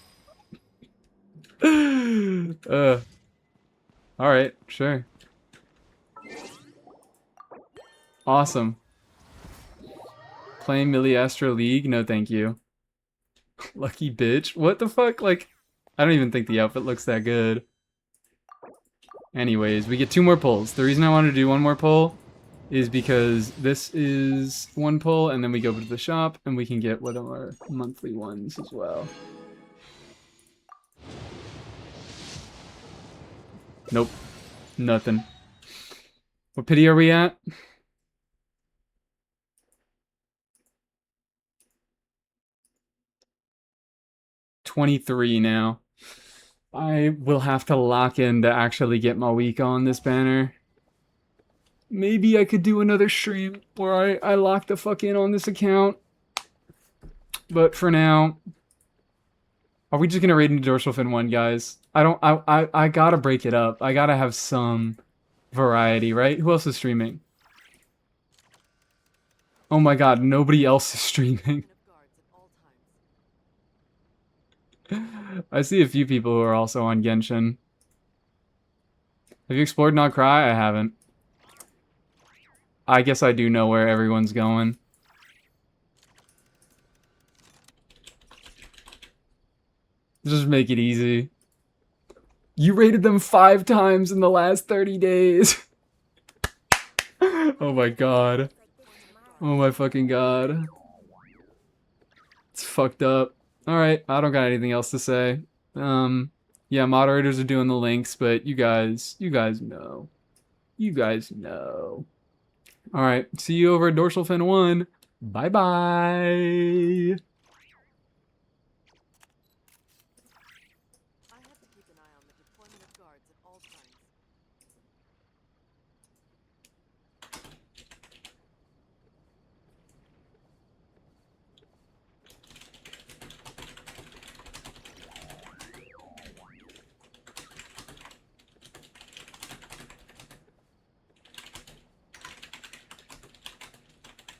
Alright, sure. Awesome. Playing Millie Astro League? No, thank you. Lucky bitch. What the fuck? Like, I don't even think the outfit looks that good. Anyways, we get 2 more pulls. The reason I wanted to do 1 more pull is because this is 1 pull, and then we go to the shop, and we can get one of our monthly ones as well. Nope. Nothing. What pity are we at? $23 now. I will have to lock in to actually get my week on this banner. Maybe I could do another stream where I lock the fuck in on this account. But for now, are we just gonna raid into Dorsal Fin 1, guys? I gotta break it up. I gotta have some variety, right? Who else is streaming? Oh my god, nobody else is streaming. I see a few people who are also on Genshin. Have you explored Not Cry? I haven't. I guess I do know where everyone's going. Just make it easy. You rated them 5 times in the last 30 days. Oh my god. Oh my fucking god. It's fucked up. Alright, I don't got anything else to say. Yeah, moderators are doing the links, but you guys know. You guys know. Alright, see you over at Dorsal Fin 1. Bye-bye.